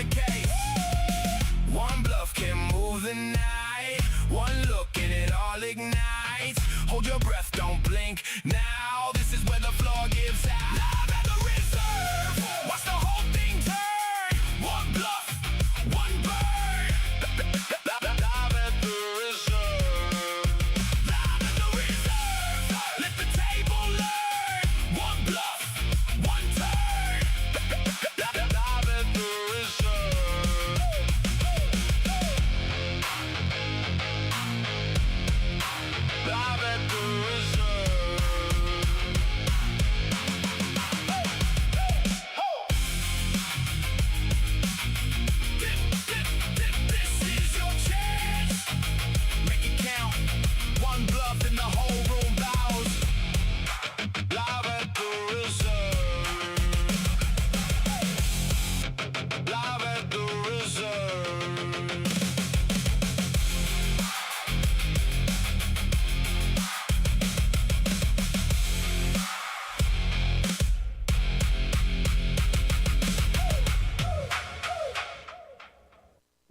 the case. One bluff can move the night. One look and it all ignites. Hold your breath, don't blink now. This is where the floor gives out. Live at the reserve, watch the whole thing turn. One bluff, one bird. Live at the reserve. Live at the reserve, let the table learn. One bluff, one turn. Live at the reserve. Live at the reserve. This is your chance. Make it count. One bluff and the whole room bows. Live at the reserve. Live at the reserve.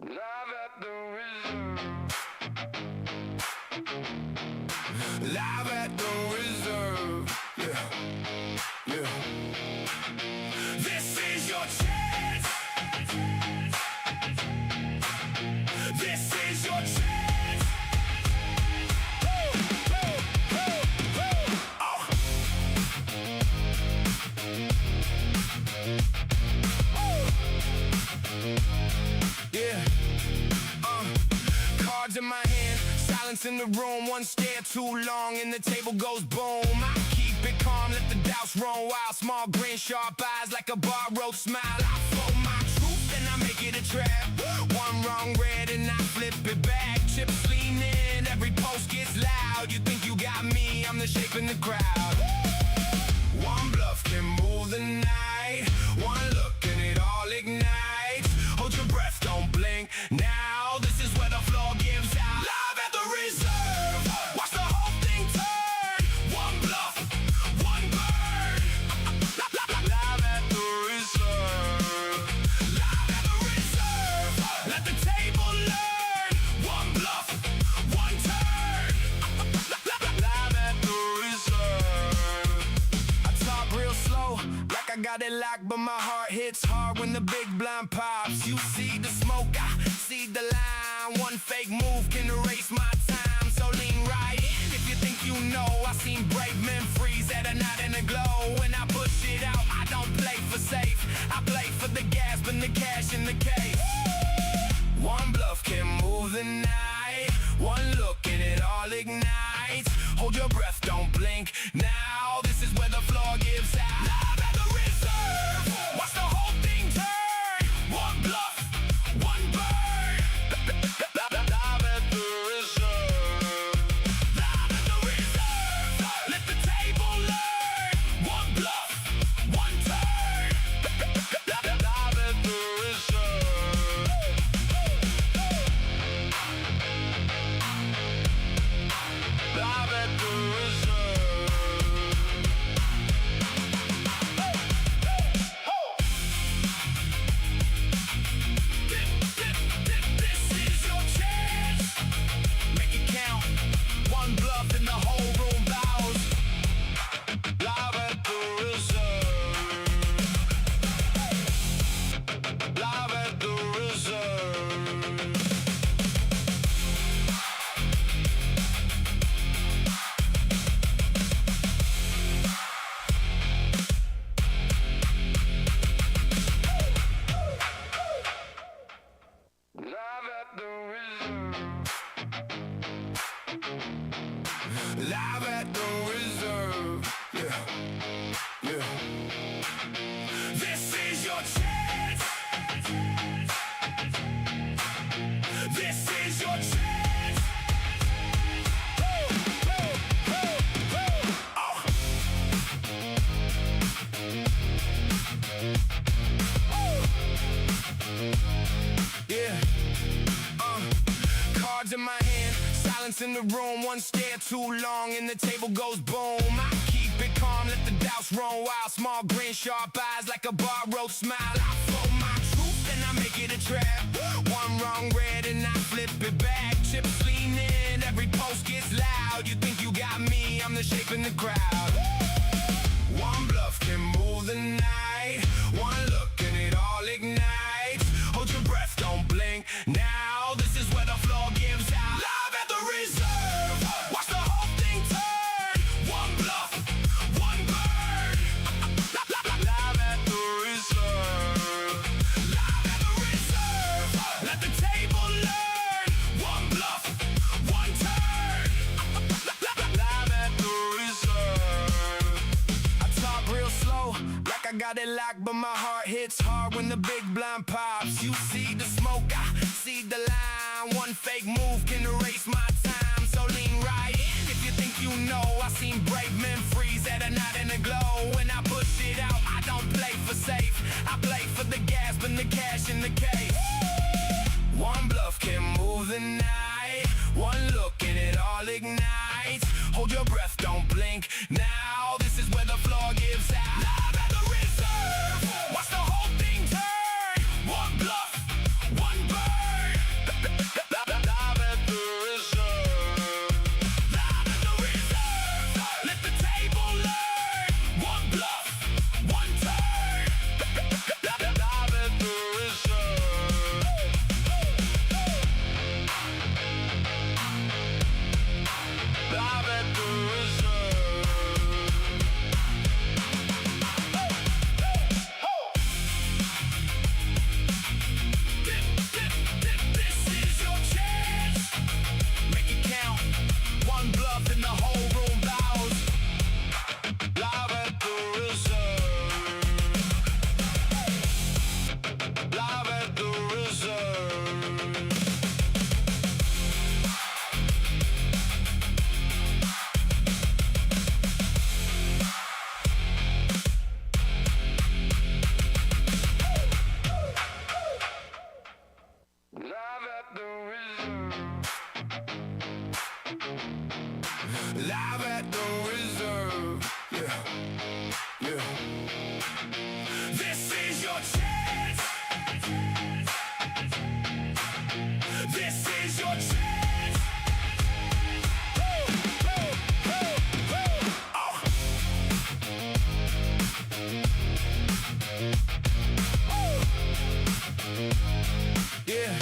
Live at the reserve. Live at the reserve. Yeah, yeah. This is your chance. This is your chance. Woo, woo, woo, woo. Oh. Yeah. Cards in my hand, silence in the room. One stare too long and the table goes boom. I keep it calm, let the doubts run wild. Small grin, sharp eyes like a borrowed smile. I fold my truth and I make it a trap. One wrong red and I flip it back. Chips lean in, every post gets loud. You think you got me, I'm the shape in the crowd. One bluff can move the night. One look and it all ignites. Hold your breath, don't blink now. This is where the floor gives out. Live at the reserve, watch the whole thing turn. One bluff, one bird. Live at the reserve. Live at the reserve, let the table learn. One bluff, one turn. Live at the reserve. I talk real slow, like I got it locked, but my heart hits hard when the big blind pops. You see the smoke, I see the line. One fake move can erase my time, so lean right in if you think you know. I seen brave men freeze at a night in the glow. When I push it out, I don't play for safe. I play for the gas, but the cash in the case. One bluff can move the night. One look and it all ignites. Hold your breath, don't blink now. This is where the floor gives out. Live at the reserve, watch the whole thing turn. One bluff, one bird. Live at the reserve. Live at the reserve, let the table learn. One bluff, one turn. Live at the reserve. Live at the reserve. This is your chance. Make it count. One bluff and the whole room bows. Live at the reserve. Live at the reserve. Live at the reserve. Live at the reserve. Yeah, yeah. This is your chance. This is your chance. Woo, woo, woo, woo. Oh. Yeah. Cards in my hand, silence in the room. One stare too long and the table goes boom. I keep it calm, let the doubts run wild. Small grin, sharp eyes like a borrowed smile. I fold my truth and I make it trap. One wrong red and I flip it back. Chips lean in, every post gets loud. You think you got me, I'm the shape in the crowd. One bluff can move the night. One look and it all ignites. Hold your breath, don't blink. Now this is where the floor gives out. Live at the reserve, watch the whole thing turn. One bluff, one bird. Live at the reserve. Live at the reserve. Let the table learn. One bluff, one turn. Live at the reserve. I talk real slow, like I got it locked, but my heart hits hard when the big blind pops. You see the smoke, I see the line. One fake move can erase my time, so lean right in. If you think you know, I seen brave men freeze at a night in the glow. When I push it out, I don't play for safe. I play for the gas, but the cash in the case. One bluff can move the night. One look and it all ignites. Hold your breath, don't blink. Now this is where the floor gives out. Live at the reserve, watch the whole thing turn. One bluff, one bird. Live at the reserve. Live at the reserve. Let the table learn. One bluff, one turn. Live at the reserve. Live at the reserve. This is your chance. Make it count. One bluff and the whole room bows. Live at the reserve. Live at the reserve. Live at the reserve. Live at the reserve. Yeah, yeah. This is your chance. This is your chance. Woo, woo, woo, woo. Oh. Yeah.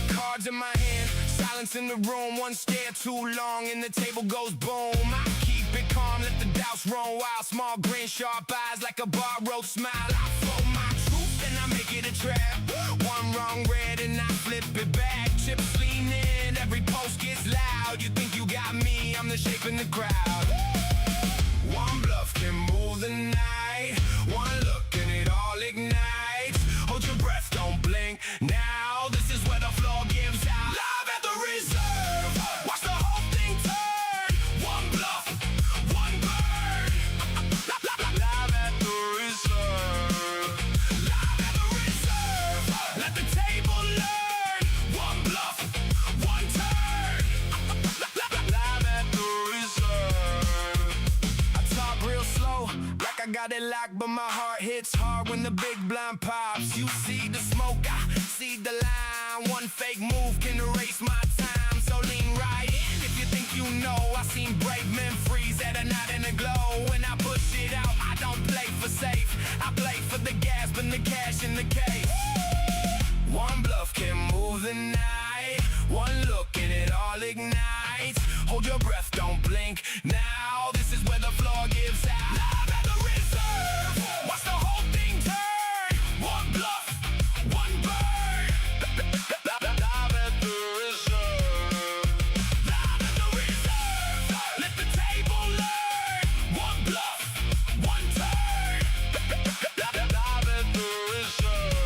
Cards in my hand, silence in the room. One stare too long and the table goes boom. I keep it calm, let the doubts run wild. Small grin, sharp eyes like a borrowed smile. I fold my truth and I make it a trap. One wrong red and I flip it back. Chips lean in, every post gets loud. You think you got me, I'm the shape in the crowd. One bluff can move the night. One look and it all ignites. Hold your breath, don't blink. Now this is where the floor gives out. Live at the reserve, watch the whole thing turn. One bluff, one bird. Live at the reserve. Live at the reserve. Let the table learn. One bluff, one turn. Live at the reserve. I talk real slow, like I got it locked, but my heart hits hard when the big blind pops. You see the smoke, I see the line. One fake move can erase my time, so lean right in. If you think you know, I seen brave men freeze at a night in the glow. When I push it out, I don't play for safe. I play for the gas, but the cash in the case. One bluff can move the night. One look and it all ignites. Hold your breath, don't blink. Now this is where the floor gives out. Live at the reserve, watch the whole thing turn. One bluff, one bird. Live at the reserve. Live at the reserve. Let the table learn. One bluff, one turn. Live at the reserve.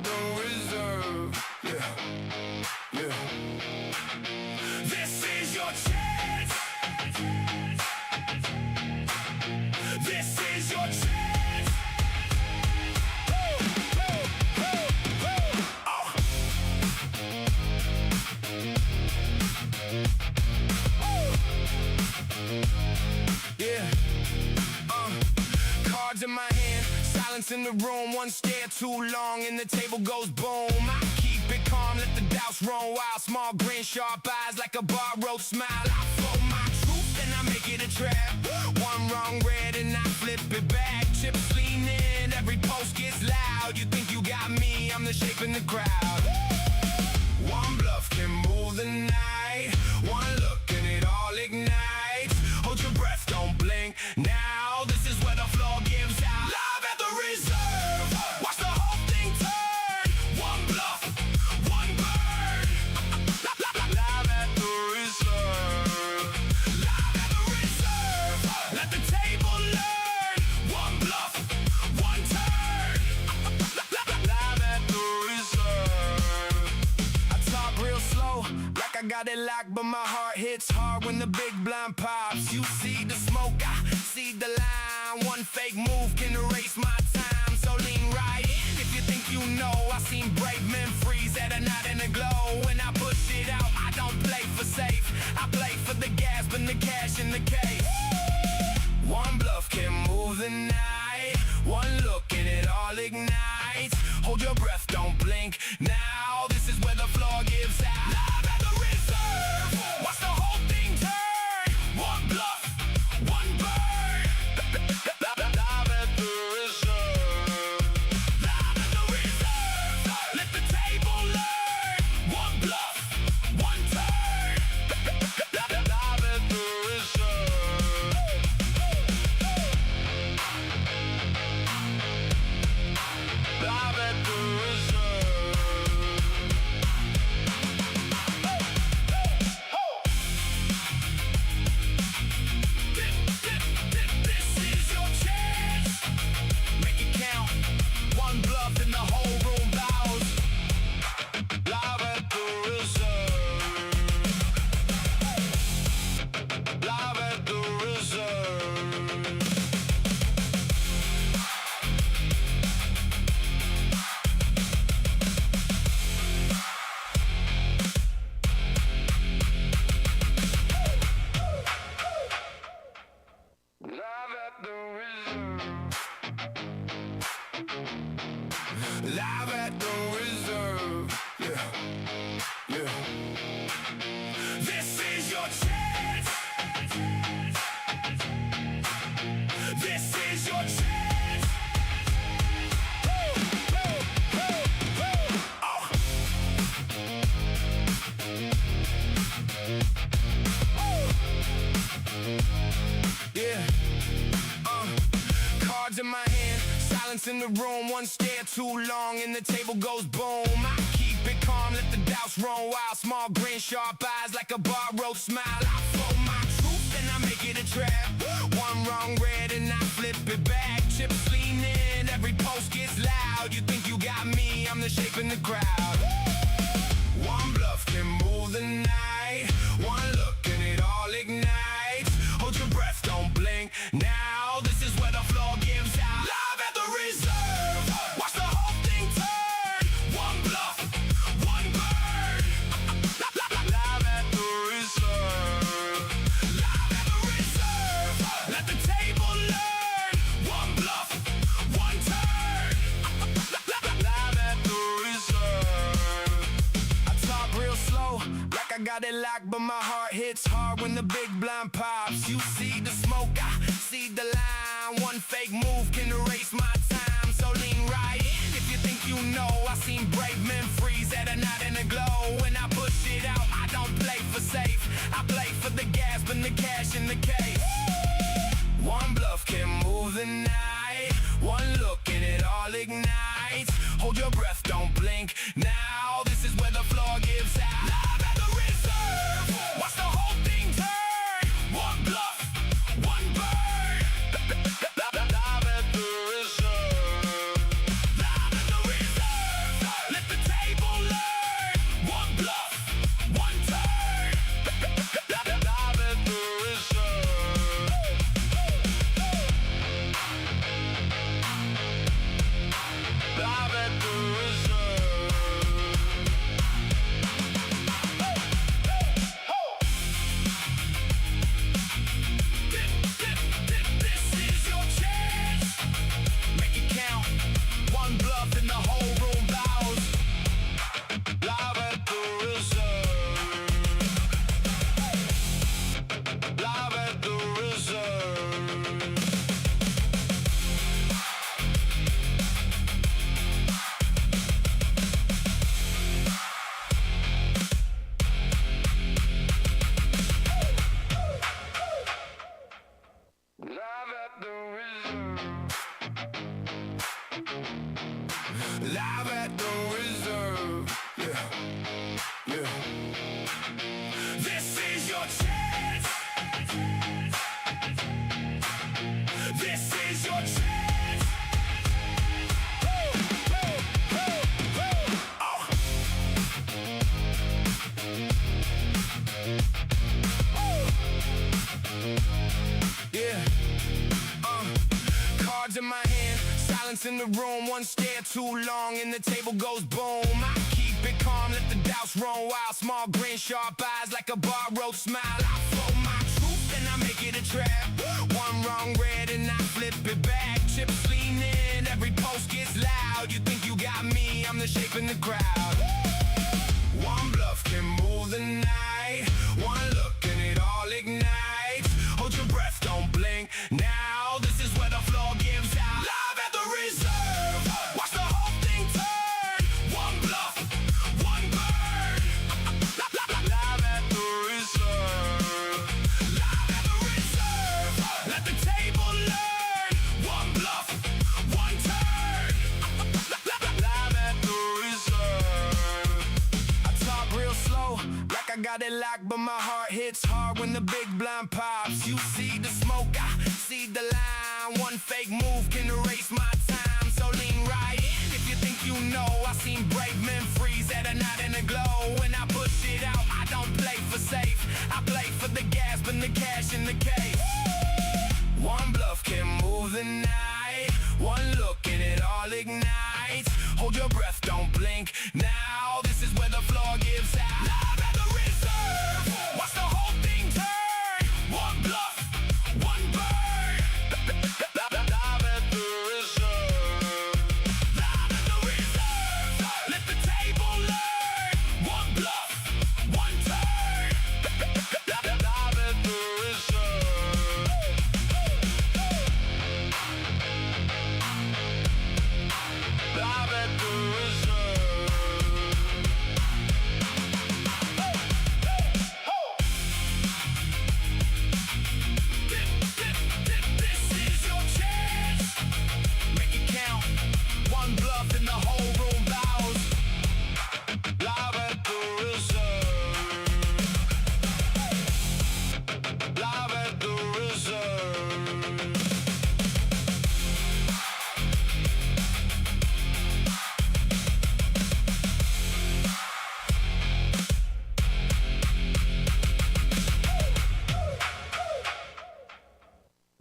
at the reserve. Yeah, yeah. This is your chance. This is your chance. Yeah. Cards in my hand, silence in the room. One stare too long and the table goes boom. I keep it calm, let the doubts run wild. Small grin, sharp eyes like a borrowed smile. I fold my truth and I make it a trap. One wrong red and I flip it back. Chips lean in, every post gets loud. You think you got me, I'm the shape in the crowd. One bluff can move the night. One look and it all ignites. Hold your breath, don't blink. Now this is where the floor gives out. Live at the reserve. Watch the whole thing turn. One bluff, one bird. Live at the reserve. Live at the reserve. Let the table learn. One bluff, one turn. Live at the reserve. I talk real slow, like I got it locked, but my heart hits hard when the big blind pops. You see the smoke, I see the line. One fake move can erase my time, so lean right in. If you think you know, I seen brave men freeze at a night in the glow. When I push it out, I don't play for safe. I play for the gas, but the cash in the case. One bluff can move the night. One look and it all ignites. Hold your breath, don't blink. Now this is where the floor gives out. Live at the reserve. Watch the whole thing turn. One bluff, one bird. Live at the reserve. Live at the reserve. Let the table learn. One bluff, one turn. Live at the reserve. Live at the reserve. This is your chance. Make it count. One bluff and the whole room bows. Live at the reserve. Live at the reserve. Live at the reserve. Live at the reserve. Yeah, yeah. This is your chance. This is your chance. Yeah. Cards in my hand, silence in the room. One stare too long and the table goes boom. I keep it calm, let the doubts run wild. Small grin, sharp eyes like a borrowed smile. I fold my truth and I make it a trap. One wrong red and I flip it back. Chips lean in, every post gets loud. You think you got me, I'm the shape in the crowd. One bluff can move the night. One look and it all ignites. Hold your breath, don't blink. Now this is where the floor gives out. Live at the reserve. Watch the whole thing turn. One bluff, one bird. Live at the reserve. Live at the reserve. Let the table learn. One bluff, one turn. Live at the reserve. I talk real slow, like I got it locked, but my heart hits hard when the big blind pops. You see the smoke, I see the line. One fake move can erase my time, so lean right in. If you think you know, I seen brave men freeze at a night in the glow. When I push it out, I don't play for safe. I play for the gas, but the cash in the case. One bluff can move the night. One look and it all ignites. Hold your breath, don't blink. Now this is where the floor gives out. Live at the reserve. Watch the whole thing turn. One bluff, one bird. Live at the reserve. Live at the reserve. Yeah. Cards in my hand, silence in the room. One stare too long and the table goes boom. I keep it calm, let the doubts run wild. Small grin, sharp eyes like a borrowed smile. I fold my truth and I make it a trap. One wrong red and I flip it back. Chips lean in, every post gets loud. You think you got me, I'm the shape in the crowd. One bluff can move the night. One look and it all ignites. Hold your breath, don't blink. Now this is where the floor gives out. Live at the reserve, watch the whole thing turn. One bluff, one bird. Live at the reserve, live at the reserve. Let the table learn. One bluff, one turn. Live at the reserve. I talk real slow, like I got it locked, but my heart hits hard when the big blind pops. You see the smoke, I see the line. One fake move can erase my time, so lean right in if you think you know. I seen brave men freeze at a night in a glow. When I push it out, I don't play for safe. I play for the gas, but the cash in the case. One bluff can move the night. One look and it all ignites. Hold your breath, don't blink. Now this is where the floor gives out. Live at the reserve, watch the whole thing turn. One bluff, one bird. Live at the reserve, live at the reserve. Let the table learn. One bluff, one turn. Live at the reserve. Live at the reserve. This is your chance. Make it count. One bluff and the whole room bows. Live at the reserve. Live at the reserve.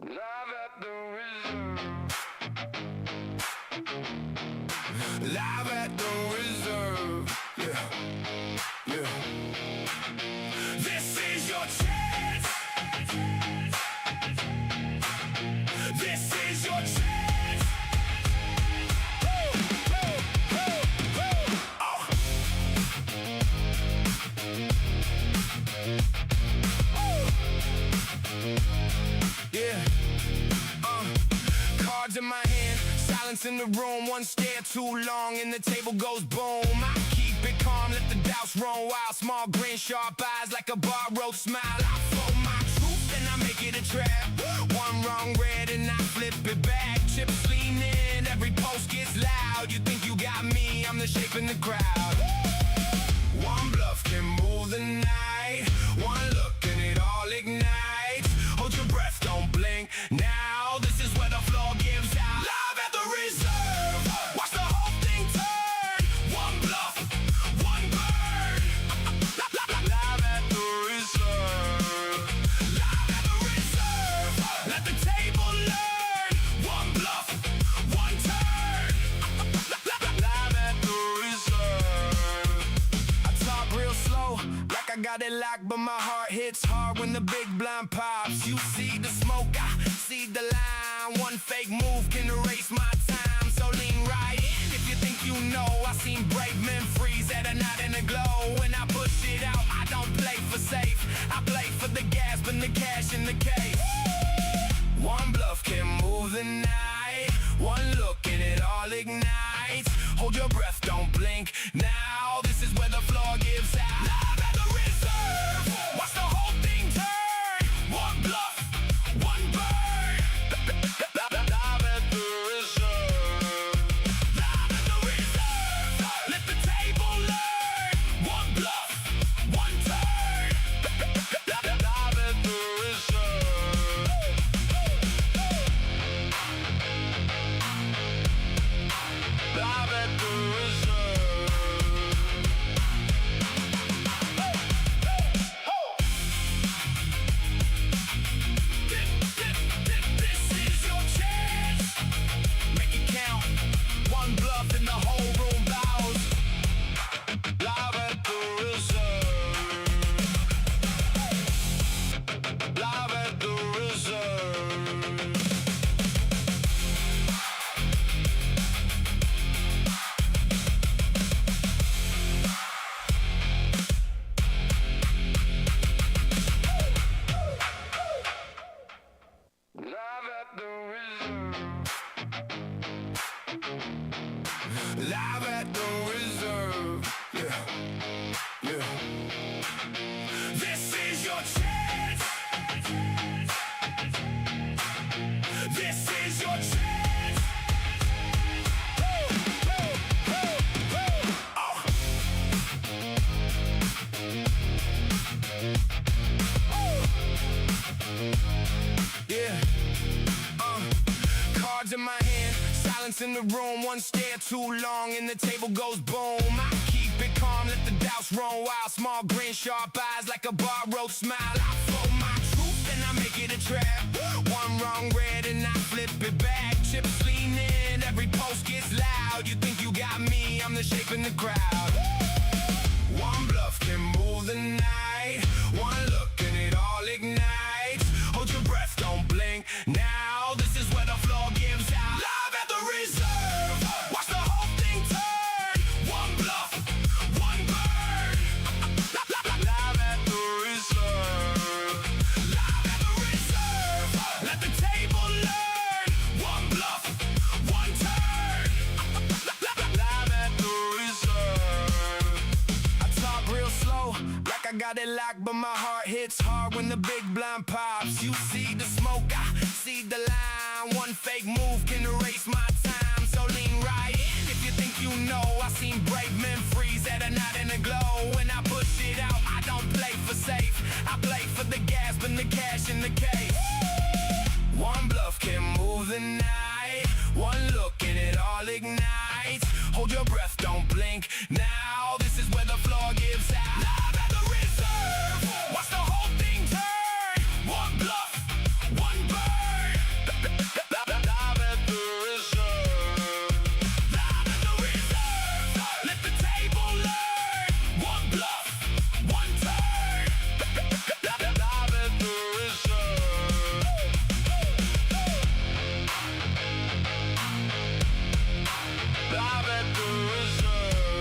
Live at the reserve. Live at the reserve. Yeah, yeah. This is your chance. This is your chance. Woo, woo, woo, woo. Oh. Yeah. Cards in my hand, silence in the room. One stare too long and the table goes boom. I keep it calm, let the doubts run wild. Small grin, sharp eyes like a borrowed smile. I fold my truth and I make it a trap. One wrong red and I flip it back. Chips lean in, every post gets loud. You think you got me, I'm the shape in the crowd. One bluff can move the night. One look and it all ignites. Hold your breath, don't blink. Now this is where the floor gives out. Live at the reserve, watch the whole thing turn. One bluff, one bird. Live at the reserve, live at the reserve. Let the table learn. One bluff, one turn. Live at the reserve. I talk real slow, like I got it locked, but my heart hits hard when the big blind pops. You see the smoke, I see the line. One fake move can erase my time, so lean right in if you think you know. I seen brave men freeze at a night in a glow. When I push it out, I don't play for safe. I play for the gas, but the cash in the case. One bluff can move the night. One look and it all ignites. Hold your breath, don't blink. Now this is where the floor gives out. Live at the reserve, watch the whole thing turn. One bluff, one bird. Live at the reserve, live at the reserve. Let the table learn. One bluff, one turn. Live at the reserve. Live at the reserve. cards in my hand, silence in the room, one stare too long and the table goes boom. I keep it calm, let the doubts run wild, small grin, sharp eyes like a borrowed smile. I fold my truth and I make it a trap. One wrong red and I flip it back. Chips lean in, every post gets loud. You think you got me, I'm the shape in the crowd. One bluff can move the night, one look and it all ignites. Hold your breath, don't blink now, this is where the floor gives out. Live at the reserve, watch the whole thing turn. One bluff, one bird. Live at the reserve, live at the reserve. Let the table learn. One bluff, one turn. Live at the reserve. I talk real slow, like I got it locked, but my heart hits hard when the big blind pops. You see the smoke, I see the line. One fake move can erase my time, so lean right in if you think you know. I seen brave men freeze at a night in the glow. When I push it out, I don't play for safe, I play for the gas, and the cash in the case. One bluff can move the night, one look and it all ignites. Hold your breath, don't blink now, this is where the floor gives out. Live at the reserve, watch the whole thing turn. One bluff, one bird. Live at the reserve, live at the reserve. Let the table learn. One bluff, one turn. Live at the reserve. Live at the reserve.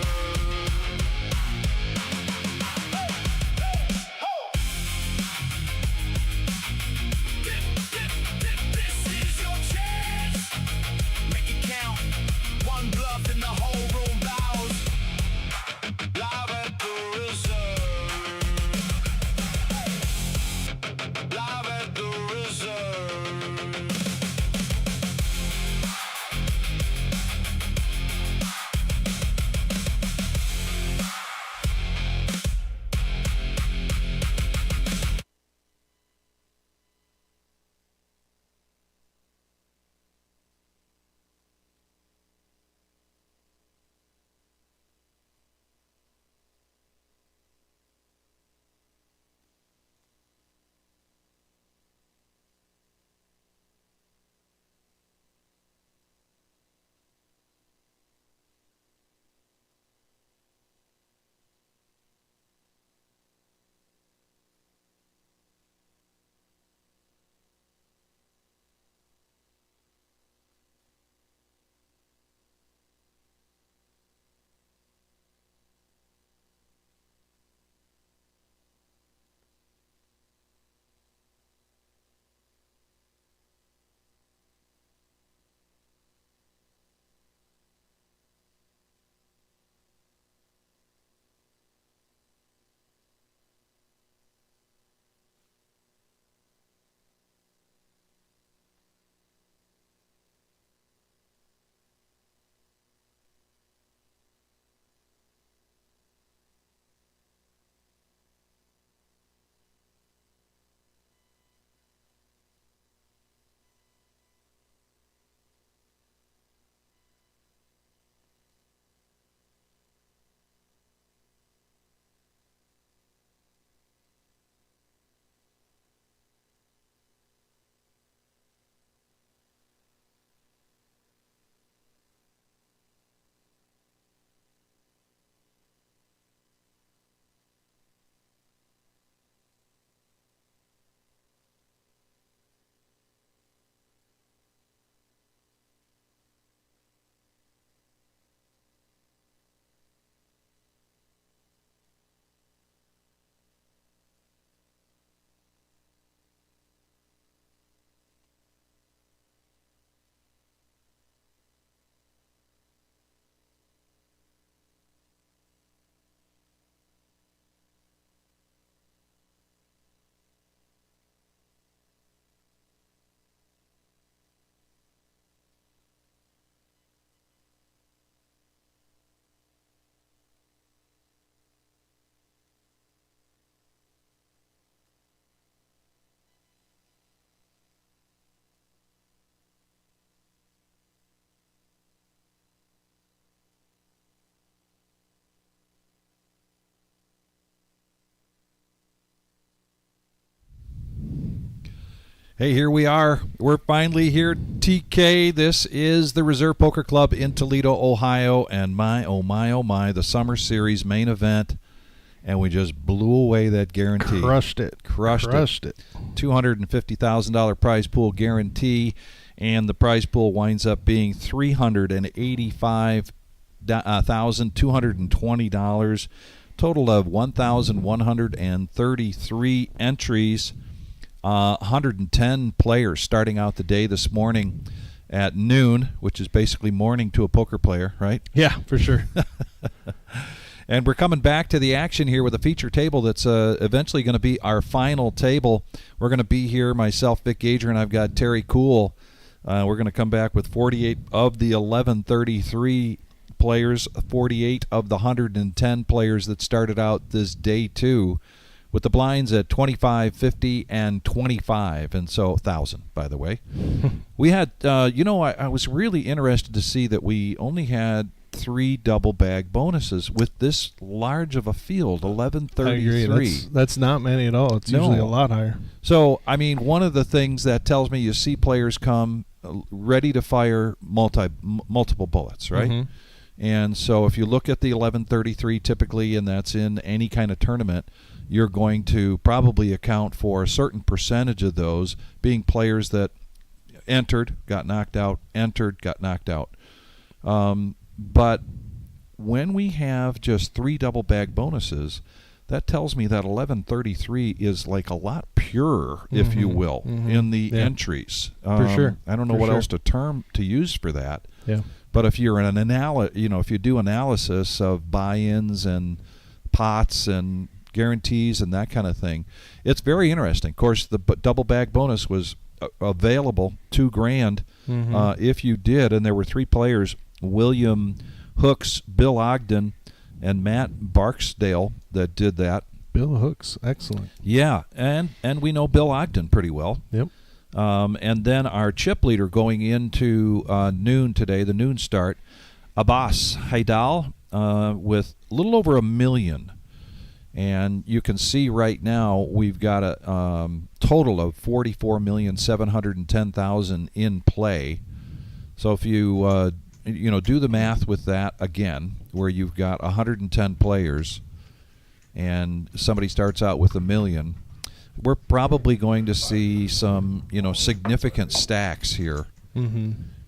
Hey, here we are. We're finally here. TK, this is the Reserve Poker Club in Toledo, Ohio. And my, oh my, the Summer Series main event. And we just blew away that guarantee. Crushed it. $250,000 prize pool guarantee. And the prize pool winds up being $385,220. Total of 1,133 entries. 110 players starting out the day this morning at noon, which is basically morning to a poker player, right? Yeah, for sure. And we're coming back to the action here with a feature table that's eventually going to be our final table. We're going to be here, myself, Vic Gager, and I've got Terry Cool. We're going to come back with 48 of the 1133 players, 48 of the 110 players that started out this day two, with the blinds at 25, 50, and 25, and so 1,000, by the way. We had, I was really interested to see that we only had 3 double bag bonuses with this large of a field, 1133. I agree. That's not many at all. It's usually a lot higher. So, I mean, one of the things that tells me you see players come ready to fire multiple bullets, right? Mm-hmm. And so if you look at the 1133 typically, and that's in any kind of tournament, you're going to probably account for a certain percentage of those being players that entered, got knocked out, entered, got knocked out. But when we have just 3 double bag bonuses, that tells me that 1133 is like a lot purer, if you will, in the entries. For sure. I don't know what else to use for that. Yeah. But if you're if you do analysis of buy-ins and pots and guarantees and that kind of thing, it's very interesting. Of course, the double bag bonus was available, $2,000 if you did, and there were 3 players: William Hooks, Bill Ogden, and Matt Barksdale that did that. Bill Hooks, excellent. Yeah, and we know Bill Ogden pretty well. Yep. And then our chip leader going into noon today, the noon start, Abbas Haidal with a little over $1 million. And you can see right now we've got a total of $44,710,000 in play. So if you do the math with that again, where you've got 110 players, and somebody starts out with $1 million, we're probably going to see some significant stacks here.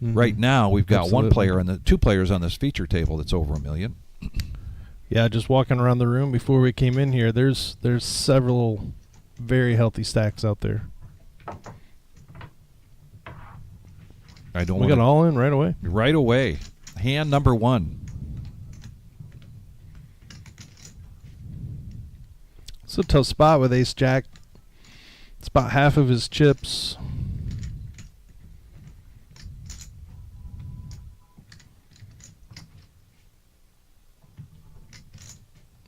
Right now we've got one player and 2 players on this feature table that's over $1 million. Yeah, just walking around the room before we came in here, there's several very healthy stacks out there. We got all in right away. Right away. Hand number 1. It's a tough spot with Ace Jack. It's about half of his chips.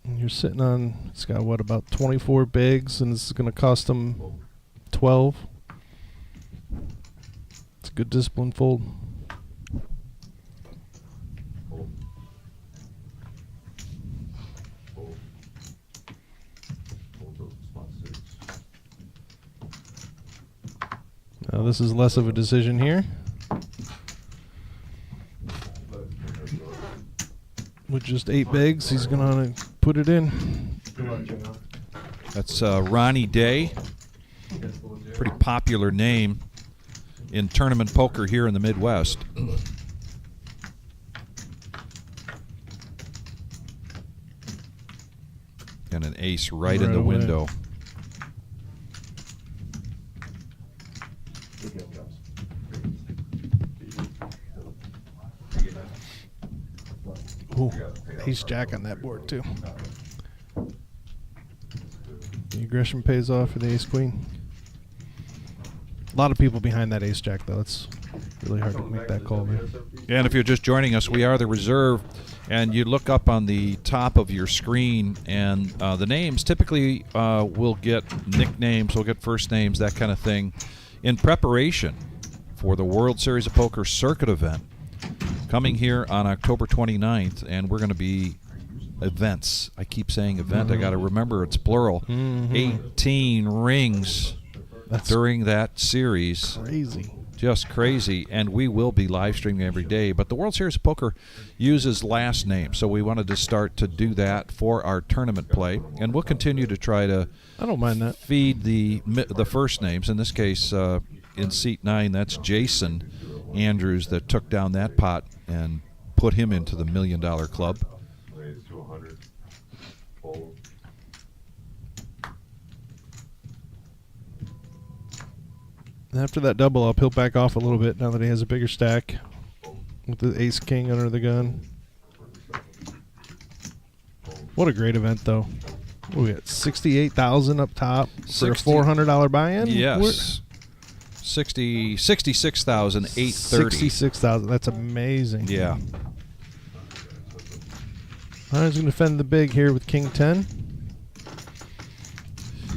And you're sitting on, it's got what, about 24 bigs, and this is going to cost him 12. It's a good discipline fold. Now this is less of a decision here. With just 8 bigs, he's going to put it in. That's Ronnie Day. Pretty popular name in tournament poker here in the Midwest. And an ace right in the window. Ooh, Ace Jack on that board too. The aggression pays off for the Ace Queen. A lot of people behind that Ace Jack though. It's really hard to make that call there. And if you're just joining us, we are the Reserve, and you look up on the top of your screen, and the names typically will get nicknames, we'll get first names, that kind of thing, in preparation for the World Series of Poker circuit event coming here on October 29th, and we're going to be events. I keep saying event. I got to remember it's plural. 18 rings That's during that series. crazy. Just crazy, and we will be live streaming every day. But the World Series of Poker uses last name, so we wanted to start to do that for our tournament play, and we'll continue to try to I don't mind that. feed the first names. In this case, in seat 9, that's Jason Andrews that took down that pot and put him into the $1 Million Club. Raise to 100. Fold. After that double up, he'll back off a little bit now that he has a bigger stack with the ace king under the gun. What a great event, though. We got 68,000 up top for a $400 buy-in. Yes, 66,830. 66,000. That's amazing. Yeah. I was going to defend the big here with King 10.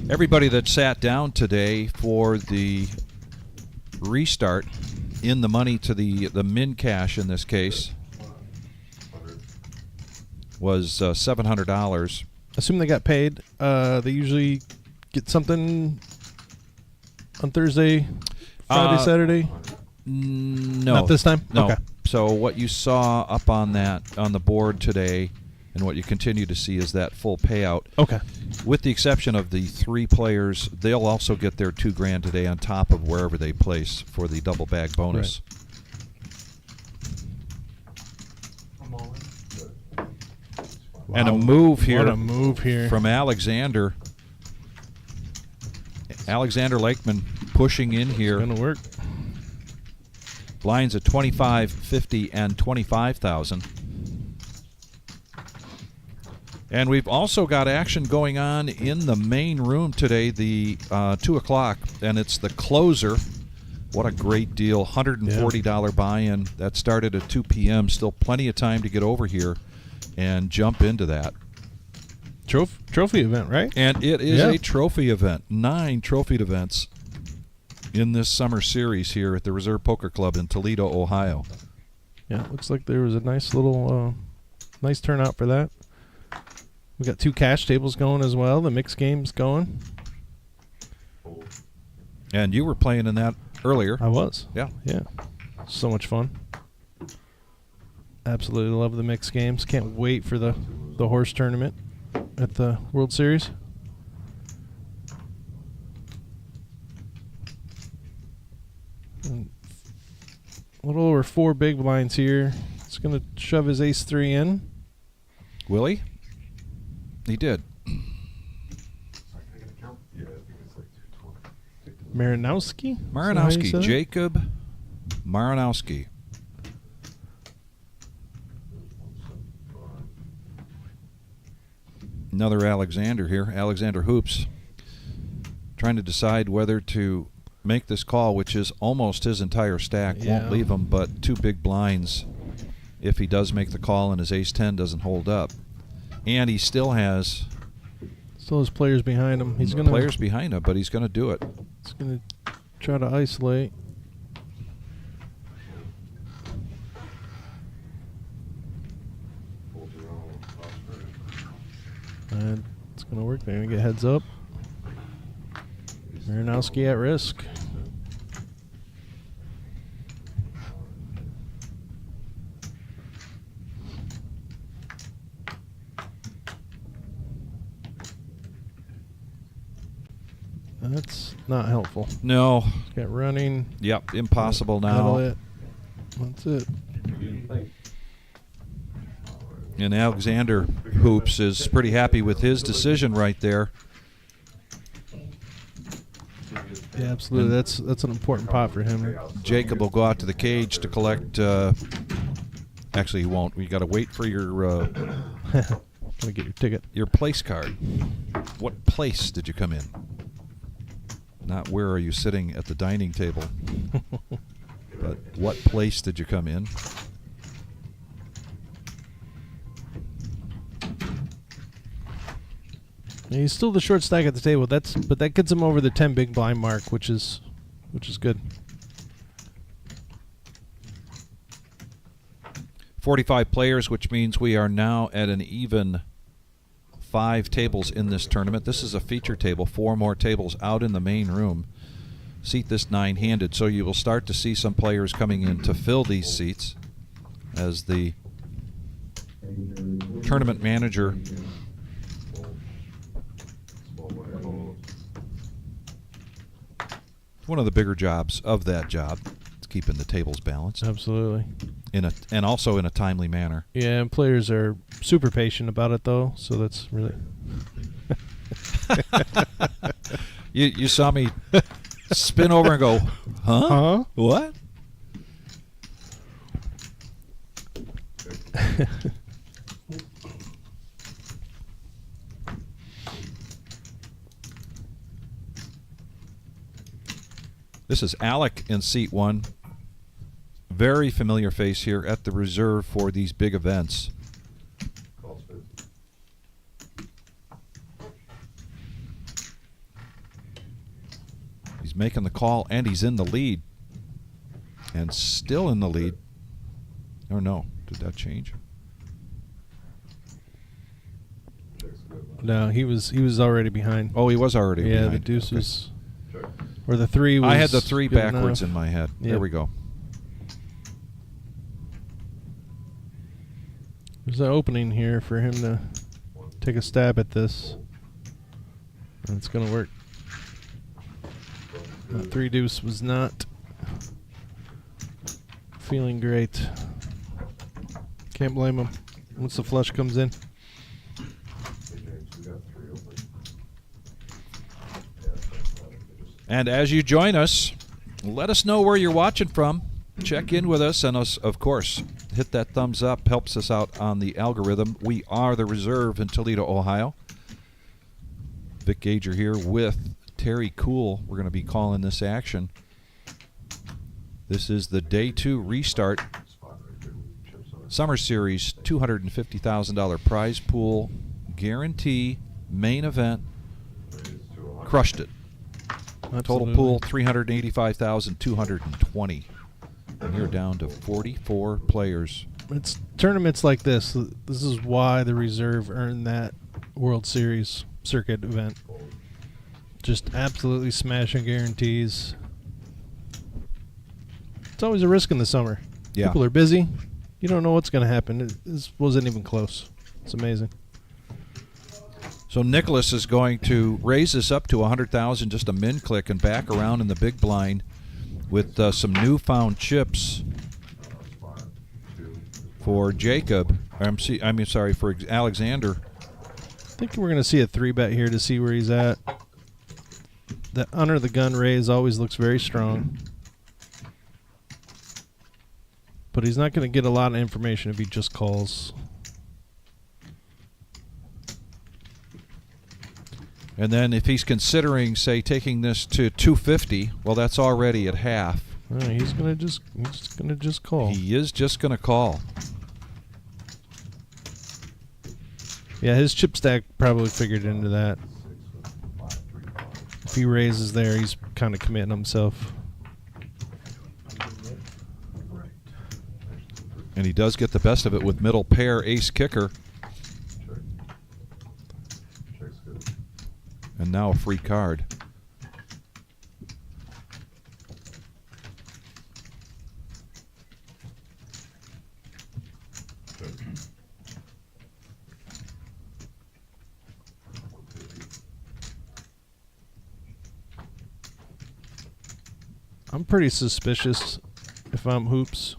Everybody that sat down today for the restart in the money to the min cash in this case was $700. Assume they got paid. They usually get something on Thursday, Friday, Saturday. No, Not this time? No. Okay. So what you saw up on the board today, and what you continue to see, is that full payout. Okay. With the exception of the 3 players, they'll also get their $2,000 today on top of wherever they place for the double bag bonus. And a move here. What a move here. From Alexander. Alexander Lakeman pushing in here. Gonna work. Blinds at 25, 50, and 25,000. And we've also got action going on in the main room today, the 2 o'clock, and it's the closer. What a great deal. $140 buy-in. That started at 2 p.m. Still plenty of time to get over here and jump into that. Trophy event, right? And it is a trophy event. 9 trophied events in this summer series here at the Reserve Poker Club in Toledo, Ohio. Yeah, it looks like there was a nice little, nice turnout for that. We got 2 cash tables going as well. The mixed game's going. And you were playing in that earlier. I was. Yeah. Yeah. So much fun. Absolutely love the mixed games. Can't wait for the horse tournament at the World Series. And a little over 4 big blinds here. It's going to shove his ace-3 in. Will he? He did. Marinowski? Marinowski. Jacob Marinowski. Another Alexander here. Alexander Hoops. Trying to decide whether to make this call, which is almost his entire stack. Yeah. Won't leave him but 2 big blinds if he does make the call and his ace-10 doesn't hold up. And he still has players behind him. He's going to players behind him, but he's going to do it. He's going to try to isolate. And it's going to work. They're going to get heads up. Marinowski at risk. That's not helpful. No. Got running. Yep. Impossible That'll now. it. That's it. And Alexander Hoops is pretty happy with his decision right there. Yeah, absolutely. That's an important pot for him. Jacob will go out to the cage to collect. Actually, he won't. We got to wait for your Gotta get your ticket. your place card. What place did you come in? Not where are you sitting at the dining table, but what place did you come in? Yeah, he's still the short stack at the table. But that gets him over the 10 big blind mark, which is good. 45 players, which means we are now at an even 5 tables in this tournament. This is a feature table, 4 more tables out in the main room. seat this nine-handed. So you will start to see some players coming in to fill these seats as the tournament manager one of the bigger jobs of that job is keeping the tables balanced Absolutely. and also in a timely manner. Yeah, and players are super patient about it though, so that's really. You saw me spin over and go, huh? Huh? What? This is Alec in seat 1. Very familiar face here at the reserve for these big events. Call spades. He's making the call and he's in the lead. And still in the lead. Or no, did that change? Check's good. No, he was already behind. Oh, he was already yeah, behind. the deuce Okay. was, Check. or the 3 was. I had the 3 good backwards enough. in my head. Yep. There we go. There's an opening here for him to take a stab at this. And it's going to work. The 3 deuce was not feeling great. Can't blame him once the flush comes in. Hey, James, we got 3 open. Yeah, just And as you join us, let us know where you're watching from. Check in with us, and us, of course, hit that thumbs up. Helps us out on the algorithm. We are the Reserve in Toledo, Ohio. Vic Gager here with Terry Cool. We're going to be calling this action. This is the day 2 restart. spot right there with chips on it. Summer Series $250,000 prize pool guarantee main event. Raise to 100. Crushed it. Total Absolutely. pool 385,220. And you're down to 44 players. It's tournaments like this. This is why the reserve earned that World Series circuit event. Just absolutely smashing guarantees. It's always a risk in the summer. Yeah. People are busy. You don't know what's going to happen. This wasn't even close. It's amazing. So Nicholas is going to raise this up to 100,000, just a min click, and back around in the big blind with some newfound chips Spot 2. for Jacob. Sorry, for Alexander. I think we're going to see a 3-bet here to see where he's at. That under the gun raise always looks very strong. But he's not going to get a lot of information if he just calls. And then if he's considering, say, taking this to 250, well, that's already at half. He's gonna just call. He is just going to call. Yeah, his chip stack probably figured into that. 6 with 5, 3, 5. If he raises there, he's kind of committing himself. Right. And he does get the best of it with middle pair ace kicker. Check. Check's good. And now a free card. Check. 150. I'm pretty suspicious if I'm hoops.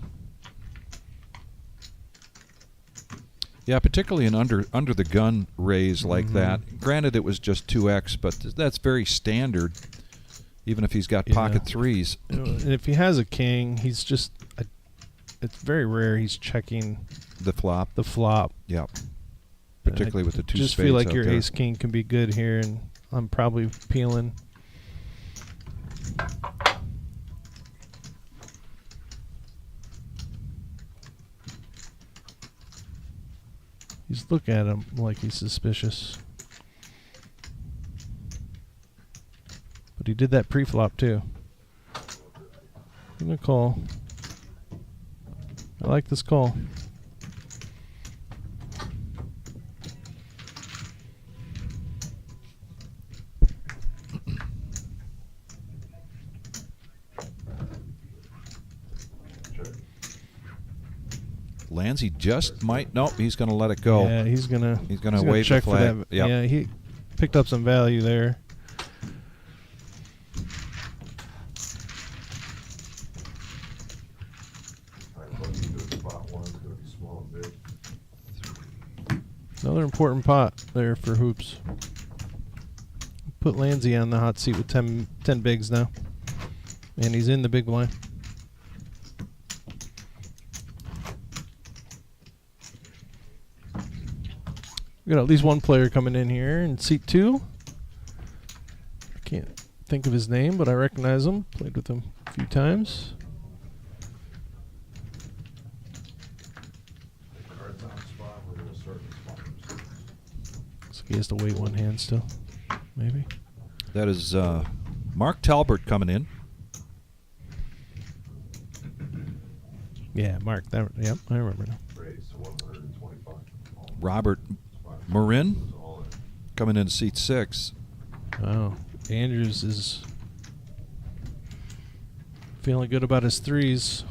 Yeah, particularly an under the gun raise like that. Granted, it was just 2x, but that's very standard. Even if he's got Yeah. pocket threes, And if he has a king, he's just. It's very rare he's checking the flop. the flop. Yeah, particularly with the two Just spades feel like out your there. ace king can be good here, and I'm probably peeling. He's looking at him like he's suspicious. But he did that pre-flop too. I'm gonna call. I like this call. Landsey just might. Nope, he's going to let it go. Yeah, he's gonna wave check the flag. for that. Yep. Yeah, he picked up some value there. Lucky to spot one. It's going to be small and big. Another important pot there for hoops. Put Landsey on the hot seat with 10 bigs now. And he's in the big blind. We got at least one player coming in here in seat 2. I can't think of his name, but I recognize him. Played with him a few times. Cards on spot. We're going to start the spot. So he has to wait one hand still. Maybe. That is Mark Talbert coming in. Yeah, Mark. Yep, I remember now. Raise to 125. Robert Marin It's all in. coming into seat 6. Wow. Andrews is feeling good about his threes.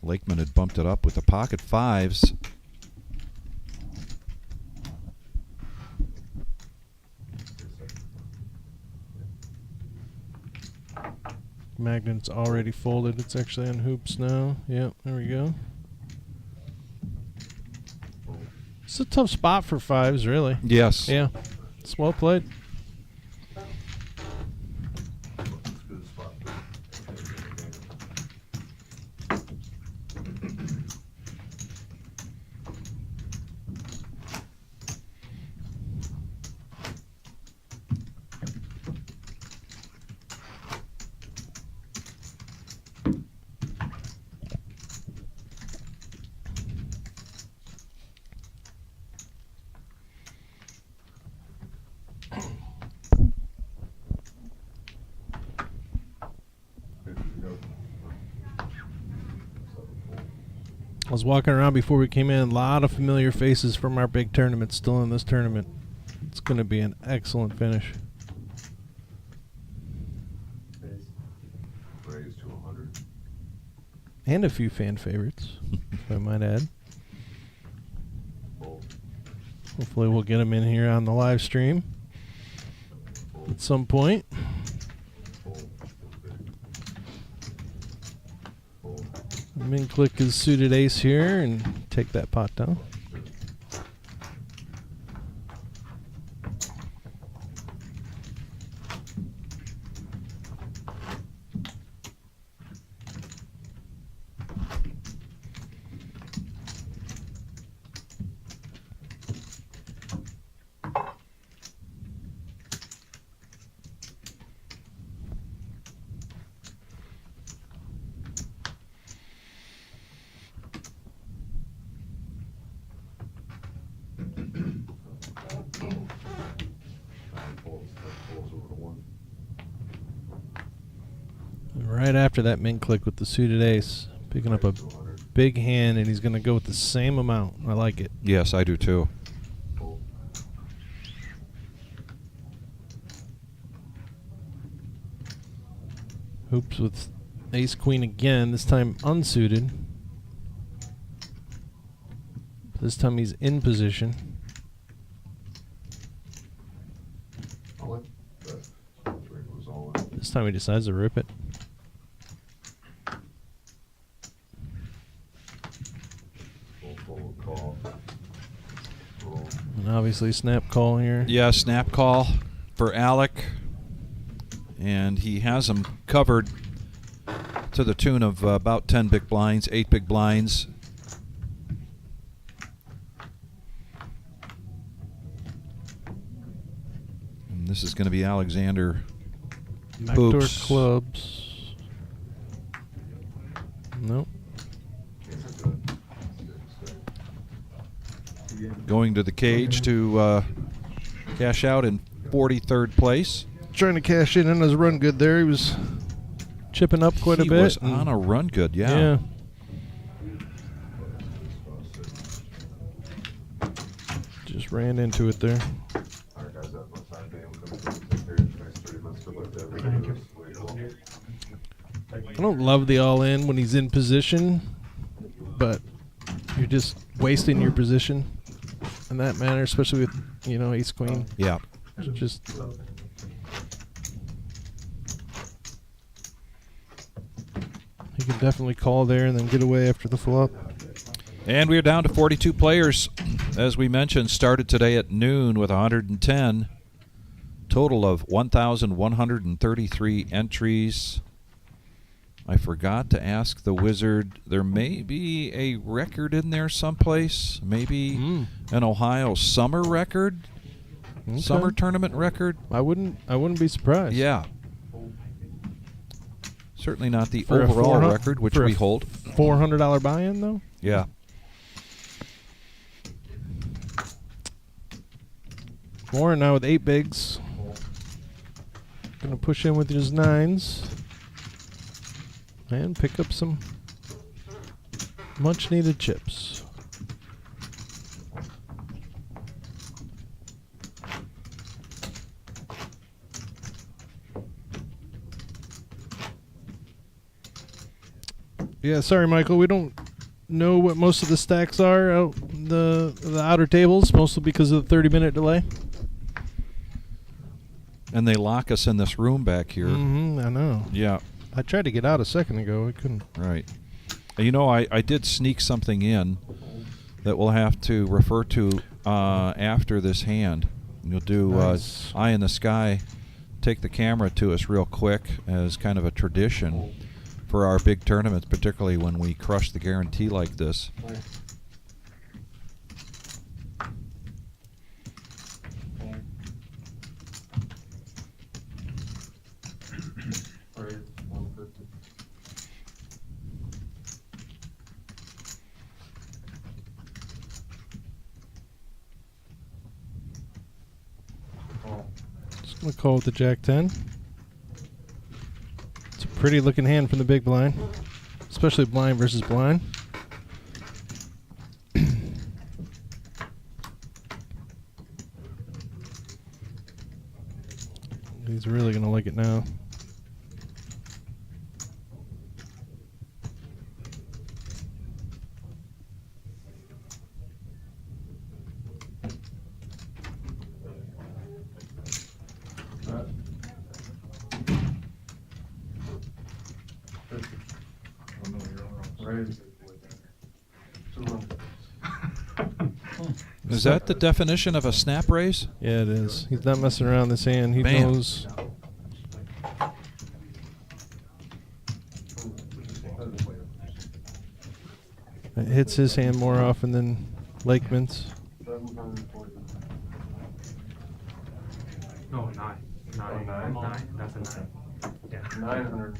Lakeman had bumped it up with the pocket 5s. Magnet's already folded. It's actually on hoops now. Yep, there we go. It's a tough spot for 5s, really. Yes. Yeah, it's well played. It's a good spot. I was walking around before we came in. A lot of familiar faces from our big tournament still in this tournament. It's going to be an excellent finish. Raise to 100. And a few fan favorites, if I might add. Fold. Hopefully we'll get them in here on the live stream at some point. Fold. Fold. Min click his suited ace here and take that pot down. Right after that min click with the suited ace, picking up a big hand, and he's going to go with the same amount. I like it. Yes, I do too. Hoops with ace queen again, this time unsuited. This time he's in position. This time he decides to rip it. And obviously snap call here. Yeah, snap call for Alec. And he has them covered to the tune of about 10 big blinds, 8 big blinds. And this is going to be Alexander Backdoor Hoops. clubs. Nope. Going to the cage to cash out in 43rd place. Trying to cash in on his run good there. He was chipping up quite a bit. He was on a run good, yeah. Just ran into it there. I don't love the all-in when he's in position, but you're just wasting your position in that manner, especially with, you know, ace queen. Yeah. Just you can definitely call there and then get away after the flop. And we are down to 42 players. As we mentioned, started today at noon with 110. Total of 1,133 entries. I forgot to ask the wizard. There may be a record in there someplace. Maybe an Ohio summer record, summer tournament record. I wouldn't be surprised. Yeah. Certainly not the For a overall 400 record, which for a we hold. $400 buy-in though. Yeah. Warren now with 8 bigs. Gonna push in with his 9s and pick up some much needed chips. Yeah, sorry, Michael. We don't know what most of the stacks are out the outer tables, mostly because of the 30-minute delay. And they lock us in this room back here. I know. Yeah. I tried to get out a second ago. I couldn't. Right. You know, I did sneak something in that we'll have to refer to after this hand. You'll do Nice. Eye in the Sky, take the camera to us real quick as kind of a tradition for our big tournaments, particularly when we crush the guarantee like this. Just gonna call with the Jack-10. It's a pretty looking hand from the big blind, especially blind versus blind. He's really gonna like it now. Is that the definition of a snap raise? Yeah, it is. He's not messing around this hand. He Man. knows. It hits his hand more often than Lakeman's. No, nine. Nine. That's a 9. Yeah. 900.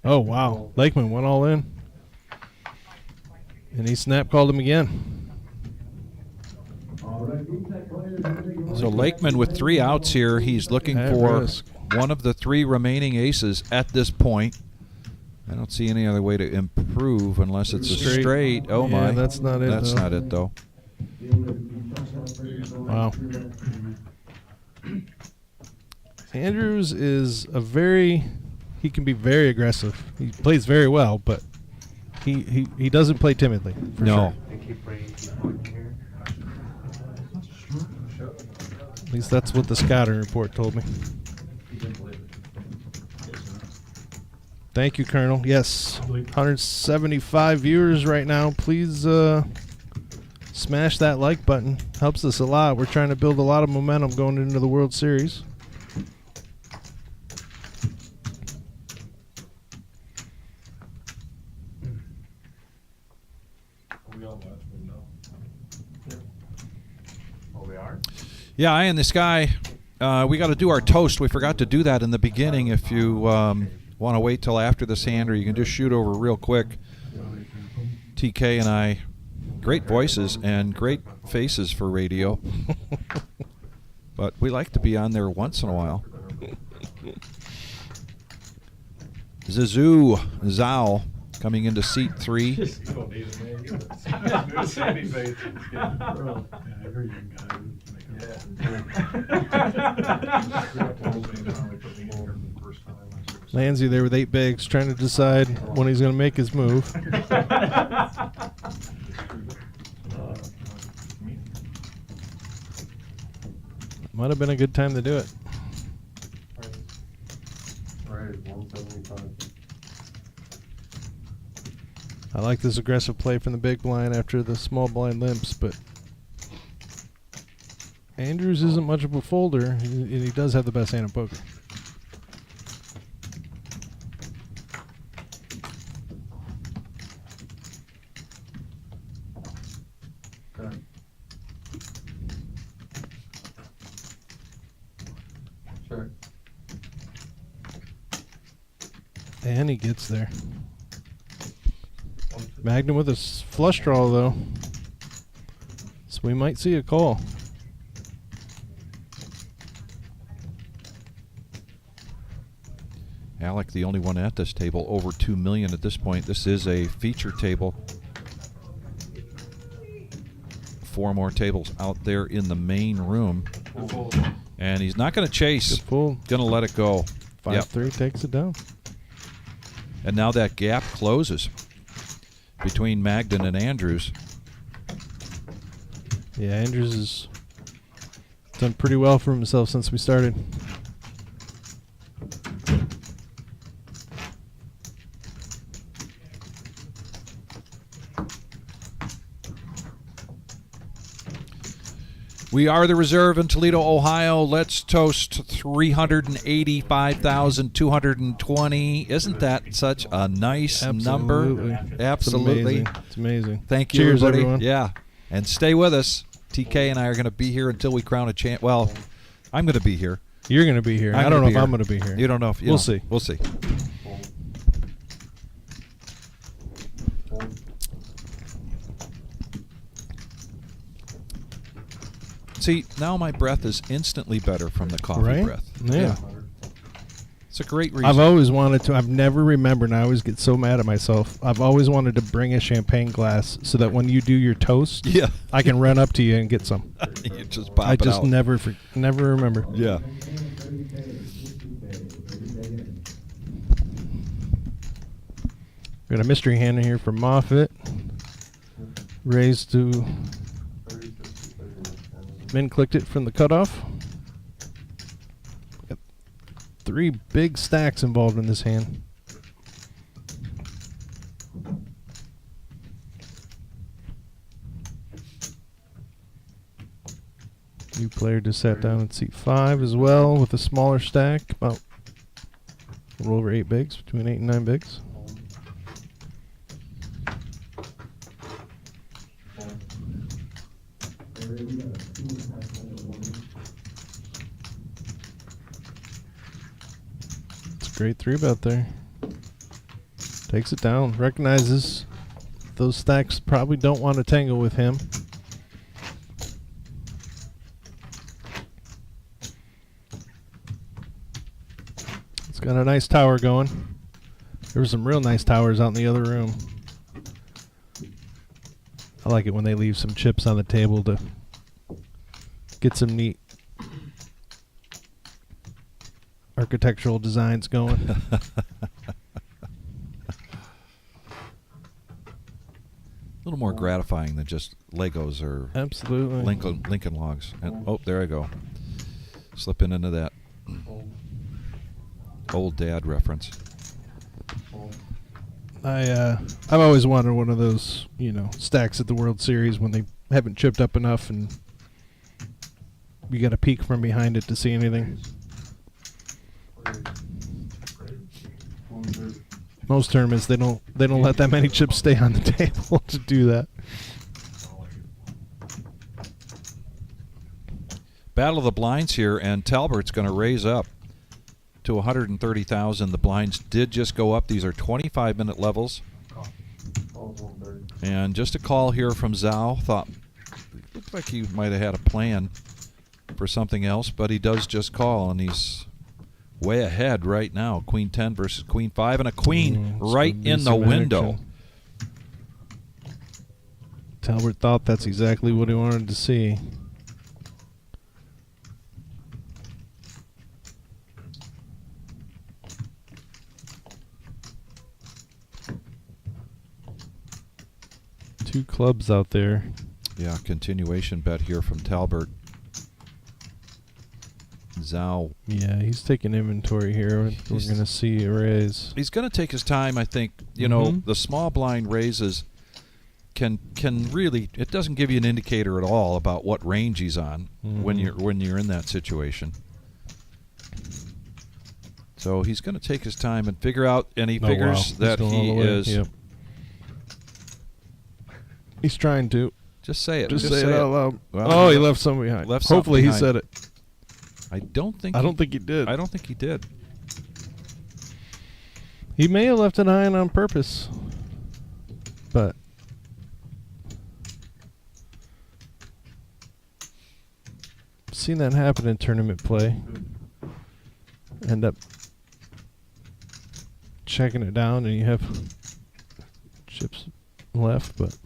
Oh, wow. Lakeman went all in. And he snap called him again. So Lakeman with 3 outs here. He's looking At for risk. one of the 3 remaining aces at this point. I don't see any other way to improve unless it's a Straight. straight. Oh Yeah, my. that's not it, That's though. not it though. Wow. Andrews is he can be very aggressive. He plays very well, but he doesn't play timidly. For No. sure. They keep bringing people in here. At least that's what the scouting report told me. Thank you, Colonel. Yes, 175 viewers right now. Please smash that like button. Helps us a lot. We're trying to build a lot of momentum going into the World Series. Oh, we are? Yeah, Eye in the Sky. We got to do our toast. We forgot to do that in the beginning. If you want to wait till after this hand, or you can just shoot over real quick. TK and I, great voices and great faces for radio. But we like to be on there once in a while. Zhao coming into seat 3. Landsy there with 8 bigs, trying to decide when he's going to make his move. Might have been a good time to do it. Right, 175. I like this aggressive play from the big blind after the small blind limps, but Andrews isn't much of a folder, and he does have the best hand in poker. Okay. Check. And he gets there. Magnum with a flush draw, though. So we might see a call. Alec, the only one at this table, over 2 million at this point. This is a feature table. 4 more tables out there in the main room. And he's not going to chase. Good pull. Going to let it go. 5-3 takes it down. And now that gap closes between Magden and Andrews. Yeah, Andrews has done pretty well for himself since we started. We are the reserve in Toledo, Ohio. Let's toast 385,220. Isn't that such a nice number? Absolutely. It's amazing. Thank you, Cheers, everybody. everyone. Yeah. And stay with us. TK and I are going to be here until we crown a champ. Well, I'm going to be here. You're going to be here. I don't know if I'm going to be here. You don't know if We'll see. We'll see. See, now my breath is instantly better from the coffee Right? breath. Yeah. It's a great reason. I've always wanted to. I've never remembered, and I always get so mad at myself. I've always wanted to bring a champagne glass so that when you do your toast, Yeah. I can run up to you and get some. You just pop I it just out. never remember. Yeah. Got a mystery hand in here from Moffitt. Raised to 30, 50, 30. Min clicked it from the cutoff. Got 3 big stacks involved in this hand. New player just sat down in seat 5 as well with a smaller stack, about a little over 8 bigs, between 8 and 9 bigs. It's a great 3-bet there. Takes it down, recognizes those stacks probably don't want to tangle with him. It's got a nice tower going. There were some real nice towers out in the other room. I like it when they leave some chips on the table to get some neat architectural designs going. A little more gratifying than just Legos or Absolutely. Lincoln Logs. And, oh, there I go. Slipping into that old dad reference. I've always wanted one of those, stacks at the World Series when they haven't chipped up enough and you got to peek from behind it to see anything. Most tournaments they don't let that many chips stay on the table to do that. Battle of the blinds here, and Talbert's going to raise up to 130,000. The blinds did just go up. These are 25-minute levels. And just a call here from Zhao. Looked like he might have had a plan for something else, but he does just call, and he's way ahead right now. Queen 10 versus Queen 5, and a queen right in the window. Action. Talbert thought that's exactly what he wanted to see. 2 clubs out there. Yeah, continuation bet here from Talbert. Zhao. Yeah, he's taking inventory here. We're going to see a raise. He's going to take his time, I think. You know, the small blind raises can really, it doesn't give you an indicator at all about what range he's on when you're in that situation. So he's going to take his time and figure out, and he figures that he is. Yep. He's trying to. Just say it. Just say it out loud. Well, he left something behind. something Hopefully he behind. said it. I don't think he did. I don't think he did. He may have left it high on purpose, but I've seen that happen in tournament play. End up checking it down and you have chips left, but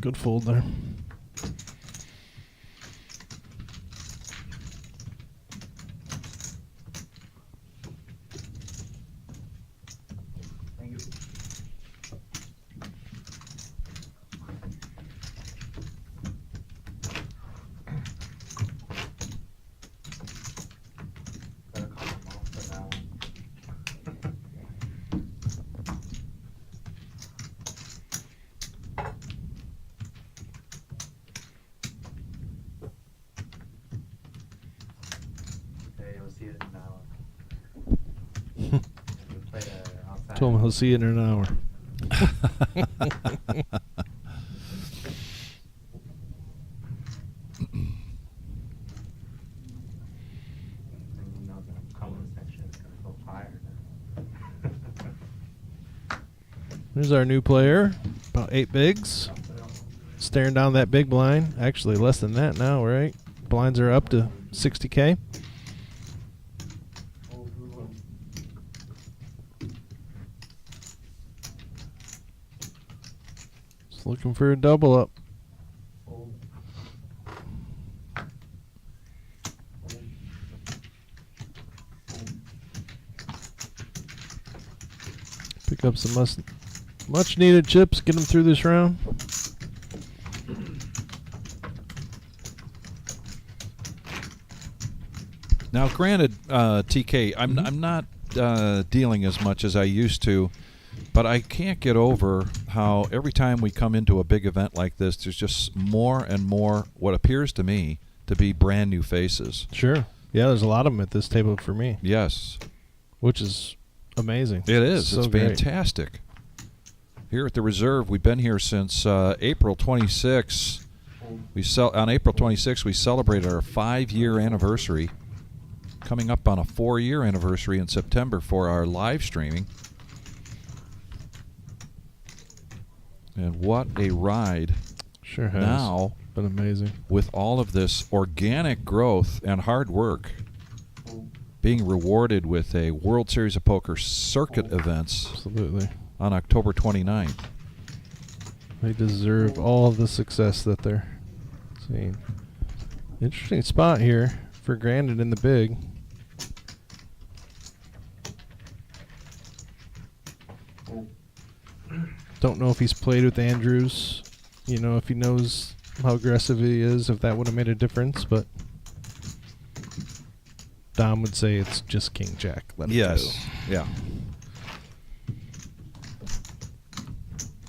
good fold there. Thank you. Gotta call him off for that one. Okay, you'll see it now. We played outside. Told him he'll see it in an hour. And you know the comment section is gonna go fire now. There's our new player. About 8 bigs. Staring down that big blind. Actually, less than that now, right? Blinds are up to 60K. Just looking for a double up. Pick up some much needed chips. Get them through this round. Now, granted, TK, I'm not dealing as much as I used to, but I can't get over how every time we come into a big event like this, there's just more and more what appears to me to be brand new faces. Sure. Yeah, there's a lot of them at this table for me. Yes. Which is amazing. It is. So it's great. fantastic. Here at the Reserve, we've been here since April 26. On April 26, we celebrated our 5-year anniversary. Coming up on a 4-year anniversary in September for our live streaming. And what a ride. Sure has. Now, been amazing. with all of this organic growth and hard work, being rewarded with a World Series of Poker circuit events Absolutely. on October 29th. They deserve all of the success that they're seeing. Interesting spot here for Granted in the big. Don't know if he's played with Andrews. You know, if he knows how aggressive he is, if that would have made a difference, but Dom would say it's just King Jack. Let him Yes. go. Yeah.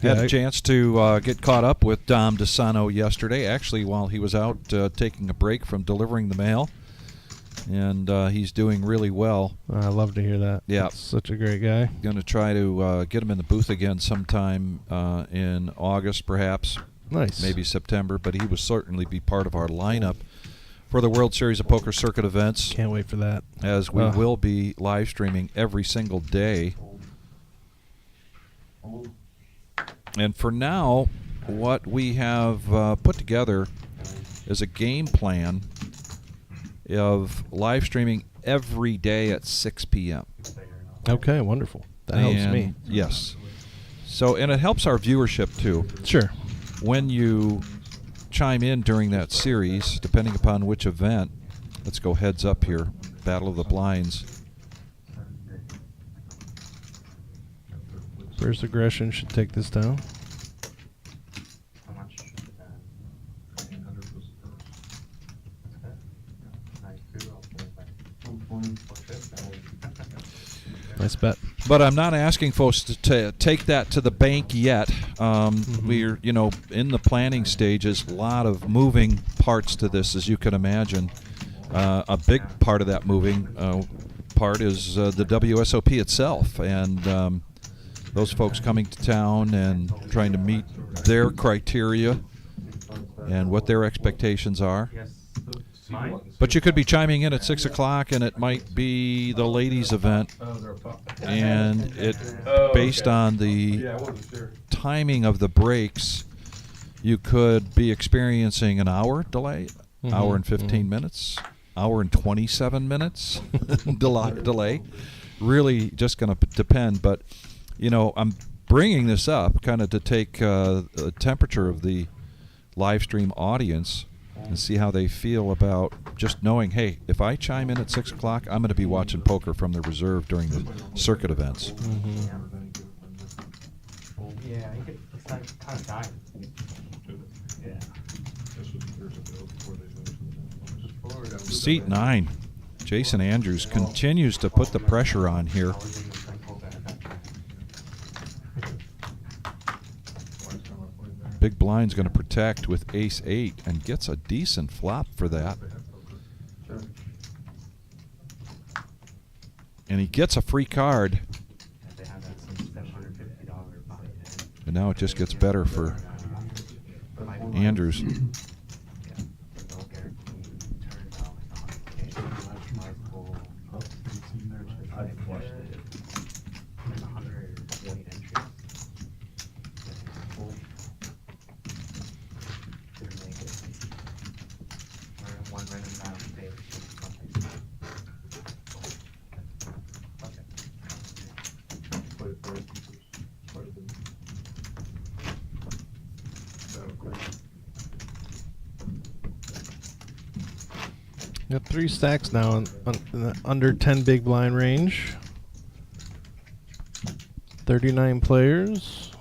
Yeah, Had a chance to get caught up with Dom DeSano yesterday, actually, while he was out taking a break from delivering the mail. And he's doing really well. I love to hear that. Yeah. That's such a great guy. Going to try to get him in the booth again sometime in August, perhaps. Nice. Maybe September, but he will certainly be part of our lineup for the World Series of Poker circuit events, Can't wait for that. as we will be live streaming every single day. And for now, what we have put together is a game plan of live streaming every day at 6 p.m. Okay, wonderful. That helps me. Yes. So, and it helps our viewership too. Sure. When you chime in during that series, depending upon which event, let's go heads up here, Battle of the Blinds. First aggression should take this down. How much? 800 was the first. Nice too. I'll put it back. 220. Nice bet. But I'm not asking folks to take that to the bank yet. We're, you know, in the planning stages. A lot of moving parts to this, as you can imagine. A big part of that moving part is the WSOP itself, and those folks coming to town and trying to meet their criteria and what their expectations are. Yes. Mine? But you could be chiming in at 6 o'clock, and it might be the ladies' event, and it based on the Yeah, I wasn't sure. timing of the breaks, you could be experiencing an hour delay, hour and 15 minutes, hour and 27 minutes delay. Really just going to depend. But, you know, I'm bringing this up kind of to take the temperature of the live stream audience and see how they feel about just knowing, hey, if I chime in at 6 o'clock, I'm going to be watching poker from the reserve during the circuit events. Yeah, it's like kind of dying. Yeah. This was years ago before they finished the Seat 9, Jason Andrews continues to put the pressure on here. I was in the Franco bed at that time. last time I played there. Big blind's going to protect with ace-8 and gets a decent flop for that. Sure. And he gets a free card, And they have that some $750 buy. and now it just gets better for Andrews. Yeah, with no guarantee, turn down like 100K. Nice pull. I flushed it. There's 120 entries. Pull. Didn't make it. Or one random round pay or something. Okay. Played first. Quite a bit. That was great. Got 3 stacks now in the under 10 big blind range. 39 players.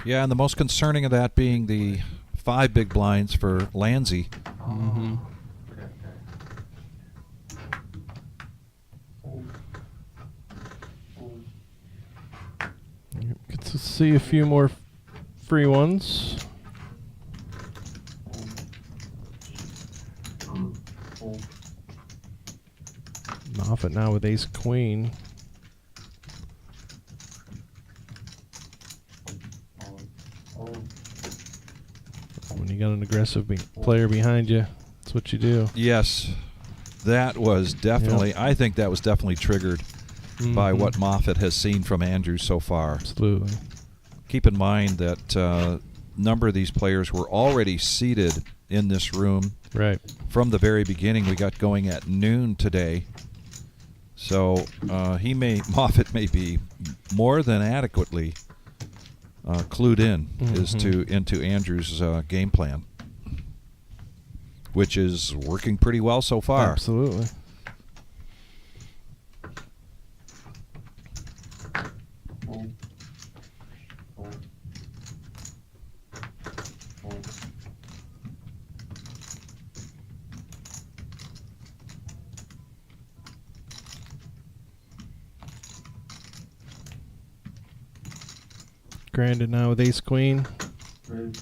Yeah, and the most concerning of that being the 5 big blinds for Lanzy. Forgot that. Get to see a few more free ones. Moffat now with ace queen. When you got an aggressive player behind you, that's what you do. Yes, that was definitely, I think that was definitely triggered by what Moffat has seen from Andrews so far. Absolutely. Keep in mind that a number of these players were already seated in this room Right. from the very beginning. We got going at noon today. So Moffat may be more than adequately clued in into Andrews' game plan, which is working pretty well so far. Absolutely. Grandin now with ace queen. Raise.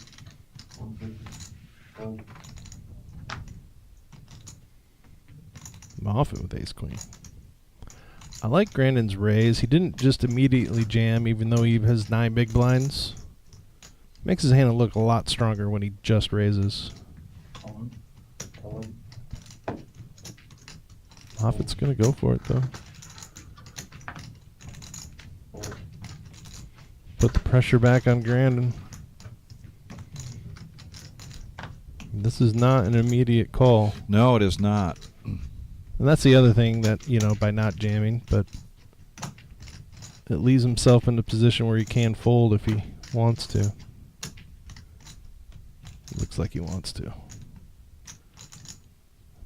150. Fold. Moffat with ace queen. I like Grandin's raise. He didn't just immediately jam, even though he has 9 big blinds. Makes his hand look a lot stronger when he just raises. Calling. Calling. Moffat's gonna go for it though. Fold. Put the pressure back on Grandin. This is not an immediate call. No, it is not. And that's the other thing that, you know, by not jamming, but it leaves himself in a position where he can fold if he wants to. Looks like he wants to.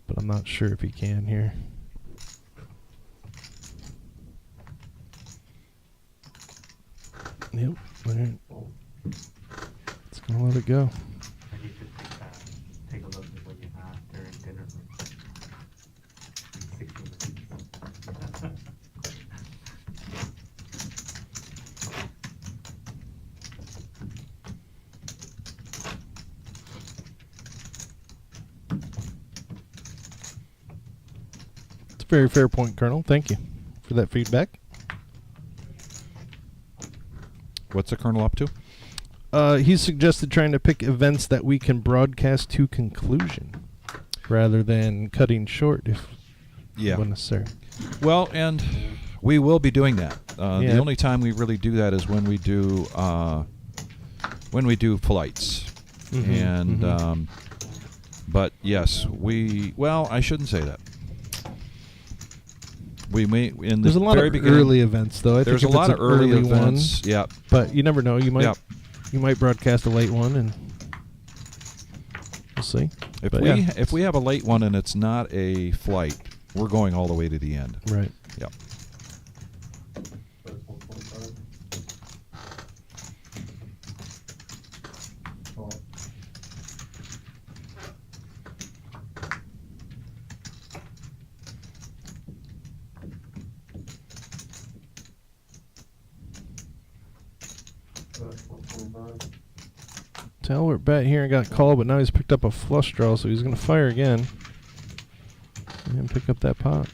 But I'm not sure if he can here. Yep. All right. It's going to let it go. I need to take a look at what you have during dinner. 60 minutes. It's a very fair point, Colonel. Thank you for that feedback. What's the Colonel up to? He's suggested trying to pick events that we can broadcast to conclusion rather than cutting short if when necessary. Well, and we will be doing that. Yeah. The only time we really do that is when we do flights. And but yes, I shouldn't say that. We may in There's the a lot very of beginning, early events, though. There's a lot of early events. One, yeah, but you never know. You might yeah. you might broadcast a late one, and we'll see. If we have a late one and it's not a flight, we're going all the way to the end. Right. Yep. That's 125. Oh, that's 125. Talbert bet here and got called, but now he's picked up a flush draw, so he's going to fire again and pick up that pot.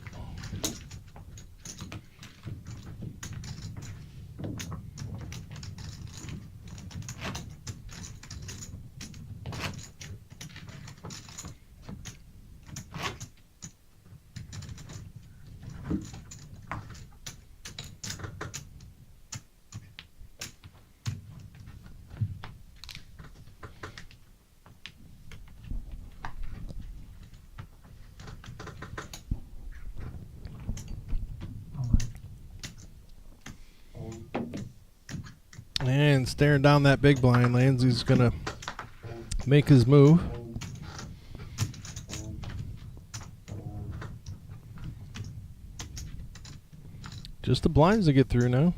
And staring down that big blind, Landsy's going to make his move. Just the blinds to get through now.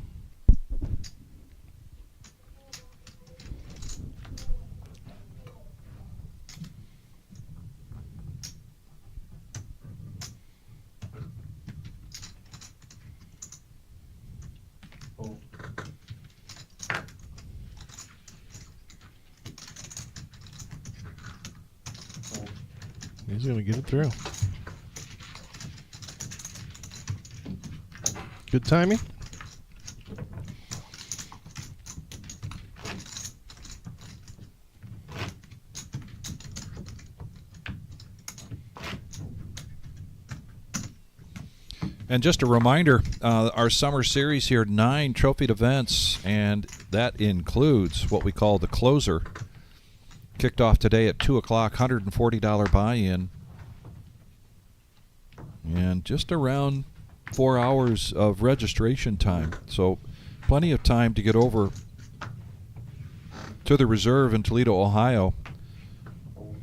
Oh, He's going to get it through. Good timing. And just a reminder, our summer series here, 9 trophied events, and that includes what we call the closer. Kicked off today at 2 o'clock, $140 buy-in. And just around 4 hours of registration time. So plenty of time to get over to the reserve in Toledo, Ohio,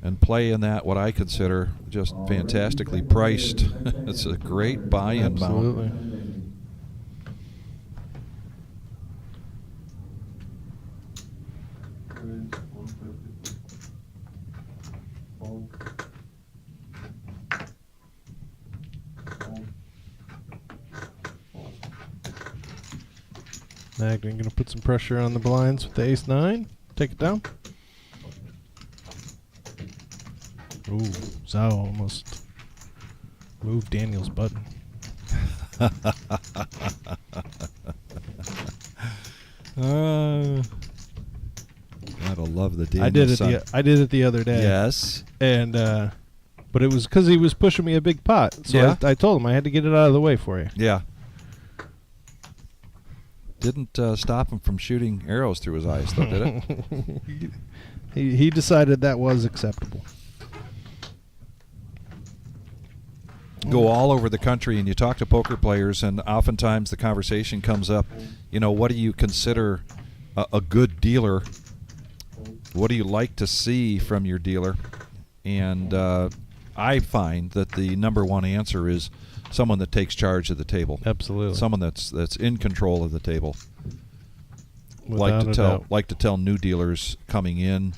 and play in that, what I consider just fantastically priced. It's a great buy-in amount. Absolutely. raise 150. Fold. Fold. Fold. Magnan going to put some pressure on the blinds with the ace-9. Take it down. Ooh, Zhao almost moved Daniel's button. Gotta love the Daniel I did it. son. I did it the other day. Yes. And but it was because he was pushing me a big pot. So Yeah. I told him I had to get it out of the way for you. Yeah. Didn't stop him from shooting arrows through his eyes, though, did it? He decided that was acceptable. go all over the country and you talk to poker players, and oftentimes the conversation comes up, you know, what do you consider a good dealer? What do you like to see from your dealer? And I find that the number one answer is someone that takes charge of the table. Absolutely. Someone that's in control of the table. Without a doubt. Like to tell new dealers coming in,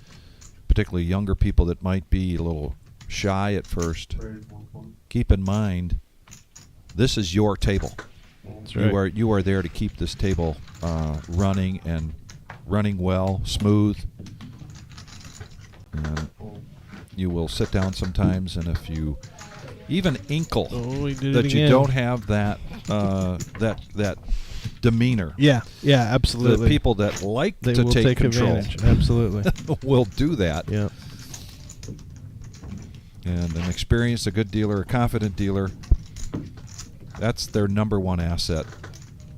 particularly younger people that might be a little shy at first, keep in mind this is your table. That's right. You are there to keep this table running and running well, smooth. And you will sit down sometimes, and if you even inkle Oh, he did that it you again. don't have that that demeanor, Yeah, absolutely. the people that like they to will take control advantage. Absolutely. will do that. Yeah. And an experienced, a good dealer, a confident dealer, that's their number one asset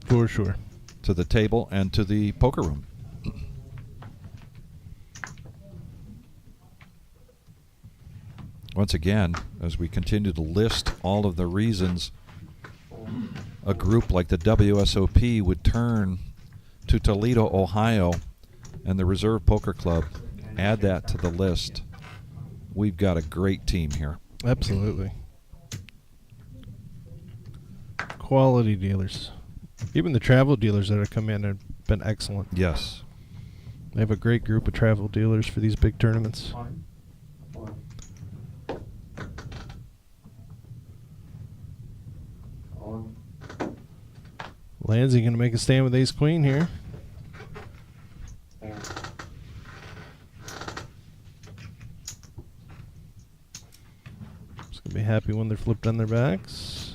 For sure. to the table and to the poker room. Once again, as we continue to list all of the reasons a group like the WSOP would turn to Toledo, Ohio, and the Reserve Poker Club, add that to the list. We've got a great team here. Absolutely. Quality dealers. Even the travel dealers that have come in have been excellent. Yes. They have a great group of travel dealers for these big tournaments. Landsy going to make a stand with ace queen here. Just going to be happy when they're flipped on their backs.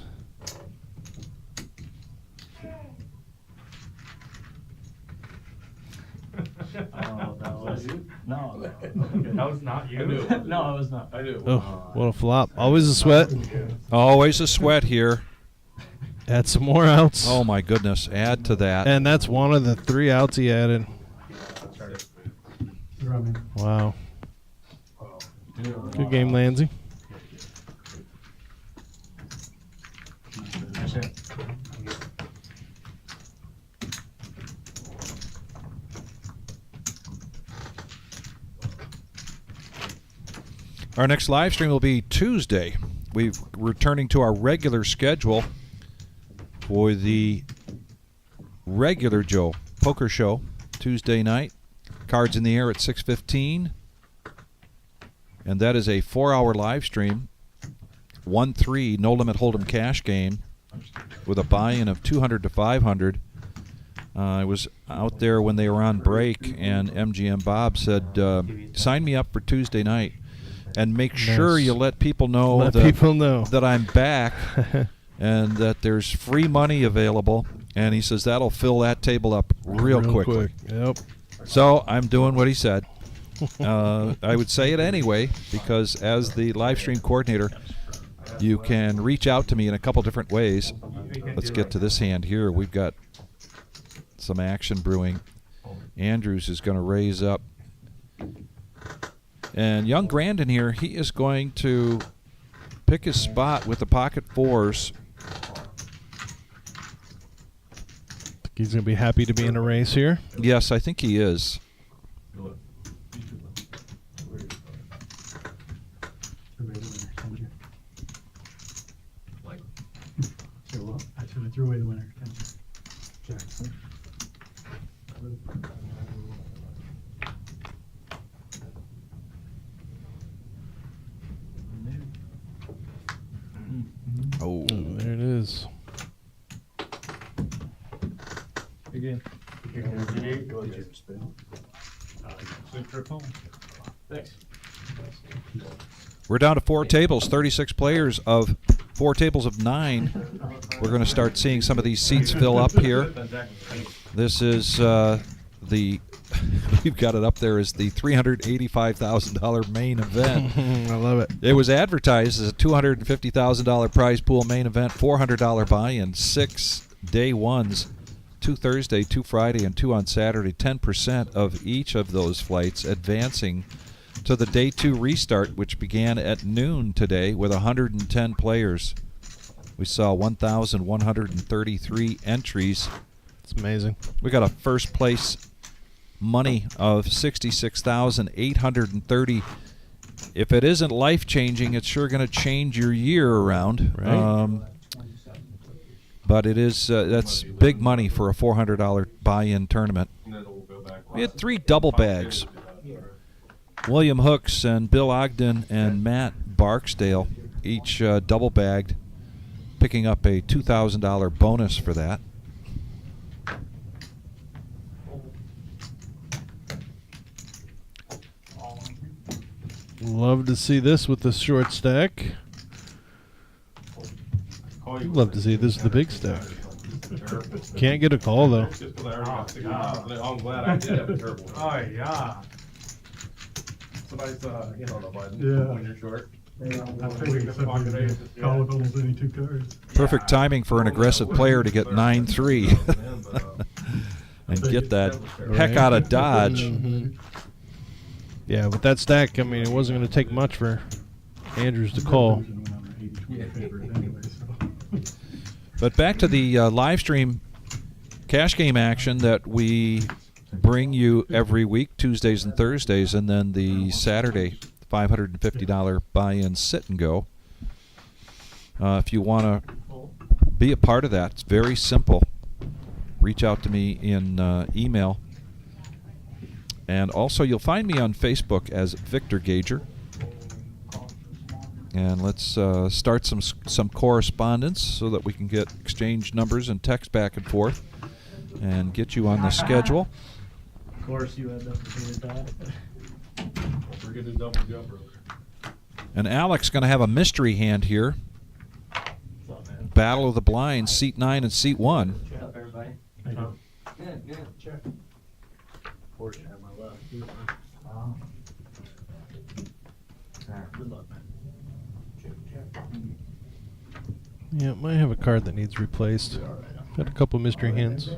Oh, that was no. That was not you. No, it was not. Oh, what a flop. Always a sweat. Always a sweat here. Add some more outs. Oh, my goodness. Add to that. And that's one of the 3 outs he added. Wow. Good game, Landsy. Our next live stream will be Tuesday. We're returning to our regular schedule for the regular Joe Poker Show Tuesday night. Cards in the air at 6:15. And that is a 4-hour live stream. 1-3 no limit hold'em cash game with a buy-in of 200 to 500. I was out there when they were on break, and MGM Bob said, sign me up for Tuesday night. And make sure you let people know, Let people know that I'm back and that there's free money available. And he says that'll fill that table up real quickly. quick. Yep. So I'm doing what he said. I would say it anyway, because as the live stream coordinator, you can reach out to me in a couple different ways. Let's get to this hand here. We've got some action brewing. Andrews is going to raise up. And young Grandin here, he is going to pick his spot with the pocket fours. He's going to be happy to be in a race here. Yes, I think he is. I threw away the winner. Oh. There it is. Again. Thanks. We're down to 4 tables, 36 players of 4 tables of 9. We're going to start seeing some of these seats fill up here. This is the, we've got it up there as the $385,000 main event. I love it. It was advertised as a $250,000 prize pool main event, $400 buy-in, 6 day ones, 2 Thursday, 2 Friday, and 2 on Saturday. 10% of each of those flights advancing to the day 2 restart, which began at noon today with 110 players. We saw 1,133 entries. It's amazing. We got a first place money of 66,830. If it isn't life-changing, it's sure going to change your year around. Right. But it is that's big money for a $400 buy-in tournament. We had 3 double bags. William Hooks and Bill Ogden and Matt Barksdale each double bagged, picking up a $2,000 bonus for that. Love to see this with the short stack. Love to see this with the big stack. Can't get a call though. I'm glad I did have a turbo. Oh, yeah. Somebody's, the button Yeah. when you're short. I figured somebody call with almost any 2 cards. Perfect timing for an aggressive player to get 9-3 and get that heck out of Dodge. Mhm. Yeah, with that stack, I mean, it wasn't going to take much for Andrews to call. But back to the live stream cash game action that we bring you every week, Tuesdays and Thursdays, and then the Saturday $550 buy-in sit and go. If you want to be a part of that, it's very simple. Reach out to me in email. And also, you'll find me on Facebook as Victor Gager. And let's start some correspondence so that we can get exchange numbers and text back and forth and get you on the schedule. Of course, you end up with that. Don't forget the double jumper. And Alex going to have a mystery hand here. Battle of the Blinds, seat 9 and seat 1. What's up, everybody? Good, good. Sure. Fortunate on my left. Good luck, man. Yeah, might have a card that needs replaced. Got a couple mystery hands.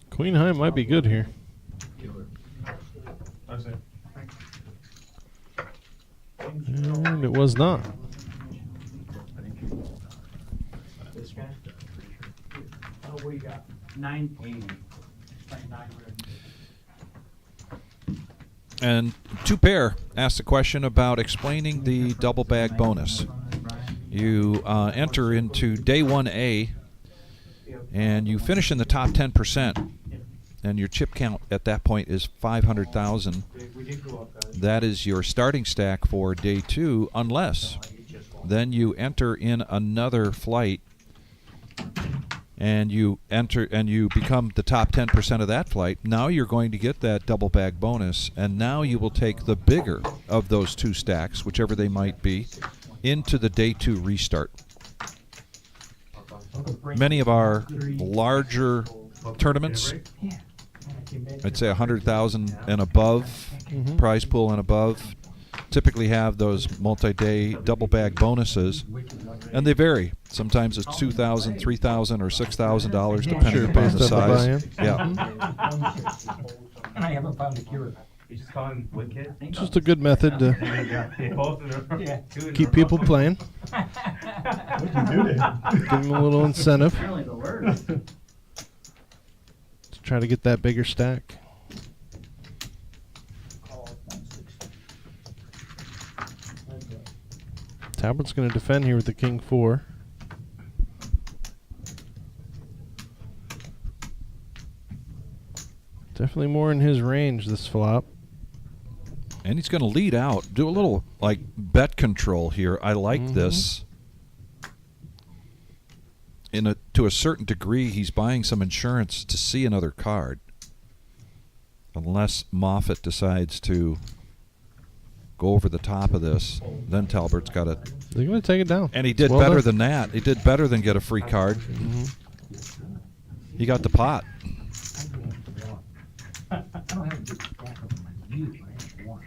Queen High might be good here. And it was not. This guy? Oh, what do you got? 980. Like 900. And 2-pair asked a question about explaining the double bag bonus. You enter into day 1A and you finish in the top 10%, and your chip count at that point is 500,000. We did go up, guys. That is your starting stack for day 2, unless then you enter in another flight and you enter and you become the top 10% of that flight. Now you're going to get that double bag bonus, and now you will take the bigger of those 2 stacks, whichever they might be, into the day 2 restart. Many of our larger tournaments, I'd say 100,000 and above, prize pool and above, typically have those multi-day double bag bonuses, and they vary. Sometimes it's $2,000, $3,000, or $6,000 depending upon based the on the size. buy-in. Yeah. And I haven't found a cure. You just call him Wicked? Just a good method to Both of them. Yeah. keep people playing. What'd you do to him? Give them a little incentive Apparently the worst. to try to get that bigger stack. Talbert's going to defend here with the King 4. Definitely more in his range this flop. And he's going to lead out, do a little like bet control here. I like this. To a certain degree, he's buying some insurance to see another card, unless Moffat decides to go over the top of this. Then Talbert's got it, They're going to take it down. and he did Well better done. than that. He did better than get a free card. He got the pot. I don't have a good stack of my view. I have one.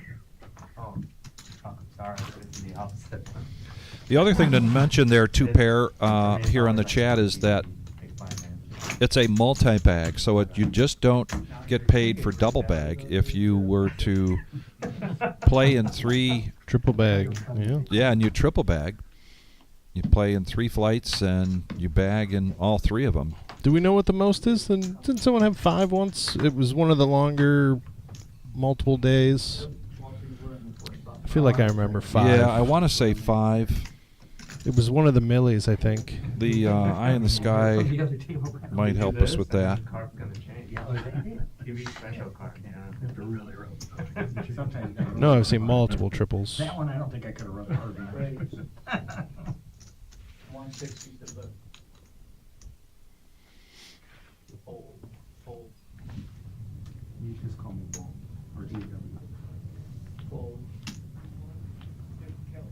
Oh, I'm sorry. It's the opposite. The other thing to mention there, 2-pair here on the chat, is that It's a multi-bag, so you just don't get paid for double bag. If you were to play in 3, Triple bag. Yeah. yeah, and you triple bag, you play in 3 flights and you bag in all 3 of them. Do we know what the most is? Didn't someone have 5 once? It was one of the longer multiple days. I feel like I remember 5. Yeah, I want to say 5. It was one of the Millies, I think. The Eye in the Sky might help us with that. No, I've seen multiple triples. That one, I don't think I could have run hard enough. 160 to the. Fold. You just call me Bull, or EW. Fold.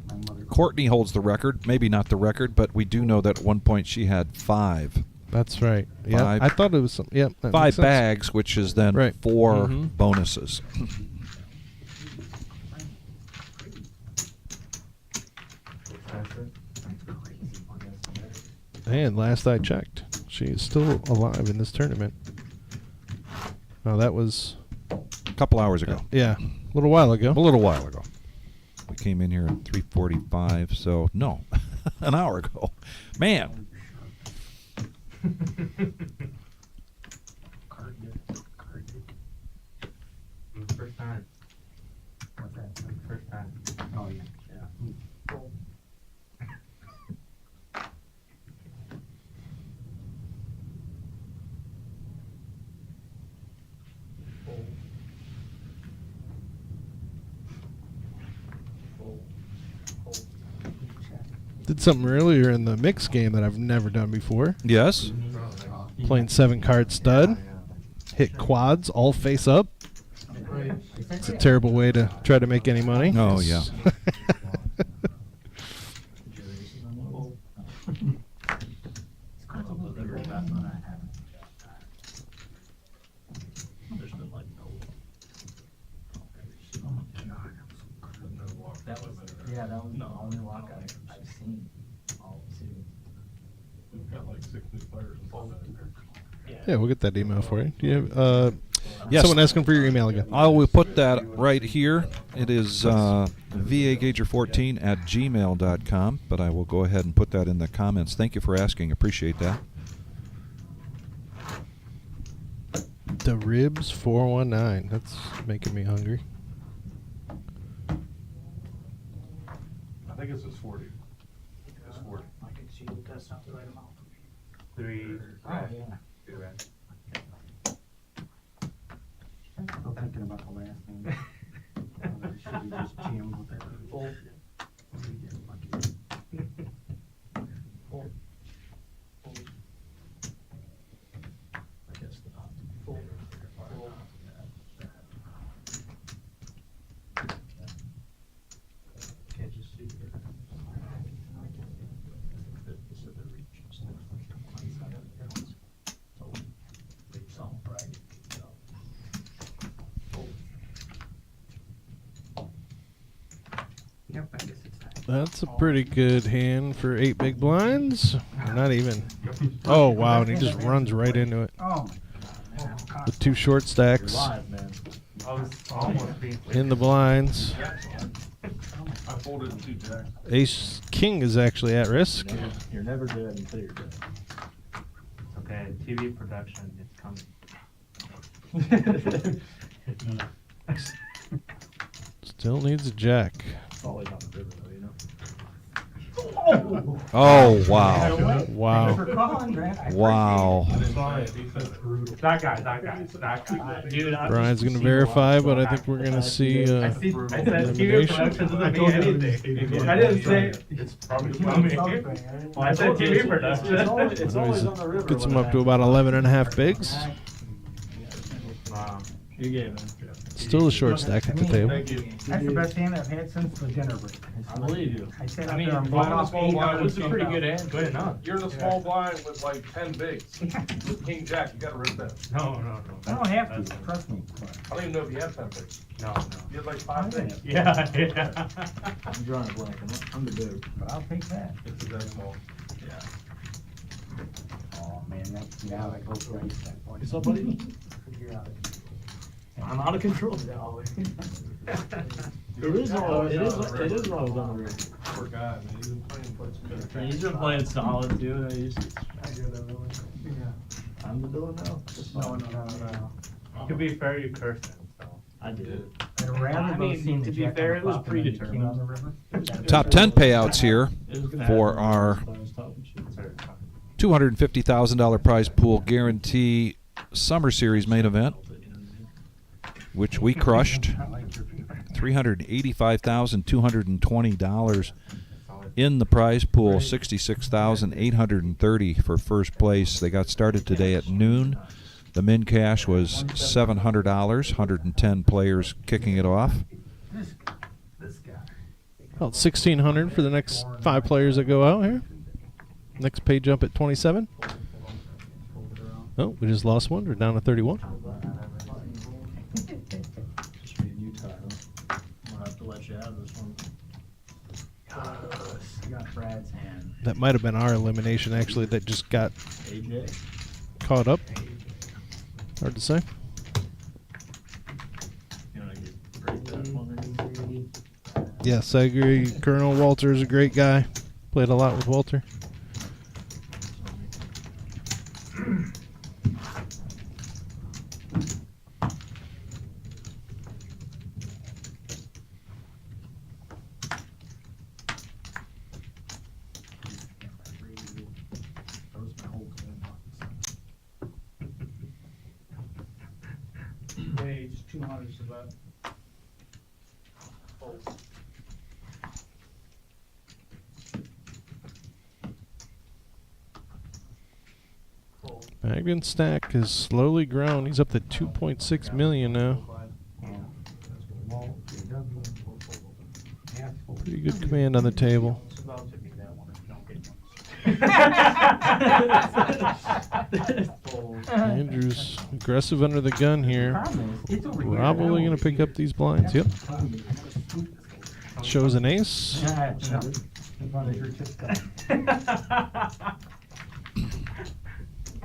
My mother. Courtney holds the record. Maybe not the record, but we do know that at one point she had 5. That's right. Yeah, 5. I thought it was some. Yep. 5 bags, which is then Right. 4 Mhm. bonuses. And last I checked, she is still alive in this tournament. No, that was A couple hours ago. yeah, a little while ago. A little while ago. We came in here at 3:45, so no, an hour ago. Man. First time. What's that? First time. Oh, yeah. Fold. Did something earlier in the mix game that I've never done before. Yes. Playing 7-card stud, hit quads all face up. It's a terrible way to try to make any money. Oh, yeah. Yeah, that was the only lock I've seen. All season. We've got like 6 new players involved in there. Yeah, we'll get that email for you. Do you have Yes. someone asking for your email again? I will put that right here. It is vagager14@gmail.com, but I will go ahead and put that in the comments. Thank you for asking. Appreciate that. The Ribs 419. That's making me hungry. I think it's a 40. It's 40. I can see that that's not the right amount. 3. Oh, yeah. I'm thinking about the last thing. Should we just jam with that? Fold. Fold. Fold. I guess the fold. Fold. Can't just see here. Yep, I guess it's that. That's a pretty good hand for 8 big blinds. Not even. Oh, wow. And he just runs right into it. Oh. With 2 short stacks Live, man. I was almost being in the blinds. I folded 2 jacks. Ace King is actually at risk. You're never dead until you're dead. Okay, TV production is coming. Still needs a jack. Always on the river, though, you know. Oh, wow. Wow. For calling, Grant. I Wow. That guy. Dude, Brian's going to verify, but I think we're going to see I said TV production doesn't mean anything. I didn't say. It's probably Well, I said TV production. It's always on the river. gets him up to about 11.5 bigs. Wow. You gave him. Still a short stack at the table. Thank you. That's the best hand I've had since the dinner break. I believe you. I sat I up mean, there and well, bought off small blind 8 was It's a pretty good hand. Good enough. You're in a small blind with like 10 bigs. With King Jack, you gotta rip that. No. I don't have to, trust me. I don't even know if you have 10 bigs. No. You had like 5 bigs. Yeah. I'm drawing a blank. I'm the dude. But I'll take that. It's that small. Yeah. Oh, man, now it goes right at that point. What's up, buddy? Figure out it. I'm out of control. It is all, it is all done already. Poor guy, man, he's been playing for it's He's been playing solid too. Yeah. I'm the villain now. No. To be fair, you cursed him, so. I did. I'd rather I go mean, see the to be Jack fair, on it was the Pop than the King predetermined. on the river. Top 10 payouts here It was gonna for happen. our I was talking shit. Sorry. $250,000 prize pool guarantee summer series main event, which we crushed. I like your favorite. $385,220 in the prize pool. $66,830 for first place. They got started today at noon. The min cash was $700. 110 players kicking it off. This guy. About 1,600 for the next 5 players that go out here. Next page up at 27. Oh, we just lost one. We're down to 31. Just read you, Tyler. I'm gonna have to let you have this one. I got Brad's hand. That might have been our elimination, actually, that just got AJ. caught up. Hard to say. You wanna break that one? Yes, I agree. Colonel Walter is a great guy. Played a lot with Walter. Page 200 is about. Magden Stack has slowly grown. He's up to 2.6 million now. Pretty good command on the table. Andrew's aggressive under the gun here. Probably going to pick up these blinds. Yep. Shows an ace.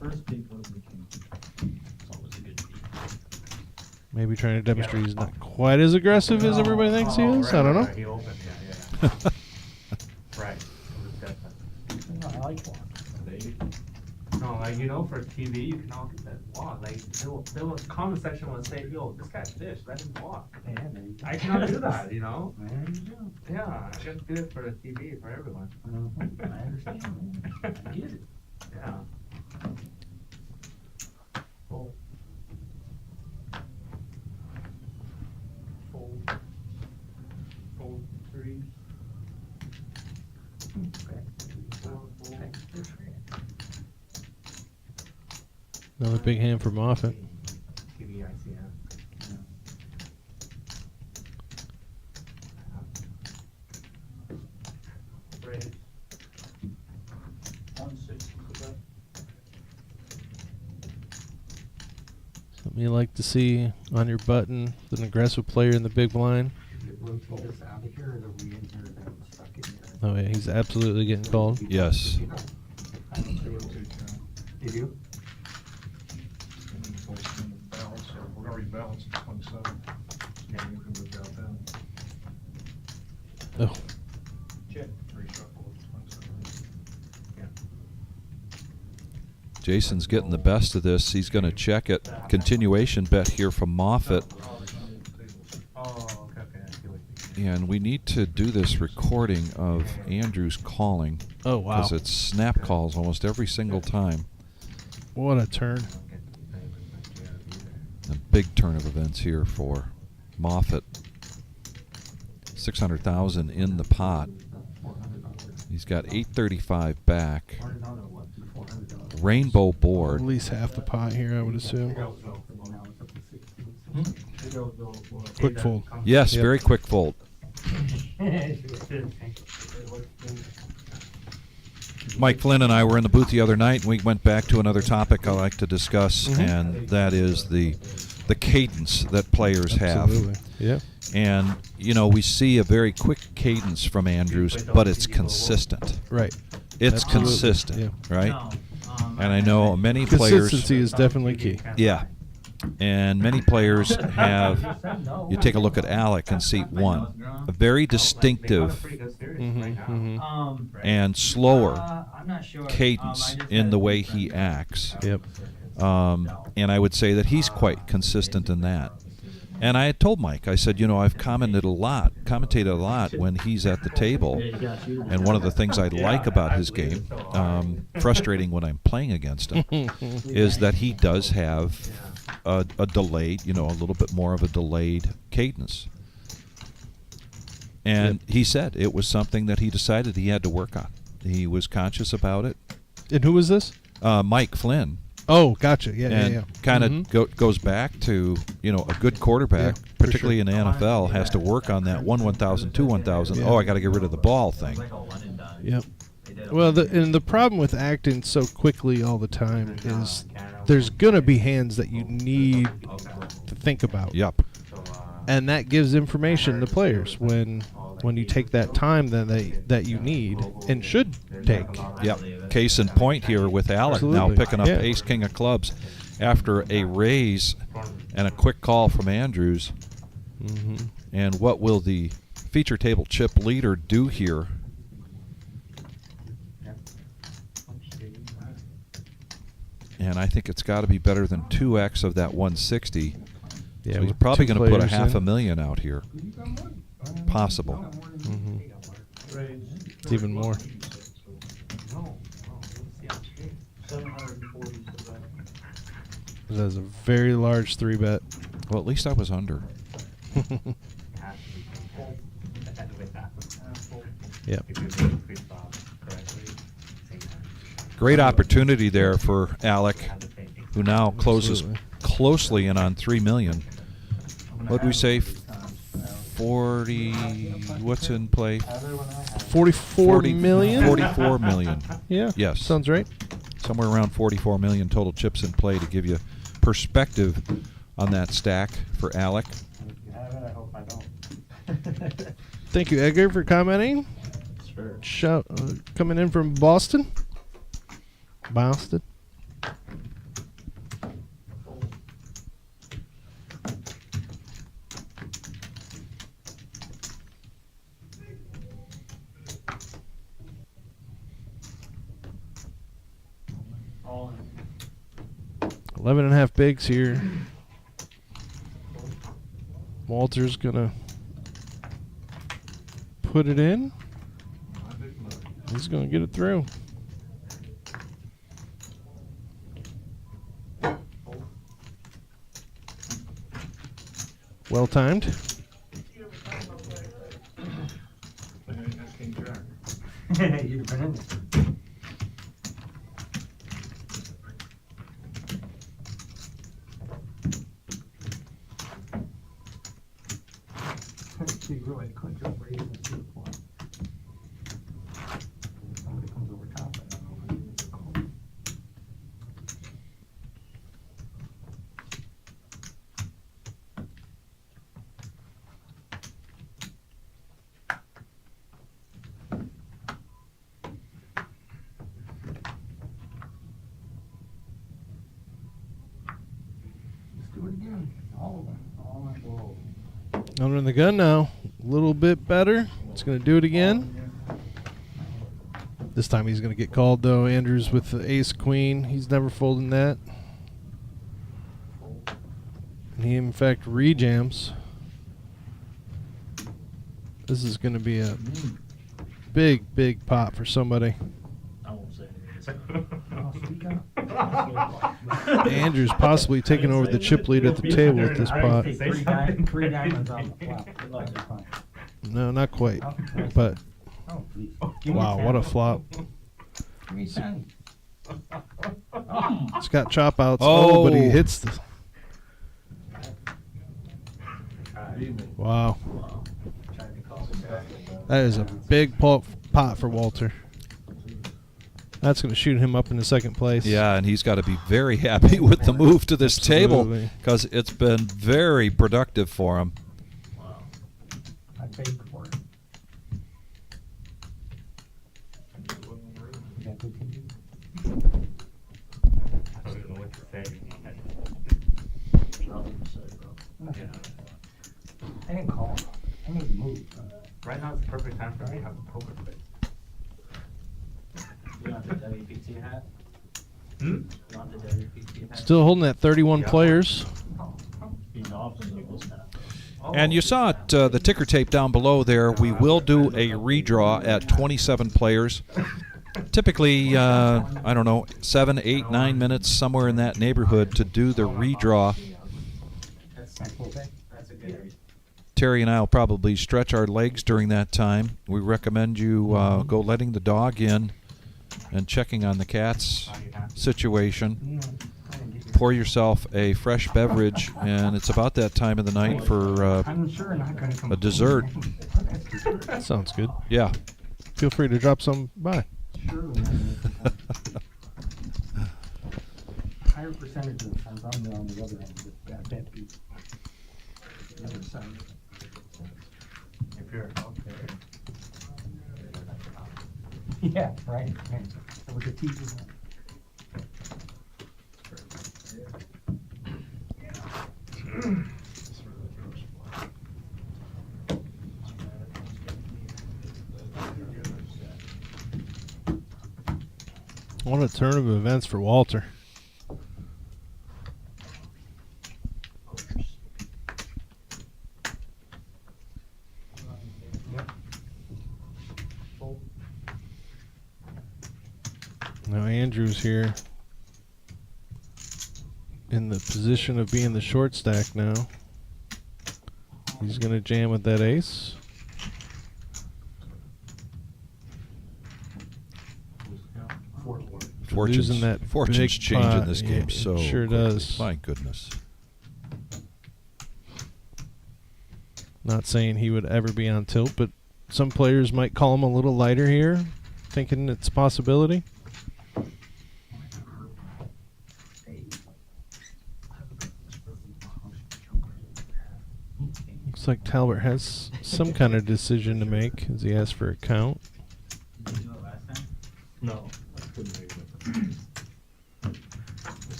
First peak was the king. It's always a good peak. Maybe trying to demonstrate he's not quite as aggressive as everybody thinks he is. I don't know. He opened, yeah. Right. I like one. No, like, you know, for TV, you can all get that walk. Like, there was comment section would say, yo, this guy's fish, let him walk. Yeah, there you go. I cannot do that, you know? There you go. Yeah, I gotta do it for the TV, for everyone. I understand, man. I get it. Yeah. Fold. Fold. Fold 3. Another big hand for Moffat. TV, I see, yeah. Raise. 160 for that. Something you like to see on your button with an aggressive player in the big blind. Rotate us out of here, or are we in here that was stuck in here? Oh yeah, he's absolutely getting called. Yes. Did you? We're gonna rebalance at 27. Yeah, you can move out then. Oh, Check. Reshuffle at 27. Jason's getting the best of this. He's going to check it. Continuation bet here from Moffat. Oh, okay, I see what you And we need to do this recording of Andrew's calling. oh wow. Because it's snap calls almost every single time. What a turn. A big turn of events here for Moffat. 600,000 in the pot. He's got 835 back. Rainbow At board. least half the pot here, I would assume. Quick fold. Yes, Yep. very quick fold. Mike Flynn and I were in the booth the other night, and we went back to another topic I like to discuss, and that is the cadence that players have. Absolutely. Yeah. And, you know, we see a very quick cadence from Andrews, but it's consistent. Right. It's Absolutely. consistent, Yeah. right? No, And I know many players. Consistency is definitely key. Yeah. And many players have. You take a look at Alec in seat 1. A very distinctive and slower I'm not sure. cadence in the way he acts. Yep. And I would say that he's quite consistent in that. And I had told Mike, I said, you know, I've commentated a lot when he's at the table. And one of the things I like about his game, frustrating when I'm playing against him, is that he does have a delayed, you know, a little bit more of a delayed cadence. And he said it was something that he decided he had to work on. He was conscious about it. And who was this? Mike Flynn. Oh, gotcha. Yeah, And yeah. kind of goes back to, you know, a good quarterback, Yeah, for particularly in the NFL, has to work on that 1/1000, 2/1000. Yeah. Oh, I got to get rid of the ball thing. Yep. Well, and the problem with acting so quickly all the time is there's going to be hands that you need to think about. Yep. And that gives information to players when you take that time that you need and should take. Yep. Case in point here with Alec Absolutely. now picking up Yeah. ace king of clubs after a raise and a quick call from Andrews. And what will the feature table chip leader do here? And I think it's got to be better than 2x of that 160. Yeah, So he's with probably two going to put a players in. $500,000 out here. Possible. It's even more. 740. That is a very large 3-bet. Well, at least I was under. Yep. Great opportunity there for Alec, who now closes Absolutely. closely in on 3 million. What do we say? 40. What's in play? 44 million? 44 million. Yeah. Yes. Sounds right. Somewhere around 44 million total chips in play to give you perspective on that stack for Alec. I hope I don't. Thank you, Edgar, for commenting. Sure. Coming in from Boston. Boston. All in. 11.5 bigs here. Walter's gonna put it in. He's gonna get it through. Well timed. You've been in it. She really couldn't just raise it to the point. Somebody comes over top, I don't know if I need to call. Let's do it again. All of them. All in. Whoa. Under the gun now. A little bit better. It's going to do it again. This time he's going to get called, though. Andrews with the ace-queen. He's never folding that. And he, in fact, rejams. This is going to be a big, big pot for somebody. I won't say anything. Oh, speak up. Andrews possibly taking over the chip lead at the table at this pot. Take three diamonds on the flop. Good luck, it's fine. No, not quite. But, Oh, please. wow, what a flop. Give me 10. It's got chop outs. Oh. But he hits the... Wow. That is a big pot for Walter. That's going to shoot him up into second place. Yeah, and he's got to be very happy with the move to this table Absolutely. because it's been very productive for him. I paid for it. You got good TV? can't call. I need to move. Right now, it's the perfect time for me to have a poker face. You want the WPT hat? Hmm? You want the WPT hat? Still holding at 31 players. Being often equals hat. And you saw it, the ticker tape down below there. We will do a redraw at 27 players. Typically, I don't know, 7, 8, 9 minutes, somewhere in that neighborhood to do the redraw. That's a good idea. Terry and I will probably stretch our legs during that time. We recommend you go letting the dog in and checking on the cat's situation. Pour yourself a fresh beverage, and it's about that time of the night for a dessert. Sounds good. Yeah. Feel free to drop some by. Higher percentage of the times I'm on the other end of that bet beat. The other side. If you're okay. Yeah, right. That was a teacher. What a turn of events for Walter. Now Andrew's here in the position of being the short stack now. He's going to jam with that ace. Losing that Fortunes big change pot. in this Yeah, game it so sure quickly. does. My goodness. Not saying he would ever be on tilt, but some players might call him a little lighter here, thinking it's a possibility. Looks like Talbot has some kind of decision to make as he asks for a count. Did you do it last time? No, I couldn't make it. It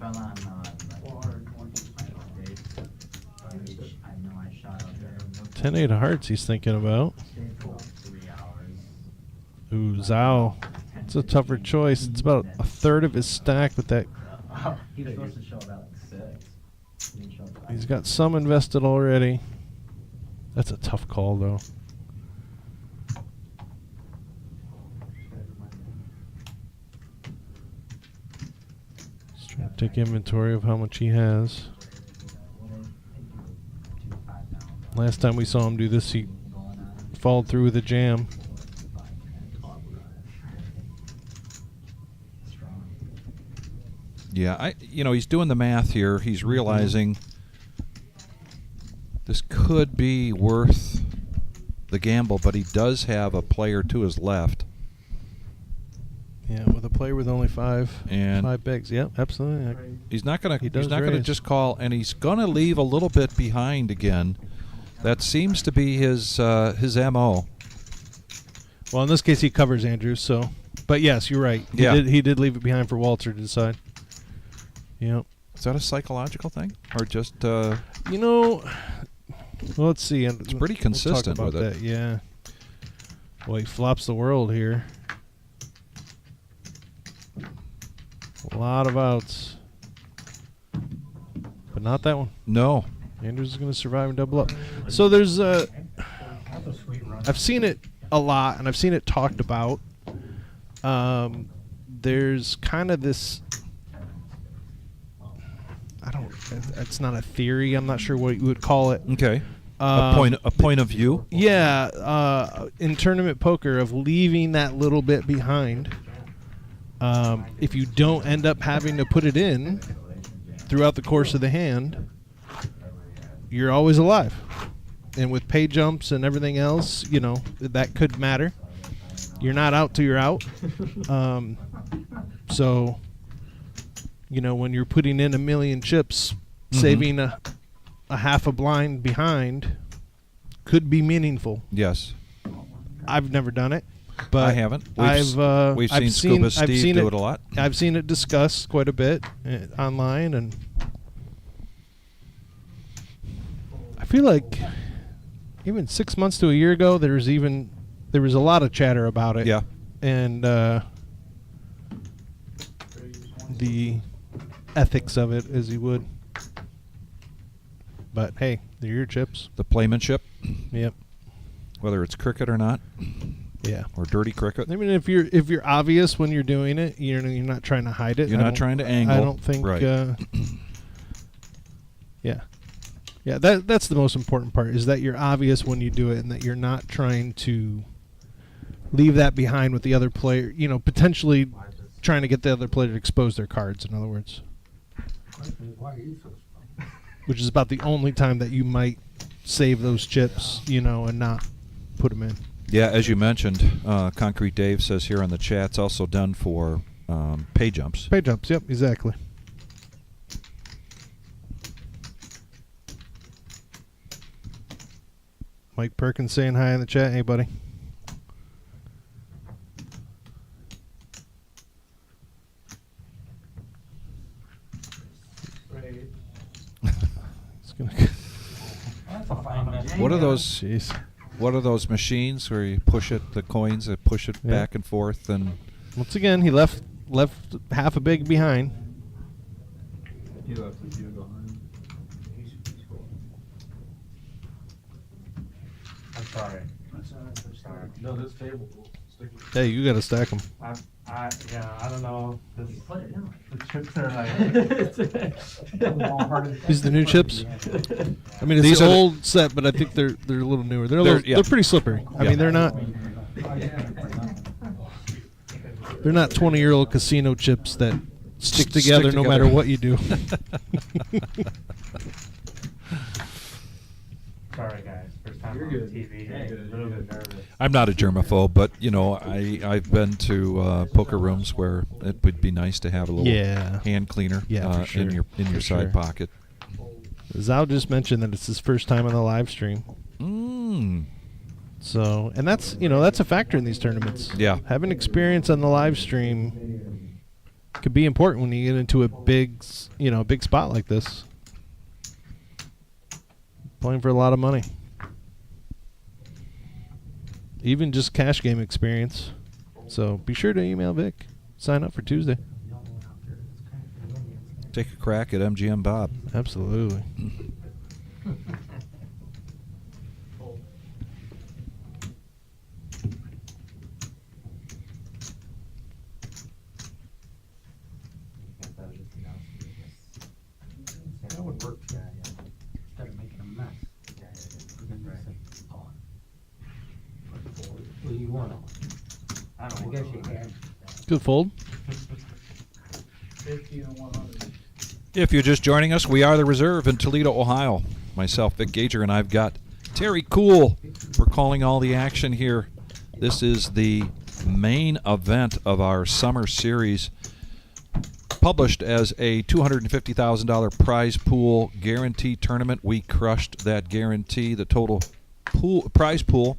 fell on I know I shot out there. 10-8 of hearts he's thinking about. Stayed for 3 hours. Ooh, Zhao. It's a tougher choice. It's about a third of his stack with that. He was supposed to show about like 6. He didn't show up. He's got some invested already. That's a tough call, though. Just trying to take inventory of how much he has. Last time we saw him do this, he followed through with a jam. Yeah, he's doing the math here. He's realizing this could be worth the gamble, but he does have a player to his left. Yeah, with a player with only five bigs. Yep, absolutely. He's not gonna. He He's not gonna raise. just call, and he's gonna leave a little bit behind again. That seems to be his MO. Well, in this case, he covers Andrews. So, but yes, you're right. He did leave it behind for Walter to decide. Yep. Is that a psychological thing, or just? Well, let's see. It's pretty consistent we'll talk with about it. that. Yeah. Well, he flops the world here. A lot of outs, but not that one. No. Andrews is going to survive and double up. So there's I've seen it a lot, and I've seen it talked about. There's kind of this. It's not a theory. I'm not sure what you would call it. Okay. A point of view. Yeah, in tournament poker, of leaving that little bit behind. If you don't end up having to put it in throughout the course of the hand, you're always alive. And with pay jumps and everything else, that could matter. You're not out till you're out. So, when you're putting in 1 million chips, saving a half a blind behind could be meaningful. Yes. I've never done it, but I haven't. We've seen Scuba Steve do it a lot. I've seen it discussed quite a bit online, and I feel like even 6 months to a year ago, there was a lot of chatter about it. Yeah. And the ethics of it, as you would. But hey, they're your chips. The playmanship, Yep. whether it's cricket or not, Yeah. or dirty cricket. I mean, if you're obvious when you're doing it, you're not trying to hide it. You're I not don't- trying to angle. I don't think. Right. Yeah. Yeah. That's the most important part, is that you're obvious when you do it, and that you're not trying to leave that behind with the other player. You know, potentially trying to get the other player to expose their cards. In other words, which is about the only time that you might save those chips, you know, and not put them in. Yeah, as you mentioned, Concrete Dave says here on the chat, it's also done for pay jumps. Pay jumps. Yep. Exactly. Mike Perkins saying hi in the chat. Hey, buddy. It's gonna. That's a fine mess. What are those? Jeez. What are those machines where you push it, the coins, that push it Yeah. back and forth, and Once again, he left half a big behind. He left his unit behind. I'm sorry. I'm sorry. No, this table will stick with Hey, you got to stack them. I don't know. You put it in. The chips are like. These are the new chips. I mean, it's These the are the- old set, but I think they're a little newer. Yeah. They're pretty slippery. I Yeah. mean, they're not 20-year-old casino chips that stick Stick together no matter together. what you do. Sorry, guys. First time You're on good. TV. You're good. A little bit nervous. I'm not a germaphobe, but you know, I've been to poker rooms where it would be nice to have a little Yeah. hand cleaner Yeah, for in sure. your For side sure. pocket. Zal just mentioned that it's his first time on the live stream. Mm. So, and that's that's a factor in these tournaments. Yeah. Having experience on the live stream could be important when you get into a big spot like this. Playing for a lot of money. Even just cash game experience. So be sure to email Vic. Sign up for Tuesday. Take a crack at MGM Bob. Absolutely. That would work. Yeah. Instead of making a mess. Well, you want I I don't guess know. you had. Good fold. 50 and 100. If you're just joining us, we are the Reserve in Toledo, Ohio. Myself, Vic Gager, and I've got Terry Cool. We're calling all the action here. This is the main event of our summer series, published as a $250,000 prize pool guarantee tournament. We crushed that guarantee. The total prize pool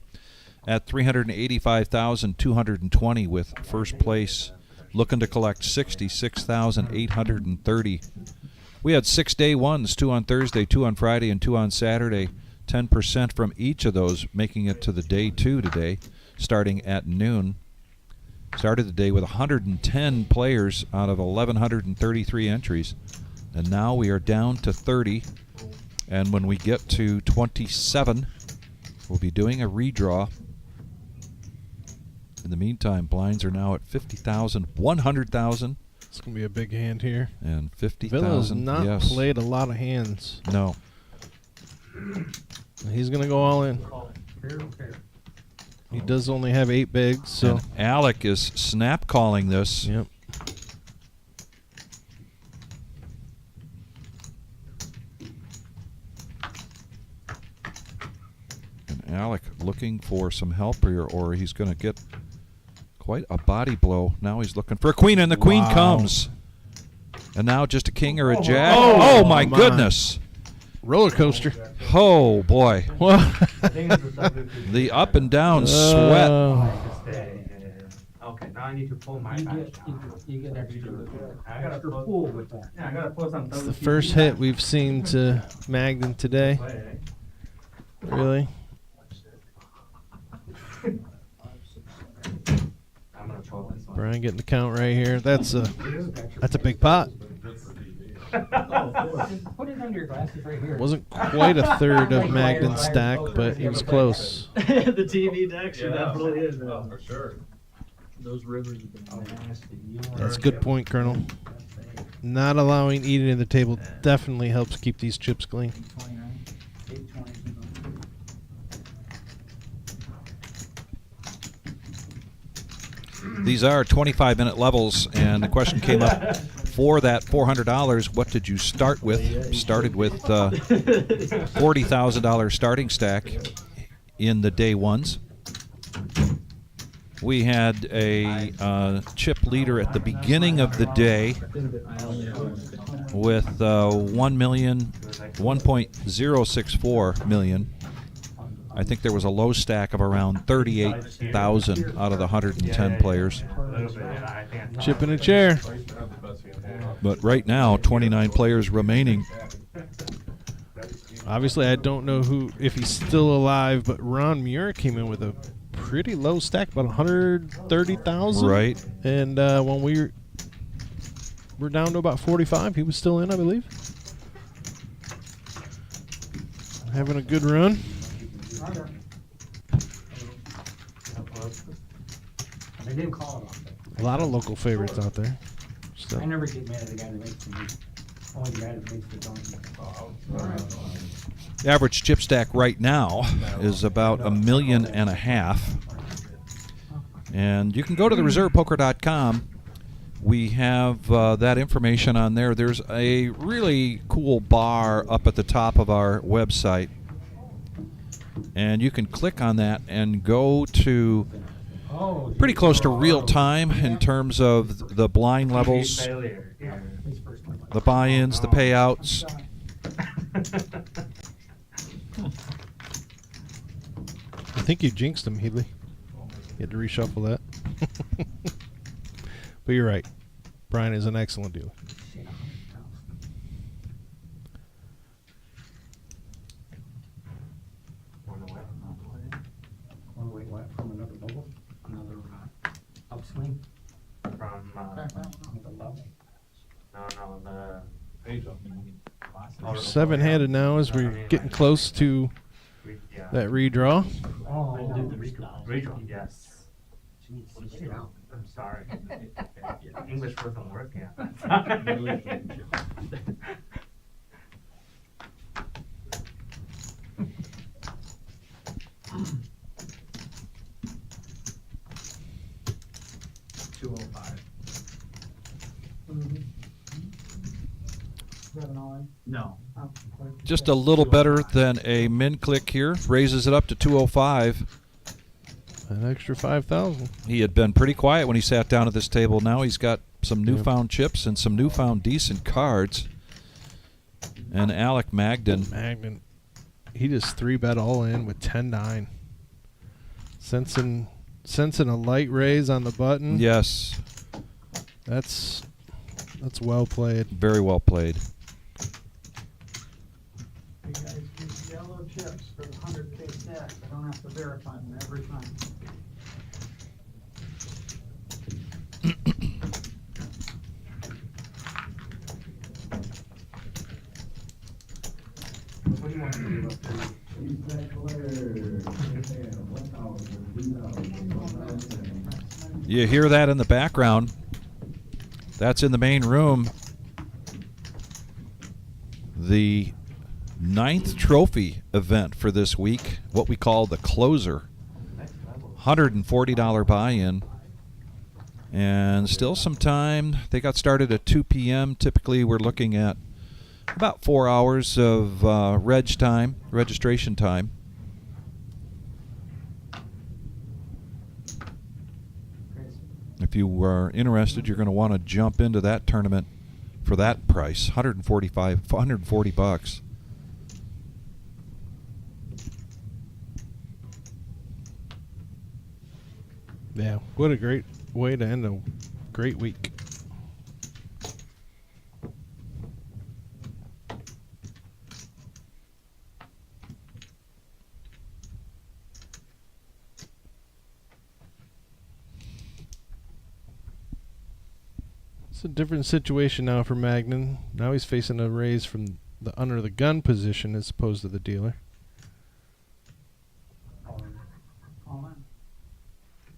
at $385,220, with first place looking to collect $66,830. We had 6 day ones, 2 on Thursday, 2 on Friday, and 2 on Saturday. 10% from each of those, making it to the day 2 today, starting at noon. Started the day with 110 players out of 1,133 entries. And now we are down to 30. And when we get to 27, we'll be doing a redraw. In the meantime, blinds are now at 50,000, 100,000, It's going to be a big hand here. and Villa's 50,000. not Yes. played a lot of hands. No. He's going to go all in. He does only have 8 bigs, so. And Alec is snap calling this. Yep. And Alec looking for some help here, or he's going to get quite a body blow. Now he's looking for a queen, and the queen Wow. comes. And now just a king or a jack. Oh, Oh, my my. goodness. Roller coaster. Oh, boy. Well, I think it's the substitute. The up and down sweat. Okay, now I need to pull my You back get, down. you get extra, I gotta extra put- pool with that. Yeah, I gotta put some. it's the first hit we've seen to Magden today. Really? Brian getting the count right here. That's a big pot. Put it under your glasses right here. Wasn't quite a third of Magden's stack, but he was close. The TV decks are definitely is. Oh, for sure. Those rivers have been nasty. That's a good point, Colonel. Not allowing eating at the table definitely helps keep these chips clean. 29, 820. These are 25-minute levels, and the question came up for that $400. What did you start with? Started with $40,000 starting stack in the day ones. We had a chip leader at the beginning of the day with 1.064 million. I think there was a low stack of around 38,000 out of the 110 players. Chip in a chair. But right now, 29 players remaining. Obviously, I don't know if he's still alive, but Ron Muir came in with a pretty low stack, about 130,000. Right. And when we're down to about 45, he was still in, I believe. Having a good run. They didn't call it off. A lot of local favorites out there. Still. I never get mad at the guy that makes the meat. Only the guy that makes the donkey. The average chip stack right now is about $1.5 million. And you can go to the reservepoker.com. We have that information on there. There's a really cool bar up at the top of our website. And you can click on that and go to pretty close to real time in terms of the blind levels, the buy-ins, the payouts. I think you jinxed him, Headley. You had to reshuffle that. But you're right. Brian is an excellent dealer. Wait, what? From another bubble? Another upswing? From, Another level? no, the Page up. Seven-handed now as we're getting close to that redraw. Oh, Rachel, yes. I'm sorry. English wasn't working. No. Just a little better than a min click here. Raises it up to 205. An extra 5,000. He had been pretty quiet when he sat down at this table. Now he's got some newfound chips and some newfound decent cards. And Alec Magden. He just 3-bet all in with 10-9. Sensing a light raise on the button. Yes. That's well played. Very well played. You guys get yellow chips for the 100K stack. I don't have to verify them every time. What do you want to do up there? You hear that in the background. That's in the main room. The 9th trophy event for this week, what we call the closer. $140 buy-in. And still some time. They got started at 2 p.m. Typically, we're looking at about 4 hours of registration time. If you are interested, you're going to want to jump into that tournament for that price, $140. Yeah, what a great way to end a great week. It's a different situation now for Magnan. Now he's facing a raise from the under the gun position as opposed to the dealer. All in.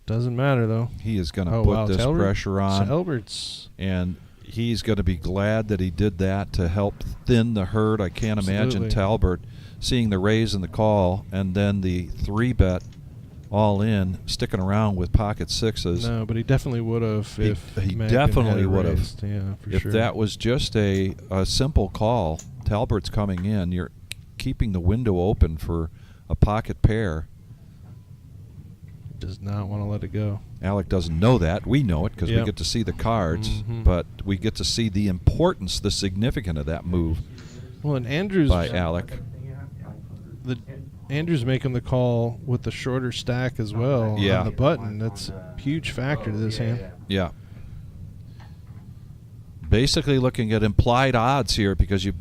Doesn't matter though. He is going to Oh, put wow, this Talbert? pressure on. Talbert's And he's going to be glad that he did that to help thin the herd. I can't imagine Absolutely. Talbert seeing the raise and the call and then the 3-bet all in, sticking around with pocket sixes. no, but he definitely would have if he Magnan definitely had it would have. raised. Yeah, for If sure. that was just a simple call, Talbert's coming in, you're keeping the window open for a pocket pair. Does not want to let it go. Alec doesn't know that. We know it because we Yep. get to see the cards, Mhm. but we get to see the importance, the significance of that move Well, and Andrews by Alec. Andrew's making the call with the shorter stack as well Yeah. on the button. That's a huge factor to this hand. Yeah. Basically looking at implied odds here because you've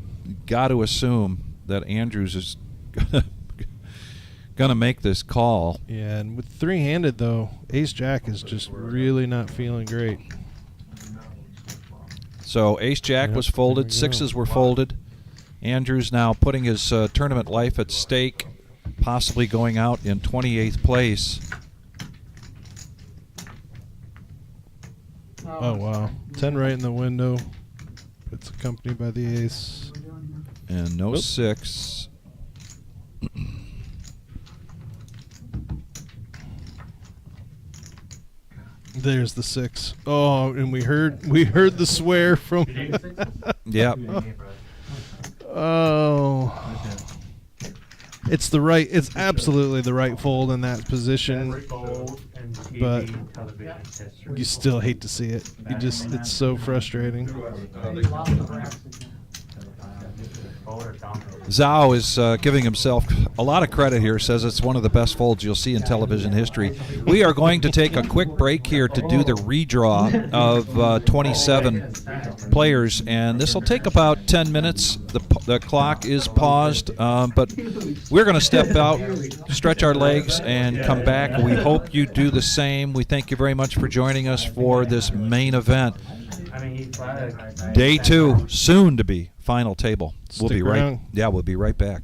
got to assume that Andrews is going to make this call. Yeah, and with three-handed though, Ace-Jack is just really not feeling great. So Ace-Jack Yep, was there we folded, go. sixes were folded. Andrews now putting his tournament life at stake, possibly going out in 28th place. Oh wow, 10 right in the window. It's accompanied by the ace. And no Oop. 6. There's the 6. Oh, and we heard the swear from. Yep. Oh. It's the right. It's absolutely the right fold in that position. But you still hate to see it. You just, it's so frustrating. Zhao is giving himself a lot of credit here, says it's one of the best folds you'll see in television history. We are going to take a quick break here to do the redraw of 27 players, and this will take about 10 minutes. The clock is paused, but we're going to step out, stretch our legs, and come back. We hope you do the same. We thank you very much for joining us for this main event. Day 2, soon to be final table. We'll Stick be right. around. Yeah, we'll be right back.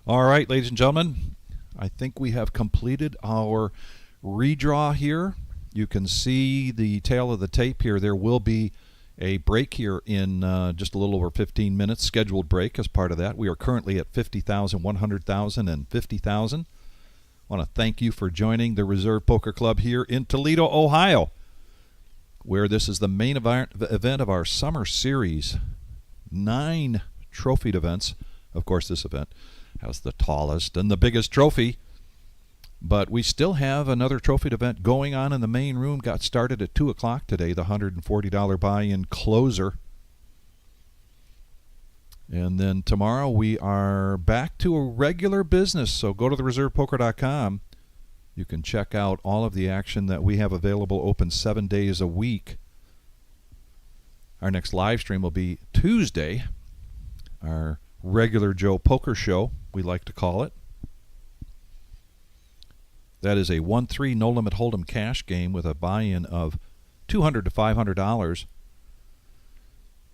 All right, ladies and gentlemen, I think we have completed our redraw here. You can see the tail of the tape here. There will be a break here in just a little over 15 minutes, scheduled break as part of that. We are currently at 50,000, 100,000, and 50,000. I want to thank you for joining the Reserve Poker Club here in Toledo, Ohio, where this is the main event of our summer series. 9 trophied events. Of course, this event has the tallest and the biggest trophy. But we still have another trophied event going on in the main room. Got started at 2 o'clock today, the $140 buy-in closer. And then tomorrow we are back to a regular business. So go to thereservepoker.com. You can check out all of the action that we have available, open 7 days a week. Our next live stream will be Tuesday, our regular Joe Poker Show, we like to call it. That is a 1-3 no-limit hold'em cash game with a buy-in of $200 to $500.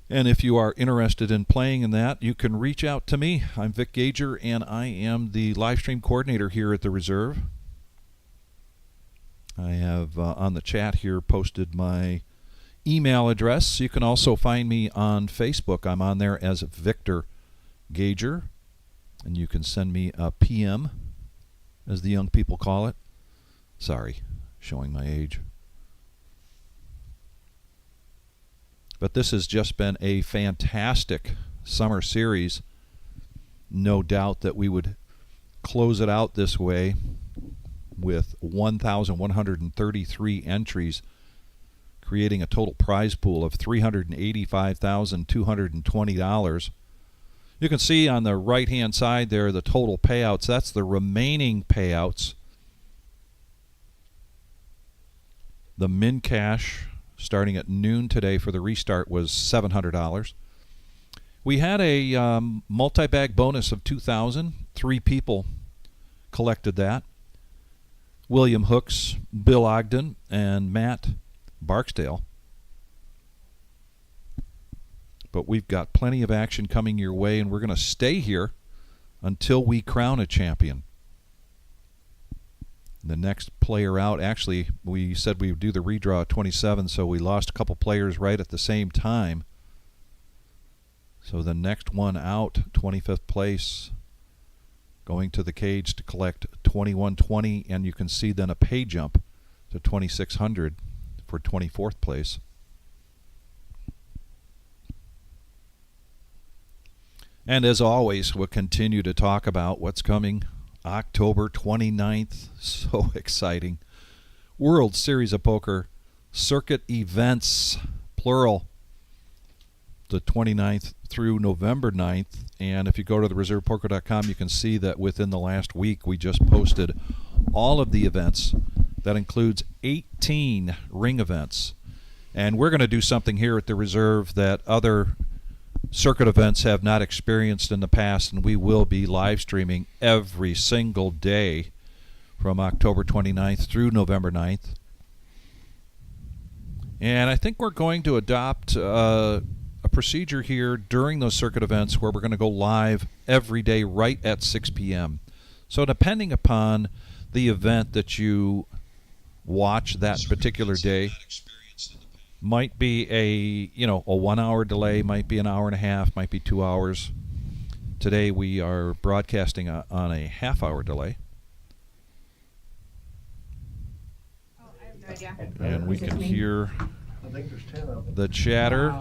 And if you are interested in playing in that, you can reach out to me. I'm Vic Gager, and I am the live stream coordinator here at the Reserve. I have on the chat here posted my email address. You can also find me on Facebook. I'm on there as Victor Gager, and you can send me a PM, as the young people call it. Sorry, showing my age. But this has just been a fantastic summer series. No doubt that we would close it out this way with 1,133 entries, creating a total prize pool of $385,220. You can see on the right-hand side there the total payouts. That's the remaining payouts. The min cash starting at noon today for the restart was $700. We had a multi-bag bonus of $2,000. 3 people collected that. William Hooks, Bill Ogden, and Matt Barksdale. But we've got plenty of action coming your way, and we're going to stay here until we crown a champion. The next player out, actually, we said we would do the redraw at 27, so we lost a couple players right at the same time. So the next one out, 25th place, going to the cage to collect 2120, and you can see then a pay jump to 2600 for 24th place. And as always, we'll continue to talk about what's coming October 29th. So exciting. World Series of Poker circuit events, plural, the 29th through November 9th. And if you go to thereservepoker.com, you can see that within the last week we just posted all of the events. That includes 18 ring events. And we're going to do something here at the Reserve that other circuit events have not experienced in the past, and we will be live streaming every single day from October 29th through November 9th. And I think we're going to adopt a procedure here during those circuit events where we're going to go live every day right at 6 p.m. So depending upon the event that you watch that particular day, might be a 1 hour delay, might be an hour and a half, might be 2 hours. Today we are broadcasting on a half-hour delay. Oh, I have no idea. And we can hear I think there's 10 of them. the chatter.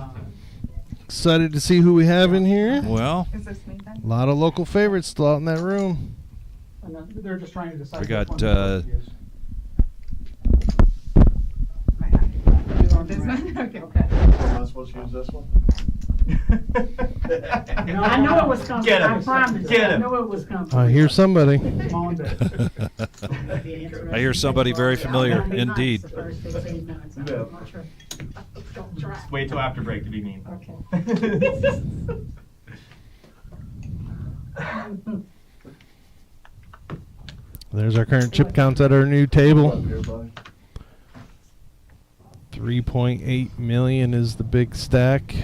Excited to see who we have in here. Well, Is this me then? A lot of local favorites still out in that room. And then they're just trying to decide. we which got one to use. Might have to do this one. Okay. Am I supposed to use this one? No, I know it was coming. Get him. I promise. Get him. I know it was coming. I hear somebody. Come on, Dave. I hear somebody very familiar indeed. The first 15 minutes. I'm Yeah. not sure. Don't try. Wait till after break to be mean. Okay. There's our current chip count at our new table. Up here, buddy. 3.8 million is the big stack.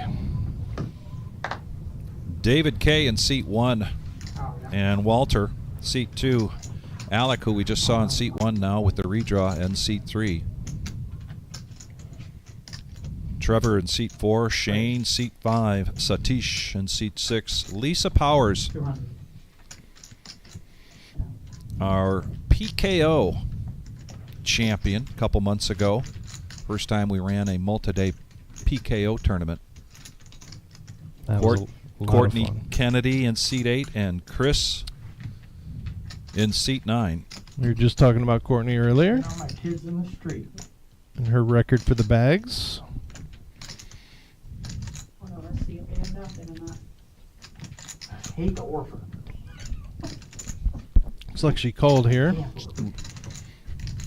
David K. in seat 1. Oh, yeah. And Walter, seat 2. Alec, who we just saw in seat 1 now with the redraw, and seat 3. Trevor in seat 4. Shane, seat 5. Satish in seat 6. Lisa Powers, 200. our PKO champion a couple months ago. First time we ran a multi-day PKO tournament. That was a lot of Courtney fun. Kennedy in seat 8 and Chris in seat 9. We were just talking about Courtney earlier Now my kids in the street. and her record for the bags. Well, let's see if they end up in or not. I hate the orphan. Looks like she called here.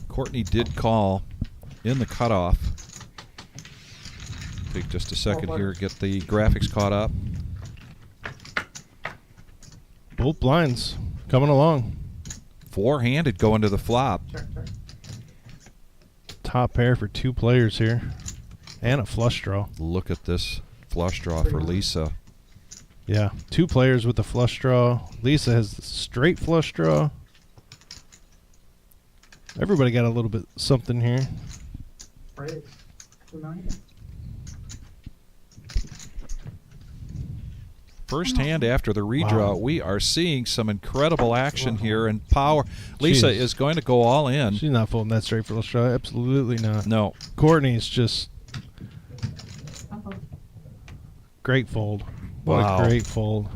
Courtney did call in the cutoff. Take just a second here, get the graphics caught up. Both blinds coming along. 4-handed going to the flop. Check, check. Top pair for 2 players here. And a flush draw. Look at this flush draw for Lisa. Yeah, 2 players with the flush draw. Lisa has the straight flush draw. Everybody got a little bit something here. Right. 290. First hand after the redraw, Wow. we are seeing some incredible action here and power. Lisa Jeez. is going to go all in. She's not folding that straight flush draw. Absolutely not. No. Courtney's just Uh-oh. great fold. What Wow. a great fold.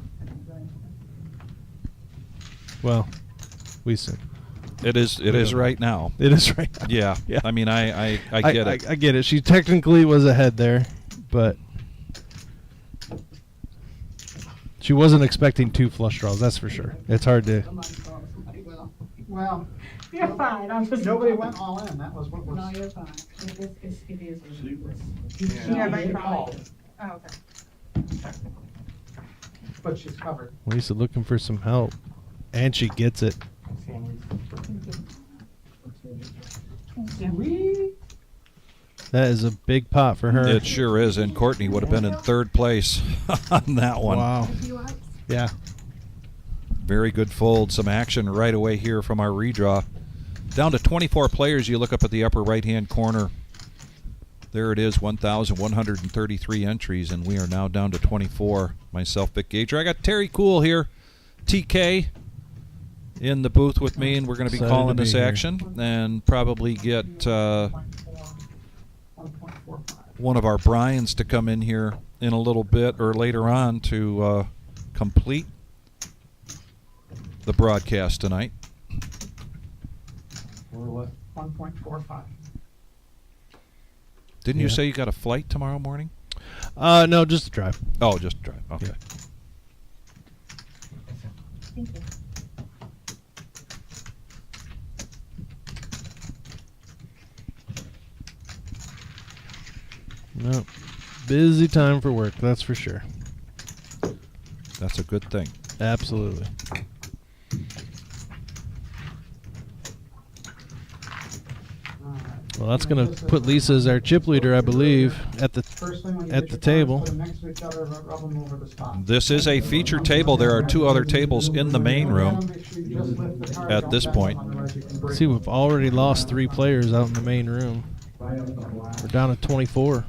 Well, we see. It is right now. It is right now. Yeah. Yeah. I mean, I get it. I get it. She technically was ahead there, but she wasn't expecting 2 flush draws. That's for sure. It's hard to. Come on, Carl, somebody will. Well, You're fine. I'm just. nobody went all in. That was what was. No, you're fine. It is what it is. Yeah. Yeah, He right, called, probably. Oh, okay. but she's covered. Lisa looking for some help, and she gets it. We That is a big pot for her. It sure is, and Courtney would have been in 3rd place on that one. Wow. Yeah. Very good fold. Some action right away here from our redraw. Down to 24 players. You look up at the upper right-hand corner. There it is, 1,133 entries, and we are now down to 24. Myself, Vic Gager. I got Terry Cool here, TK, in the booth with me, and we're going to be Excited calling to be this here. action and probably get 1.45. one of our Bryans to come in here in a little bit or later on to complete the broadcast tonight. We're what? 1.45. Didn't you Yeah. say you got a flight tomorrow morning? No, just a drive. Oh, just drive. Okay. Yeah. Thank you. No. Busy time for work, that's for sure. That's a good thing. Absolutely. Well, that's going to put Lisa as our chip leader, I believe, at the First thing when you at get the your table. cards, put them next to each other, rub them over the spot. This is a feature table. There are 2 other tables in the main room Make sure you just lift the card, at don't this bend them, point. otherwise you can break See, them. we've already lost 3 players out in the main room. We're down to 24.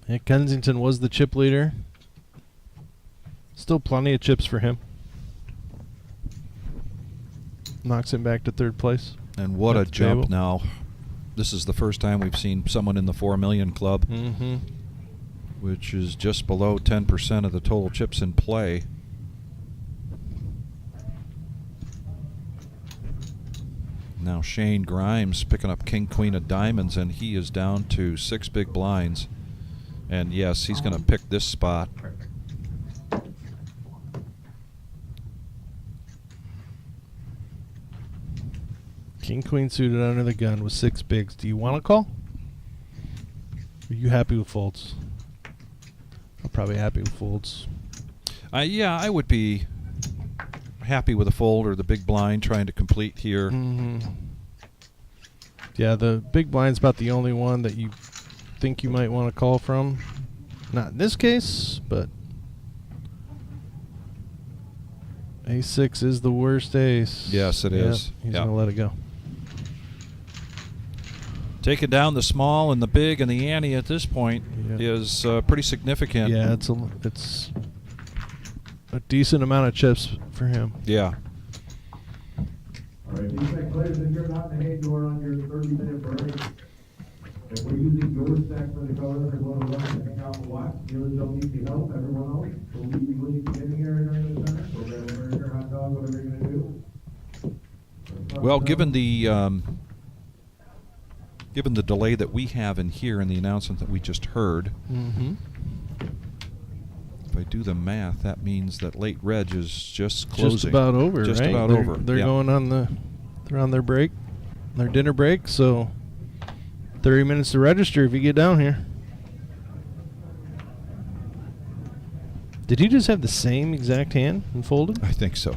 Yeah, Kensington was the chip leader. Still plenty of chips for him. Knocks him back to 3rd place. And what a At the jump table. now. This is the first time we've seen someone in the 4 million club, Mm-hmm. which is just below 10% of the total chips in play. Now Shane Grimes picking up King Queen of Diamonds, and he is down to 6 big blinds. And yes, he's going to pick this spot. King queen suited under the gun with 6 bigs. Do you want to call? Are you happy with folds? I'm probably happy with folds. Yeah, I would be happy with a fold or the big blind trying to complete here. Yeah, the big blind's about the only one that you think you might want to call from. Not in this case, but Ace-6 is the worst ace. Yes, it is. He's Yep. going to let it go. Taking down the small and the big and the ante at this point is pretty significant. Yeah, it's a decent amount of chips for him. Yeah. All right, these that clears and you're not in the hay door on your 30-minute break. If we're using your stack for the color, they're going to run and hang out and watch. Dealers don't need the help, everyone else. So we need to get in here during the center. So we're going to burger, hot dog, whatever you're going to do. Well, given the delay that we have in here in the announcement that we just heard, if I do the math, that means that late reg is just closing. Just about over, Just right? about they're, over. They're Yeah. going on they're on their break, their dinner break. So 30 minutes to register if you get down here. Did he just have the same exact hand and folded? I think so.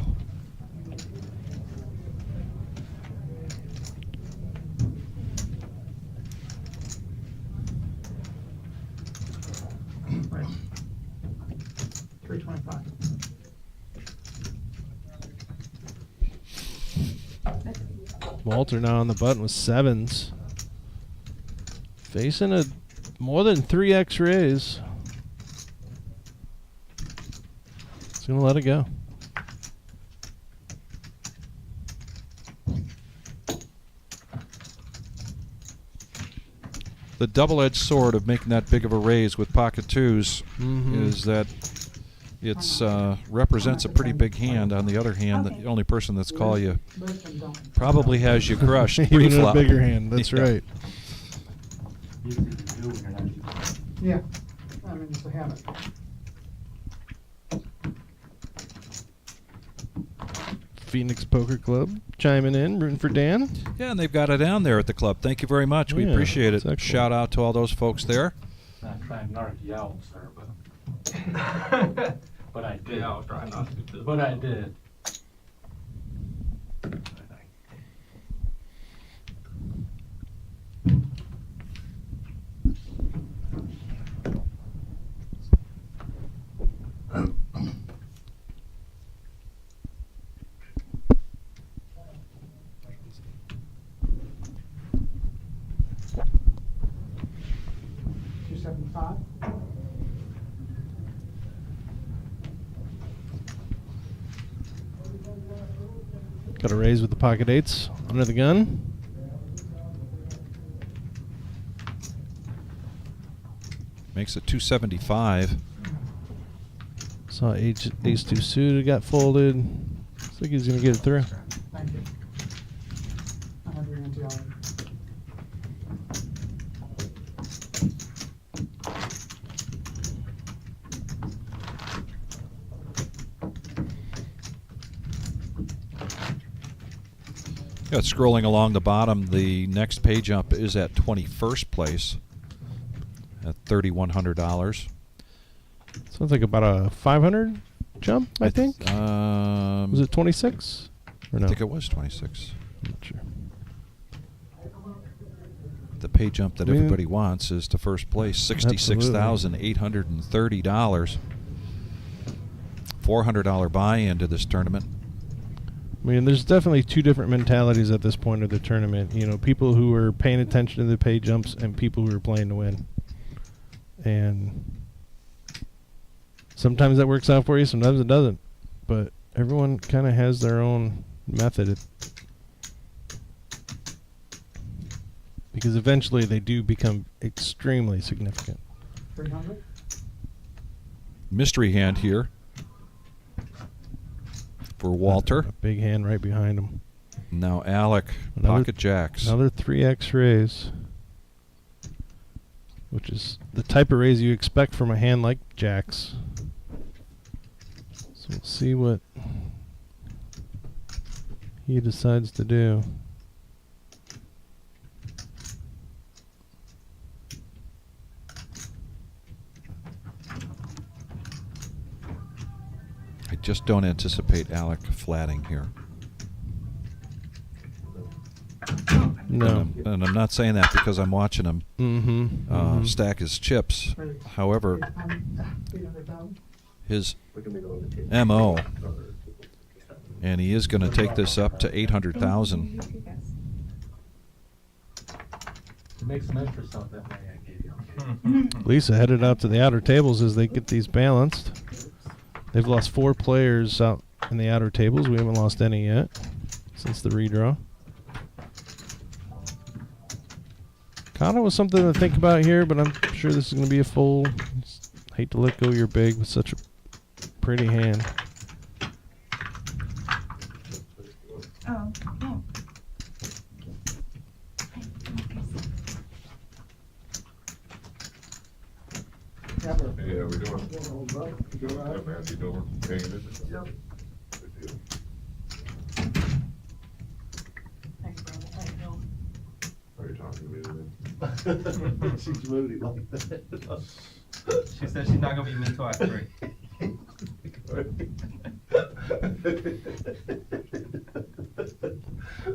Right. 325. Walter now on the button with 7s. Facing a more than 3x raise. He's going to let it go. The double-edged sword of making that big of a raise with pocket twos is that it's represents a pretty big hand. On the other hand, the only person that's call you probably has you crushed Even pre-flop. a bigger hand, that's Yeah. right. Yeah, I mean, it's a habit. Phoenix Poker Club chiming in, rooting for Dan. Yeah, and they've got it down there at the club. Thank you very much. We Yeah, appreciate it. that's excellent. Shout out to all those folks there. Not trying to narc you out, sir, but but I did. Yeah, I was trying not to do this. But I did. Got a raise with the pocket 8s under the gun. Makes it 275. Saw ace-2 suited got folded. Looks like he's going to get it through. Thank you. I have your ante already. Yeah, scrolling along the bottom, the next page up is at 21st place at $3,100. Sounds like about a 500 jump, I think. Was it 26? Or no? I think it was 26. I'm not sure. The pay jump that I mean, everybody wants is to first place, $66,830. $400 buy-in to this tournament. I mean, there's definitely two different mentalities at this point of the tournament. You know, people who are paying attention to the pay jumps and people who are playing to win. And sometimes that works out for you, sometimes it doesn't. But everyone kind of has their own method. Because eventually they do become extremely significant. 300? Mystery hand here for Walter. A big hand right behind him. Now Alec, Another- pocket jacks. Another 3x raise. Which is the type of raise you expect from a hand like jacks. So we'll see what he decides to do. just don't anticipate Alec flatting here. No. And I'm not saying that because I'm watching him stack his chips. However, his MO, and he is going to take this up to 800,000. To make some extra stuff that way I gave you. Lisa headed out to the outer tables as they get these balanced. They've lost 4 players out in the outer tables. We haven't lost any yet since the redraw. Kind of was something to think about here, but I'm sure this is going to be a full. Hate to let go your big with such a pretty hand. Oh, no. Yeah, we doing. Yeah, man, you doing? Paying attention? Yep. Good deal. Thanks, bro. I know. Are you talking to me today? She's moody like that. She said she's not gonna be mean till I three.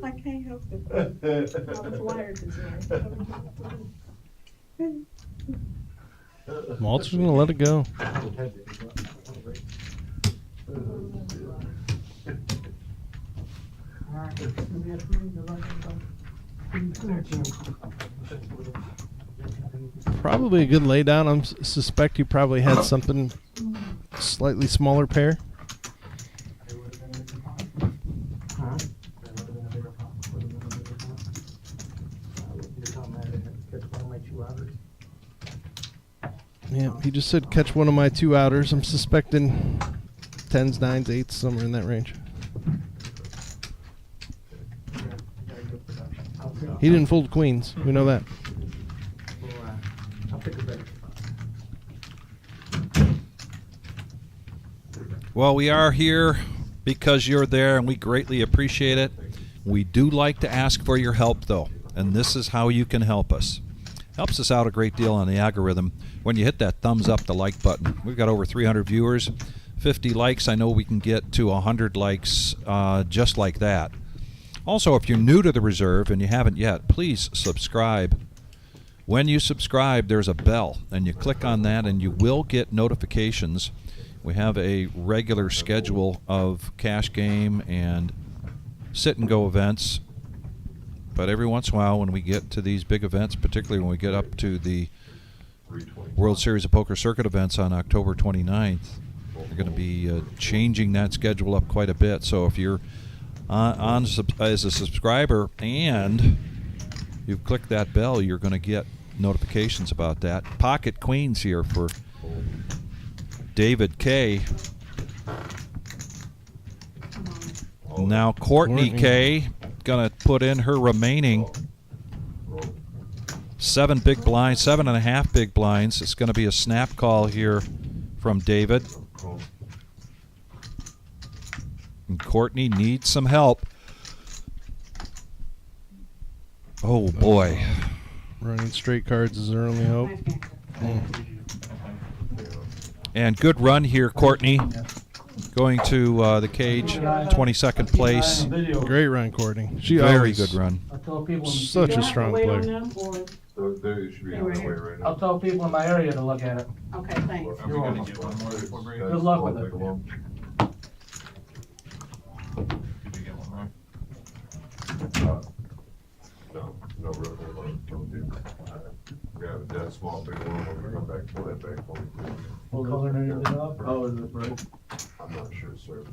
I can't help it. I was wired this way. Malt's just going to let it go. Probably a good laydown. I suspect you probably had something slightly smaller pair. Yeah, he just said catch one of my 2 outers. I'm suspecting 10s, 9s, 8s, somewhere in that range. He didn't fold queens. We know that. Well, we are here because you're there, and we greatly appreciate it. We do like to ask for your help, though, and this is how you can help us. Helps us out a great deal on the algorithm when you hit that thumbs up, the like button. We've got over 300 viewers, 50 likes. I know we can get to 100 likes just like that. Also, if you're new to the reserve and you haven't yet, please subscribe. When you subscribe, there's a bell, and you click on that and you will get notifications. We have a regular schedule of cash game and sit and go events. But every once in a while when we get to these big events, particularly when we get up to the World Series of Poker Circuit events on October 29th, we're going to be changing that schedule up quite a bit. So if you're as a subscriber and you've clicked that bell, you're going to get notifications about that. Pocket queens here for David K. Now Courtney K. Gonna put in her remaining 7 big blinds, 7.5 big blinds. It's gonna be a snap call here from David. And Courtney needs some help. Oh boy. Running straight cards is our only hope. And good run here, Courtney. Going to the cage, 22nd place. Great run, Courtney. She Very always good run. Such a strong player. There you should be on the way right now. I'll tell people in my area to look at it. Okay, thanks. Are we gonna get one more before break? Good luck with it. No, real don't do. We have a dead small big one when we come back to that bank. What color are you up? Oh, is it right? I'm not sure, sir.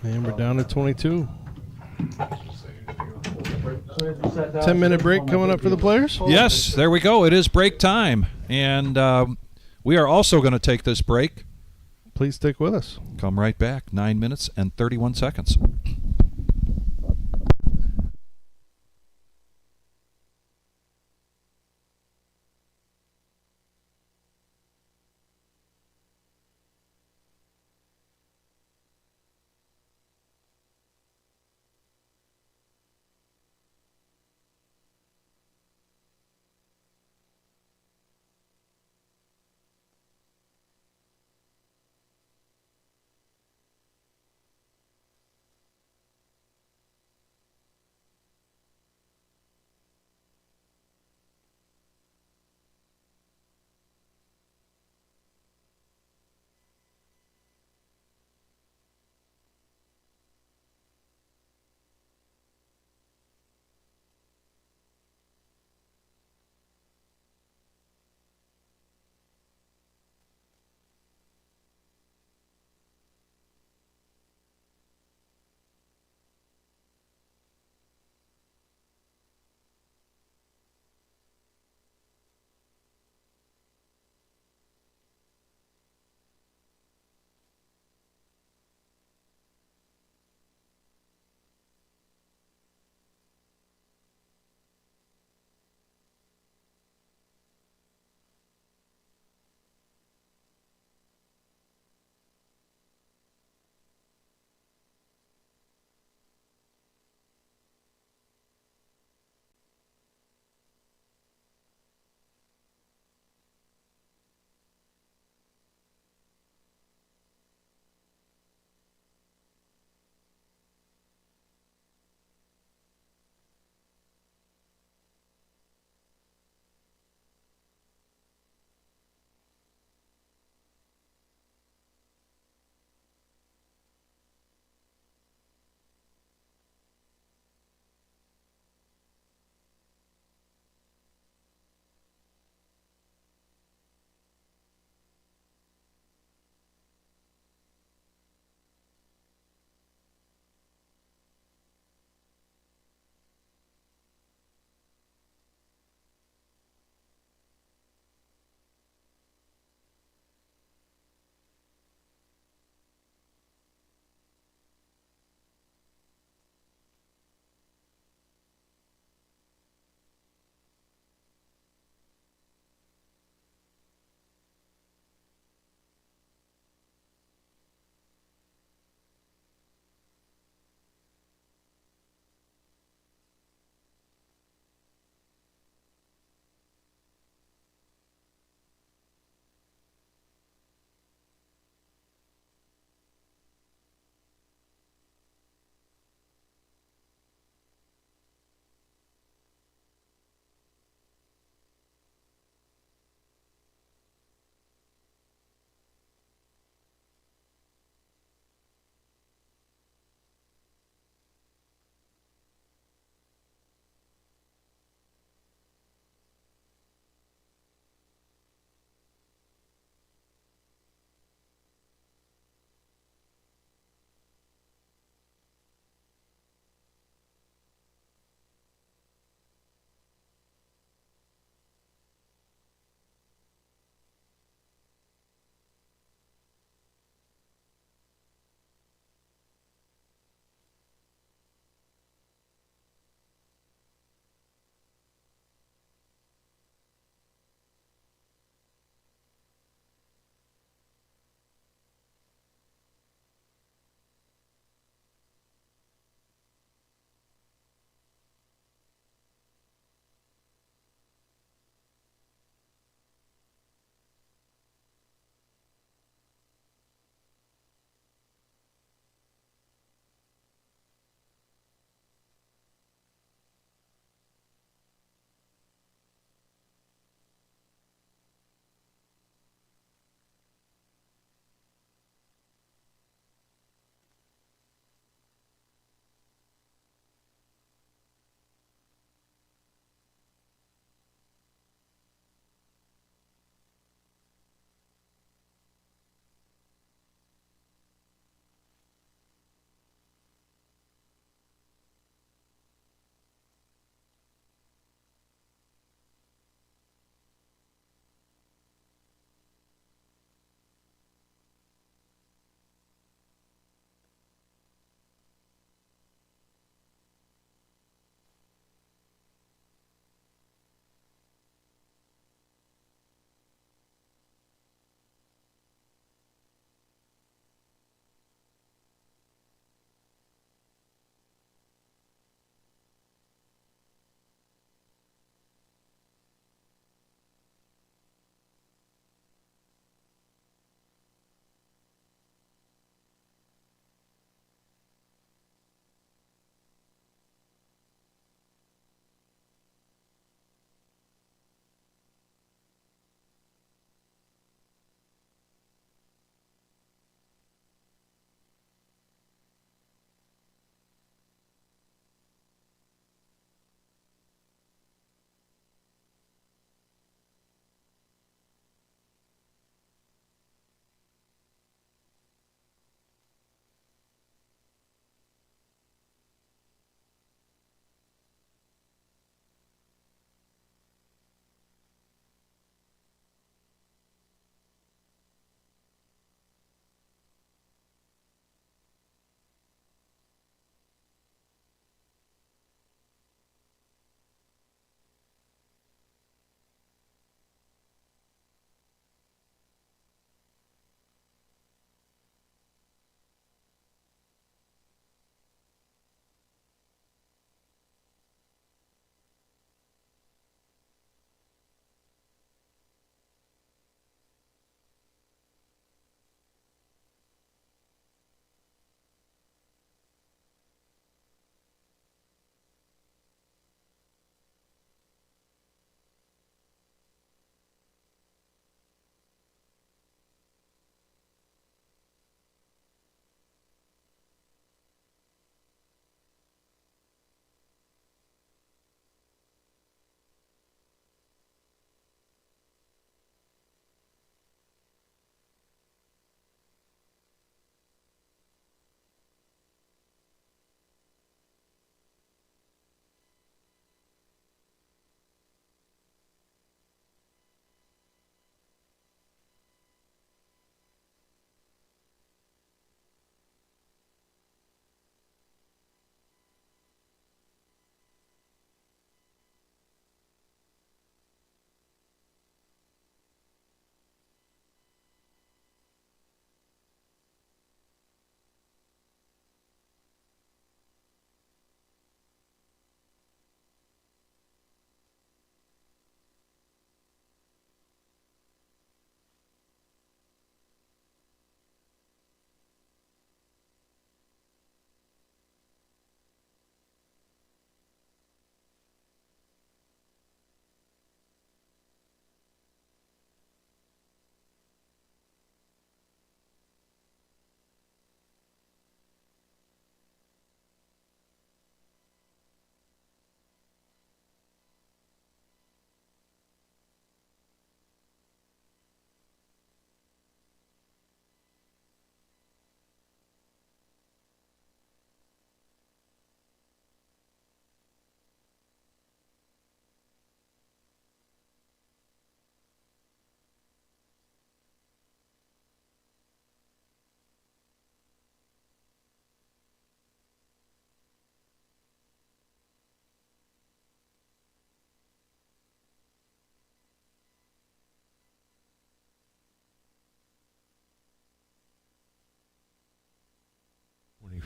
And we're down to 22. Just say anything else. 10-minute break coming up for the players. Yes, there we go. It is break time. And we are also going to take this break. Please stick with us. Come right back. 9 minutes and 31 seconds.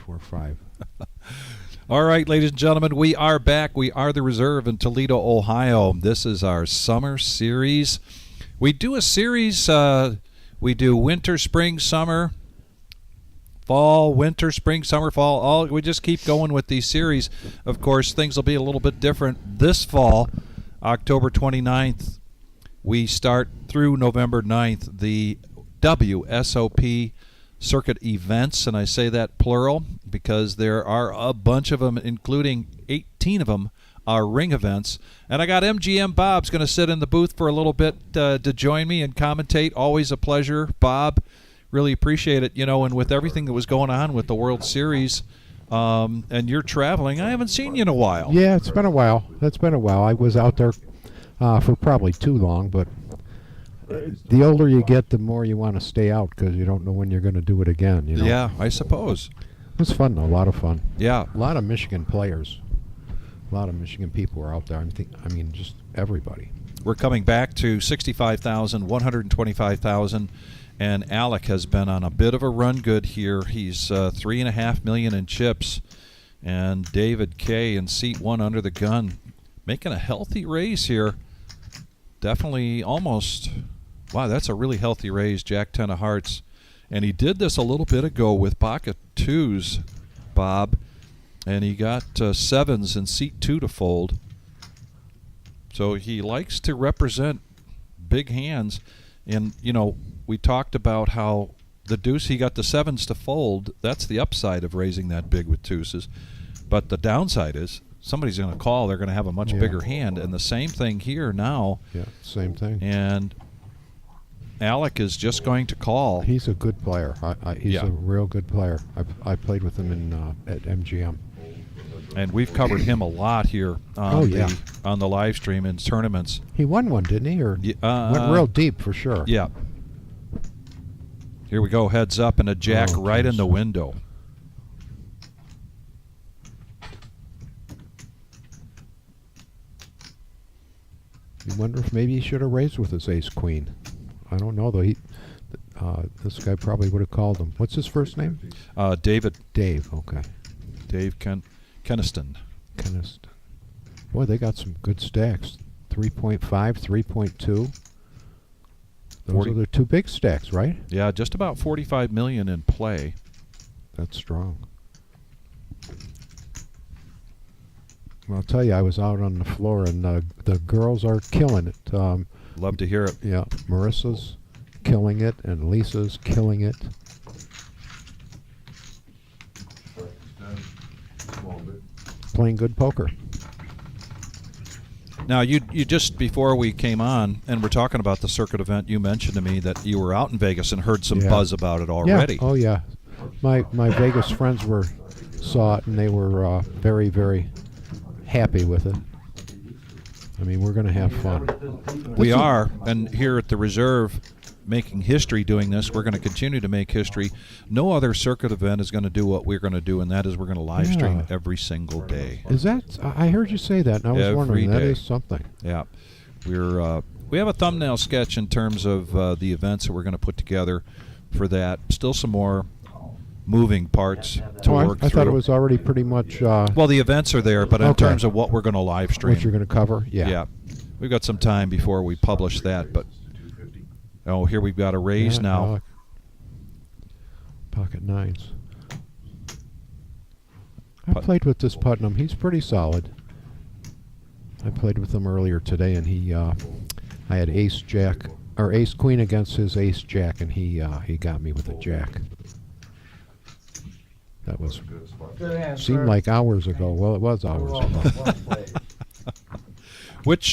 4, 5. All right, ladies and gentlemen, we are back. We are the Reserve in Toledo, Ohio. This is our summer series. We do a series, we do winter, spring, summer, fall, winter, spring, summer, fall. We just keep going with these series. Of course, things will be a little bit different this fall. October 29th, we start through November 9th, the WSOP circuit events, and I say that plural because there are a bunch of them, including 18 of them are ring events. And I got MGM Bob's going to sit in the booth for a little bit to join me and commentate. Always a pleasure, Bob. Really appreciate it. You know, and with everything that was going on with the World Series, and you're traveling, I haven't seen you in a while. Yeah, it's been a while. It's been a while. I was out there for probably too long, but the older you get, the more you want to stay out because you don't know when you're going to do it again. You know? Yeah, I suppose. It was fun, though. A lot of fun. Yeah. A lot of Michigan players. A lot of Michigan people were out there. I mean, just everybody. We're coming back to 65,000, 125,000, and Alec has been on a bit of a run good here. He's $3.5 million in chips, and David K in seat 1 under the gun, making a healthy raise here. Definitely almost, wow, that's a really healthy raise, Jack 10 of hearts. And he did this a little bit ago with pocket 2s, Bob, and he got 7s in seat 2 to fold. So he likes to represent big hands. And, you know, we talked about how the deuce, he got the 7s to fold. That's the upside of raising that big with deuces. But the downside is somebody's going to call. They're going to have a much bigger hand. And the same thing here now. Yeah, same thing. And Alec is just going to call. He's a good player. He's a real good player. I played with him at MGM. And we've covered him a lot here on the live stream in tournaments. He won one, didn't he? Or went real deep for sure. Yeah. Here we go, heads up, and a jack right in the window. You wonder if maybe he should have raised with his ace-queen. I don't know, though. This guy probably would have called him. What's his first name? David. Dave, okay. Dave Keniston. Boy, they got some good stacks. 3.5, 3.2. Those are the two big stacks, right? Yeah, just about 45 million in play. That's strong. Well, I'll tell you, I was out on the floor, and the girls are killing it. Love to hear it. Yeah, Marissa's killing it, and Lisa's killing it. Playing good poker. Now, you just, before we came on, and we're talking about the circuit event, you mentioned to me that you were out in Vegas and heard some buzz about it already. Yeah. Oh, yeah. My Vegas friends saw it, and they were very, very happy with it. I mean, we're going to have fun. We are, and here at the Reserve, making history doing this. We're going to continue to make history. No other circuit event is going to do what we're going to do, and that is we're going to live stream every single day. Is that? I heard you say that, and I was wondering. That is something. Yeah, we have a thumbnail sketch in terms of the events that we're going to put together for that. Still some more moving parts to work through. I thought it was already pretty much. Well, the events are there, but in terms of what we're going to live stream, what you're going to cover, yeah, we've got some time before we publish that, but. Oh, here we've got a raise now. Pocket 9s. I played with this Putnam. He's pretty solid. I played with him earlier today, and I had ace jack or ace queen against his ace jack, and he got me with a jack. That was seemed like hours ago. Well, it was hours ago.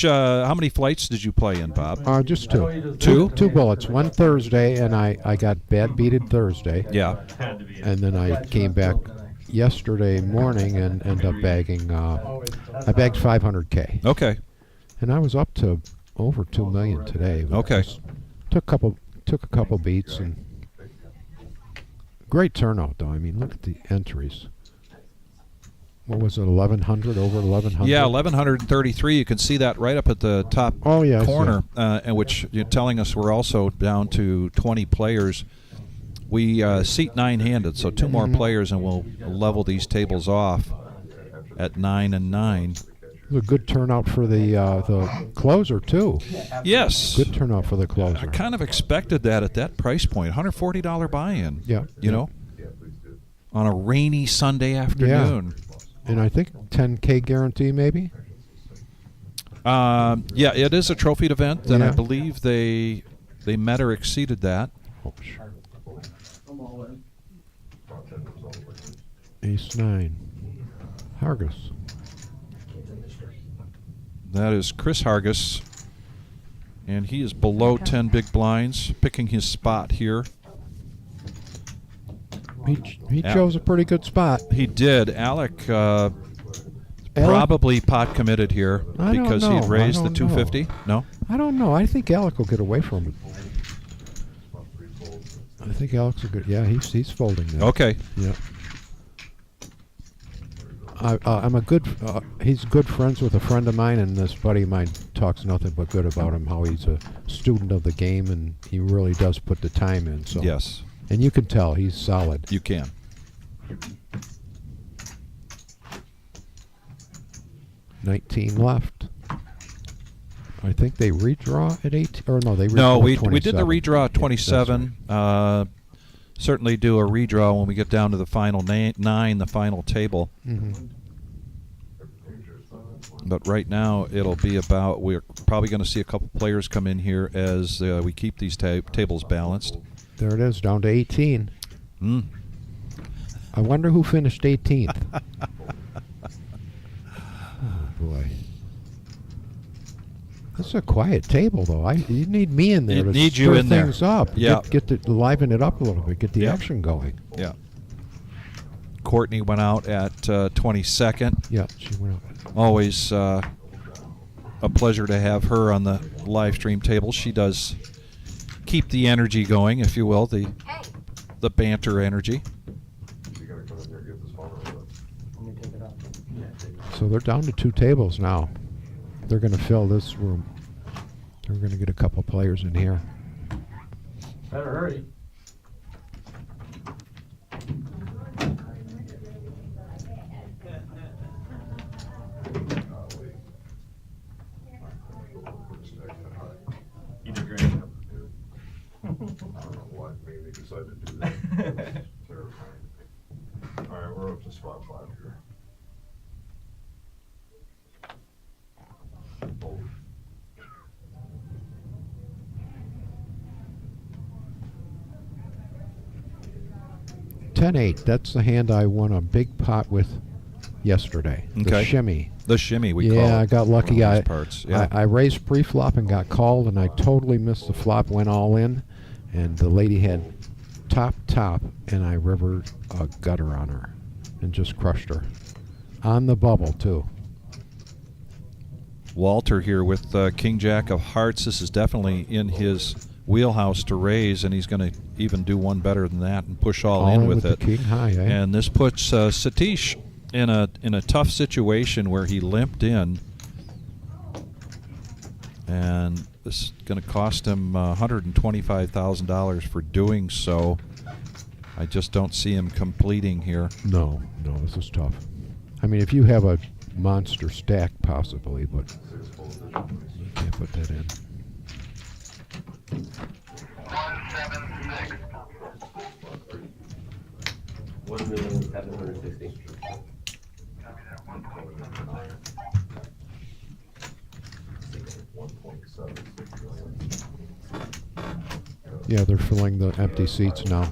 How many flights did you play in, Bob? Just two. Two bullets. One Thursday, and I got bad beated Thursday. Yeah. And then I came back yesterday morning and ended up bagging. I bagged 500K. Okay. And I was up to over 2 million today. Okay. Took a couple beats, and great turnout though. I mean, look at the entries. What was it, 1,100, over 1,100? Yeah, 1,133. You can see that right up at the top corner, and which you're telling us we're also down to 20 players We seat 9-handed, so 2 more players, and we'll level these tables off at 9 and 9. It was a good turnout for the closer too. Yes. Good turnout for the closer. I kind of expected that at that price point. $140 buy-in. Yeah. You know, on a rainy Sunday afternoon. And I think 10K guarantee maybe. Yeah, it is a trophied event, and I Yeah. believe they met or exceeded that. Oh, sure. Ace-9. Hargis. That is Chris Hargis, and he is below 10 big blinds, picking his spot here. He chose a pretty good spot. He did. Alec probably pot committed here I don't because he had know. raised I the don't know. 250. No? I don't know. I think Alec will get away from it. I think Alec's a good. Yeah, he's folding that. Okay. Yeah. I'm a good. He's good friends with a friend of mine, and this buddy of mine talks nothing but good about him. How he's a student of the game, and he really does put the time in. So Yes, and you can tell he's solid. you can. $19 left. I think they redraw at 8, or no, they redraw No, at we 27. did the redraw at Yeah, 27. that's Certainly do a redraw when we get down to the final 9, the final table. right. Mhm. But right now it'll be about, we're probably going to see a couple players come in here as we keep these tables balanced. There it is, down to 18. Mm. I wonder who finished 18th. Oh boy. This is a quiet table, though. You need me in there It to needs stir you in there. things up. Yeah. Get to liven it up a little bit. Get the Yeah. action going. Yeah. Courtney went out at 22nd. Yeah, she went up. Always a pleasure to have her on the live stream table. She does keep the energy going, if you will, the banter energy. So they're down to 2 tables now. They're going to fill this room. They're going to get a couple players in here. Better hurry. You did great. I don't know why they decided to do that. All right, we're up to spot 5 here. Oh. 10-8. That's the hand I won a big pot with yesterday. The Okay. shimmy. The shimmy, we call it. Yeah, I got lucky. One of those parts. Yeah. I raised pre-flop and got called, and I totally missed the flop, went all in, and the lady had top, and I rivered a gutter on her and just crushed her. On the bubble, too. Walter here with King Jack of Hearts. This is definitely in his wheelhouse to raise, and he's going to even do one better than that and push all in with the it. king high, eh? And this puts Satish in a tough situation where he limped in, and this is going to cost him $125,000 for doing so. I just don't see him completing here. No, this is tough. I mean, if you have a monster stack, possibly, but you can't put that in. 1,760,000. Yeah, they're filling the empty seats now.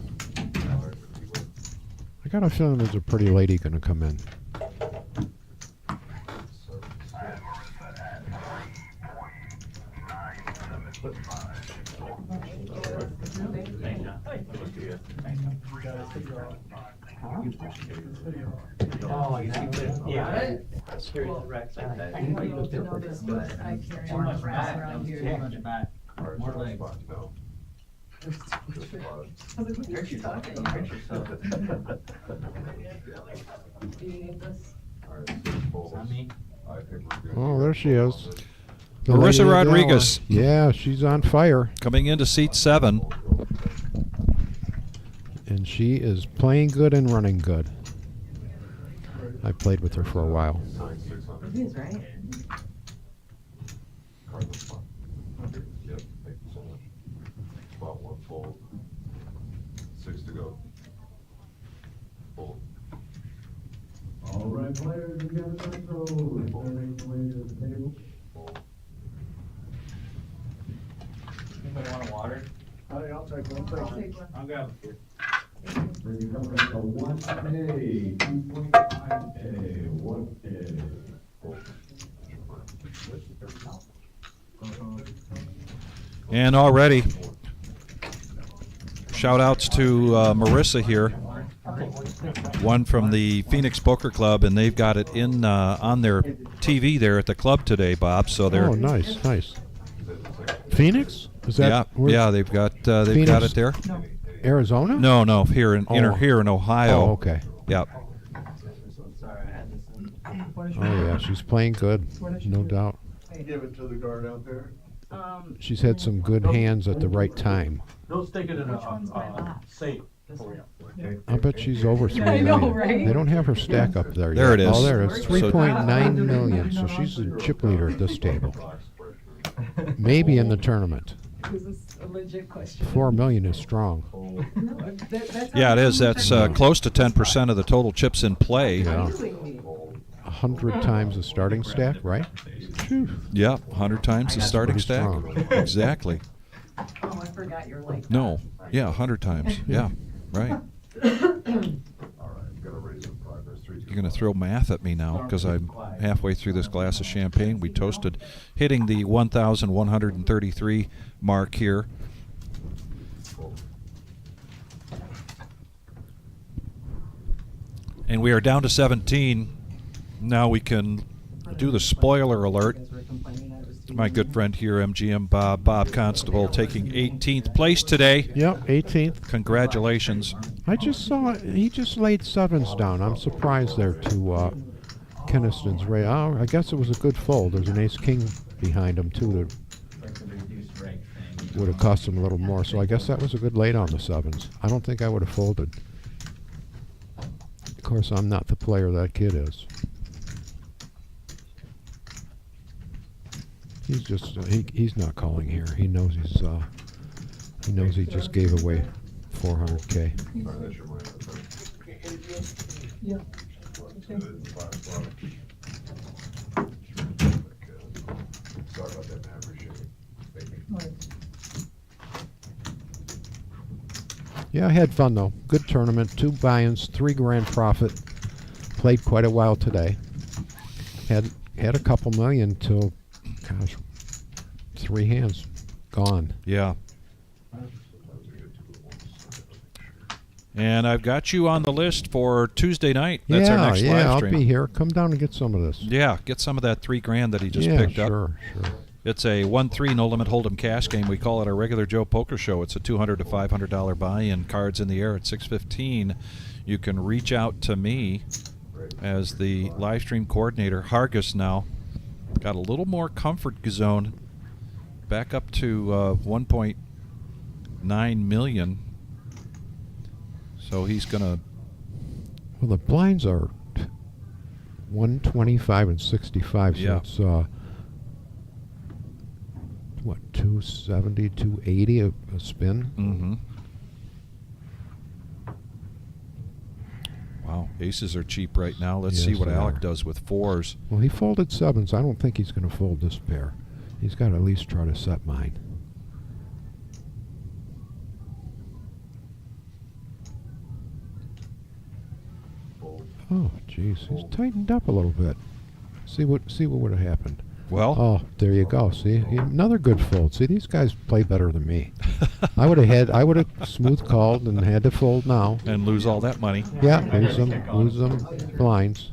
I got a feeling there's a pretty lady going to come in. Oh, you see, yeah. Too much back around here. Too much back. More legs. Hurt you talking, you hurt yourself. Do you need this? On me. Oh, there she is. The Marissa lady in the Rodriguez. hour. Yeah, she's on fire. Coming into seat 7. And she is playing good and running good. I played with her for a while. 600. It is, right? Card the spot. Yep, thank you so much. Spot 1 fold. 6 to go. Fold. All right, players, if you haven't done so, start making your way to the table. Fold. Anybody want a water? I'll take I'll take one. I'll grab a few. Bring you coming up to 1A, 2.5A, 1A. And already, shout outs to Marissa here, one from the Phoenix Poker Club, and they've got it in on their TV there at the club today, Bob. So they're Oh, nice, nice. Phoenix? Is that yeah, where- yeah, they've got Phoenix? it there. Arizona? No, here in Oh. here in Ohio. Oh, okay. Yep. Sorry, I had this in. Oh yeah, she's playing good, no doubt. Give it to the guard out there. She's had some good hands at the right time. They'll stick it in Which one's my last? safe. This one? I bet she's over 3 I know, million. right? They don't have her stack up there yet. There it is. Oh, there it is. So- 3.9 million. So she's a chip leader at this table. Maybe in the tournament. Is this a legit question? 4 million is strong. Yeah, it is. That's close to 10% of the total chips in play. Yeah. Really? 100 times the starting stack, right? Phew. Yeah, 100 times the That's starting pretty stack. strong. Exactly. Oh, I forgot you're like that. No. Yeah, 100 times. Yeah, right. All right, gotta raise in progress. 3 You're going to throw math at me now because I'm halfway through this glass of champagne. We toasted, hitting the 1,133 mark here. And we are down to 17. Now we can do the spoiler alert. My good friend here, MGM Bob Constable, taking 18th place today. Yep, 18th. Congratulations. I just saw he just laid sevens down. I'm surprised there to Keniston's Ray. Oh, I guess it was a good fold. There's an ace king behind him too that would have cost him a little more. So I guess that was a good late on the sevens. I don't think I would have folded. Of course, I'm not the player that kid is. He's just he's not calling here. He knows he just gave away 400K. All right, that's your money. Yeah. Sorry about that, man. I appreciate it. Thank you. Yeah, I had fun though. Good tournament. 2 buy-ins, 3 grand profit. Played quite a while today. Had a couple million till, gosh, 3 hands gone. Yeah. And I've got you on the list for Tuesday night. That's our next live I'll stream. be here. Come down and get some of this. Yeah, get some of that $3 grand that he just yeah, picked up. sure. It's a 1-3 no limit hold'em cash game. We call it our regular Joe Poker Show. It's a $200 to $500 buy-in. Cards in the air at 6:15. You can reach out to me as the live stream coordinator. Hargis now got a little more comfort zone, back up to 1.9 million. So he's gonna. Well, the blinds are 125 and 65. So Yeah. it's what, 270, 280 a spin. Mm-hmm. Wow, aces are cheap right now. Let's see Yes, what they Alec are. does with 4s. Well, he folded sevens. I don't think he's going to fold this pair. He's got to at least try to set mine. Oh, jeez, he's tightened up a little bit. See what would have happened. Well, Oh, there you go. See, another good fold. See, these guys play better than me. I would have smooth called and had to fold now. and lose all that money. Yeah, lose them blinds.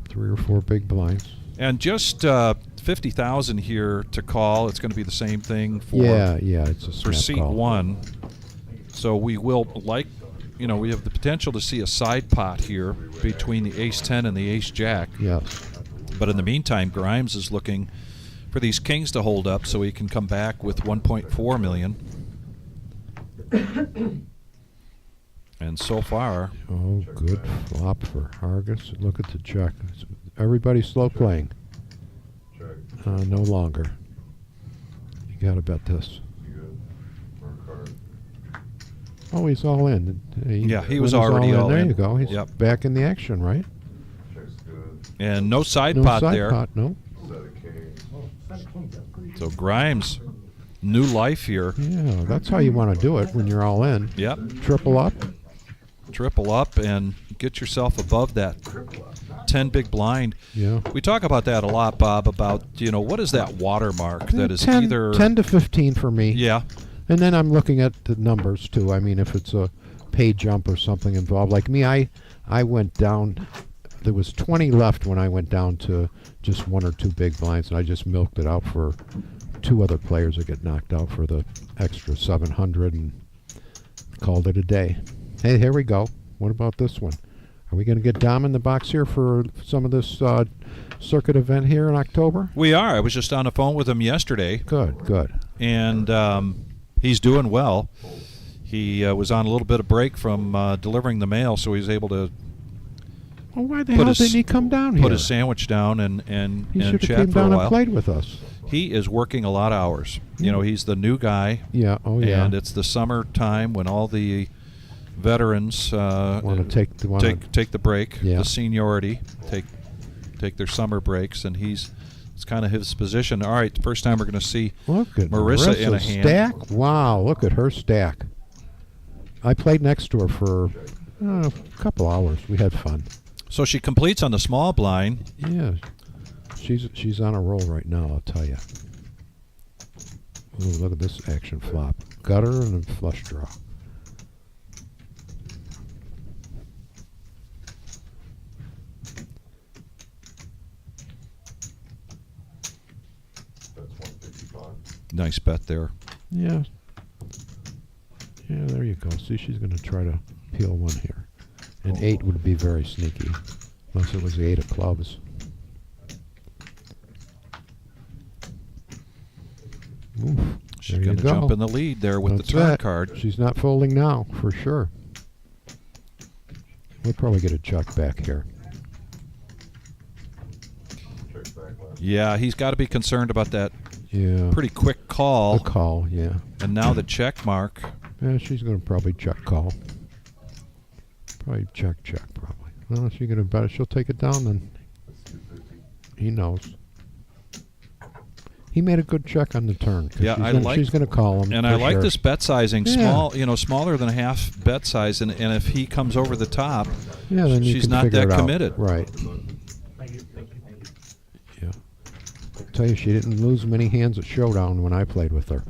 3 or 4 big blinds. And just 50,000 here to call. It's going to be the same thing for Yeah, it's a for snap seat call. 1. So we will we have the potential to see a side pot here between the ace-10 and the ace-jack. Yes. But in the meantime, Grimes is looking for these kings to hold up so he can come back with 1.4 million. And so far, Oh, good flop for Argus. Look at the check. Everybody's slow playing. Check. No longer. You gotta bet this. You good? Work hard. Oh, he's all in. Yeah, he was when he's already all There in. you go. He's Yep. back in the action, right? Check's good. and no side No pot side there. pot, no. Set of kings. So Grimes, new life here. Yeah, that's how you want to do it when you're all in. Yep. Triple up. Triple up and get yourself above that 10 big blind. Yeah. We talk about that a lot, Bob, about, what is that watermark that is 10, either 10 to 15 for me. Yeah. And then I'm looking at the numbers too. I mean, if it's a pay jump or something involved. Like me, I went down. There was 20 left when I went down to just 1 or 2 big blinds, and I just milked it out for 2 other players that get knocked out for the extra 700 and called it a day. Hey, here we go. What about this one? Are we going to get Dom in the box here for some of this circuit event here in October? We are. I was just on the phone with him yesterday. Good, good. And he's doing well. He was on a little bit of break from delivering the mail, so he was able to Well, why the hell didn't he come down here? put his sandwich down and He should have chat came for a down while. and played with us. He is working a lot of hours. He's the new guy. Yeah, oh yeah. And it's the summer time when all the veterans Want to take the take the break, Yeah. the seniority, take their summer breaks, and it's kind of his position. All right, the first time we're going to see Look at Marissa in a Marissa's hand. stack. Wow, look at her stack. I played next to her for a couple hours. We had fun. So she completes on the small blind. Yeah, she's on a roll right now. I'll tell you. Ooh, look at this action flop. Gutter and a flush draw. That's 155. Nice bet there. Yeah. Yeah, there you go. See, she's going to try to peel one here. An 8 would be very sneaky, unless it was the 8 of clubs. Oof, She's there going you to go. jump in the lead there with That's the turn it. card. She's not folding now, for sure. We'll probably get a check back here. Check's back left. Yeah, he's got to be concerned about that Yeah. pretty quick call. A call, yeah. And now the check mark. Yeah, she's going to probably check call. Probably check, probably. Well, she's going to bet she'll take it down then. That's 250. He knows. He made a good check on the turn. 'Cause Yeah, she's gonna call him. And I for like sure. this bet sizing, Yeah. small, smaller than a half bet size, and if he comes over the top, Yeah, then you she's can not figure that it out. committed. Right. Thank you. Yeah. I'll tell you, she didn't lose many hands at Showdown when I played with her.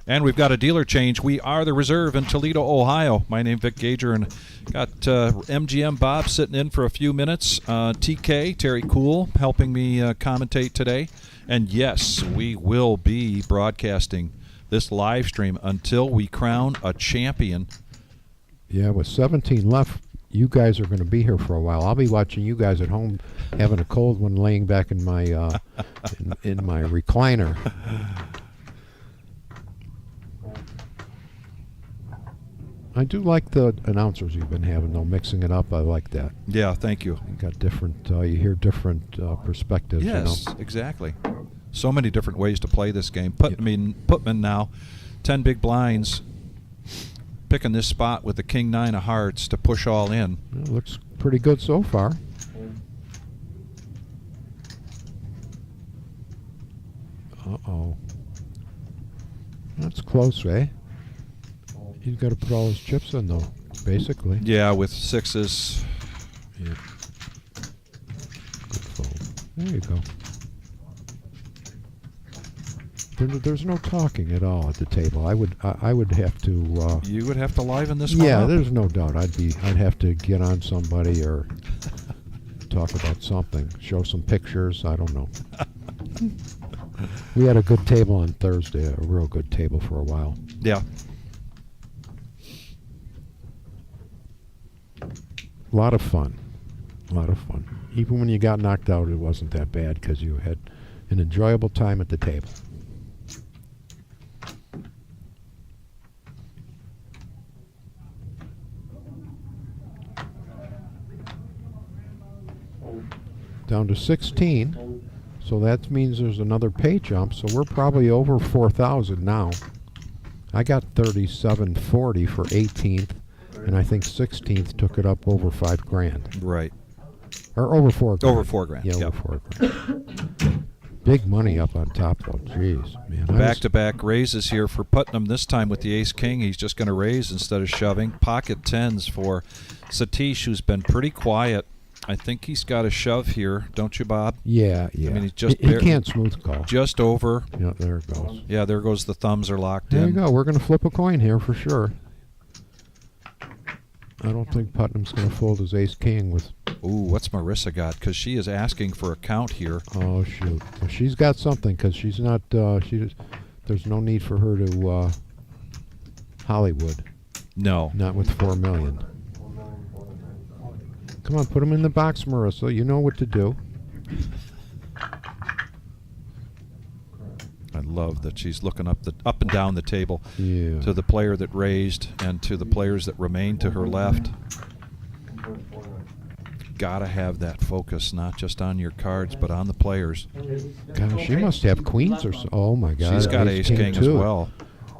And we've got a dealer change. We are the Reserve in Toledo, Ohio. My name's Vic Gager, and got MGM Bob sitting in for a few minutes. TK, Terry Cool, helping me commentate today. And yes, we will be broadcasting this live stream until we crown a champion. Yeah, with 17 left, you guys are going to be here for a while. I'll be watching you guys at home, having a cold one, laying back in my in my recliner. I do like the announcers you've been having, though, mixing it up. I like that. Yeah, thank you. You got different. You hear different perspectives. Yes, You know? exactly. So many different ways to play this game. Putman now, 10 big blinds, picking this spot with the King 9 of Hearts to push all in. Well, looks pretty good so far. Uh-oh. That's close, eh? He's got to put all his chips in, though, basically. Yeah, with sixes. Yeah. Good fold. There you go. There's no talking at all at the table. I would have to. You would have to liven this one Yeah, up. there's no doubt. I'd have to get on somebody or talk about something, show some pictures. I don't know. We had a good table on Thursday, a real good table for a while. Yeah. A lot of fun. A lot of fun. Even when you got knocked out, it wasn't that bad because you had an enjoyable time at the table. down to 16. So that means there's another pay jump. So we're probably over 4,000 now. I got 37.40 for 18th, and I think 16th took it up over 5 grand. Right. Or over 4 grand. Over 4 grand. Yeah, yep. over 4 grand. Big money up on top, though. Jeez, man. Back-to-back raises here for Putnam. This time with the ace-king, he's just going to raise instead of shoving. Pocket tens for Satish, who's been pretty quiet. I think he's got a shove here, don't you, Bob? Yeah, yeah. I mean, he's just he can't smooth call. Just over. Yeah, there it goes. Yeah, there goes the thumbs are locked There in. you go. We're going to flip a coin here for sure. I don't think Putnam's going to fold his ace-king with... Ooh, what's Marissa got? Because she is asking for a count here. Oh, shoot. Well, she's got something because she's not... there's no need for her to Hollywood. No. Not with 4 million. Come on, put him in the box, Marissa. You know what to do. I love that she's looking up and down the table Yeah. to the player that raised and to the players that remain to her left. Gotta have that focus, not just on your cards, but on the players. God, she must have queens or so. Oh, my God. She's got ace-king as too. well.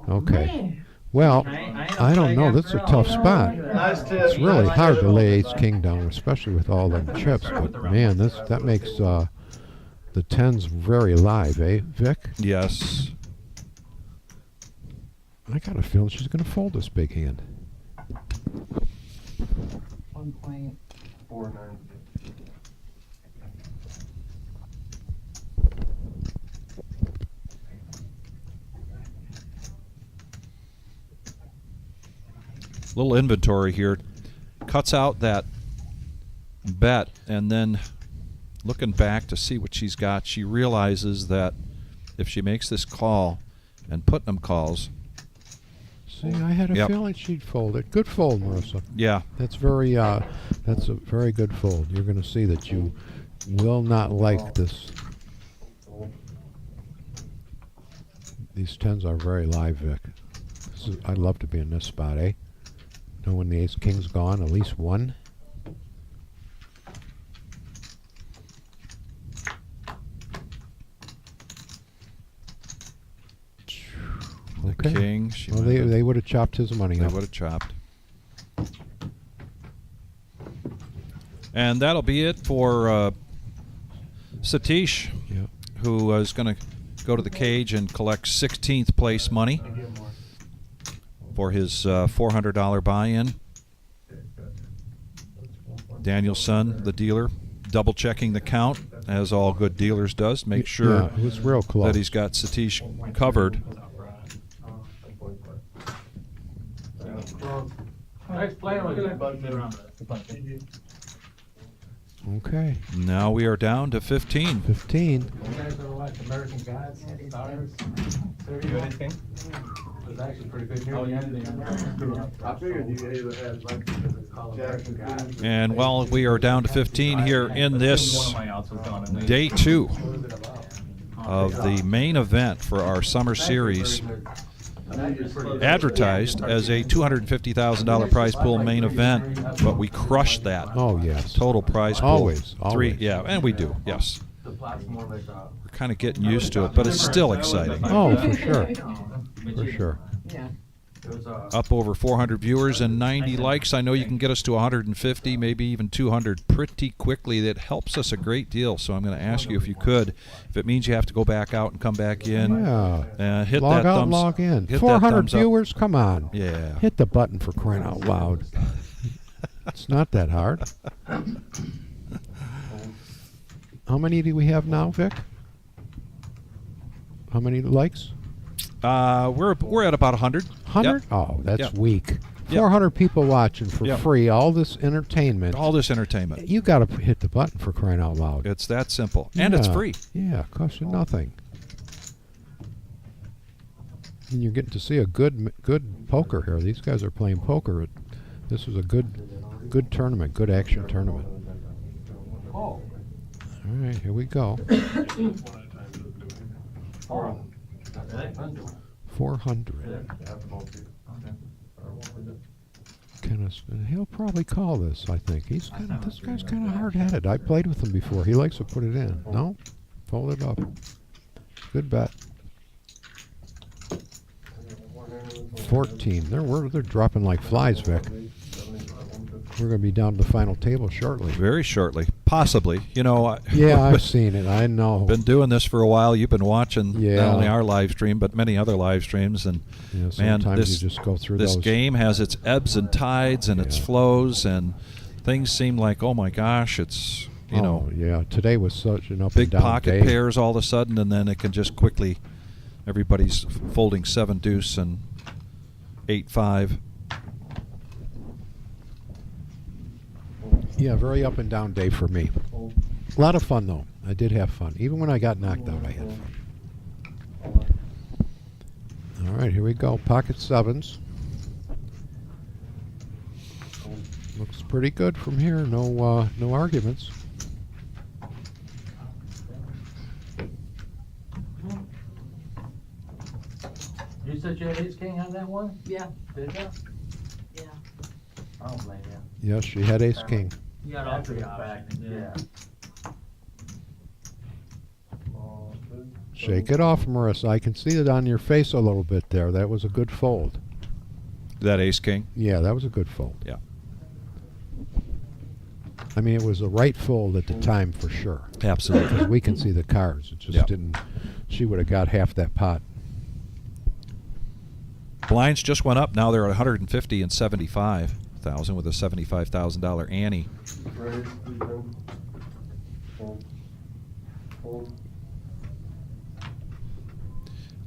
Okay. Well, I don't know. That's a tough spot. It's really hard to lay ace-king down, especially with all them chips. But, man, that makes the tens very live, eh, Vic? Yes. I got a feeling she's going to fold this big hand. 1.49. Little inventory here. Cuts out that bet, and then looking back to see what she's got, she realizes that if she makes this call and Putnam calls. See, I had a feeling she'd fold it. Good fold, Marissa. Yeah. That's a very good fold. You're going to see that you will not like this. These tens are very live, Vic. I'd love to be in this spot, eh? Know when the ace-king's gone, at least one. The king. Well, they would have chopped his money up. They would have chopped. And that'll be it for Satish, who is going to go to the cage and collect 16th place money for his $400 buy-in. Danielson, the dealer, double checking the count, as all good dealers does. Make sure it was real close. that he's got Satish covered. Okay. Now we are down to 15. 15. You guys ever watch American Gods? Stars? You anything? It was actually pretty good. I figured you either had like And while we are down to 15 here in this day 2 of the main event for our summer series, advertised as a $250,000 prize pool main event, but we crushed that. Oh, yes. Total prize pool. Always. Yeah, and we do, yes. We're kind of getting used to it, but it's still exciting. Oh, for sure. For sure. Yeah. Up over 400 viewers and 90 likes. I know you can get us to 150, maybe even 200 pretty quickly. That helps us a great deal. So I'm going to ask you if you could, if it means you have to go back out and come back in, hit log that out, thumbs. log in. Hit 400 that thumbs up. viewers, come on. Yeah. Hit the button for crying out loud. It's not that hard. How many do we have now, Vic? How many likes? We're at about 100. 100? Yep. Oh, that's Yep. weak. Yep. 400 people watching for Yep. free. All this entertainment. All this entertainment. You got to hit the button for crying out loud. It's that simple, and it's free. Yeah, costs you nothing. And you're getting to see a good poker here. These guys are playing poker. This is a good tournament, good action tournament. All right, here we go. 400. He'll probably call this. I think this guy's kind of hard-headed. I played with him before. He likes to put it in. No, fold it up. Good bet. 14. They're dropping like flies, Vic. We're going to be down to the final table shortly. Very shortly, possibly. You know. Yeah, I've seen it. I know. Been doing this for a while. You've been watching Yeah. not only our live stream but many other live streams, and Yeah, man, sometimes this you just go through this those. game has its ebbs and tides and its Yeah. flows, and things seem like, oh my gosh, it's you know, Yeah. Today was such an up big and down pocket day. pairs all of a sudden, and then it can just quickly, everybody's folding 7 deuce and 8-5. Yeah, very up and down day for me. A lot of fun though. I did have fun. Even when I got knocked out, I had fun. All right, here we go. Pocket sevens. Looks pretty good from here. No arguments. You said you had ace king on that one? Yeah, Did you? yeah. I don't blame you. Yes, she had ace king. You got all three options. Yeah. Shake it off, Marissa. I can see it on your face a little bit there. That was a good fold. That ace king. Yeah, that was a good fold. Yeah. I mean, it was the right fold at the time for sure. Absolutely. Because we can see the cards. It just Yeah. didn't. She would have got half that pot. Blinds just went up. Now they're at 150 and 75,000 with a $75,000 ante. Ready, please, then. Hold. Hold.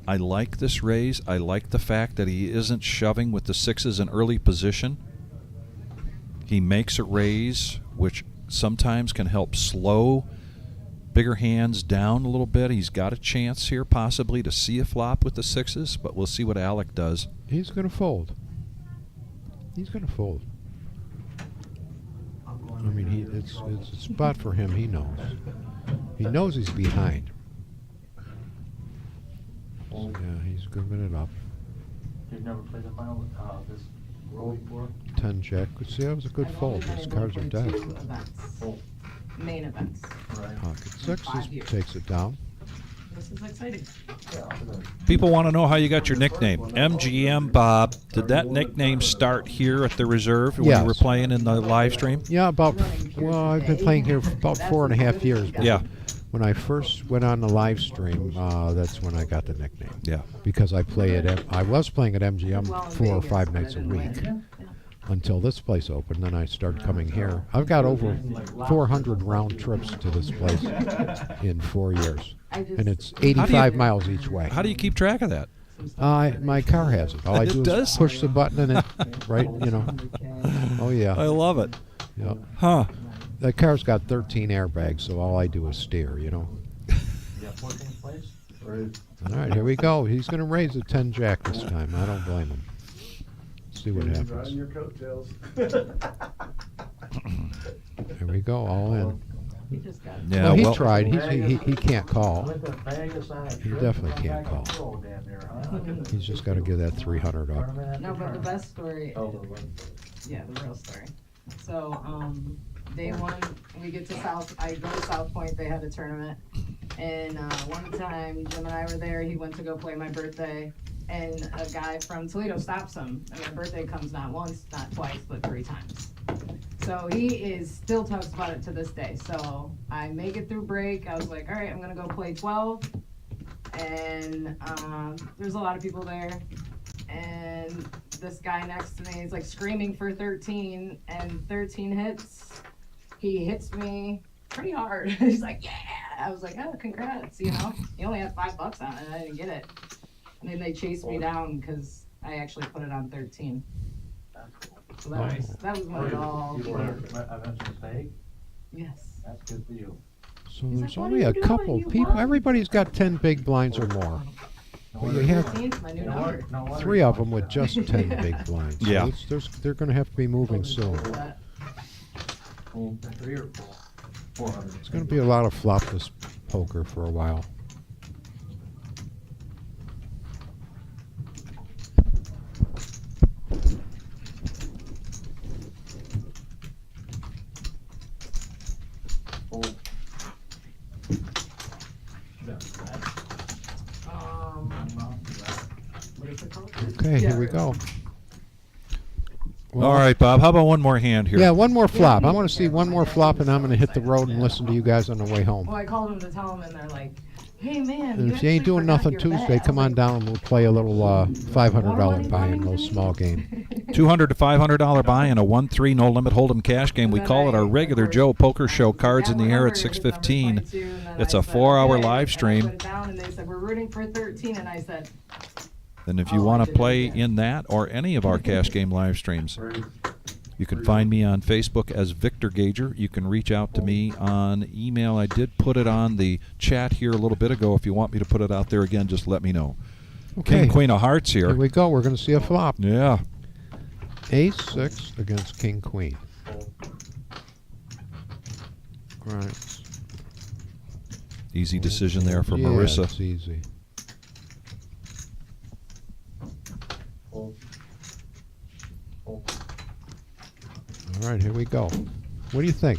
I like this raise. I like the fact that he isn't shoving with the sixes in early position. He makes a raise, which sometimes can help slow bigger hands down a little bit. He's got a chance here possibly to see a flop with the sixes, but we'll see what Alec does. He's going to fold. He's going to fold. I mean, it's a spot for him. He knows. He knows he's behind. So, yeah, he's giving it up. You've never played the final this roll before? 10 jack. See, that was a good I've fold. only been Those able cards for are 2 dead. events. Main events. Right. Pocket sixes 5 years. takes it down. This is exciting. People want to know how you got your nickname. MGM Bob, did that nickname start here at the reserve when you were Yes. playing in the live stream? Yeah, I've been playing here for about 4.5 years. But Yeah. When I first went on the live stream, that's when I got the nickname. Yeah. Because I was playing at MGM Well, in 4 or Vegas, 5 but I nights a didn't week win. until this place opened. Then I started coming here. I've got over 400 round trips to this place in 4 years, I just, and it's 85 miles each way. How do you keep track of that? My car has it. All I It do does? is push the button and it, right, you know. Oh yeah. I love it. Yeah. Huh. That car's got 13 airbags, so all I do is steer, you know. You got 14th place? Ready. All right, here we go. He's going to raise a 10 jack this time. I don't blame him. See what Riding happens. your coattails. Here we go, all in. he just got Yeah, Well, he well, tried. He can't call. Went to Vegas on a He trip, definitely come can't back and call. roll down there, huh? He's just got to give that 300 up. Tournament after No, but the tournament. best story, yeah, the real story. So, day one, we get to I go to South Point, they had a tournament. And, one time, Jim and I were there, he went to go play my birthday. And a guy from Toledo stops him. And my birthday comes not once, not twice, but 3 times. So he still talks about it to this day. So I make it through break. I was like, all right, I'm gonna go play 12. And there's a lot of people there. And this guy next to me is like screaming for 13, and 13 hits. He hits me pretty hard. He's like, yeah. I was like, oh, congrats, you know. He only had $5 on it, and I didn't get it. And then they chased me down because I actually put it on 13. So that was when it all. You learned eventually mistake? Yes. That's good for you. So He's there's like, "What only are a you couple doing? You people. won." Everybody's got 10 big blinds or more. Well, you have 13's my new No number. wonder- no wonder 3 you of them lost with that. just 10 big blinds. So Yeah. they're going to have to be moving soon. 3 or 4? 400. It's going to be a lot of flopless poker for a while. What is it called? Okay, here we go. Well, All right, Bob. How about one more hand here? Yeah, one more flop. I want to see one more flop, and I'm going to hit the road and listen to you guys on the way home. Well, I called them to tell them, and they're like, "Hey, man, And if you ain't doing nothing Tuesday, come on down and we'll play a little $500 buy-in, little small game. $200 to $500 buy in a 1-3 no limit hold'em cash game. We call it our regular Joe Poker Show. Cards in the air at 6:15. It's a 4-hour live stream. And they said, "We're rooting for 13," and I said, And if you want to play in that or any of our cash game live streams, you can find me on Facebook as Victor Gager. You can reach out to me on email. I did put it on the chat here a little bit ago. If you want me to put it out there again, just let me know. Okay. King, Queen of Hearts here. Here we go. We're going to see a flop. Yeah. Ace-6 against King-Queen. Right. Easy decision there for Yeah, Marissa. it's easy. All right, here we go. What do you think?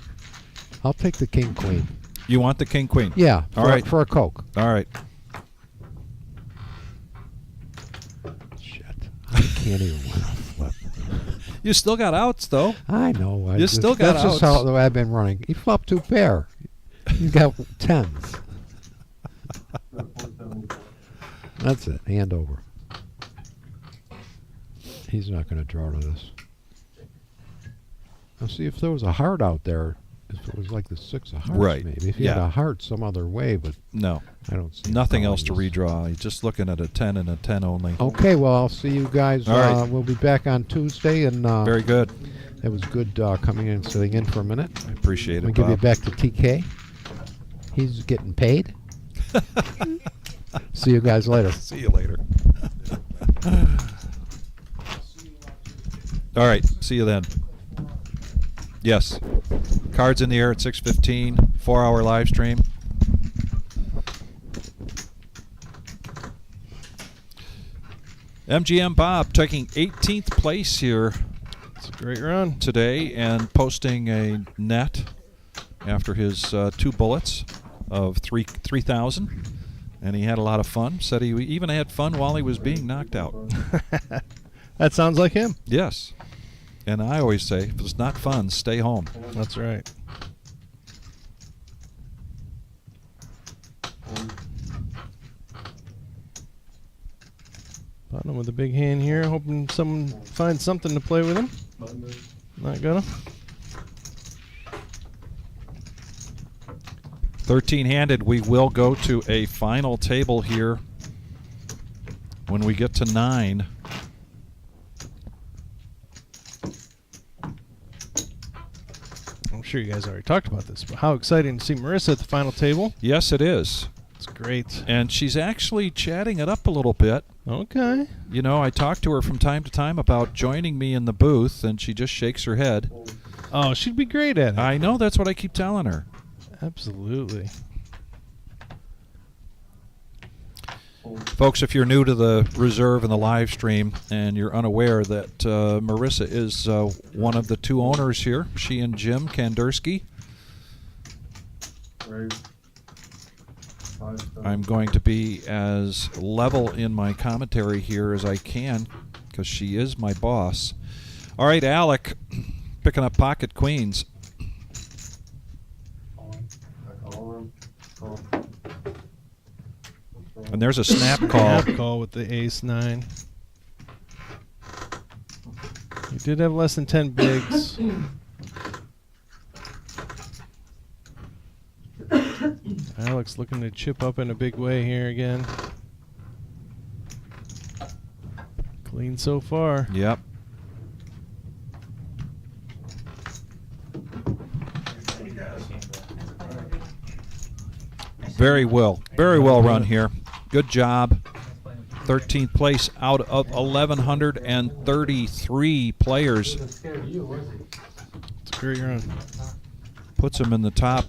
I'll take the King-Queen. You want the King Queen? Yeah, All right. for a Coke. All right. Shit. I can't even win a flip. You still got outs, though. I know. You still got That's just outs. how I've been running. He flopped 2 pair. He's got 10s. That's it. Hand over. He's not going to draw to this. Now, see, if there was a heart out there, if it was like the 6 of hearts, Right. maybe. If he had Yeah. a heart some other way, but No. I don't see Nothing how else to he is. redraw. You're just looking at a 10 and a 10 only. Okay, well, I'll see you guys. All right. We'll be back on Tuesday. And Very good. it was good coming in and sitting in for a minute. I appreciate We'll it, give you Bob. back to TK. He's getting paid. See you guys later. See you later. All right. See you then. Yes. Cards in the air at 6:15. 4-hour live stream. MGM Bob taking 18th place here It's a great run. today and posting a net after his 2 bullets of 3,000. And he had a lot of fun. Said he even had fun while he was being knocked out. That sounds like him. Yes. And I always say, if it's not fun, stay home. That's right. Bottom with a big hand here, hoping someone finds something to play with him. Not gonna. 13-handed, we will go to a final table here when we get to 9. I'm sure you guys already talked about this, but how exciting to see Marissa at the final table. Yes, it is. It's great. And she's actually chatting it up a little bit. Okay. You know, I talk to her from time to time about joining me in the booth, and she just shakes her head. Oh, she'd be great at it. I know, that's what I keep telling her. Absolutely. Folks, if you're new to the reserve and the live stream and you're unaware that Marissa is one of the 2 owners here, she and Jim Kandersky, I'm going to be as level in my commentary here as I can because she is my boss. All right, Alec, picking up pocket queens. And there's a snap call. Snap call with the ace-9. You did have less than 10 bigs. Alex looking to chip up in a big way here again. Clean so far. Yep. Very well run here. Good job. 13th place out of 1,133 players. It's a great run. Puts him in the top.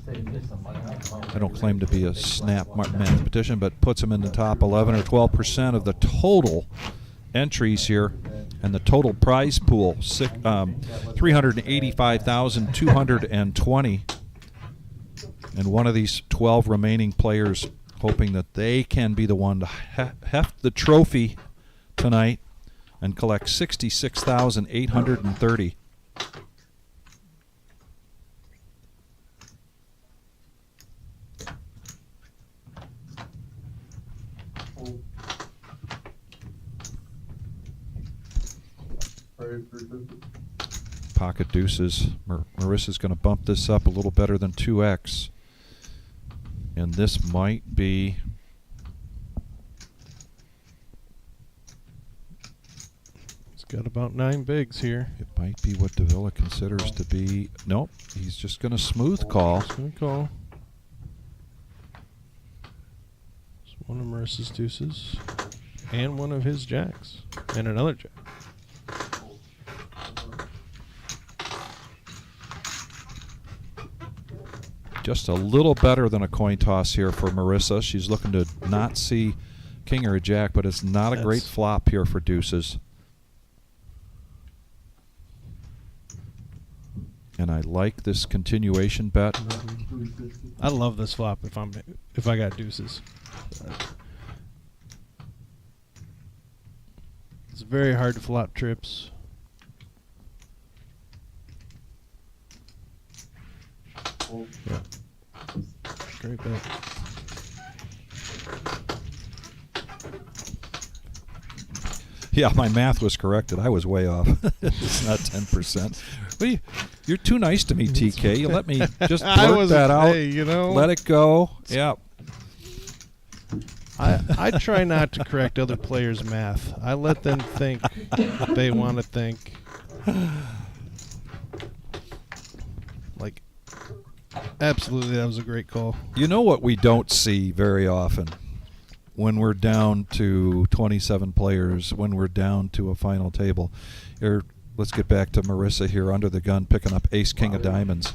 I don't claim to be a snap mathematician, but puts him in the top 11 or 12% of the total entries here, and the total prize pool 385,220. And one of these 12 remaining players hoping that they can be the one to heft the trophy tonight and collect 66,830. Pocket deuces. Marissa's going to bump this up a little better than 2x. And this might be... It's got about 9 bigs here. It might be what Davila considers to be... Nope, he's just going to smooth call. Just going to call. It's one of Marissa's deuces. And one of his jacks. And another jack. Just a little better than a coin toss here for Marissa. She's looking to not see king or a jack, but it's not a great flop here for deuces. And I like this continuation bet. I love this flop if I got deuces. It's very hard to flop trips. Yeah. Great bet. Yeah, my math was corrected. I was way off. It's not 10%. But you're too nice to me, TK. You let me just blurt that out. Hey, you know. Let it go. Yeah. I try not to correct other players' math. I let them think what they want to think. Like, absolutely, that was a great call. You know what we don't see very often when we're down to 27 players, when we're down to a final table. Here, let's get back to Marissa here under the gun, picking up ace, king of diamonds.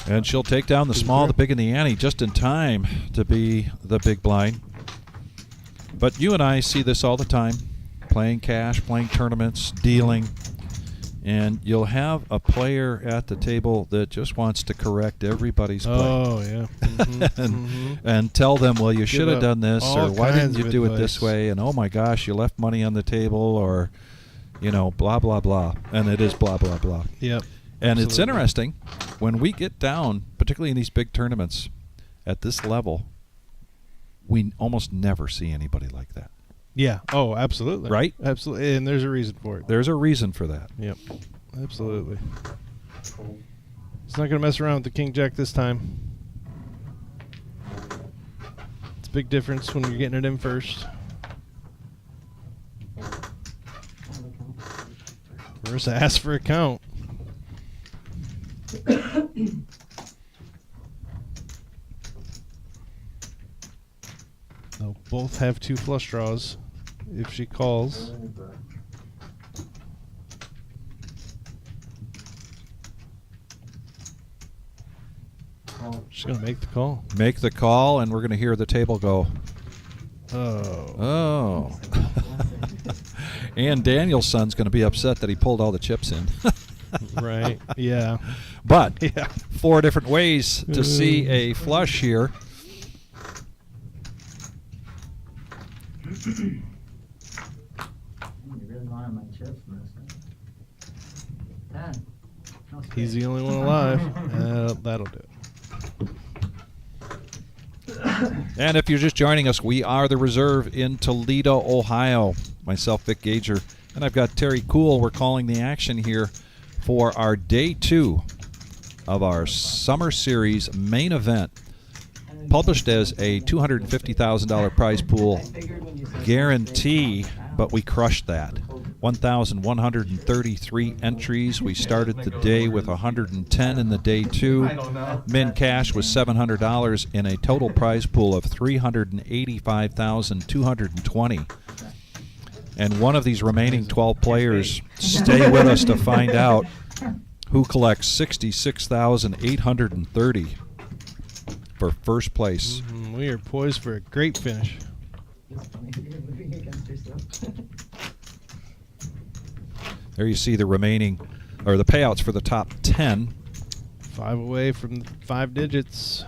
And she'll take down the small, the big, and the ante just in time to be the big blind. But you and I see this all the time, playing cash, playing tournaments, dealing. And you'll have a player at the table that just wants to correct everybody's play. Oh, yeah. and tell them, well, you should have done this, all or why didn't kinds you of do it advice. this way? And, oh, my gosh, you left money on the table, or, you know, blah, blah, blah. And it is blah, blah, blah. Yep. And it's Absolutely. interesting, when we get down, particularly in these big tournaments, at this level, we almost never see anybody like that. Yeah. Oh, absolutely. Right? Absolutely. And there's a reason for it. There's a reason for that. Yep. Absolutely. It's not going to mess around with the king jack this time. It's a big difference when you're getting it in first. Marissa asked for a count. They'll both have 2 flush draws if she calls. She's going to make the call. Make the call, and we're going to hear the table go. Oh. Oh. And Daniel's son's going to be upset that he pulled all the chips in. Right. Yeah. But Yeah. 4 different ways to see a flush here. You really wanted my chips, Marissa. 10. No He's straight. the only one alive. That'll do it. And if you're just joining us, we are the Reserve in Toledo, Ohio. Myself, Vic Gager, and I've got Terry Cool. We're calling the action here for our day 2 of our Summer Series main event, published as a $250,000 prize pool guarantee, but we crushed that. 1,133 entries. We started the day with 110 in the day 2. Min cash was $700 in a total prize pool of $385,220. And one of these remaining 12 players stay with us to find out who collects 66,830 for first place. We are poised for a great finish. It's funny you're moving against yourself. There you see the remaining, or the payouts for the top 10. 5 away from 5 digits.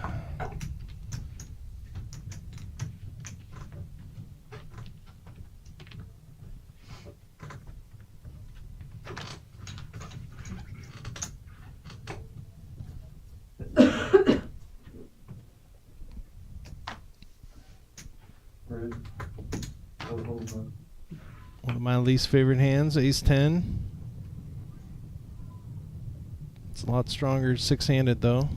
One of my least favorite hands, ace 10. It's a lot stronger, 6-handed though.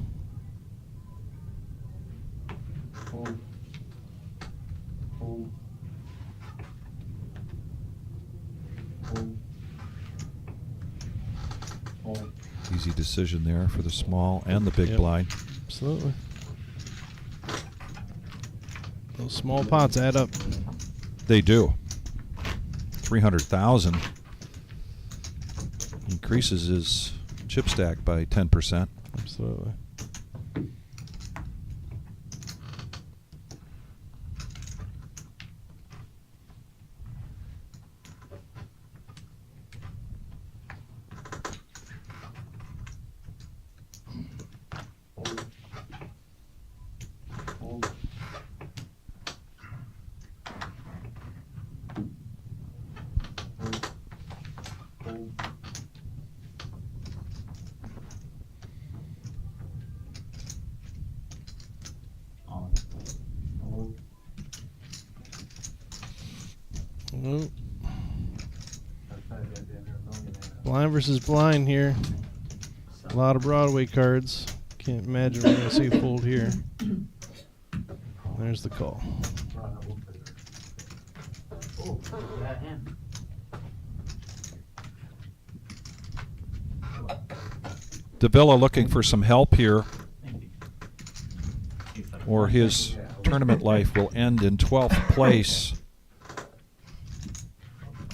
Easy decision there for the small and the big Yep. blind. Absolutely. Those small pots add up. They do. 300,000 increases his chip stack by 10%. Absolutely. Nope. Blind versus blind here. A lot of Broadway cards. Can't imagine we're going to see a fold here. There's the call. Oh, that hand. Davila looking for some help here, or his tournament life will end in 12th place.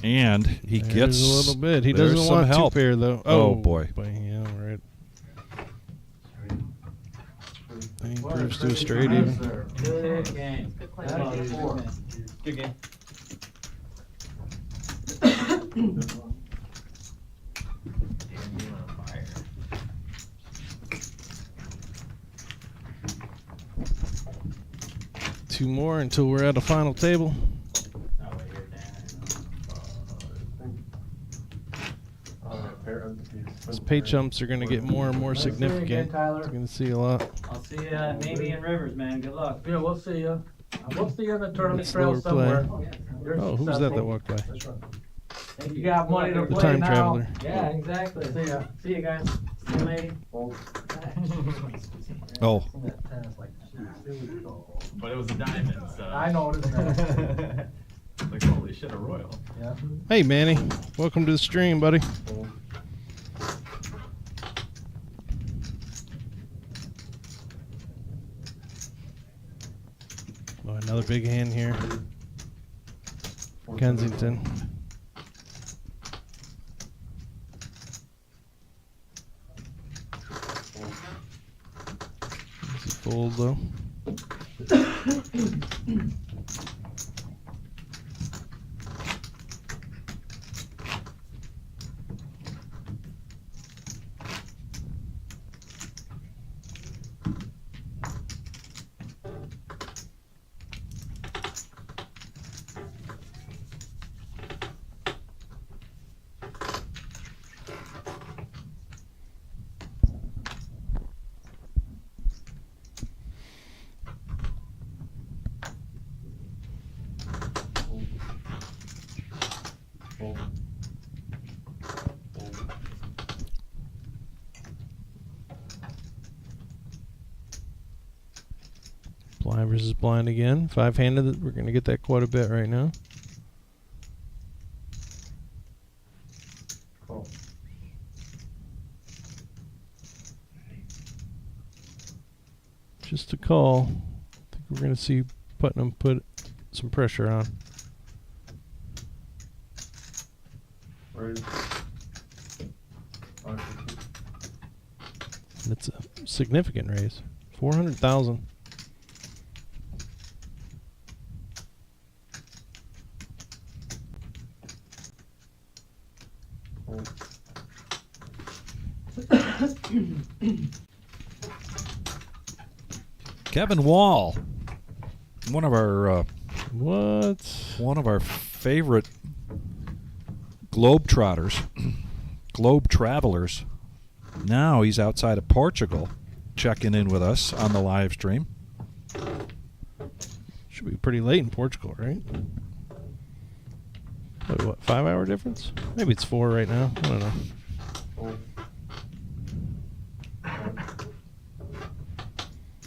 And he There's gets a little bit. He there's doesn't some want help. 2 pair though. Oh, boy. Yeah, right. He improves to a straight even. Good game. Good play. Good game. Two more until we're at a final table. These pay chumps are going to get more and more significant. You're going to see a lot. I'll see you maybe in Rivers, man. Good luck. Yeah, we'll see you. We'll see you in the tournament Slower trail somewhere. play. You're Oh, who's that successful. walked by? You got money to The play time now. traveler. Yeah, exactly. See ya. See you guys. See you, lady. Oh, But it was a diamond, so. I noticed that. Like, holy shit, a royal. Yeah. Hey, Manny. Welcome to the stream, buddy. Oh, another big hand here. Kensington. Easy fold though. Blind versus blind again. 5-handed. We're going to get that quite a bit right now. Just a call. I think we're going to see Putnam put some pressure on. Raise. It's a significant raise. 400,000. Kevin Wall, one of our One of our favorite globe trotters, globe travelers. Now he's outside of Portugal, checking in with us on the live stream. Should be pretty late in Portugal, right? What, 5-hour difference? Maybe it's 4 right now. I don't know.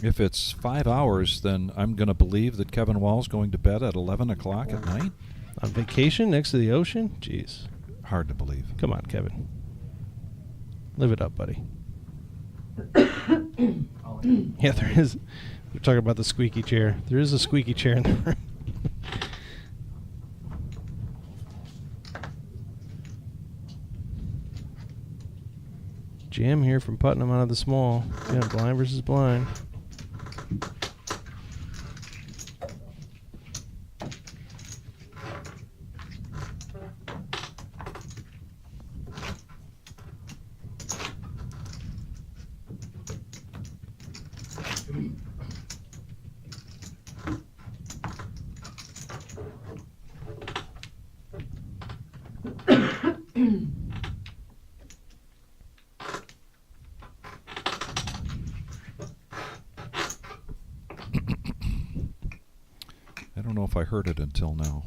If it's 5 hours, then I'm going to believe that Kevin Wall's going to bed at 11 o'clock at night. On vacation next to the ocean? Jeez. Hard to believe. Come on, Kevin. Live it up, buddy. Yeah, there is. We're talking about the squeaky chair. There is a squeaky chair in the room. Jam here from Putnam out of the small. Yeah, blind versus blind. I don't know if I heard it until now.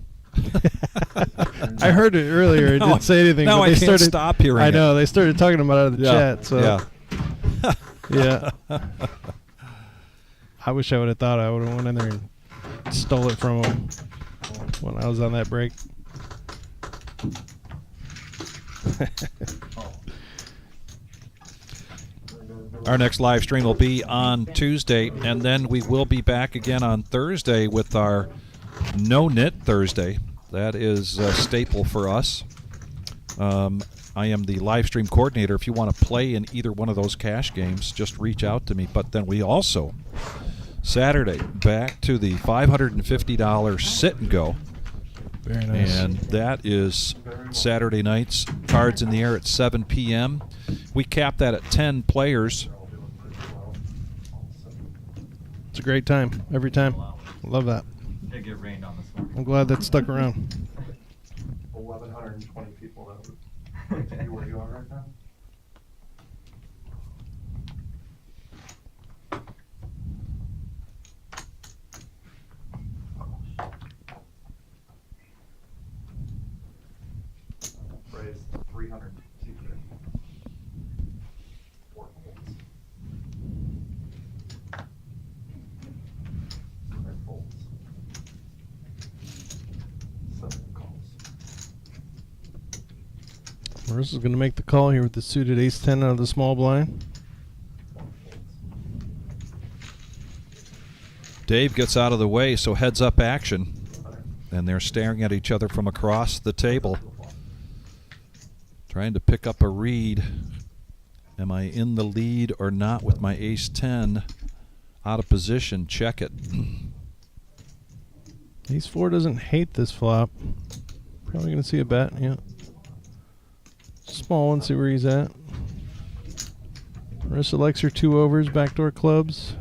I heard it earlier. It didn't say anything. Now but I they can't started, stop hearing I it. know. They started talking about it in the chat. So yeah. yeah. I wish I would have thought. I would have went in there and stole it from them when I was on that break. Our next live stream will be on Tuesday, and then we will be back again on Thursday with our No-NIT Thursday. That is a staple for us. I am the live stream coordinator. If you want to play in either one of those cash games, just reach out to me. But then we also, Saturday, back to the $550 sit and go. Very nice. And that is Saturday nights, cards in the air at 7 p.m. We cap that at 10 players. It's a great time every time. Love that. Did get rained on this morning. I'm glad that stuck around. 1,120 people that would like to be where you are right now. Raised 300. Four folds. Five folds. 7 calls. Marissa's going to make the call here with the suited ace-10 out of the small blind. Dave gets out of the way, so heads up action. And they're staring at each other from across the table, trying to pick up a read. Am I in the lead or not with my ace-10? Out of position, check it. Ace-4 doesn't hate this flop. Probably going to see a bet, yeah. Small one, see where he's at. Marissa likes her 2 overs, backdoor clubs.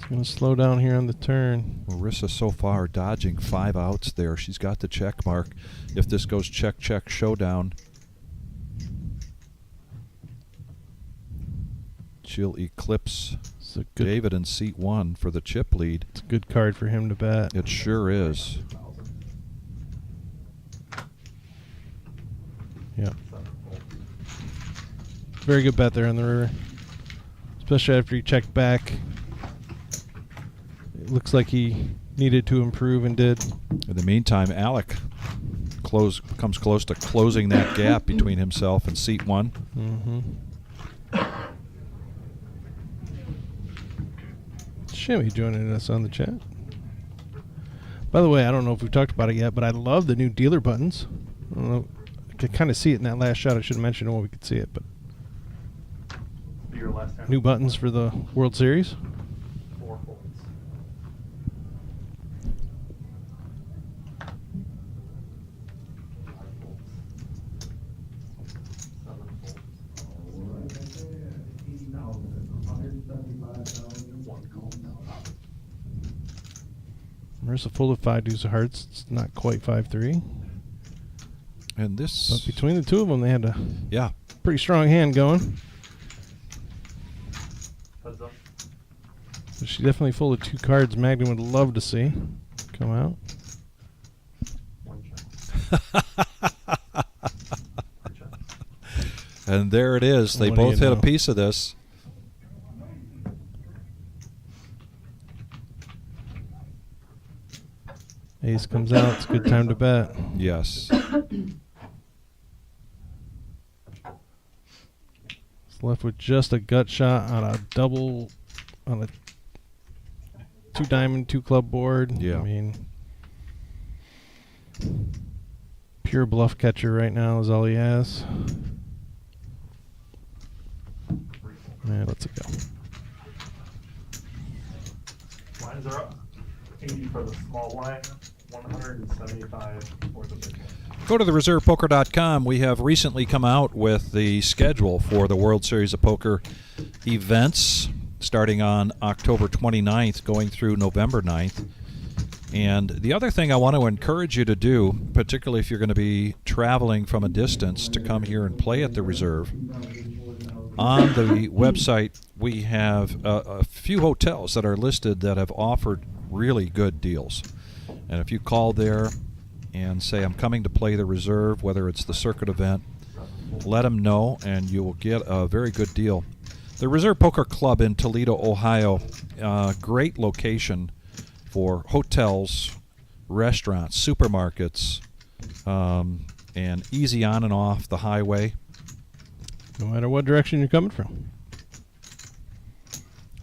Going to slow down here on the turn. Marissa so far dodging 5 outs there. She's got the check mark. If this goes check, check, showdown, she'll eclipse David in seat 1 for the chip lead. It's a good card for him to bet. It sure is. Yeah. Very good bet there on the river. Especially after he checked back. It looks like he needed to improve and did. In the meantime, Alec comes close to closing that gap between himself and seat 1. Mm-hmm. Shimmy joining us on the chat. By the way, I don't know if we've talked about it yet, but I love the new dealer buttons. I don't know. I could kind of see it in that last shot. I should have mentioned it when we could see it, but Your last time. new buttons for the World Series. 4 folds. 5 folds. 7 folds. All right, that's it. 80,000, 175,000. 1 call. Marissa full of 5 deuce of hearts. It's not quite 5-3. And this, But between the two of them, they had a yeah, pretty strong hand going. Heads up. So she definitely full of 2 cards Magnum would love to see come out. 1 check. 3 checks. and there it is. They What do you both hit a know? piece of this. Ace comes out. It's a good time to bet. Yes. It's left with just a gut shot on a double, on a 2 diamond, 2 club board. Yeah. I mean, pure bluff catcher right now is all he has. Man, let's it go. Lines are up. 80 for the small line, 175 for the big one. Go to the reservepoker.com. We have recently come out with the schedule for the World Series of Poker events starting on October 29th, going through November 9th. And the other thing I want to encourage you to do, particularly if you're going to be traveling from a distance to come here and play at the reserve, on the website we have a few hotels that are listed that have offered really good deals. And if you call there and say, I'm coming to play the reserve, whether it's the circuit event, let them know and you will get a very good deal. The Reserve Poker Club in Toledo, Ohio, great location for hotels, restaurants, supermarkets, and easy on and off the highway. No matter what direction you're coming from.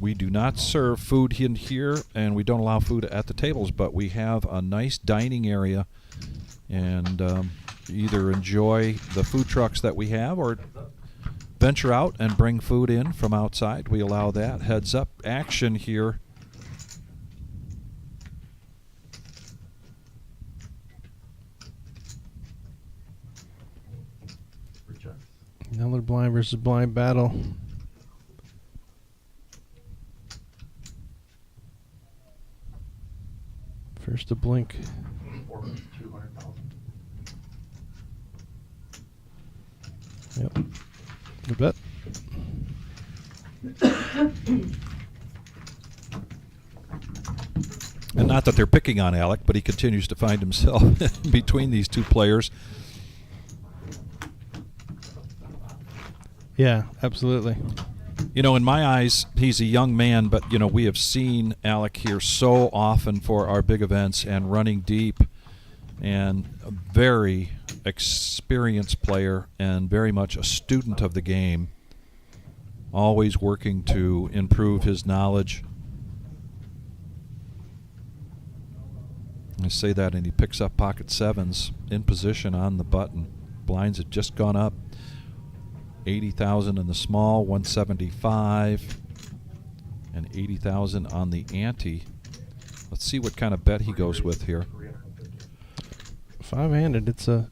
We do not serve food in here, and we don't allow food at the tables, but we have a nice dining area, and either enjoy the food trucks that we have or venture out and bring food in from outside. We allow that. Heads up action here. Another blind versus blind battle. First to blink. 200,000. Yep. Good bet. And not that they're picking on Alec, but he continues to find himself between these two players. Yeah, absolutely. You know, in my eyes, he's a young man, but, you know, we have seen Alec here so often for our big events and running deep, and a very experienced player and very much a student of the game, always working to improve his knowledge. I say that, and he picks up pocket sevens in position on the button. Blinds had just gone up. 80,000 in the small, 175, and 80,000 on the ante. Let's see what kind of bet he goes with here. 5-handed. It's a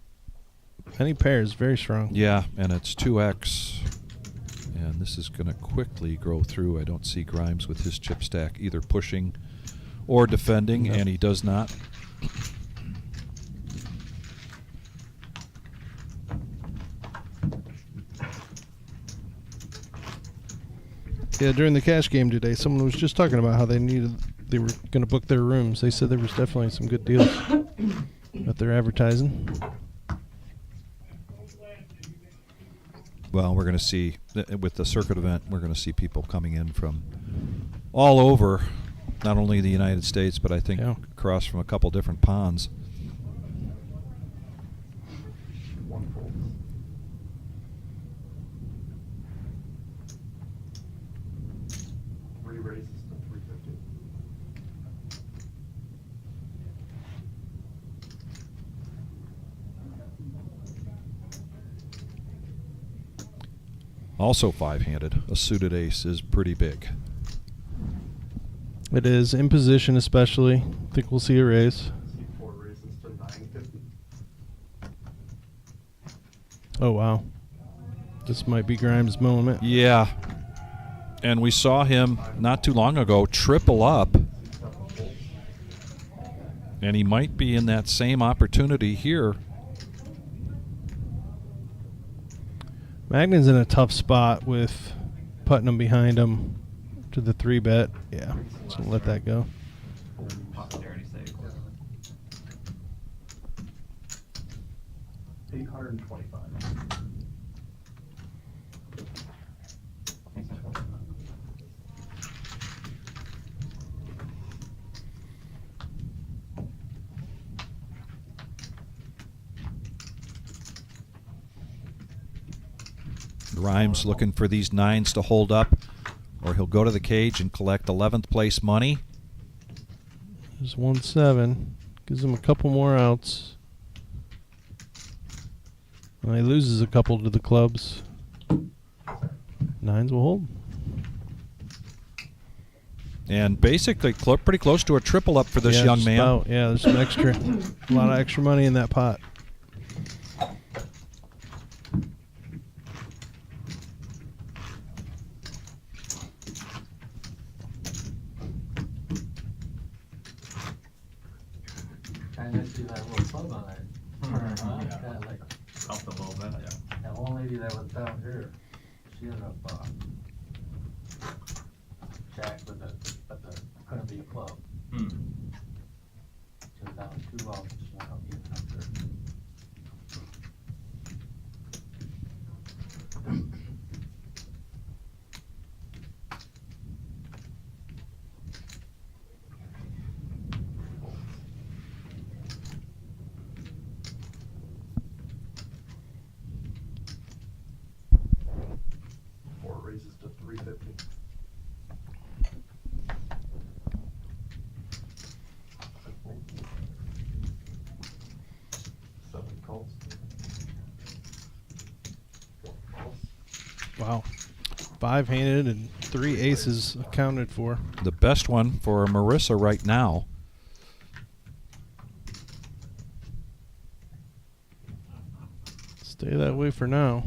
any pairs, very strong. Yeah, and it's 2x, and this is going to quickly grow through. I don't see Grimes with his chip stack either pushing or defending, and he does not. Yeah, during the cash game today, someone was just talking about how they were going to book their rooms. They said there was definitely some good deals that they're advertising. Well, we're going to see, with the circuit event, we're going to see people coming in from all over, not only the United States, but I think across from a couple different ponds. Also five-handed. A suited ace is pretty big. It is in position, especially. I think we'll see a raise. See 4 raises to 950. Oh wow, this might be Grimes' moment. Yeah. And we saw him not too long ago triple up. And he might be in that same opportunity here. Magnan's in a tough spot with Putnam behind him to the 3-bet. Yeah, just gonna let that go. Posterity sake. 825. Grimes looking for these 9s to hold up, or he'll go to the cage and collect 11th place money. There's 1-7. Gives him a couple more outs. Well, he loses a couple to the clubs. 9s will hold. And basically pretty close to a triple up for this Yeah, young just man. about. Yeah, there's some extra, a lot of extra money in that pot. I didn't see that little club on there. Yeah, like, Up a little bit, yeah. that one lady that was down here, she ended up, jack with but the, couldn't be a club. Hmm. She was down 2 out, she went up even up there. Four raises to 350. Seven calls. 4 calls. Wow. 5-handed and 3 aces accounted for. The best one for Marissa right now. Stay that way for now.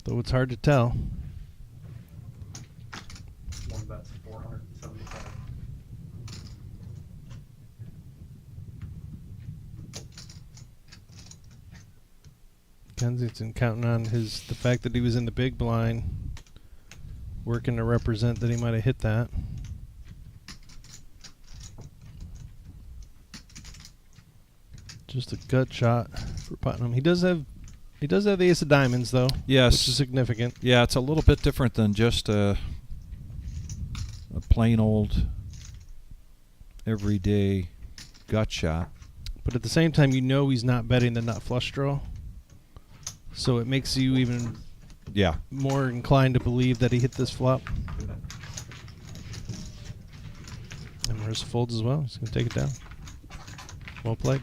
Though it's hard to tell. One bet's 475. Kensington counting on the fact that he was in the big blind, working to represent that he might have hit that. Just a gut shot for Putnam. He does have the ace of diamonds though. Yes. Which is significant. Yeah, it's a little bit different than just a plain old everyday gut shot. But at the same time, you know he's not betting the nut flush draw. So it makes you even more inclined to believe that he hit this flop. And Marissa folds as well. He's going to take it down. Well played.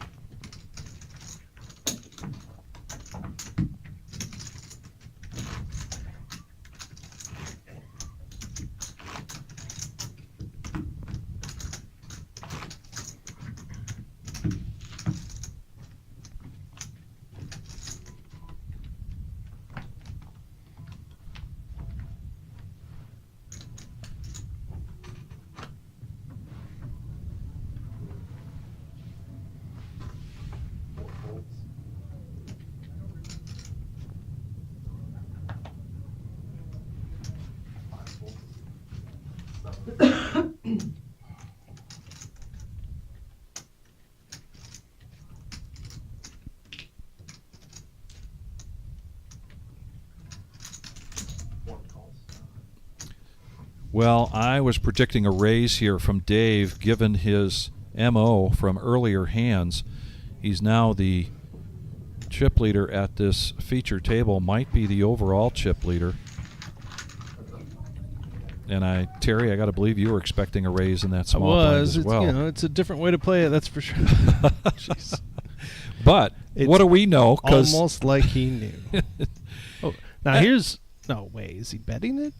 Well, I was predicting a raise here from Dave, given his MO from earlier hands. He's now the chip leader at this feature table, might be the overall chip leader. And Terry, I got to believe you were expecting a raise in that small blind as well. You know, it's a different way to play it, that's for sure. Jeez. But what do we know? 'Cause almost like he knew. Oh, Now here's no way. Is he betting it?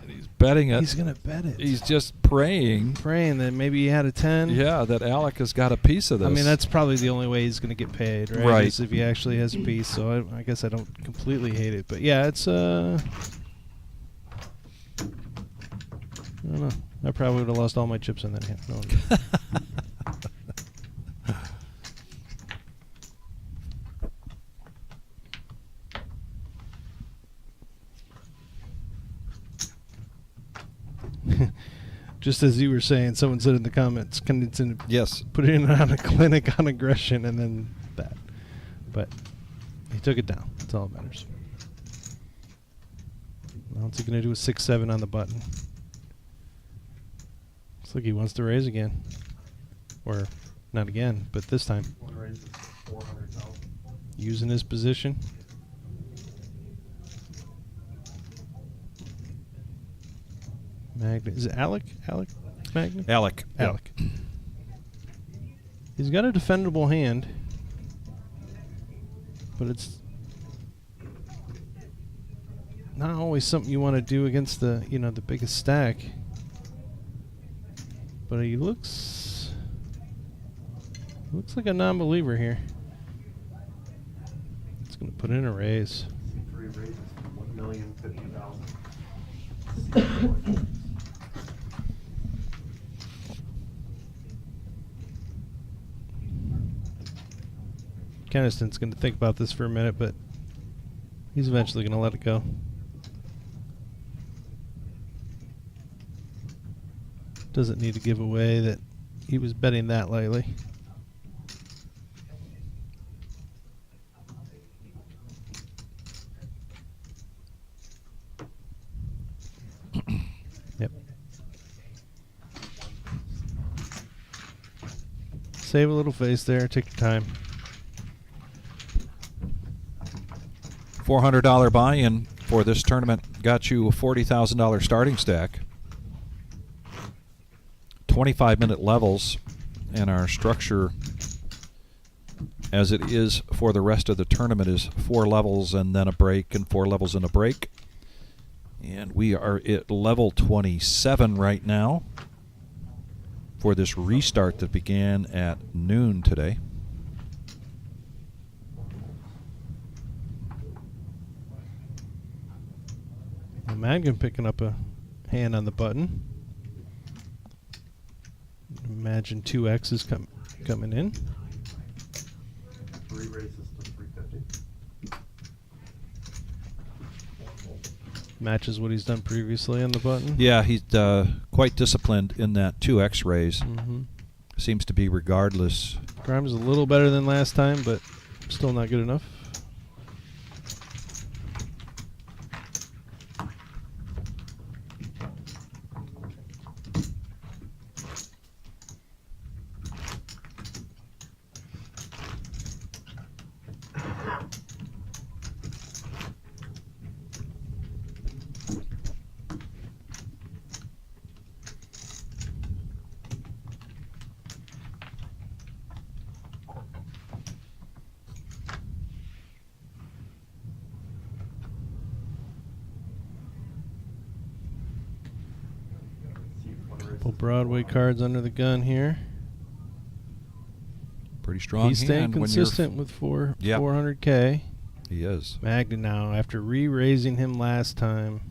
He's betting it. He's gonna bet it. He's just praying that maybe he had a 10. Yeah, that Alec has got a piece of this. I mean, that's probably the only way he's gonna get paid, right? Right. Is if he actually has a piece. So I guess I don't completely hate it, but yeah, it's I don't know. I probably would have lost all my chips in that hand. No. Just as you were saying, someone said in the comments, yes, put it on a clinic on aggression and then that. But he took it down. That's all that matters. Now what's he going to do with 6-7 on the button? Looks like he wants to raise again. Or not again, but this time. Using his position. Magna. Is it Alec? Alec Magna? Alec. Alec. He's got a defendable hand, but it's not always something you want to do against the the biggest stack. But he looks like a non-believer here. It's going to put in a raise. 3 raises for $1,050,000. Keniston's going to think about this for a minute, but he's eventually going to let it go. Doesn't need to give away that he was betting that lightly. Yep. Save a little face there. Take your time. $400 buy-in for this tournament got you a $40,000 starting stack. 25-minute levels, and our structure, as it is for the rest of the tournament, is 4 levels and then a break, and 4 levels and a break. And we are at level 27 right now for this restart that began at noon today. Magnan picking up a hand on the button. Imagine 2X is coming in. 3 raises to 350. Matches what he's done previously on the button. Yeah, he's quite disciplined in that 2X raise. Mm-hmm. Seems to be regardless. Grimes is a little better than last time, but still not good enough. Couple Broadway cards under the gun here. Pretty strong. He's staying hand when consistent with Yep. 400K. He is. Magna now, after re-raising him last time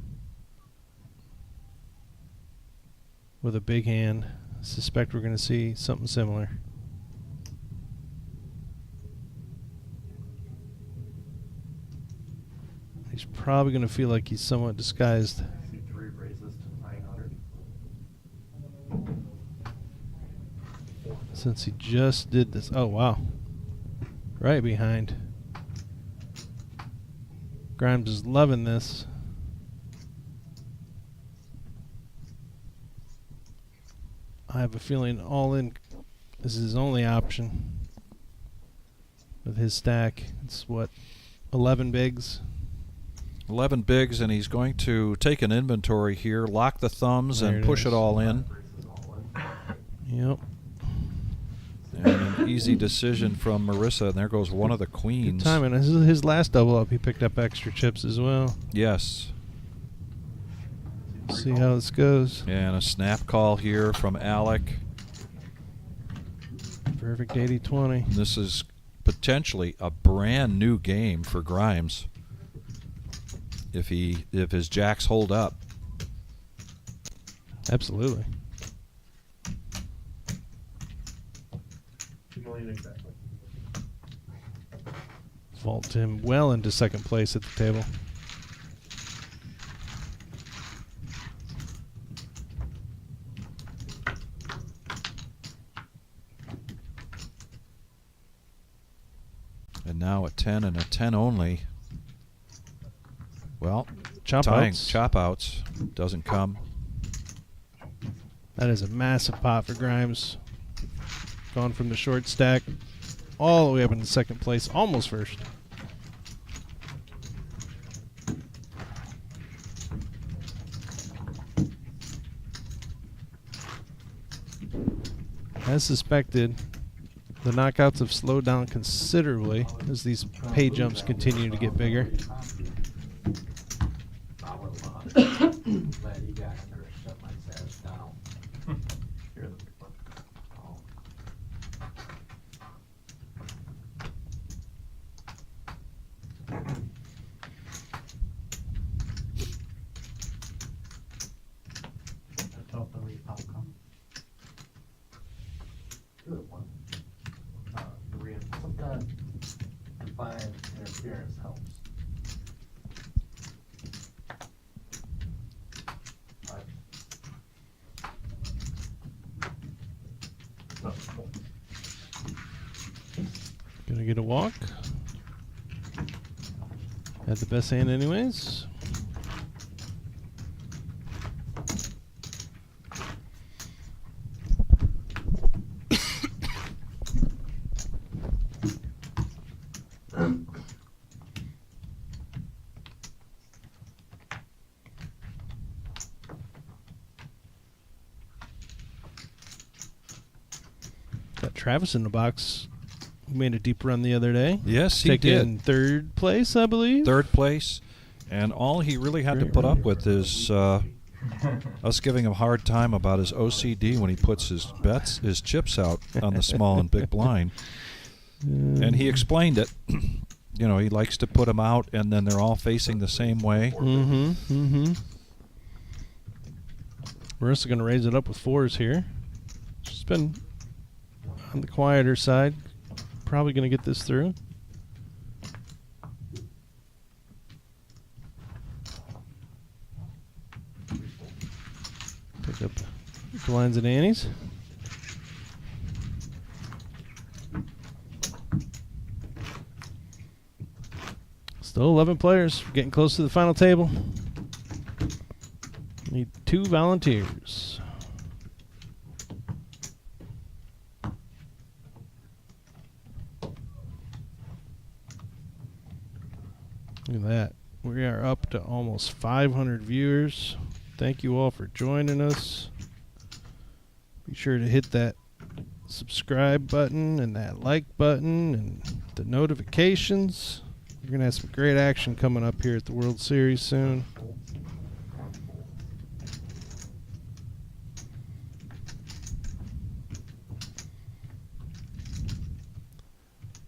with a big hand, I suspect we're going to see something similar. He's probably going to feel like he's somewhat disguised. 3 raises to 900. Since he just did this. Oh, wow. Right behind. Grimes is loving this. I have a feeling all in is his only option with his stack. It's what, 11 bigs? 11 bigs, and he's going to take an inventory here, lock the thumbs, There and it push is. it all in. Yep. And easy decision from Marissa, and there goes one of the queens. Good timing. This is his last double up. He picked up extra chips as well. Yes. See how this goes. And a snap call here from Alec. Perfect 80-20. This is potentially a brand new game for Grimes if his jacks hold up. Absolutely. Exactly. Vault him well into second place at the table. And now a 10 and a 10 only. Well, Chop tying outs. chop outs doesn't come. That is a massive pot for Grimes. Gone from the short stack all the way up into second place, almost first. As suspected, the knockouts have slowed down considerably as these pay jumps continue to get bigger. Glad you got under shut my ass down. You're the big one. Oh. Top of the popcorn. Good one. Sometimes divine interference helps. Gonna get a walk. Had the best hand anyways. Got Travis in the box. He made a deep run the other day. Yes, he Taking did. third place, I believe. Third place. And all he really had to put up with is us giving him a hard time about his OCD when he puts his chips out on the small and big blind. And he explained it. You know, he likes to put them out, and then they're all facing the same way. Marissa's going to raise it up with fours here. She's been on the quieter side. Probably going to get this through. Pick up blinds and annies. Still 11 players. Getting close to the final table. Need 2 volunteers. Look at that. We are up to almost 500 viewers. Thank you all for joining us. Be sure to hit that subscribe button and that like button and the notifications. We're going to have some great action coming up here at the World Series soon.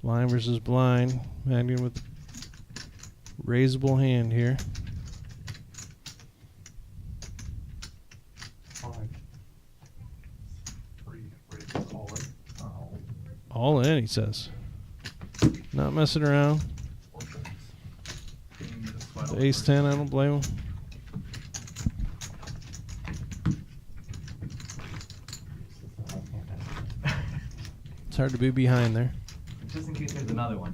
Blind versus blind. Magnian with raisable hand here. All in, he says. Not messing around. The ace-10, I don't blame him. It's hard to be behind there. Just in case there's another one.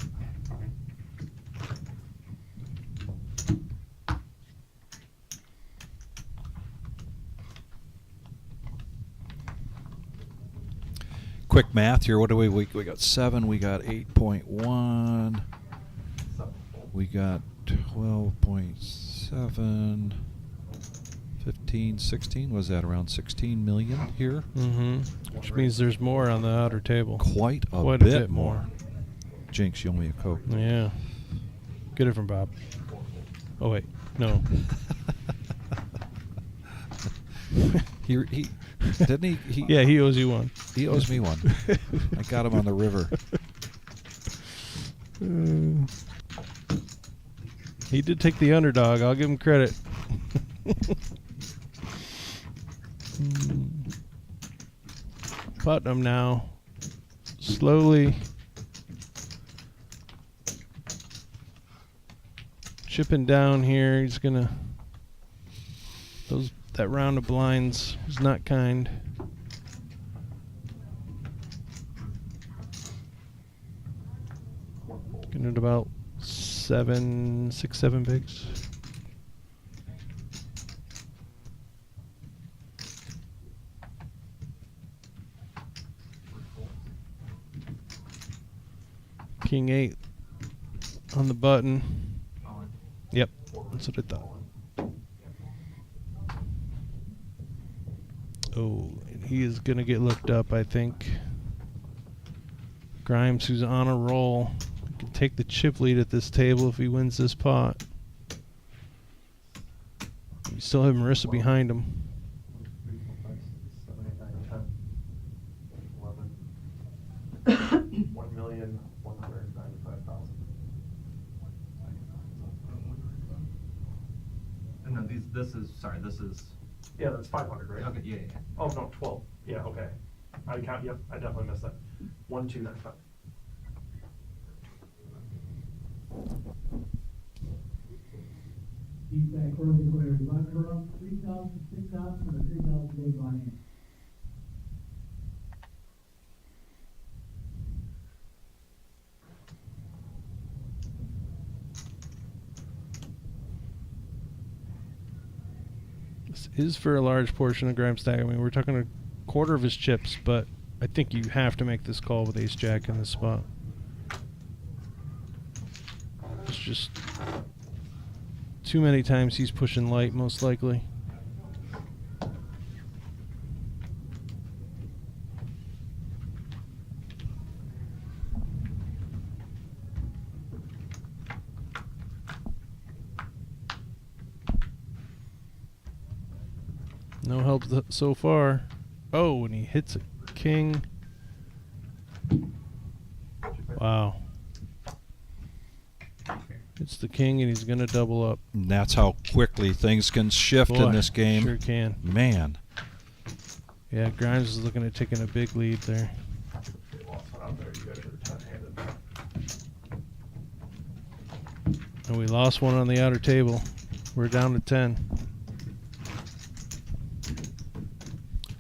Quick math here. What do we got 7, we got 8.1, we got 12.7, 15, 16, was that around 16 million here? Mm-hmm. Which means there's more on the outer table. Quite a Bit bit more. more. Jinx, you owe me a Coke. Yeah. Get it from Bob. Oh, wait. No. he didn't he? Yeah, he owes you one. He owes me one. I got him on the river. He did take the underdog. I'll give him credit. Putnam now. Slowly chipping down here. He's gonna that round of blinds was not kind. Getting at about 6, 7 bigs. King 8 on the button. Yep, that's what I thought. Oh, and he is going to get looked up, I think. Grimes, who's on a roll, can take the chip lead at this table if he wins this pot. We still have Marissa behind him. 1,195,000. And then this is Yeah, that's 500, right? okay, yeah. Oh, no, 12. Yeah, okay. I definitely missed that. 1,295. Feedback closing players, left for up, 3,000, 6,000, and a 3,000 big money. This is for a large portion of Grimes' stack. I mean, we're talking a quarter of his chips, but I think you have to make this call with Ace Jack in this spot. It's just too many times he's pushing light, most likely. No help so far. Oh, and he hits a king. Wow. It's the king, and he's going to double up. And that's how quickly things can shift Boy, in this game. sure can. Man. Yeah, Grimes is looking at taking a big lead there. They lost one out there, you guys are 10-handed. And we lost one on the outer table. We're down to 10.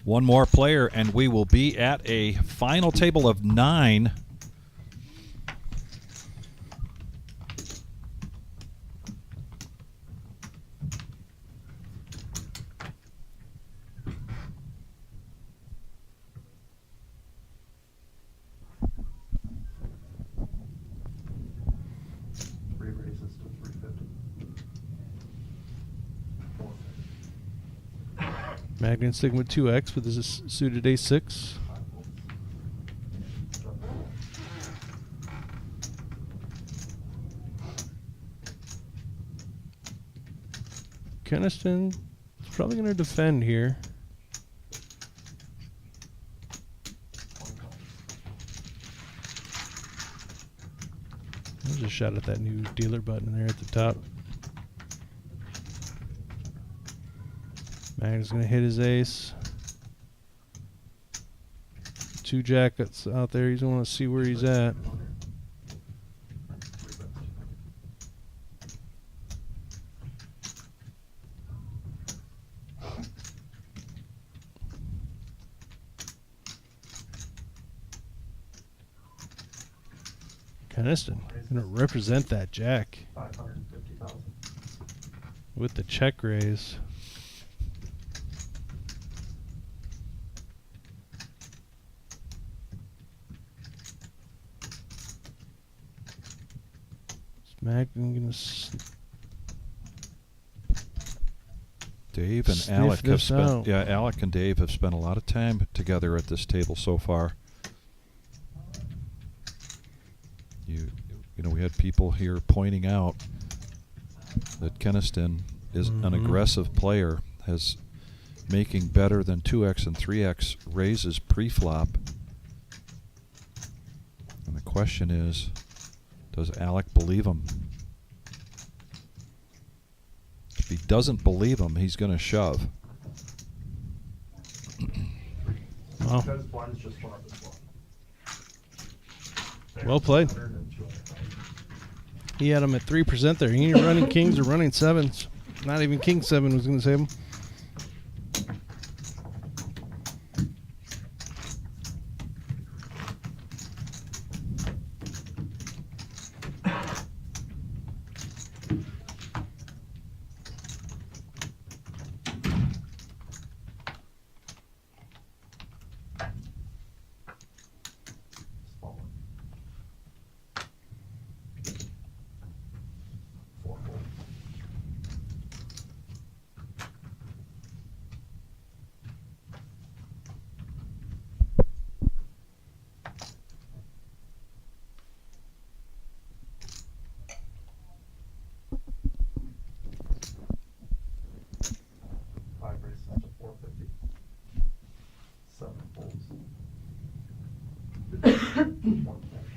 One more player, and we will be at a final table of 9. Three raises to 350. Magnan sticking with 2x, but this is suited ace-6. Keniston is probably going to defend here. There's a shot at that new dealer button there at the top. Magnan's going to hit his ace. 2 jackets out there. He's going to want to see where he's at. Keniston going to represent that jack 550,000. with the check raise. Magnan going to Dave and Sniff Alec have this spent, out. yeah, Alec and Dave have spent a lot of time together at this table so far. You know, we had people here pointing out that Keniston is an aggressive player, has making better than 2x and 3x raises pre-flop. And the question is, does Alec believe him? If he doesn't believe him, he's going to shove. Wow. Because one's just one of the one. Well played. He had him at 3% there. He ain't running kings or running sevens. Not even king 7 was going to save him. Five races to 450. 7 folds. One cash.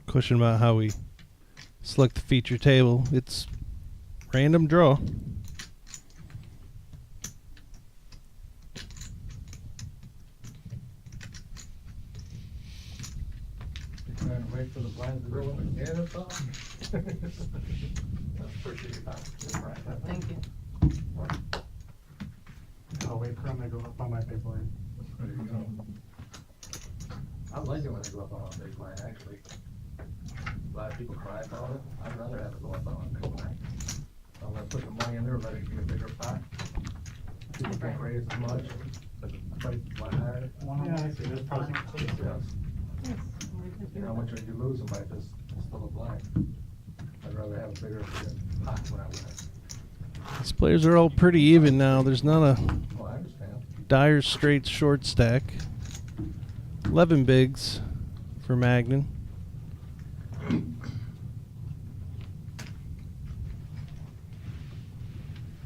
Question about how we select the feature table. It's random draw. Trying to wait for the blinds to roll in again or something? Appreciate your time. Thank you. I'll wait for him to go up on my big line. There you go. I like it when they go up on a big line, actually. A lot of people cry about it. I'd rather have it go up on a big line. I'm gonna put the money in there, let it be a bigger pot. People can't raise as much, but the price is a lot higher. Yeah, I see, there's pros and cons. Yes. You know, how much are you losing by just still a blind? I'd rather have a bigger pot when I win. These players are all pretty even now. There's not a Oh, I understand. dire straight short stack. 11 bigs for Magnan.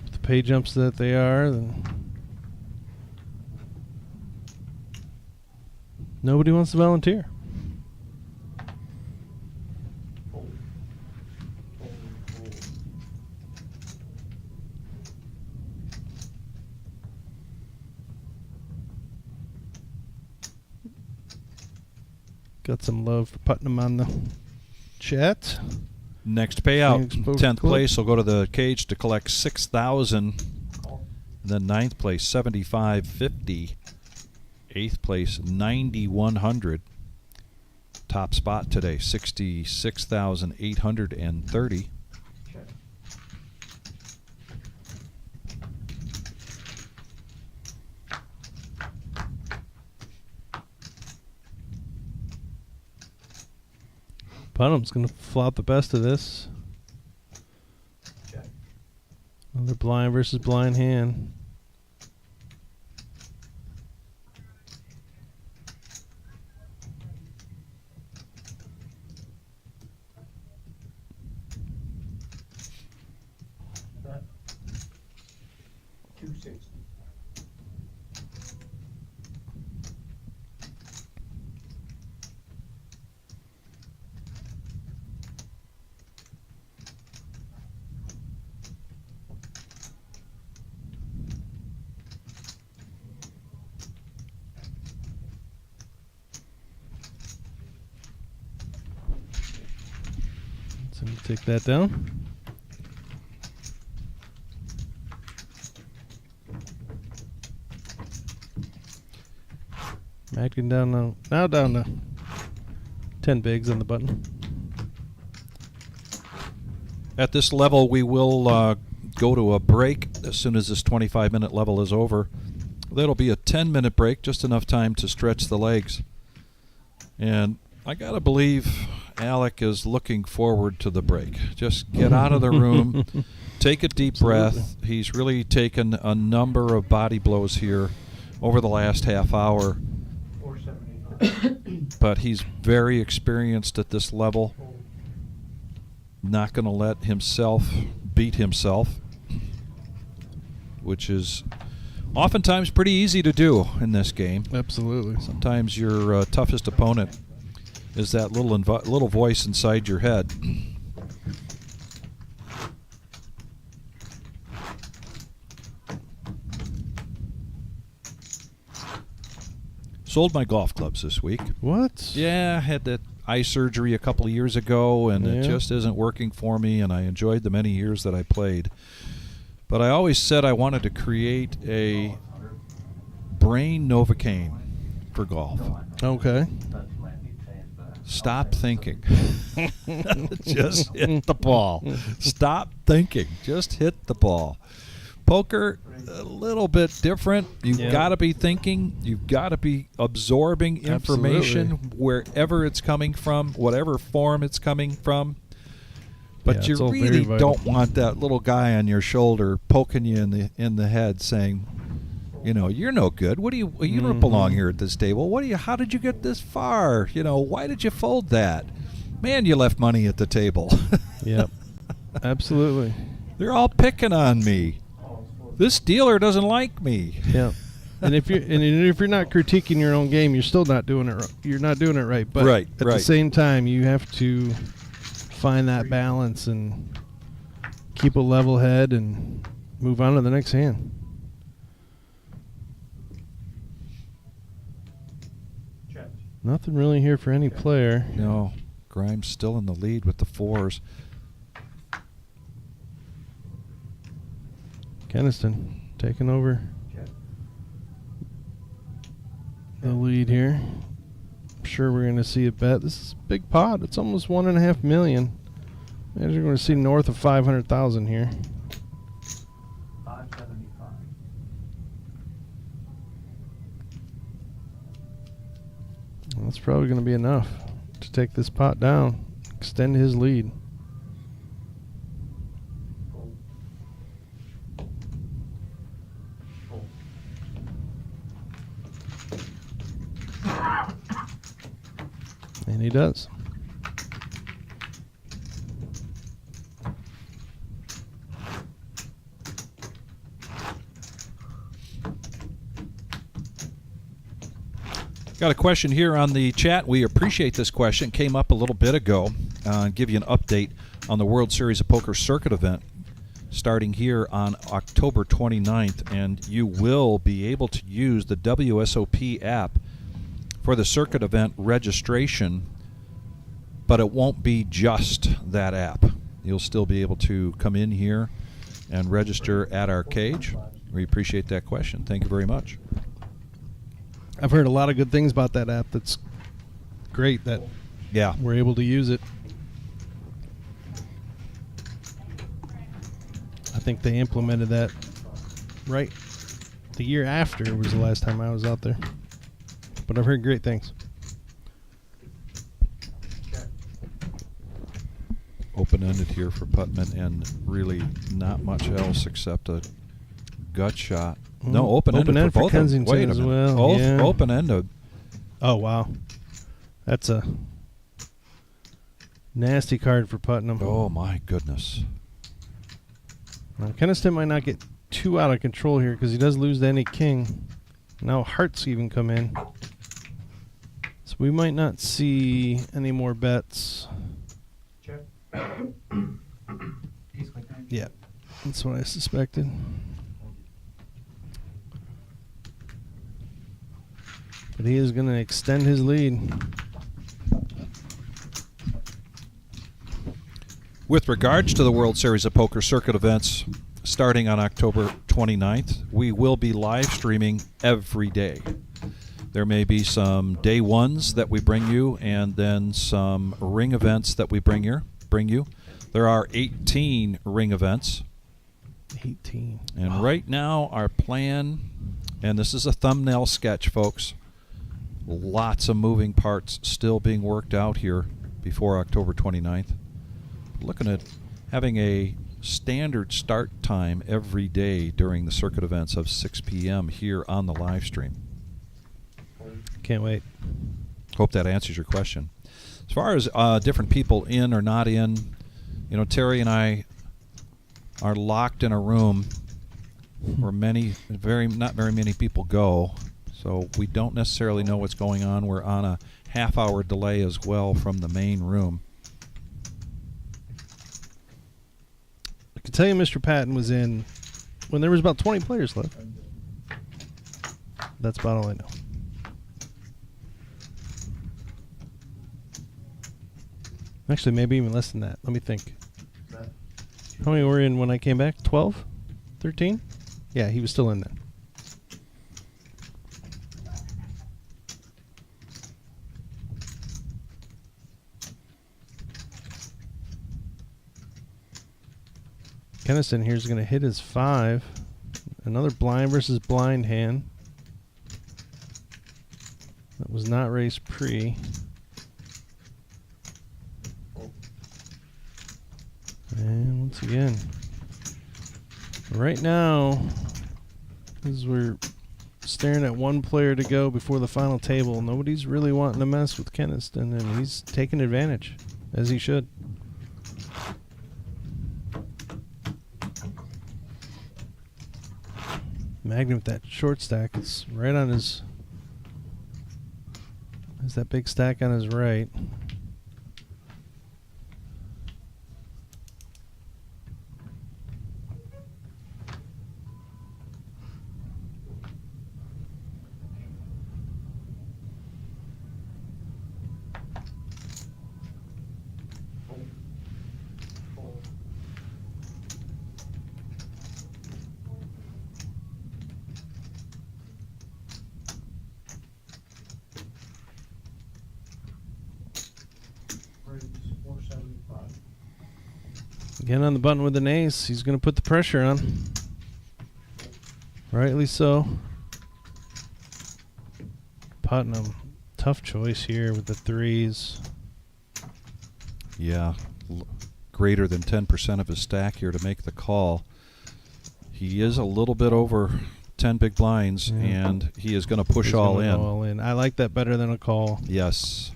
If the pay jumps that they are, then nobody wants to volunteer. Got some love for Putnam on the chat. Next payout, Thanks, Poker 10th Club. place will go to the cage to collect 6,000. And then 9th place, 7,550. 8th place, 9,100. Top spot today, 66,830. Putnam's going to flop the best of this. Check. Another blind versus blind hand. Take that down. Acting down now down to 10 bigs on the button. At this level, we will go to a break as soon as this 25-minute level is over. That'll be a 10-minute break, just enough time to stretch the legs. And I got to believe Alec is looking forward to the break. Just get out of the room, take a deep breath. He's really taken a number of body blows here over the last half hour. 475. But he's very experienced at this level. Not going to let himself beat himself, which is oftentimes pretty easy to do in this game. Absolutely. Sometimes your toughest opponent is that little voice inside your head. Sold my golf clubs this week. What? Yeah, I had that eye surgery a couple of years ago, and it just isn't working for me, and I enjoyed the many years that I played. But I always said I wanted to create a brain Novocaine for golf. Okay. Stop thinking. Just hit the ball. Stop thinking. Just hit the ball. Poker, a little bit different. You've got to be thinking. You've got to be absorbing information wherever it's coming from, whatever form it's coming from. But you really don't want that little guy on your shoulder poking you in the head, saying, you know, you're no good. What do you don't belong here at this table. How did you get this far? You know, why did you fold that? Man, you left money at the table. Yep. Absolutely. They're all picking on me. This dealer doesn't like me. Yeah. And if you're not critiquing your own game, you're still not doing it. You're not doing it right. But at the same time, you have to find that balance and keep a level head and move on to the next hand. Nothing really here for any player. No. Grimes still in the lead with the fours. Keniston taking over the lead here. I'm sure we're going to see a bet. This is a big pot. It's almost $1.5 million. Imagine we're going to see north of 500,000 here. 575. That's probably going to be enough to take this pot down, extend his lead. And he does. Got a question here on the chat. We appreciate this question. Came up a little bit ago. Give you an update on the World Series of Poker circuit event starting here on October 29th. And you will be able to use the WSOP app for the circuit event registration, but it won't be just that app. You'll still be able to come in here and register at our cage. We appreciate that question. Thank you very much. I've heard a lot of good things about that app. That's great that we're able to use it. I think they implemented that right the year after was the last time I was out there. But I've heard great things. Open-ended here for Putman, and really not much else except a gut shot. No, open-ended for both Kensington of them. Wait a as minute. well. Both open-ended. Oh, wow. That's a nasty card for Putnam. Oh, my goodness. Now, Keniston might not get too out of control here because he does lose to any king. Now hearts even come in. So we might not see any more bets. Check. Yeah, that's what I suspected. But he is going to extend his lead. With regards to the World Series of Poker circuit events starting on October 29th, we will be live streaming every day. There may be some day ones that we bring you, and then some ring events that we bring you. There are 18 ring events. 18. And right now our plan, and this is a thumbnail sketch, folks. Lots of moving parts still being worked out here before October 29th. Looking at having a standard start time every day during the circuit events of 6 p.m. here on the live stream. Can't wait. Hope that answers your question. As far as different people in or not in, you know, Terry and I are locked in a room where not very many people go, so we don't necessarily know what's going on. We're on a half-hour delay as well from the main room. I can tell you Mr. Patton was in when there was about 20 players left. That's about all I know. Actually, maybe even less than that. Let me think. How many were in when I came back? 12? 13? Yeah, he was still in then. Kennison here is going to hit his 5. Another blind versus blind hand. That was not raised pre. And once again, right now, as we're staring at one player to go before the final table, nobody's really wanting to mess with Keniston, and he's taking advantage, as he should. Magnum with that short stack, it's right on his... There's that big stack on his right. Again on the button with an ace. He's going to put the pressure on. Rightly so. Putnam, tough choice here with the 3s. Yeah, greater than 10% of his stack here to make the call. He is a little bit over 10 big blinds, and he is going to push all in. I like that better than a call. Yes.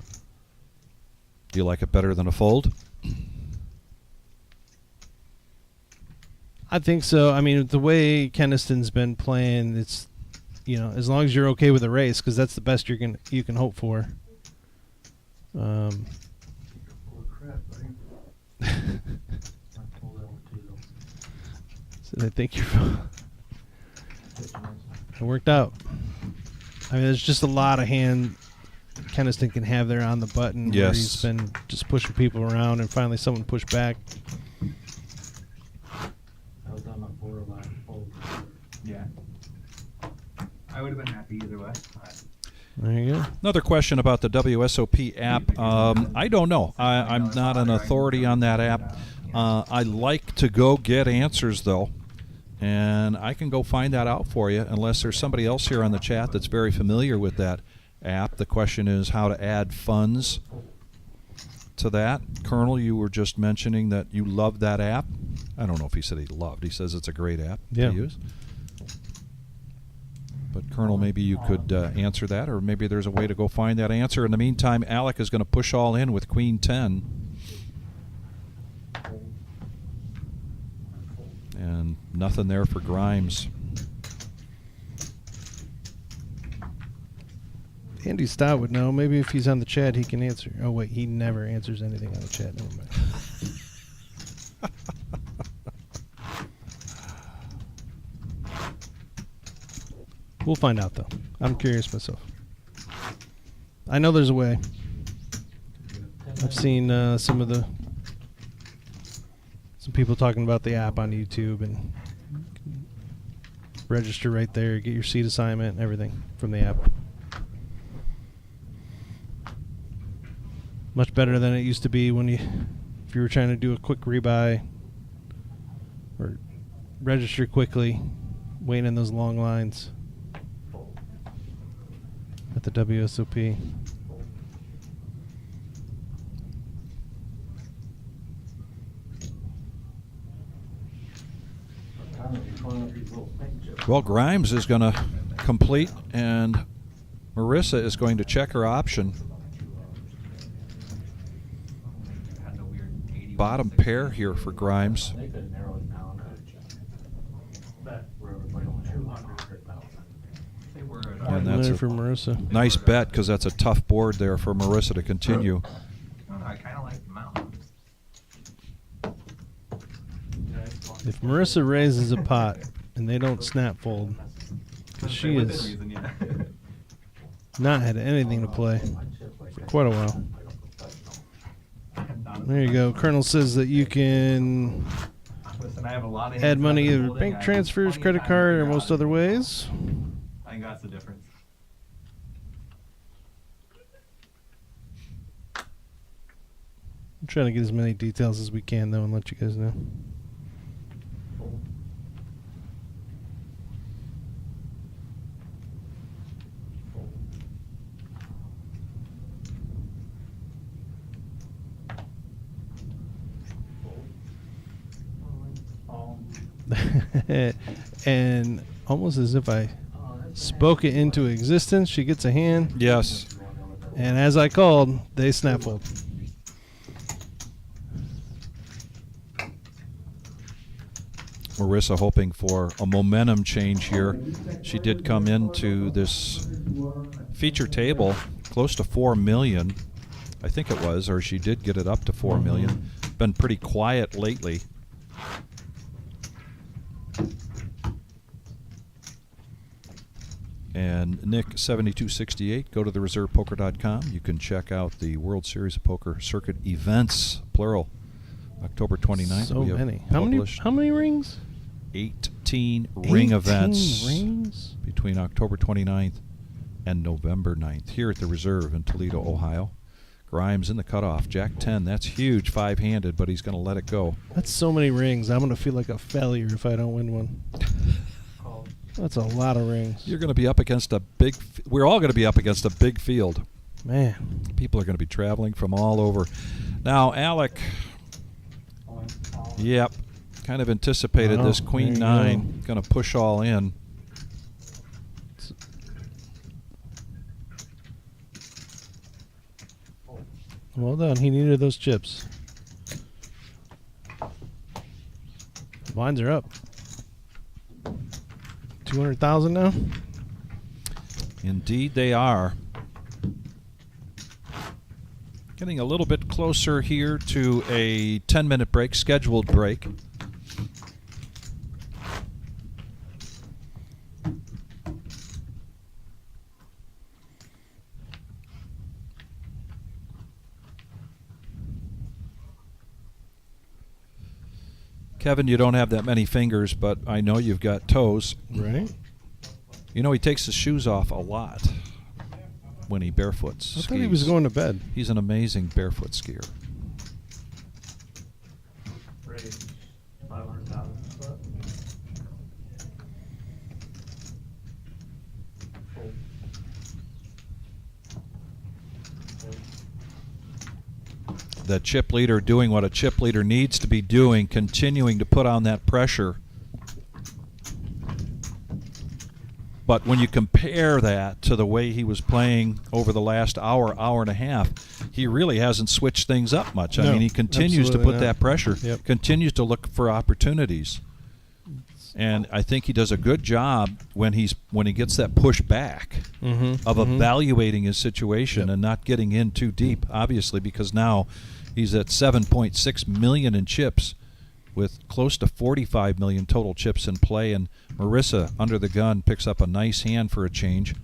Do you like it better than a fold? I think so. I mean, the way Keniston's been playing, it's, you know, as long as you're okay with the race, because that's the best you can hope for. So I think it worked out. I mean, there's just a lot of hand Keniston can have there on the button. Yes. Where he's been just pushing people around, and finally someone pushed back. Yeah. I would have been happy either way. There you go. Another question about the WSOP app. I don't know. I'm not an authority on that app. I like to go get answers, though, and I can go find that out for you unless there's somebody else here on the chat that's very familiar with that app. The question is how to add funds to that. Colonel, you were just mentioning that you love that app. I don't know if he said he loved. He says it's a great app to use. But, Colonel, maybe you could answer that, or maybe there's a way to go find that answer. In the meantime, Alec is going to push all in with Queen 10. And nothing there for Grimes. Andy Stott would know. Maybe if he's on the chat, he can answer. Oh, wait, he never answers anything on the chat. Never mind. We'll find out, though. I'm curious myself. I know there's a way. I've seen some of the people talking about the app on YouTube and register right there, get your seat assignment and everything from the app. Much better than it used to be when if you were trying to do a quick rebuy or register quickly, waiting in those long lines at the WSOP. Well, Grimes is going to complete, and Marissa is going to check her option. Bottom pair here for Grimes. They could narrow it down. Bet where everybody only 200 They were And that's There a for Marissa. nice bet because that's a tough board there for Marissa to continue. I kind of like the mountain. If Marissa raises a pot and they don't snap fold, because she Within has reason, yeah. not had anything to play for quite a while. There you go. Colonel says that you can Listen, I have a lot of add hands money I've been either holding. bank I have transfers, plenty of credit time card, to or figure most out. other ways. I think that's the difference. I'm trying to get as many details as we can, though, and let you guys know. And almost as if I spoke it into existence, she gets a hand. Yes. And as I called, they snap fold. Marissa hoping for a momentum change here. She did come into this feature table close to 4 million, I think it was, or she did get it up to 4 million. Been pretty quiet lately. And Nick 7268, go to the reservepoker.com. You can check out the World Series of Poker Circuit events, plural, October 29th. So We have many. published How many rings? 18 ring events Rings? between October 29th and November 9th here at the Reserve in Toledo, Ohio. Grimes in the cutoff. Jack 10, that's huge, five-handed, but he's going to let it go. That's so many rings. I'm going to feel like a failure if I don't win one. That's a lot of rings. You're going to be up against a big, we're all going to be up against a big field. Man. People are going to be traveling from all over. Now, Alec, yep, kind of anticipated Wow, this Queen there you 9, going to push all in. Well done. He needed those chips. Lines are up. 200,000 now? Indeed they are. Getting a little bit closer here to a 10-minute break, scheduled break. Kevin, you don't have that many fingers, but I know you've got toes. Right. You know, he takes his shoes off a lot when he barefoots. I thought he was going to bed. He's an amazing barefoot skier. Raise 500,000. The chip leader doing what a chip leader needs to be doing, continuing to put on that pressure. But when you compare that to the way he was playing over the last hour, hour and a half, he really hasn't switched things up much. I No, mean, he continues to absolutely put not. that pressure, Yep. continues to look for opportunities. And I think he does a good job when he gets that push back of evaluating his situation and not getting in too deep, obviously, because now he's at 7.6 million in chips with close to 45 million total chips in play, and Marissa under the gun picks up a nice hand for a change.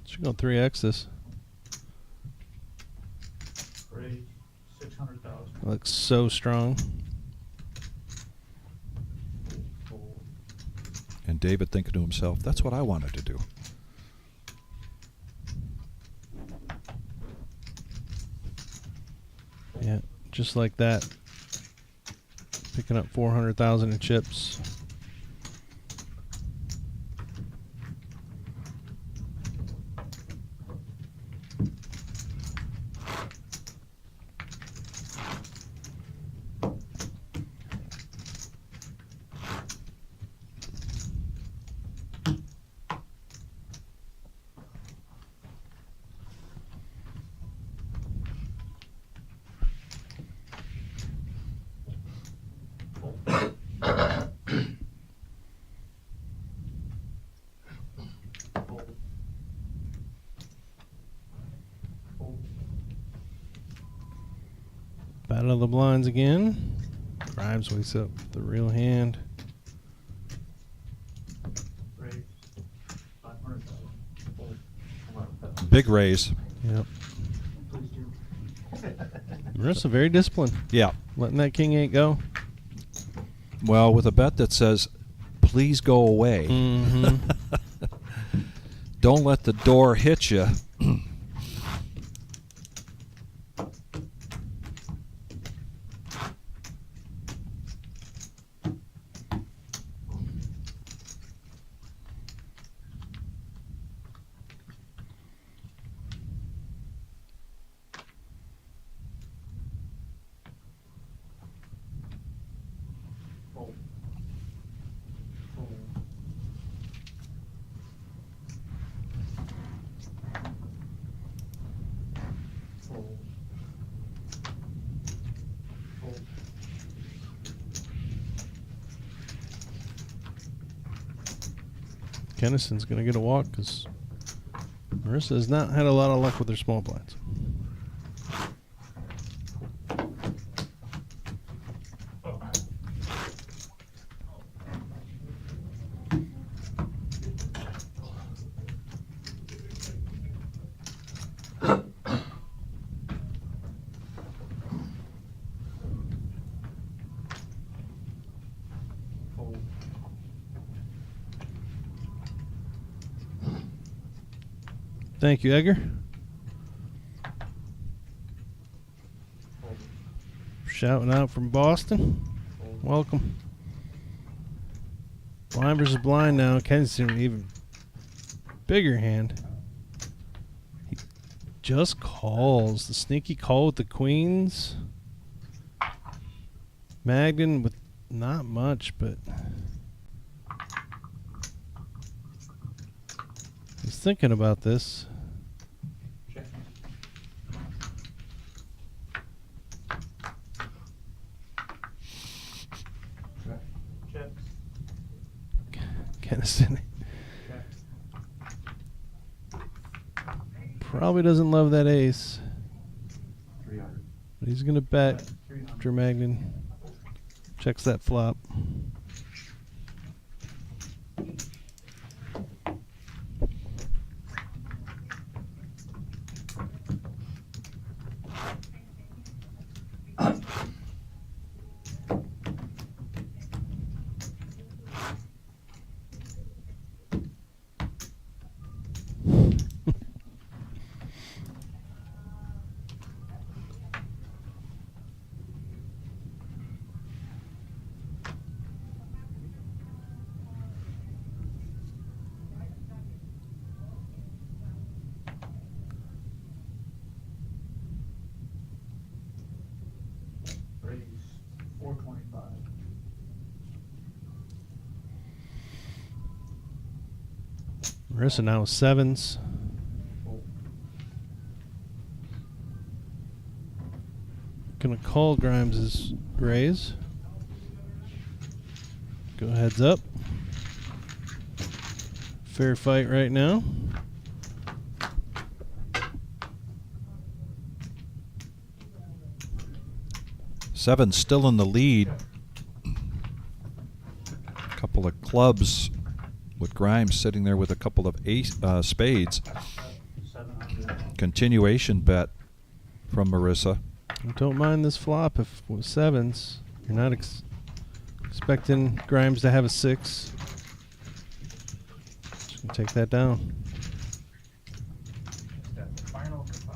She's going to 3X this. Raise 600,000. Looks so strong. And David thinking to himself, that's what I wanted to do. Yeah, just like that. Picking up 400,000 in chips. Battle of the blinds again. Grimes wakes up with the real hand. Raise 500,000. Big raise. Yep. Please do. Marissa very disciplined. Yeah. Letting that king 8 go. Well, with a bet that says, please go away. Mm-hmm. Don't let the door hit you. Kennison's going to get a walk because Marissa has not had a lot of luck with her small blinds. Thank you, Edgar. Shouting out from Boston. Welcome. Blind versus blind now. Kensington an even bigger hand. He just calls. The sneaky call with the queens. Magden with not much, but he's thinking about this. Kennison probably doesn't love that ace, but he's going to bet after Magnan checks that flop. Raise 425. Marissa now with sevens. Gonna call Grimes' raise. Go heads up. Fair fight right now. Seven still in the lead. Couple of clubs with Grimes sitting there with a couple of spades. 700. Continuation bet from Marissa. Don't mind this flop if with sevens. You're not expecting Grimes to have a 6. Just gonna take that down. That's the final goodbye.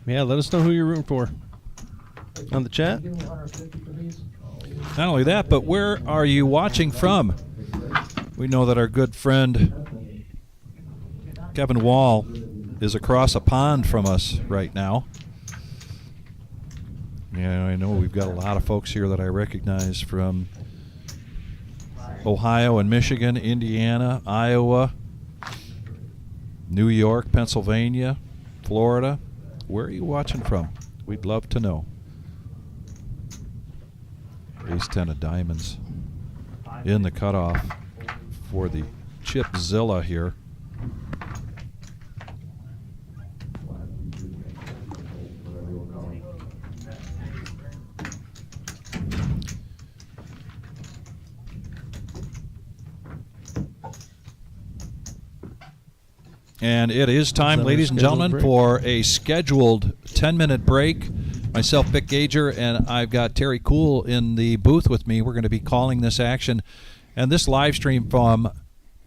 Yeah, let us know who you're rooting for on the chat. Give me 150 for these. Not only that, but where are you watching from? We know that our good friend Kevin Wall is across a pond from us right now. Yeah, I know we've got a lot of folks here that I recognize from Ohio and Michigan, Indiana, Iowa, New York, Pennsylvania, Florida. Where are you watching from? We'd love to know. Ace 10 of diamonds in the cutoff for the Chipzilla here. And it is time, ladies and gentlemen, for a scheduled 10-minute break. Myself, Vic Gager, and I've got Terry Cool in the booth with me. We're going to be calling this action. And this live stream from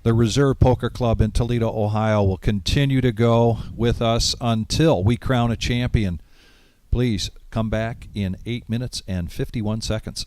the Reserve Poker Club in Toledo, Ohio will continue to go with us until we crown a champion. Please come back in 8 minutes and 51 seconds.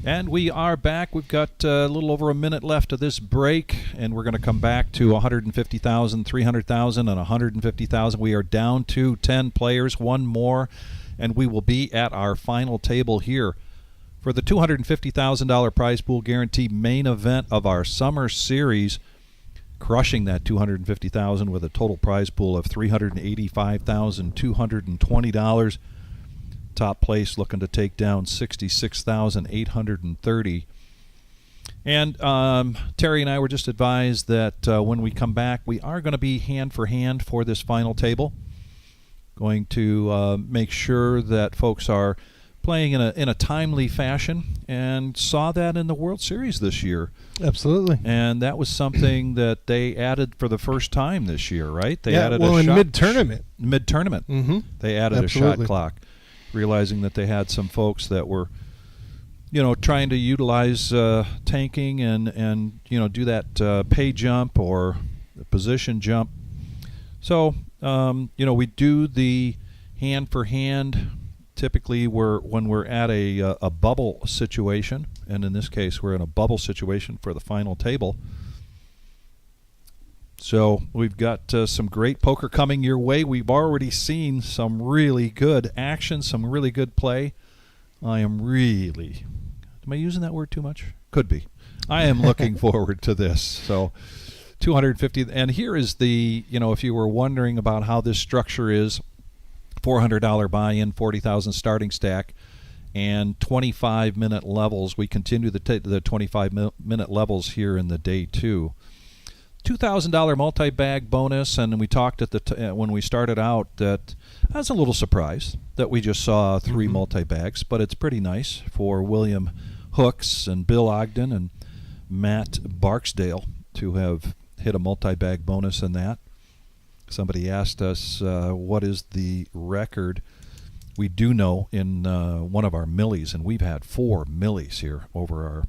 And we are back. We've got a little over a minute left of this break, and we're going to come back to 150,000, 300,000, and 150,000. We are down to 10 players, one more, and we will be at our final table here for the $250,000 prize pool guarantee main event of our summer series, crushing that $250,000 with a total prize pool of $385,220. Top place looking to take down $66,830. And Terry and I were just advised that when we come back, we are going to be hand for hand for this final table. Going to make sure that folks are playing in a timely fashion, and saw that in the World Series this year. Absolutely. And that was something that they added for the first time this year, right? They added well, a in shot mid-tournament. Mid-tournament. Mm-hmm. They added Absolutely. a shot clock, realizing that they had some folks that were, trying to utilize tanking and do that pay jump or position jump. So, we do the hand for hand. Typically, when we're at a bubble situation, and in this case, we're in a bubble situation for the final table. So we've got some great poker coming your way. We've already seen some really good action, some really good play. Am I using that word too much? Could be. I am looking forward to this. So 250, and here is the, if you were wondering about how this structure is, $400 buy-in, 40,000 starting stack, and 25-minute levels. We continue the 25-minute levels here in the day two. $2,000 multi-bag bonus, and we talked at when we started out that I was a little surprised that we just saw 3 multi-bags, but it's pretty nice for William Hooks and Bill Ogden and Matt Barksdale to have hit a multi-bag bonus in that. Somebody asked us what is the record. We do know in one of our Millies, and we've had 4 Millies here over our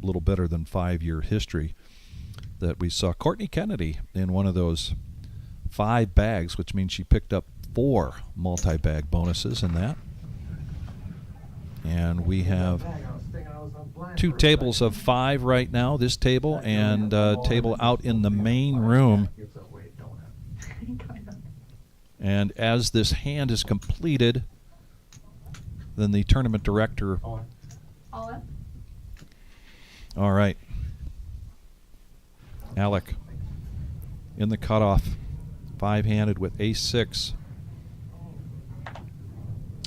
little better than 5-year history, that we saw Courtney Kennedy in one of those 5 bags, which means she picked up 4 multi-bag bonuses in that. And we have 2 tables of 5 right now, this table and table out in the main room. And as this hand is completed, then the tournament director. All in? All right. Alec in the cutoff, 5-handed with ace-6.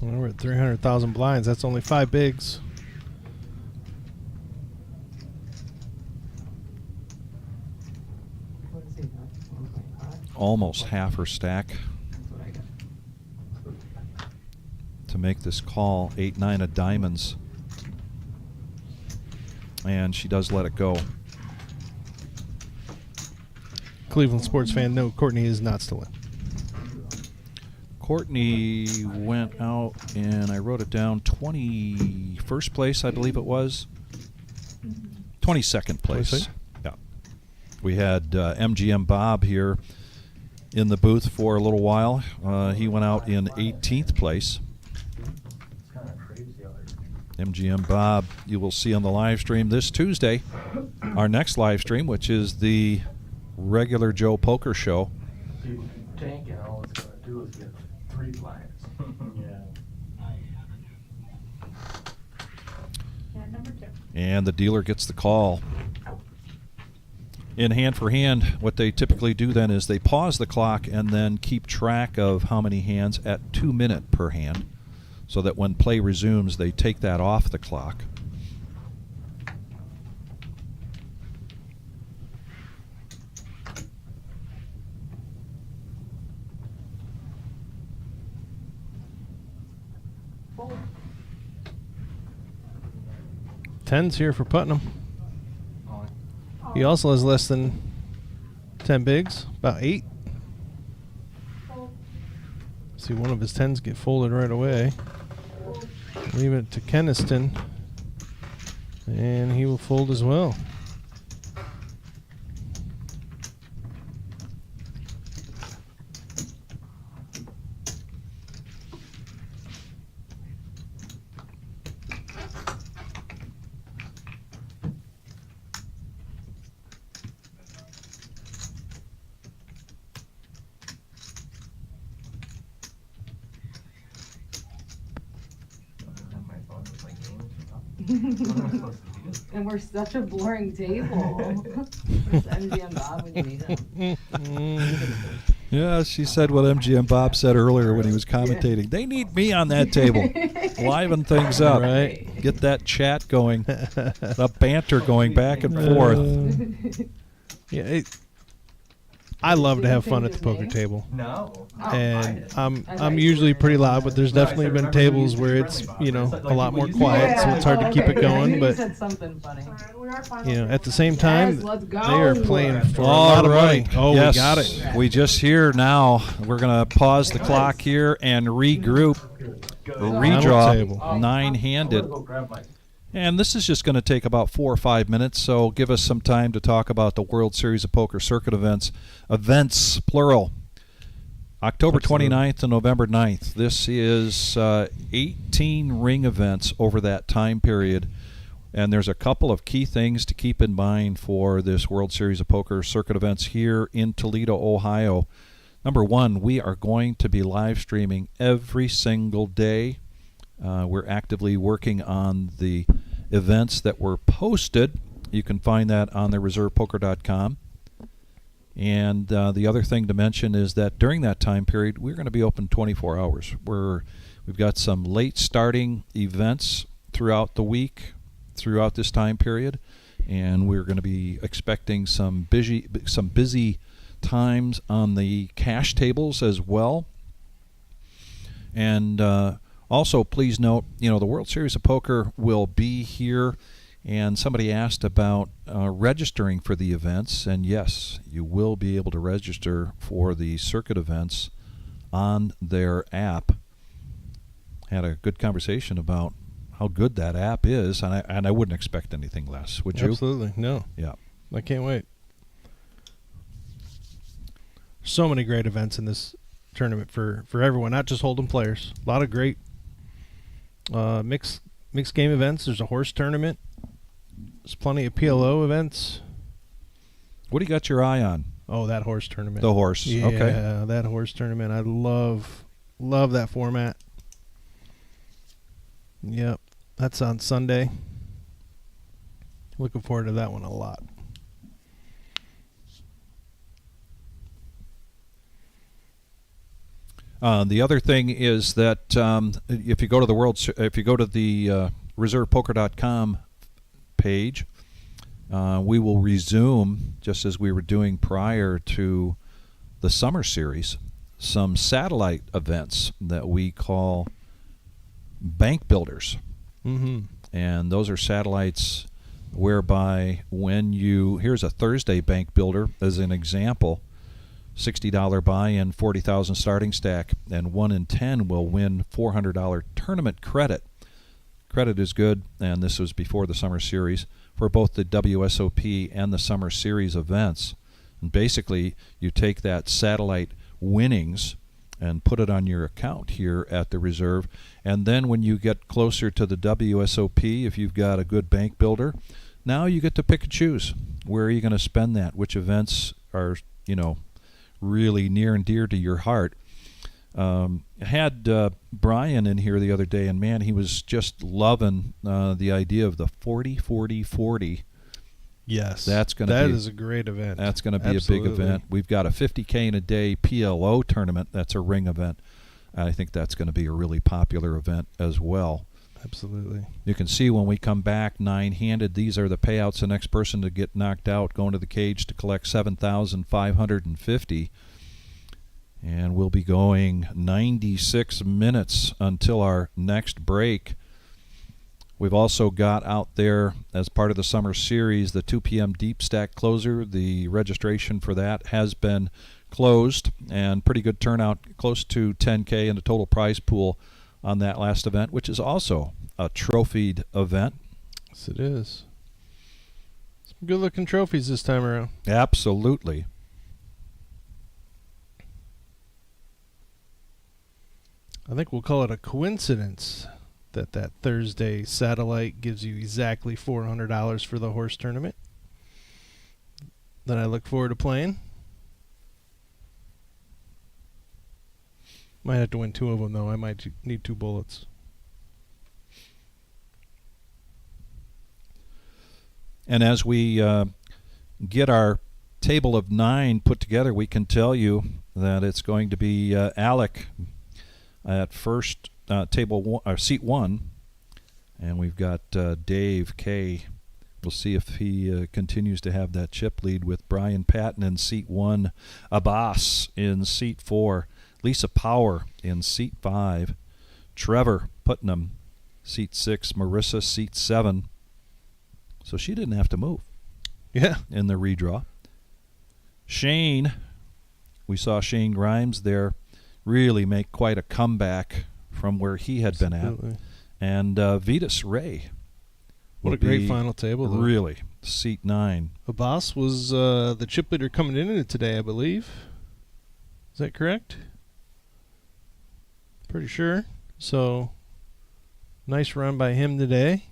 Well, we're at 300,000 blinds. That's only 5 bigs. What is he got? 1.5? Almost half her stack That's what I got. to make this call. 8-9 of diamonds. And she does let it go. Cleveland sports fan, no, Courtney is not still in. Courtney went out, and I wrote it down, 21st place, I believe it was. 22nd place. 22nd? Yeah. We had MGM Bob here in the booth for a little while. He went out in 18th place. MGM Bob, you will see on the live stream this Tuesday, our next live stream, which is the regular Joe Poker Show. You tank it, all it's gonna do is get 3 blinds. And number 2. And the dealer gets the call. In hand for hand, what they typically do then is they pause the clock and then keep track of how many hands at 2 minutes per hand, so that when play resumes, they take that off the clock. Tens here for Putnam. He also has less than 10 bigs, about 8. See one of his 10s get folded right away. Leave it to Keniston, and he will fold as well. And we're such a boring table. It's MGM Bob when you need him. Yeah, she said what MGM Bob said earlier when he was commentating. They need me on that table. Liven things up. Right. Get that chat going. The banter going back and forth. Yeah, I love to have fun at the poker table. No. And I'm usually pretty loud, but there's definitely been tables where it's, you know, a lot more quiet, so it's hard to keep it going. But said something funny. you know, at the same time, Yes, let's go. they are playing for a All lot of right. money. Oh, Yes. we got it. We just here now. We're going to pause the clock here and regroup. Redraw table. 9-handed. And this is just going to take about 4 or 5 minutes, so give us some time to talk about the World Series of Poker circuit events. Events, plural. October 29th and November 9th. This is 18 ring events over that time period. And there's a couple of key things to keep in mind for this World Series of Poker circuit events here in Toledo, Ohio. Number one, we are going to be live streaming every single day. We're actively working on the events that were posted. You can find that on the reservepoker.com. And the other thing to mention is that during that time period, we're going to be open 24 hours. We've got some late starting events throughout the week, throughout this time period, and we're going to be expecting some busy times on the cash tables as well. And also, please note, you know, the World Series of Poker will be here, and somebody asked about registering for the events, and yes, you will be able to register for the circuit events on their app. Had a good conversation about how good that app is, and I wouldn't expect anything less, would you? Absolutely. No. Yeah. I can't wait. So many great events in this tournament for everyone, not just Hold'em players. A lot of great mixed game events. There's a horse tournament. There's plenty of PLO events. What do you got your eye on? Oh, that horse tournament. The horse. Yeah, Okay. that horse tournament. I love that format. Yep. That's on Sunday. Looking forward to that one a lot. The other thing is that if you go to the reservepoker.com page, we will resume, just as we were doing prior to the summer series, some satellite events that we call bank builders. Mm-hmm. And those are satellites whereby here's a Thursday bank builder as an example. $60 buy-in, 40,000 starting stack, and 1 in 10 will win $400 tournament credit. Credit is good, and this was before the summer series, for both the WSOP and the summer series events. And basically, you take that satellite winnings and put it on your account here at the reserve, and then when you get closer to the WSOP, if you've got a good bank builder, now you get to pick and choose. Where are you going to spend that? Which events are, really near and dear to your heart. I had Brian in here the other day, and man, he was just loving the idea of the 40-40-40. Yes, that is a great event. That's going to be Absolutely. a big event. We've got a $50K in a day PLO tournament. That's a ring event. I think that's going to be a really popular event as well. Absolutely. You can see when we come back 9-handed, these are the payouts. The next person to get knocked out going to the cage to collect $7,550. And we'll be going 96 minutes until our next break. We've also got out there, as part of the summer series, the 2 p.m. deep stack closer. The registration for that has been closed, and pretty good turnout, close to 10K in the total prize pool on that last event, which is also a trophied event. Yes, it is. Some good-looking trophies this time around. Absolutely. I think we'll call it a coincidence that Thursday satellite gives you exactly $400 for the horse tournament that I look forward to playing. Might have to win 2 of them, though. I might need 2 bullets. And as we get our table of 9 put together, we can tell you that it's going to be Alec at first, seat 1, and we've got Dave K. We'll see if he continues to have that chip lead with Brian Patton in seat 1, Abbas in seat 4, Lisa Power in seat 5, Trevor Putnam seat 6, Marissa seat 7. So she didn't have to move. Yeah. In the redraw. Shane, we saw Shane Grimes there really make quite a comeback from where he had been at. And Vetus Ray. What a great final table, though. Really. Seat 9. Abbas was the chip leader coming in it today, I believe. Is that correct? Pretty sure. So, nice run by him today.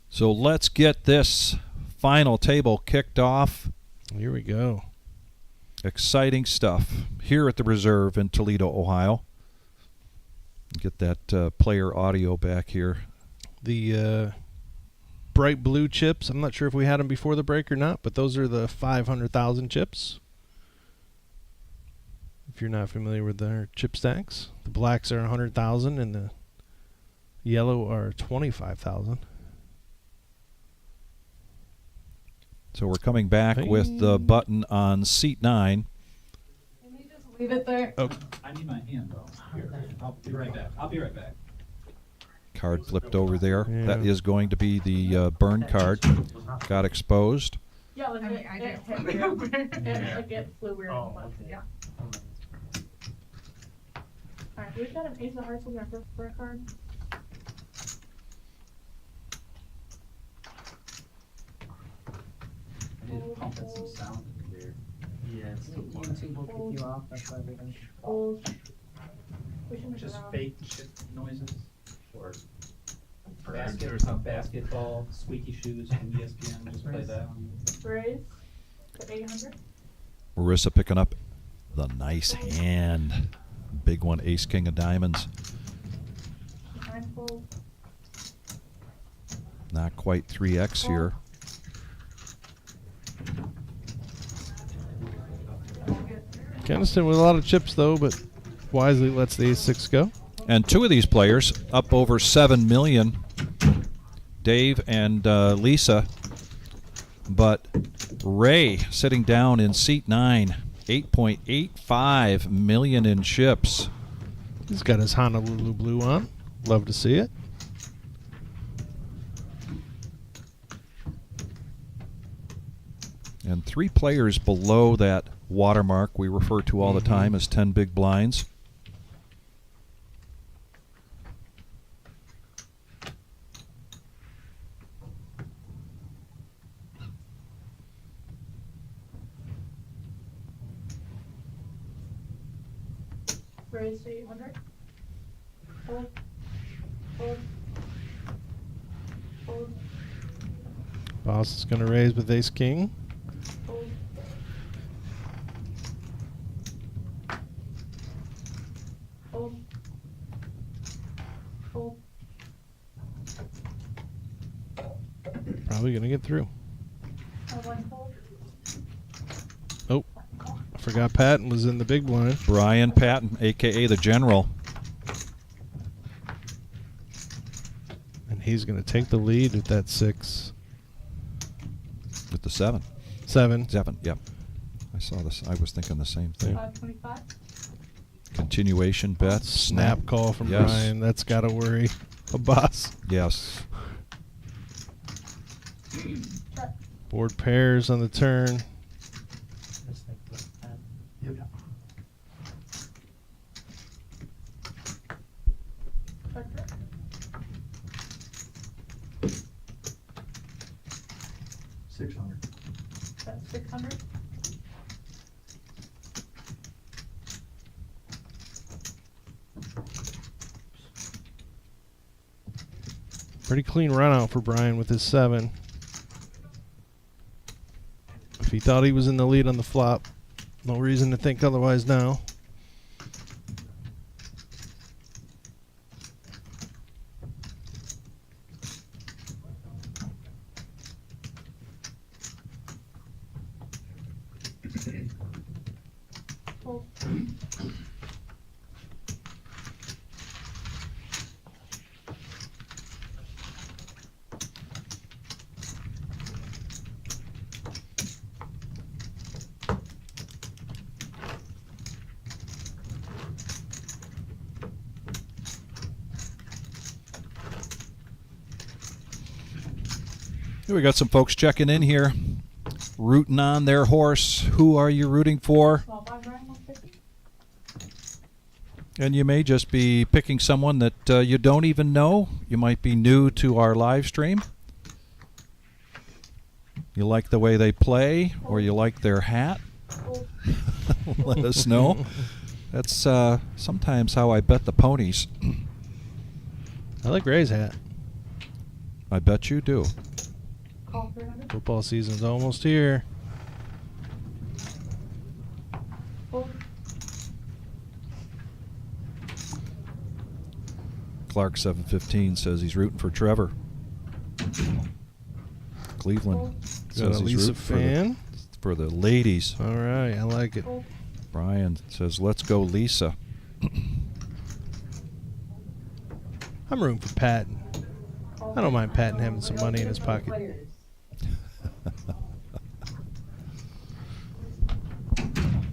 So let's get this final table kicked off. Here we go. Exciting stuff here at the Reserve in Toledo, Ohio. Get that player audio back here. The bright blue chips, I'm not sure if we had them before the break or not, but those are the 500,000 chips. If you're not familiar with their chip stacks. The blacks are 100,000 and the yellow are 25,000. So we're coming back with the button on seat 9. Can you just leave it there? Oh. I need my hand though. Here, I'll be right back. I'll be right back. Card flipped over there. Yeah. That is going to be the burn card. Got exposed. Yeah, like it flew weird. Yeah. Alright, we've got an ace of hearts with our first card. I need to pump in some sound in here. Yeah, it's YouTube will kick you off. That's why we don't. Old. We should move Just around. fake chip noises or basket or some basketball, squeaky shoes from ESPN. Just play that one. Raise to 800. Marissa picking up the nice hand. Big one, ace king of diamonds. Mindful. Not quite 3x here. Keniston with a lot of chips, though, but wisely lets the ace-6 go. And two of these players up over 7 million, Dave and Lisa. But Ray sitting down in seat 9, 8.85 million in chips. He's got his Honolulu blue on. Love to see it. And 3 players below that watermark we refer to all the time as 10 big blinds. Raise to 800. Hold. Hold. Hold. Boss is going to raise with ace-king. Hold. Hold. Hold. Probably going to get through. One hold. Oh, I forgot Patton was in the big blind. Brian Patton, a.k.a. the General. And he's going to take the lead with that 6. With the 7. 7. 7, yep. I saw this. I was thinking the same thing. 525. Continuation bet. Snap call from Yes. Brian. That's got to worry a boss. Yes. Check. Board pairs on the turn. Check. That's 600. Pretty clean run out for Brian with his 7. If he thought he was in the lead on the flop, no reason to think otherwise now. Fold. We got some folks checking in here, rooting on their horse. Who are you rooting for? Small blind, Brian, 150. And you may just be picking someone that you don't even know. You might be new to our live stream. You like the way they play, or you like their hat. Fold. Let us know. That's sometimes how I bet the ponies. I like Ray's hat. I bet you do. Call 300. Football season's almost here. Fold. Clark 715 says he's rooting for Trevor. Cleveland Got a says he's Lisa rooting fan. for the ladies. All right, I like it. Fold. Brian says, let's go Lisa. I'm rooting for Patton. I don't mind Patton having some money in his pocket.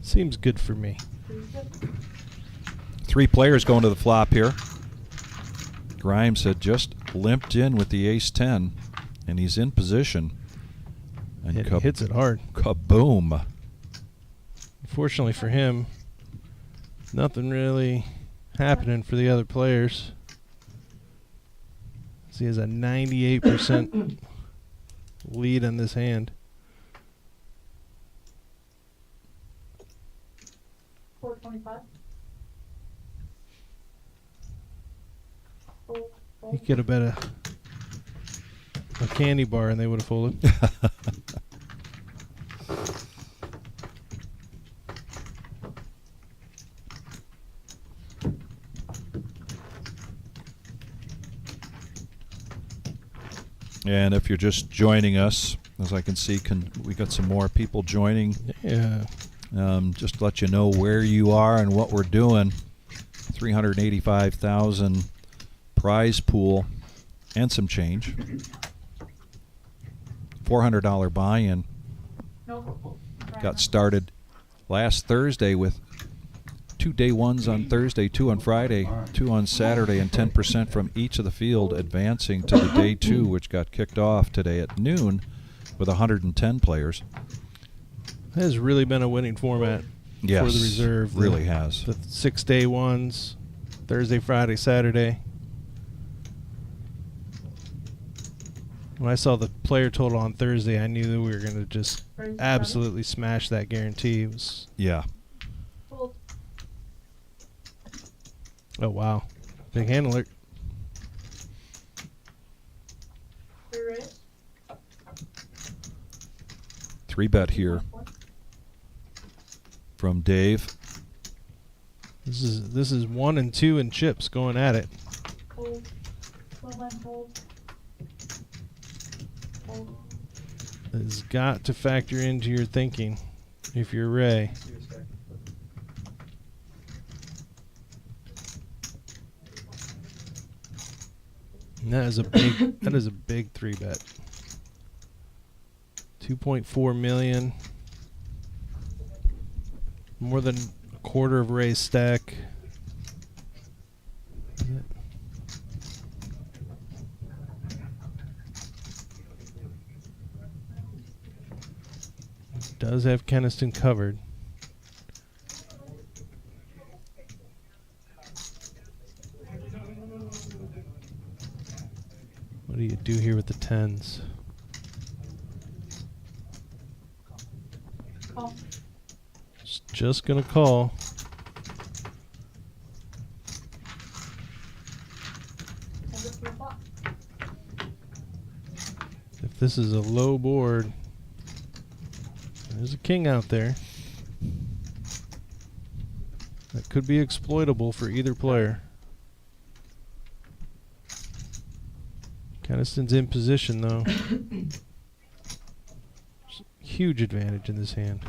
Seems good for me. 3 players going to the flop here. Grimes had just limped in with the ace-10, and he's in position. And He hits it hard. Kaboom. Unfortunately for him, nothing really happening for the other players. So he has a 98% lead on this hand. 425. Fold. He could have bet a candy bar and they would have folded. And if you're just joining us, as I can see, we got some more people joining. Yeah. Just to let you know where you are and what we're doing. 385,000 prize pool and some change. $400 buy-in. No. Got started last Thursday with 2 day ones on Thursday, 2 on Friday, 2 on Saturday, and 10% from each of the field advancing to the day 2, which got kicked off today at noon with 110 players. It has really been a winning format Yes, for the reserve. really has. The 6 day ones, Thursday, Friday, Saturday. When I saw the player total on Thursday, I knew that we were going to just absolutely smash that guarantee. It was, Yeah. Fold. oh, wow. Big hand alert. 3 raise. 3-bet here from Dave. This is 1 and 2 in chips going at it. Fold. Small blind, fold. Fold. It's got to factor into your thinking if you're Ray. And that is a big that is a big 3-bet. 2.4 million. More than a quarter of Ray's stack. Does have Keniston covered. What do you do here with the 10s? Call. Just gonna call. Send it to the flop. If this is a low board, there's a king out there. That could be exploitable for either player. Keniston's in position though. Huge advantage in this hand.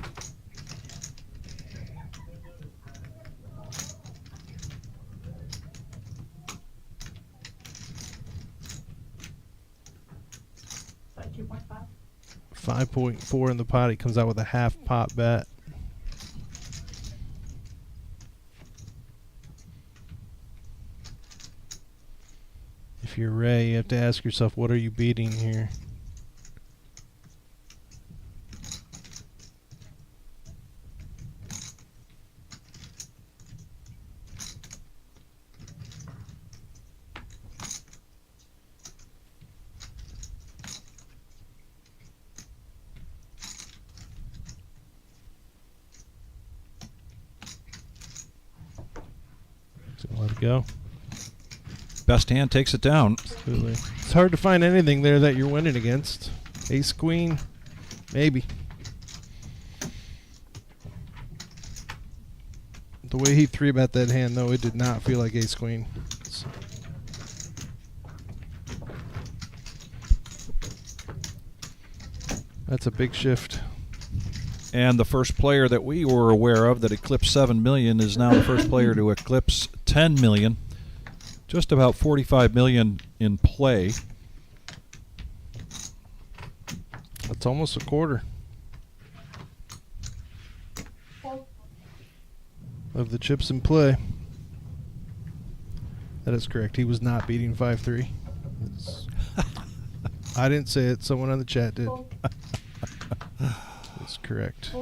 5.4 in the pot. He comes out with a half pot bet. If you're Ray, you have to ask yourself, what are you beating here? So let it go. Best hand takes it down. Absolutely. It's hard to find anything there that you're winning against. Ace queen, maybe. The way he 3-bet that hand, though, it did not feel like ace queen. So. That's a big shift. And the first player that we were aware of that eclipsed 7 million is now the first player to eclipse 10 million. Just about 45 million in play. That's almost a quarter of the chips in play. That is correct. He was not beating 5-3. I didn't say it. Someone on the chat did. That's correct.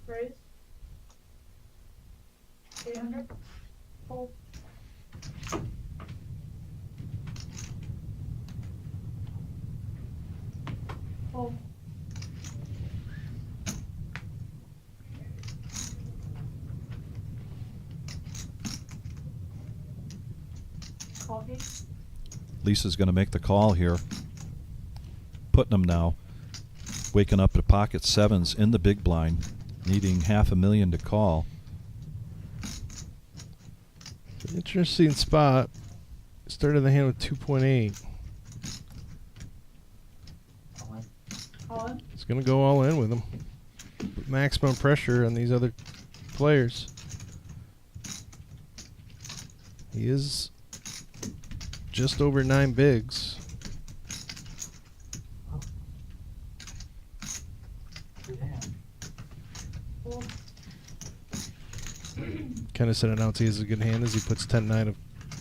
Raise. 800. Fold. Fold. Coffee. Lisa's going to make the call here. Putnam now waking up to pocket sevens in the big blind, needing $500,000 to call. Interesting spot. Started the hand with 2.8. All in. It's going to go all in with him. Put maximum pressure on these other players. He is just over 9 bigs. Fold. Kind of set it out to as a good hand as he puts 10-9 of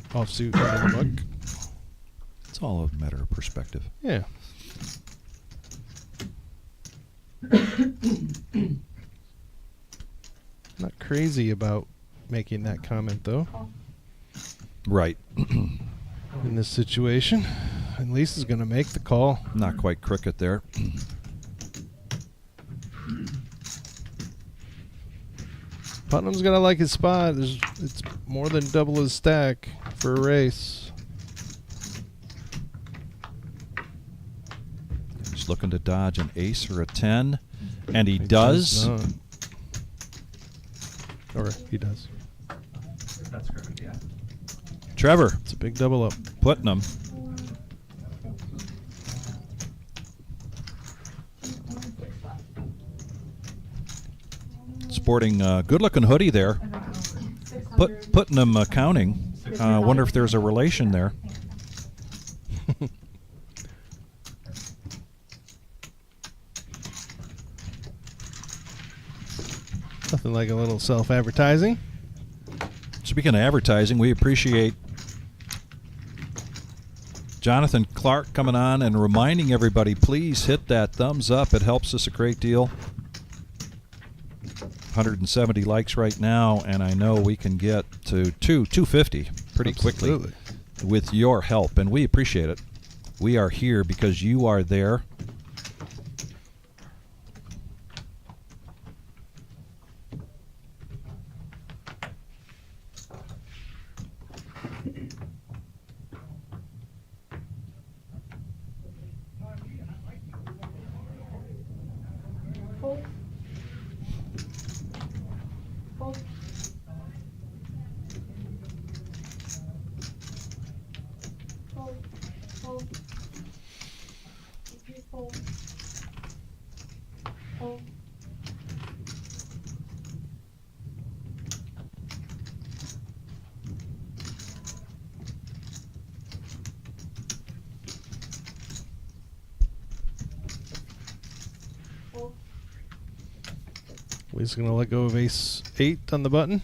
offsuit into the muck. It's all a matter of perspective. Yeah. Not crazy about making that comment, though. Right. In this situation. And Lisa's going to make the call. Not quite cricket there. Putnam's going to like his spot. It's more than double his stack for a race. He's looking to dodge an ace or a 10. And he does. not. Or he does. That's correct, yeah. Trevor. It's a big double up. Putnam. Sporting a good-looking hoodie there. Putnam counting. Wonder if there's a relation there. Nothing like a little self-advertising. Speaking of advertising, we appreciate Jonathan Clark coming on and reminding everybody, please hit that thumbs up. It helps us a great deal. 170 likes right now, and I know we can get to 250 pretty quickly with your help, and we appreciate it. We are here because you are there. Fold. Fold. Fold. Fold. Fold. Fold. He's going to let go of ace 8 on the button.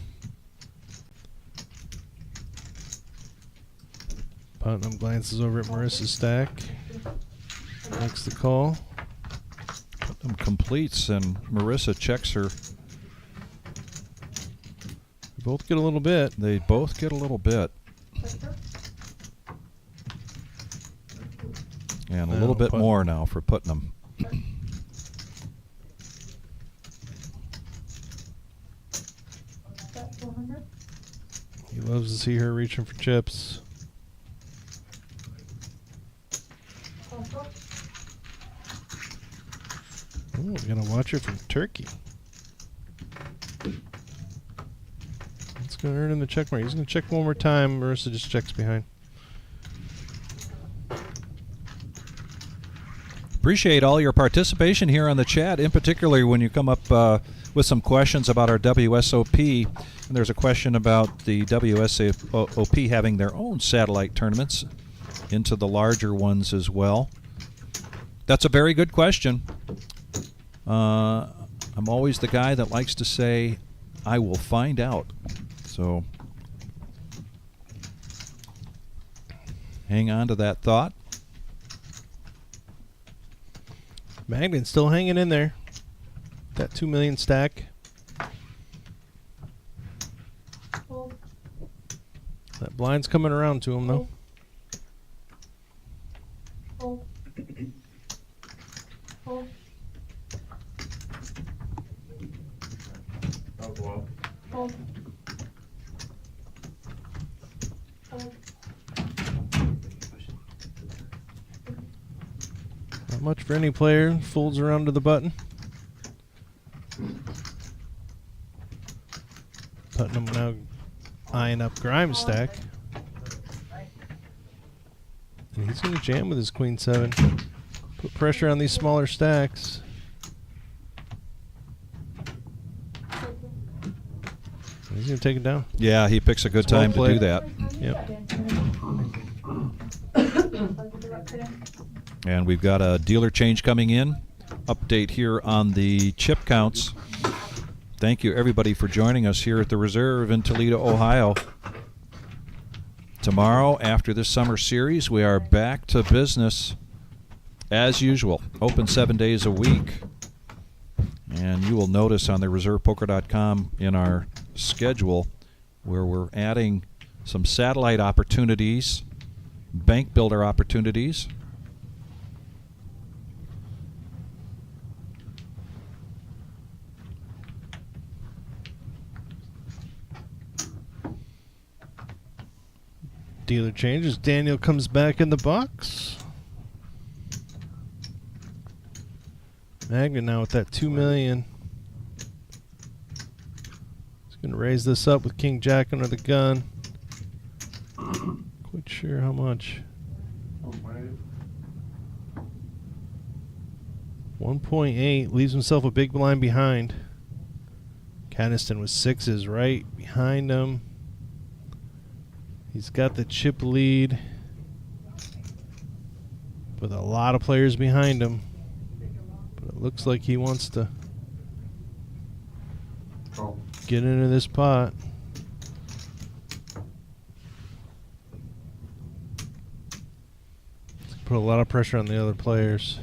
Putnam glances over at Marissa's stack. Makes the call. Putnam completes and Marissa checks her. They both get a little bit. They both get a little bit. And a little bit more now for Putnam. He loves to see her reaching for chips. Oh, we're gonna watch her from Turkey. It's gonna earn him the check mark. He's gonna check one more time. Marissa just checks behind. Appreciate all your participation here on the chat, in particular when you come up with some questions about our WSOP. And there's a question about the WSOP having their own satellite tournaments into the larger ones as well. That's a very good question. I'm always the guy that likes to say, I will find out. So hang on to that thought. Magnan still hanging in there. That 2 million stack. That blind's coming around to him though. Not much for any player. Folds around to the button. Putnam now eyeing up Grimes' stack. And he's going to jam with his queen 7. Put pressure on these smaller stacks. He's going to take it down. Yeah, he picks a good time to do that. Yep. And we've got a dealer change coming in. Update here on the chip counts. Thank you, everybody, for joining us here at the Reserve in Toledo, Ohio. Tomorrow, after this summer series, we are back to business as usual. Open 7 days a week. And you will notice on the reservepoker.com in our schedule where we're adding some satellite opportunities, bank builder opportunities. Dealer changes. Daniel comes back in the box. Magnan now with that 2 million. He's going to raise this up with King Jack under the gun. Quite sure how much. 1.8. Leaves himself a big blind behind. Caniston with 6s right behind him. He's got the chip lead with a lot of players behind him. But it looks like he wants to get into this pot. Put a lot of pressure on the other players.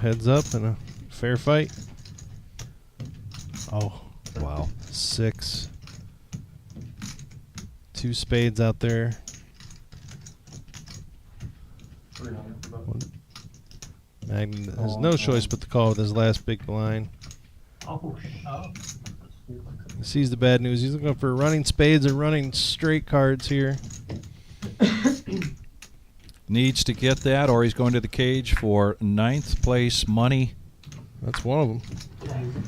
Heads up in a fair fight. Oh, wow. 6. 2 spades out there. Magnan has no choice but to call with his last big blind. He sees the bad news. He's looking for running spades or running straight cards here. Needs to get that, or he's going to the cage for 9th place money. That's one of them.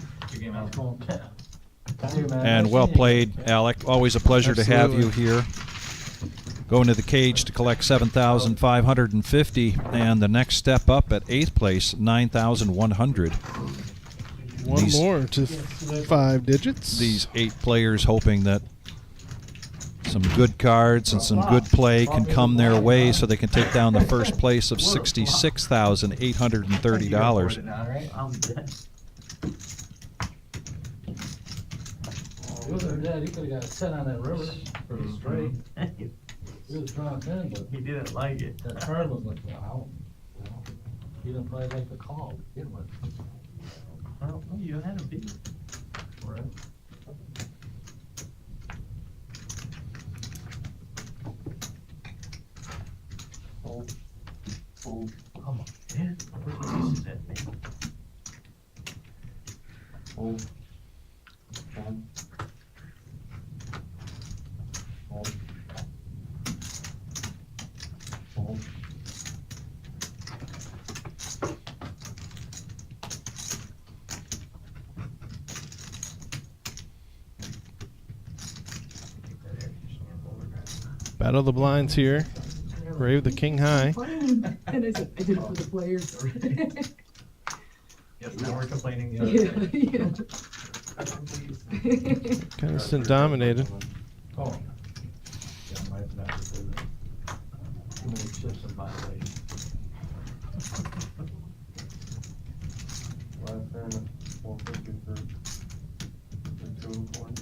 And well played, Alec. Always a pleasure to have you Absolutely. here. go into the cage to collect 7,550, and the next step up at 8th place, 9,100. One more to 5 digits. These 8 players hoping that some good cards and some good play can come their way so they can take down the first place of $66,830. He wasn't dead, he could've got a 10 on that river for the straight. He was drawing 10, but He didn't like it. that card was like, wow. You know, he didn't play like the call to begin with. Oh, you had a beat. Right. Oh, come on, man. Where's my pieces at, man? Oh. Battle of the blinds here. Brave the king high. And I said, I did it for the players. Yes, now we're complaining. Yeah. Kind of dominated. Oh. Yeah, I might have not said that. Too many chips in my way. Last turn, 450 for 2 4%.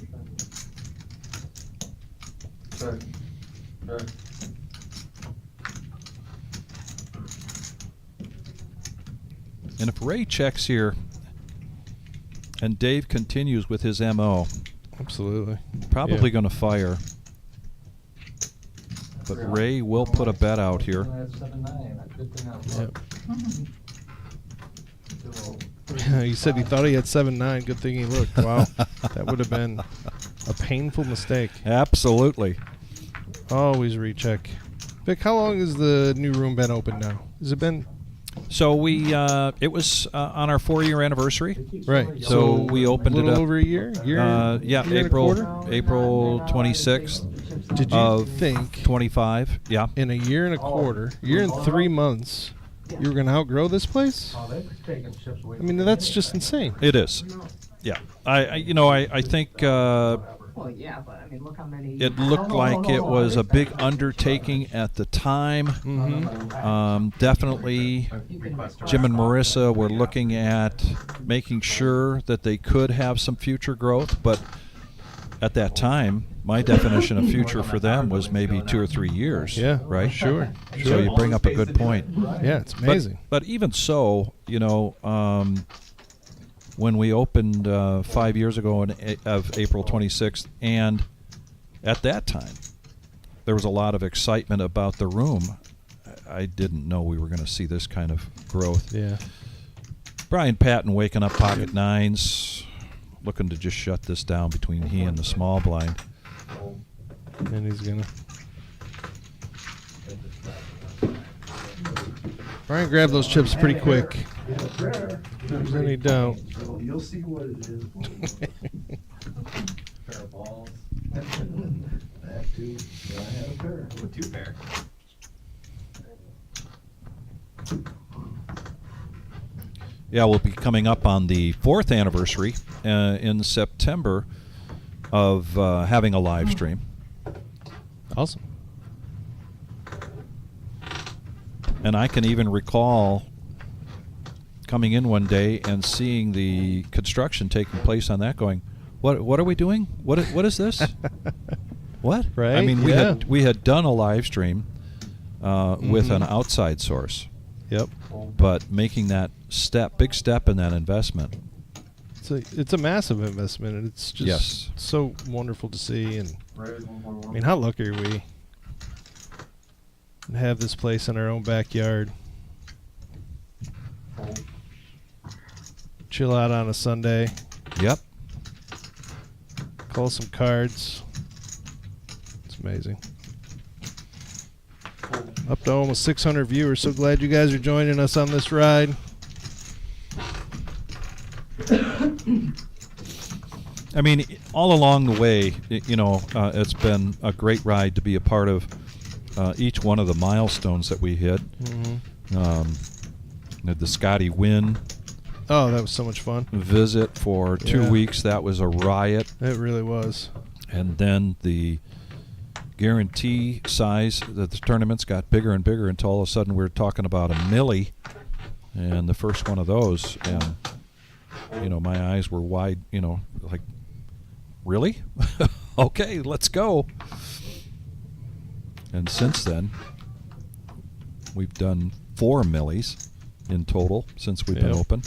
Check. Check. And if Ray checks here and Dave continues with his MO, absolutely, probably going to fire. But Ray will put a bet out here. Yep. He said he thought he had 7-9. Good thing he looked. Wow, that would have been a painful mistake. Absolutely. Always recheck. Vic, how long has the new room been open now? Has it been? So we, it was on our 4-year anniversary. Right. So we opened it up. Over a year? Yeah, year April 26th. Did you think 25? Yeah. In a year and a quarter, year and 3 months, you were going to outgrow this place? I mean, that's just insane. It is. Yeah. I think Well, yeah, but I mean, look how many. it looked like it was a big undertaking at the time. Definitely, Jim and Marissa were looking at making sure that they could have some future growth, but at that time, my definition of future for them was maybe 2 or 3 years. Yeah, right. Sure. So you bring up a good point. Yeah, it's amazing. But even so, when we opened 5 years ago of April 26th, and at that time, there was a lot of excitement about the room. I didn't know we were going to see this kind of growth. Yeah. Brian Patton waking up pocket nines, looking to just shut this down between he and the small blind. And he's going to. Brian grabbed those chips pretty quick. If there's any doubt. You'll see what it is. Pair of balls. That too. I had a pair. With 2 pair. Yeah, we'll be coming up on the 4th anniversary in September of having a live stream. Awesome. And I can even recall coming in one day and seeing the construction taking place on that, going, "What are we doing? What is this? What?" Right? I mean, we had done a live stream with an outside source. Yep. But making that big step in that investment. It's a massive investment, and it's just so wonderful to see. And I mean, how lucky are we to have this place in our own backyard? Chill out on a Sunday. Yep. Call some cards. It's amazing. Up to almost 600 viewers. So glad you guys are joining us on this ride. I mean, all along the way, it's been a great ride to be a part of each one of the milestones that we hit. The Scotty Wynn Oh, that was so much fun. visit for 2 weeks. That was a riot. It really was. And then the guarantee size that the tournaments got bigger and bigger until all of a sudden we were talking about a millie, and the first one of those, and my eyes were wide, like, really? Okay, let's go. And since then we've done 4 millies in total since we've been open,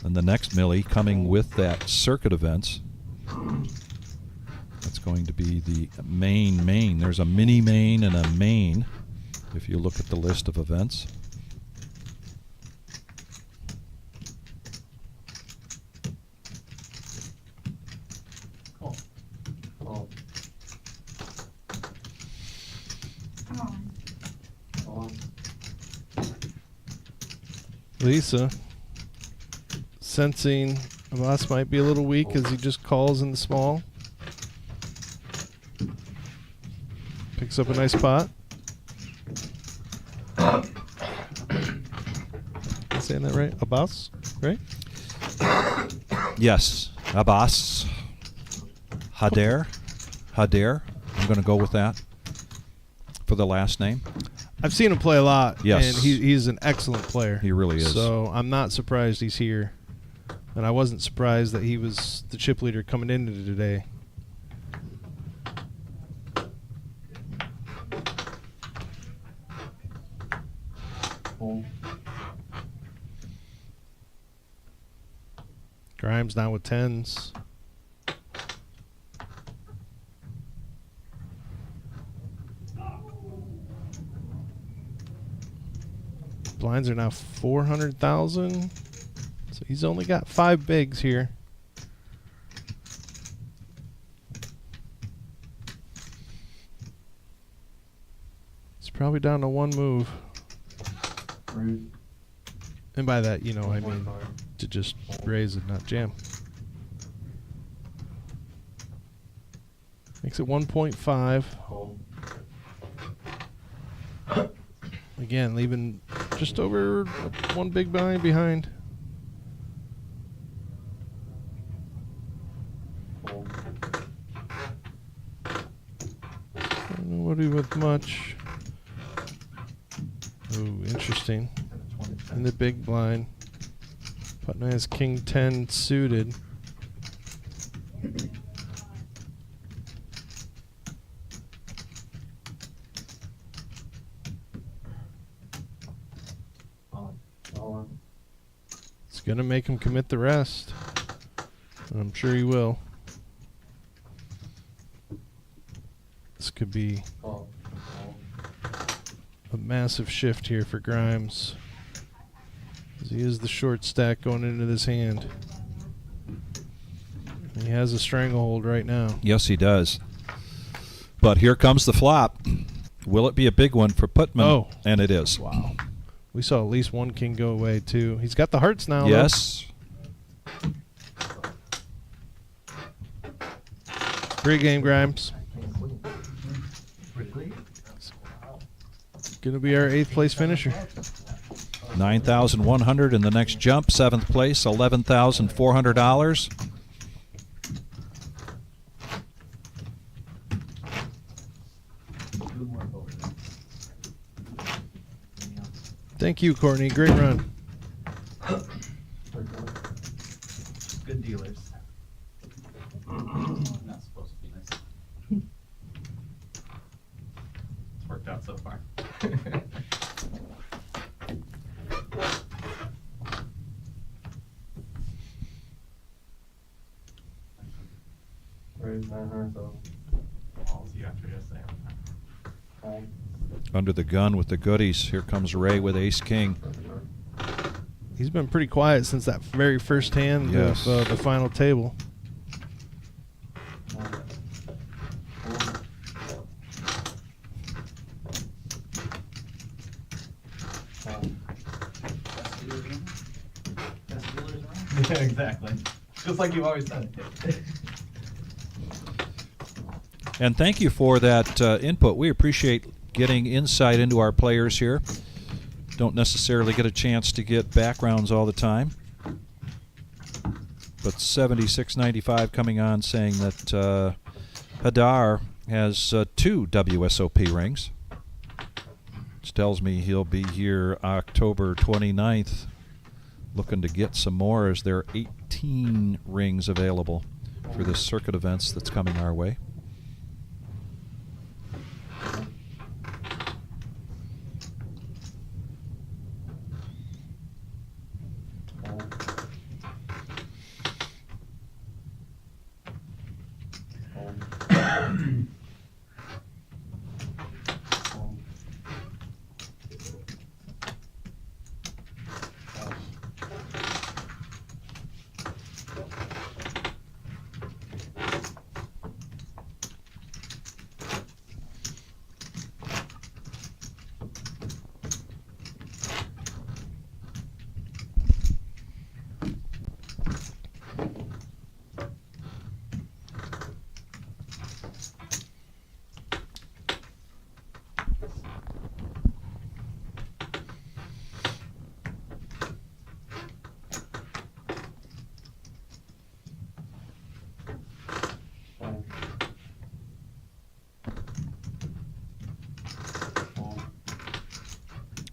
and the next millie coming with that circuit events. That's going to be the main. There's a mini main and a main, if you look at the list of events. Cool. Cool. Come on. Lisa, sensing Abbas might be a little weak as he just calls in the small. Picks up a nice pot. Am I saying that right? Abbas, right? Yes, Abbas. Hader. I'm going to go with that for the last name. I've seen him play a lot, Yes. and he's an excellent player. He really is. So I'm not surprised he's here. And I wasn't surprised that he was the chip leader coming into today. Grimes now with 10s. Blinds are now 400,000. So he's only got 5 bigs here. He's probably down to 1 move. Rude. And by that, I mean to just raise and not jam. Makes it 1.5. Again, leaving just over 1 big blind behind. Nobody with much. Ooh, interesting. In the big blind. Putnam has King 10 suited. It's going to make him commit the rest. And I'm sure he will. This could be a massive shift here for Grimes. He is the short stack going into this hand. He has a stranglehold right now. Yes, he does. But here comes the flop. Will it be a big one for Putman? Oh. And it is. Wow. We saw at least 1 king go away, too. He's got the hearts now. Yes. Great game, Grimes. Gonna be our 8th place finisher. 9,100 in the next jump. 7th place, $11,400. Thank you, Courtney. Great run. Good dealers. Not supposed to be nice. It's worked out so far. Under the gun with the goodies. Here comes Ray with ace king. He's been pretty quiet since that very first hand Yes. of the final table. Yeah, exactly. Just like you've always done. And thank you for that input. We appreciate getting insight into our players here. Don't necessarily get a chance to get backgrounds all the time. But 7695 coming on saying that Hadar has 2 WSOP rings, which tells me he'll be here October 29th looking to get some more, as there are 18 rings available for this circuit events that's coming our way.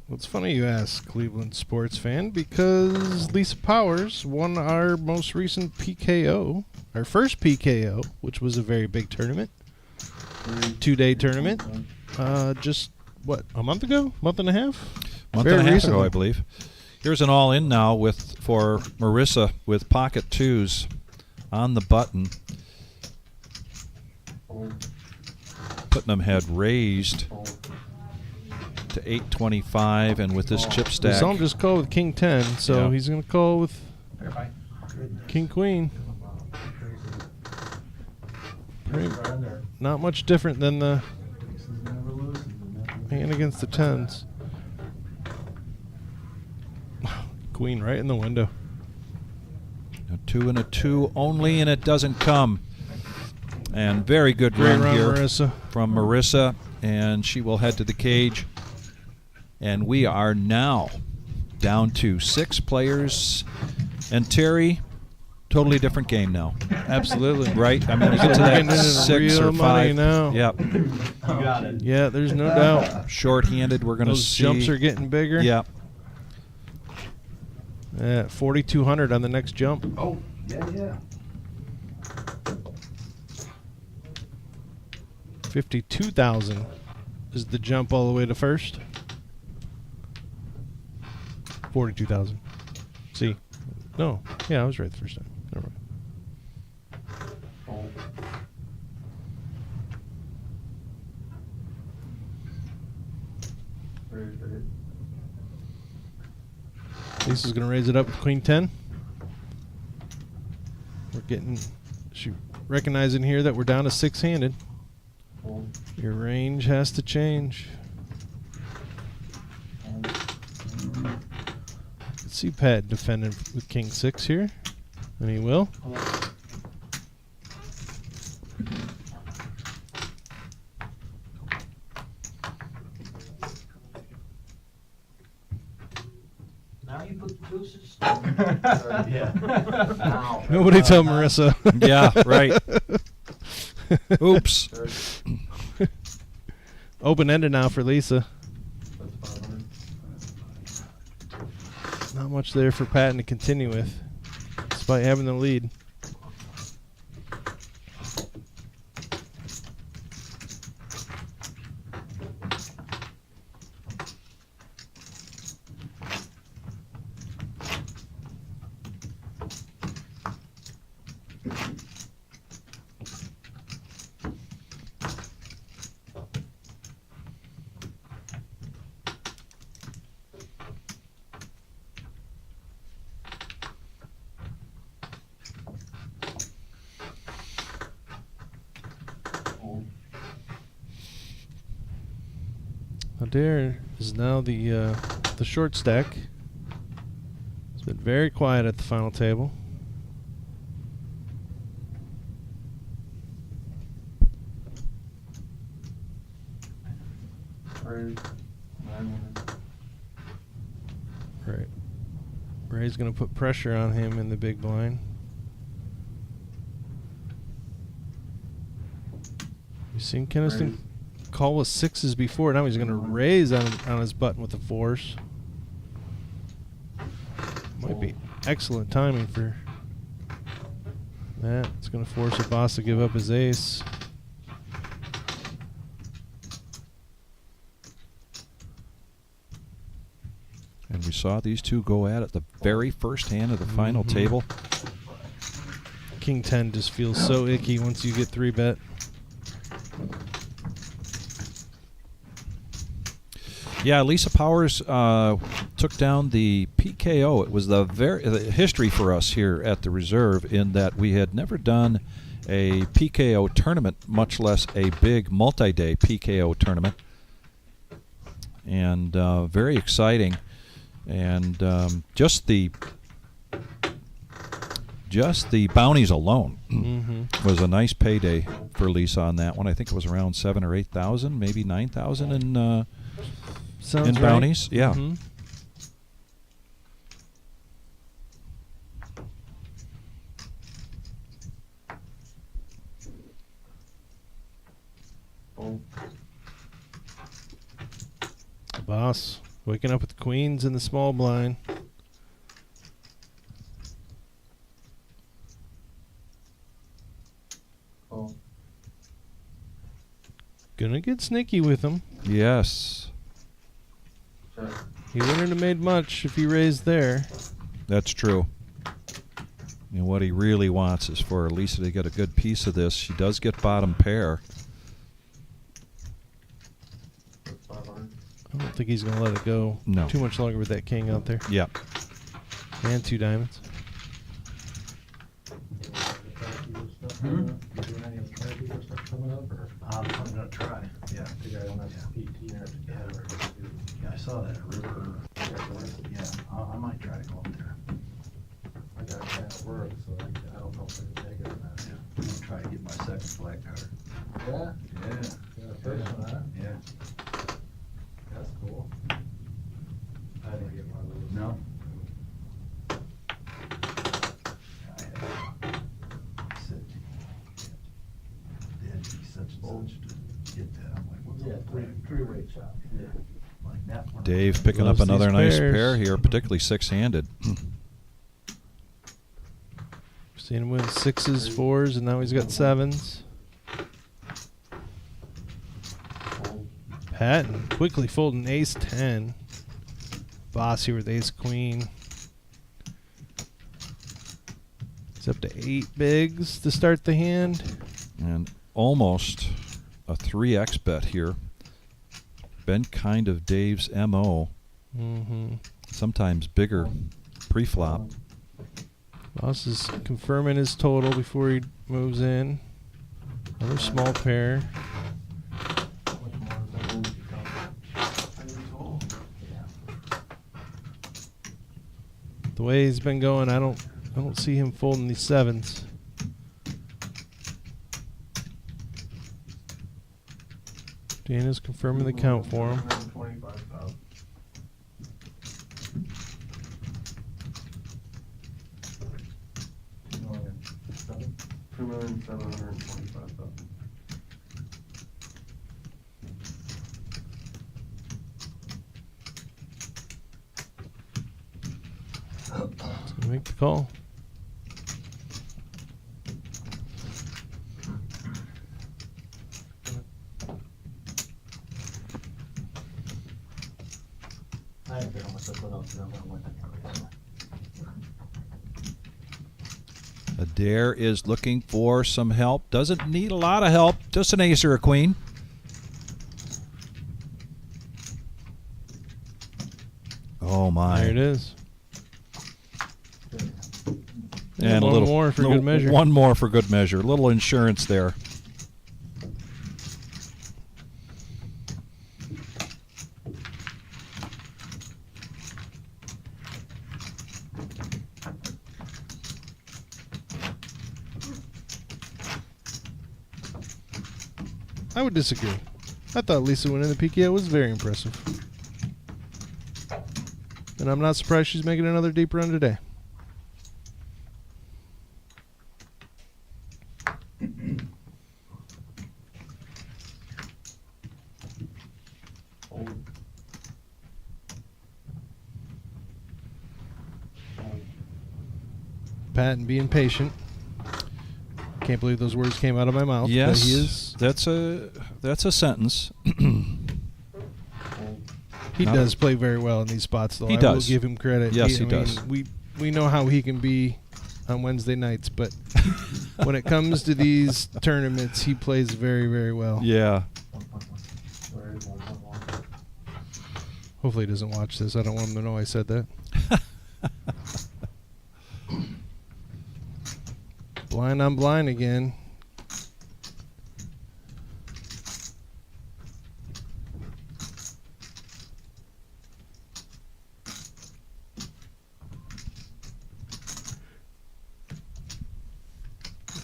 Well, it's funny you ask, Cleveland sports fan, because Lisa Powers won our most recent PKO, our first PKO, which was a very big tournament, 2-day tournament, just, what, a month ago? Month and a half? Month and a half ago, I believe. Here's an all-in now for Marissa with pocket 2s on the button. Putnam had raised to 825, and with this chip stack, Some just call with King 10, so he's going to call with King Queen. Not much different than the hand against the 10s. Queen right in the window. A 2 and a 2 only, and it doesn't come. And very good Great run here Marissa. from Marissa, and she will head to the cage. And we are now down to 6 players. And Terry, totally different game now. Absolutely. Right? I mean, you get to that Getting into 6 real or money 5. now. Yep. You got it. Yeah, there's no doubt. Short-handed, we're going to Those see. jumps are getting bigger. Yep. Yeah, 4,200 on the next jump. Oh, yeah. 52,000 is the jump all the way to first. 42,000. See? No. Yeah, I was right the first time. Never mind. Lisa's going to raise it up with Queen 10. We're getting... She recognizing here that we're down to 6-handed. Your range has to change. Let's see Pat defending with King 6 here. And he will. Now you put the deuces. Yeah. Nobody tell Marissa. Yeah, right. Oops. Open-ended now for Lisa. Not much there for Patton to continue with, despite having the lead. Adair is now the short stack. It's been very quiet at the final table. Right. Ray's going to put pressure on him in the big blind. You've seen Keniston call with 6s before. Now he's going to raise on his button with the 4s. Might be excellent timing for that. It's going to force the boss to give up his ace. And we saw these two go at it the very first hand of the final table. King 10 just feels so icky once you get 3-bet. Yeah, Lisa Powers took down the PKO. It was the history for us here at the Reserve in that we had never done a PKO tournament, much less a big multi-day PKO tournament. And very exciting. And just the bounties alone was a nice payday for Lisa on that one. I think it was around 7,000 or 8,000, maybe 9,000 in bounties. Yeah. The boss waking up with queens in the small blind. Gonna get sneaky with him. Yes. He wouldn't have made much if he raised there. That's true. And what he really wants is for Lisa to get a good piece of this. She does get bottom pair. I don't think he's going to let it go too much longer with that king out there. Yeah. And 2 diamonds. I'm gonna try. Yeah, I don't have PT or yeah, I saw that. Yeah, I might try to go up there. I got to at work, so I don't know if I can make it or not. Yeah, I'm gonna try to get my second flag card. Yeah? Yeah. Yeah, first one, huh? Yeah. That's cool. I didn't get one of those. No. Three-way shot. Yeah. Like that one. Dave picking up another nice pair here, particularly 6-handed. Seen him win 6s, 4s, and now he's got 7s. Patton quickly folding ace 10. Boss here with ace queen. It's up to 8 bigs to start the hand. And almost a 3x bet here. Been kind of Dave's MO. Sometimes bigger pre-flop. Boss is confirming his total before he moves in. Another small pair. The way he's been going, I don't see him folding these 7s. Dana's confirming the count for him. 225,000. $2,725,000. Let's go make the call. Adair is looking for some help. Doesn't need a lot of help. Just an ace or a queen. Oh my! There it is. And a one little more for good measure. One more for good measure. A little insurance there. I would disagree. I thought Lisa winning the PKO was very impressive. And I'm not surprised she's making another deep run today. Patton being patient. Can't believe those words came out of my mouth. Yes, but he is. That's a sentence. He does play very well in these spots, though. He I does. will give him credit. Yes, he I mean, does. We know how he can be on Wednesday nights, but when it comes to these tournaments, he plays very, very well. Yeah. Hopefully he doesn't watch this. I don't want him to know I said that. Blind on blind again.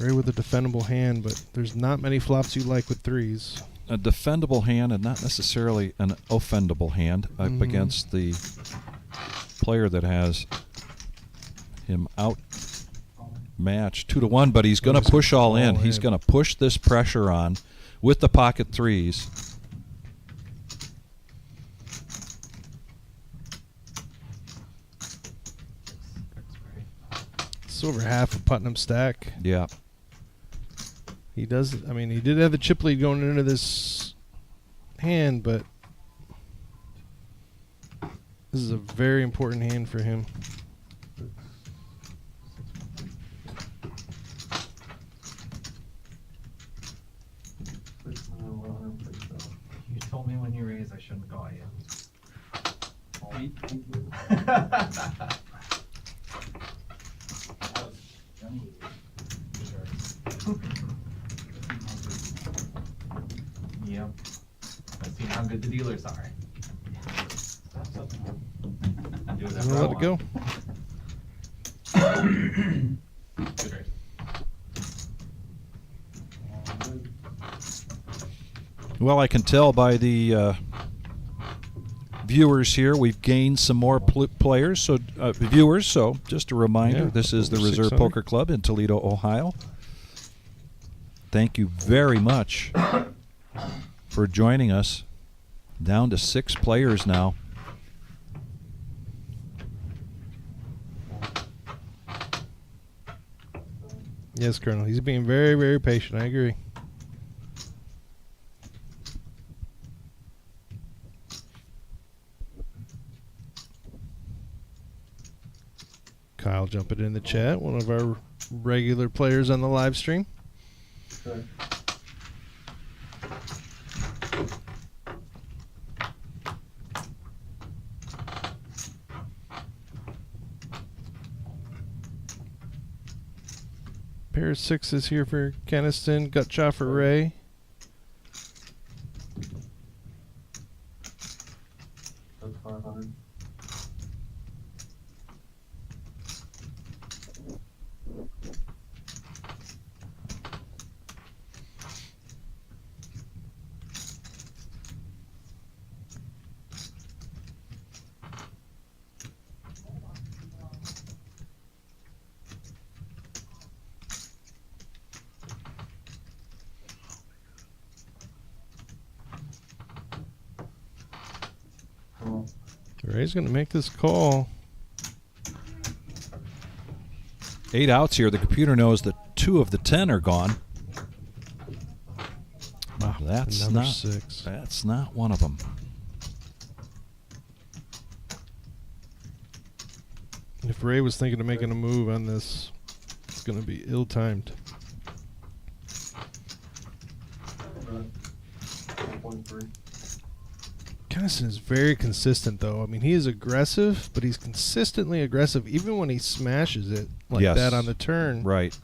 Ray with a defendable hand, but there's not many flops you like with threes. A defendable hand and not necessarily an offendable hand up against the player that has him outmatched 2-1, but he's going to push all in. He's going to push this pressure on with the pocket threes. It's over half of Putnam's stack. Yeah. He does. I mean, he did have the chip lead going into this hand, but this is a very important hand for him. You told me when you raised I shouldn't call you. Yep. I've seen how good the dealers are. Do whatever I Let it go. Good race. Well, I can tell by the viewers here, we've gained some more players. So, viewers. So, just a reminder: this is the Reserve 600. Poker Club in Toledo, Ohio. Thank you very much for joining us. Down to 6 players now. Yes, Colonel. He's being very, very patient. I agree. Kyle jumping in the chat, one of our regular players on the live stream. Okay. Pair of 6s here for Keniston. Gut shot for Ray. That's 500. Ray's going to make this call. 8 outs here. The computer knows that 2 of the 10 are gone. That's number not 6. That's not one of them. If Ray was thinking of making a move on this, it's going to be ill-timed. 1.3. Keniston is very consistent, though. I mean, he is aggressive, but he's consistently aggressive, even when he smashes it like that on the turn. Right.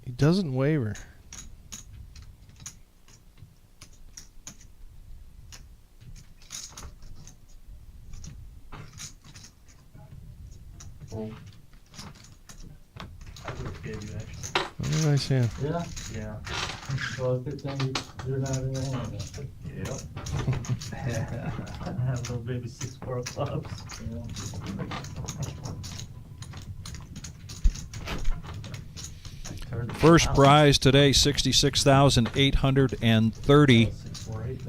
He doesn't waver. I would have gave you actually. Oh, nice hand. Yeah. Yeah. So it's a good thing you're not in the hand. I have little baby 6-4 clubs. First prize today, 66,830. 6-4-8.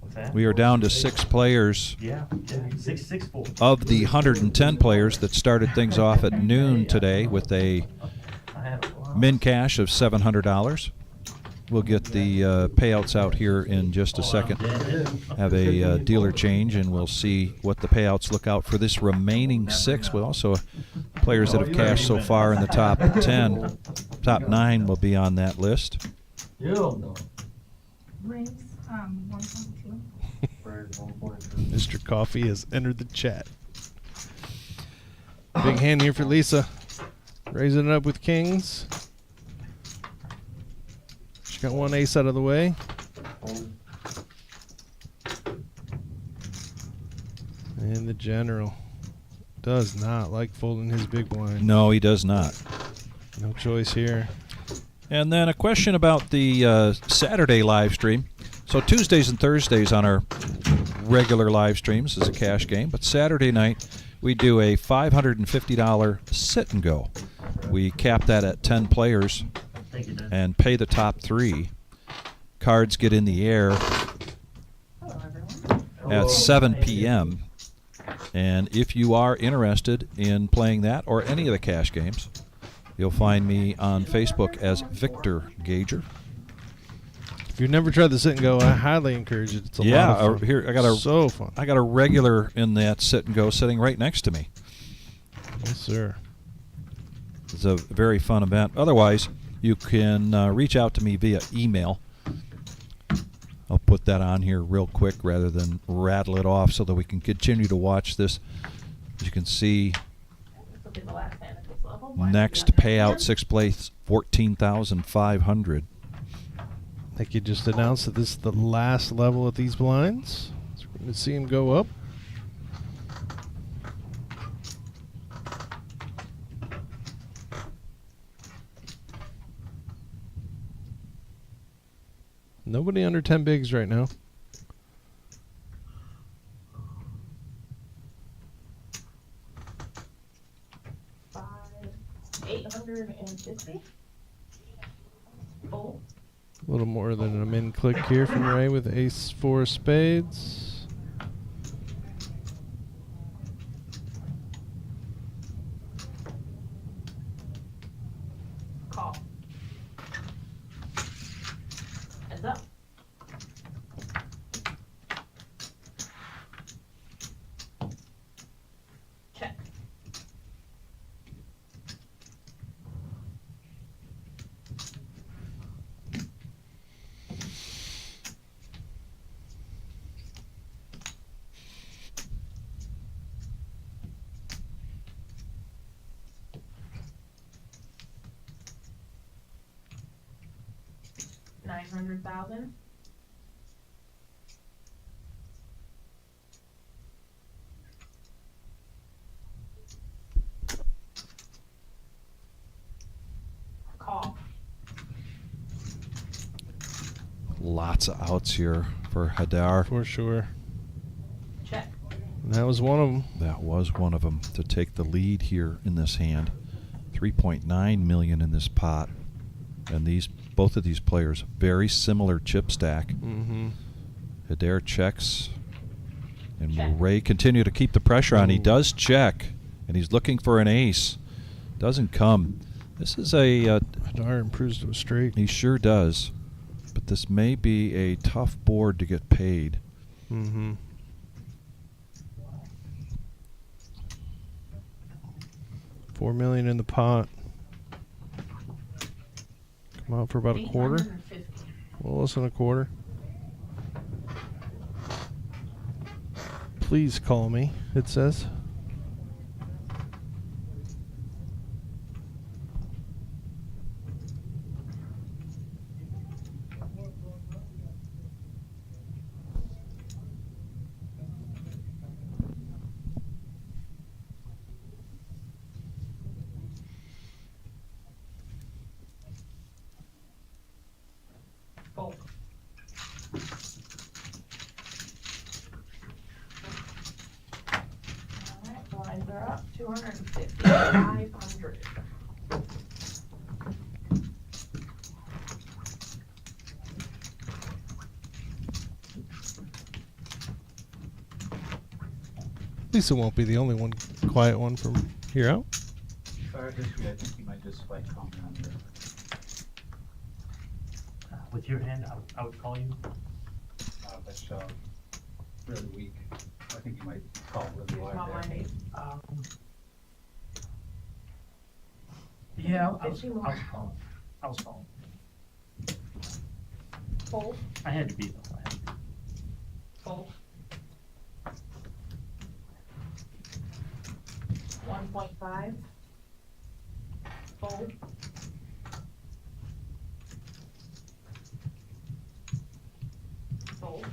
What's that? We are down to 6 players Yeah, 6-6-4. of the 110 players that started things off at noon today with a I have a lot. min cash of $700. We'll get the payouts out here in just a second. Have a dealer change, and we'll see what the payouts look out for this remaining 6. We also players that have cashed so far in the top 10. Top 9 will be on that list. You don't know. Rings, 1.2. Mr. Coffee has entered the chat. Big hand here for Lisa. Raising it up with kings. She got one ace out of the way. And the general does not like folding his big blind. No, he does not. No choice here. And then a question about the Saturday live stream. So Tuesdays and Thursdays on our regular live streams is a cash game, but Saturday night we do a $550 sit and go. We cap that at 10 players and pay the top 3. Cards get in the air at 7 p.m. And if you are interested in playing that or any of the cash games, you'll find me on Facebook as Victor Gager. If you've never tried the sit and go, I highly encourage it. It's a Yeah, lot of fun. here I got so fun. I got a regular in that sit and go sitting right next to me. Yes, sir. It's a very fun event. Otherwise, you can reach out to me via email. I'll put that on here real quick rather than rattle it off so that we can continue to watch this. As you can see, next payout, 6th place, 14,500. I think you just announced that this is the last level of these blinds. So we're going to see him go up. Nobody under 10 bigs right now. $850. Oh. A little more than a min click here from Ray with ace 4 spades. Call. Heads up. Check. $900,000. Call. Lots of outs here for Hadar. For sure. Check. And that was one of them. That was one of them to take the lead here in this hand. 3.9 million in this pot. And both of these players, very similar chip stack. Mm-hmm. Adair checks. And Check. will Ray continue to keep the pressure on? He does check. And he's looking for an ace. Doesn't come. This is a... Hadar improves to a straight. He sure does. But this may be a tough board to get paid. Mm-hmm. $4 million in the pot. Come out for about a quarter. 850. Well, less than a quarter. Please call me, it says. 250, 500. Lisa won't be the only one quiet one from here out. Sorry, I think you might just like comment on there. With your hand, I would call you. That's really weak. I think you might call it really wide Call my there. name. Yeah, I was 50 more. calling. I was calling. Fold, I had to be though. I had to be. fold. 1.5. Fold. Fold.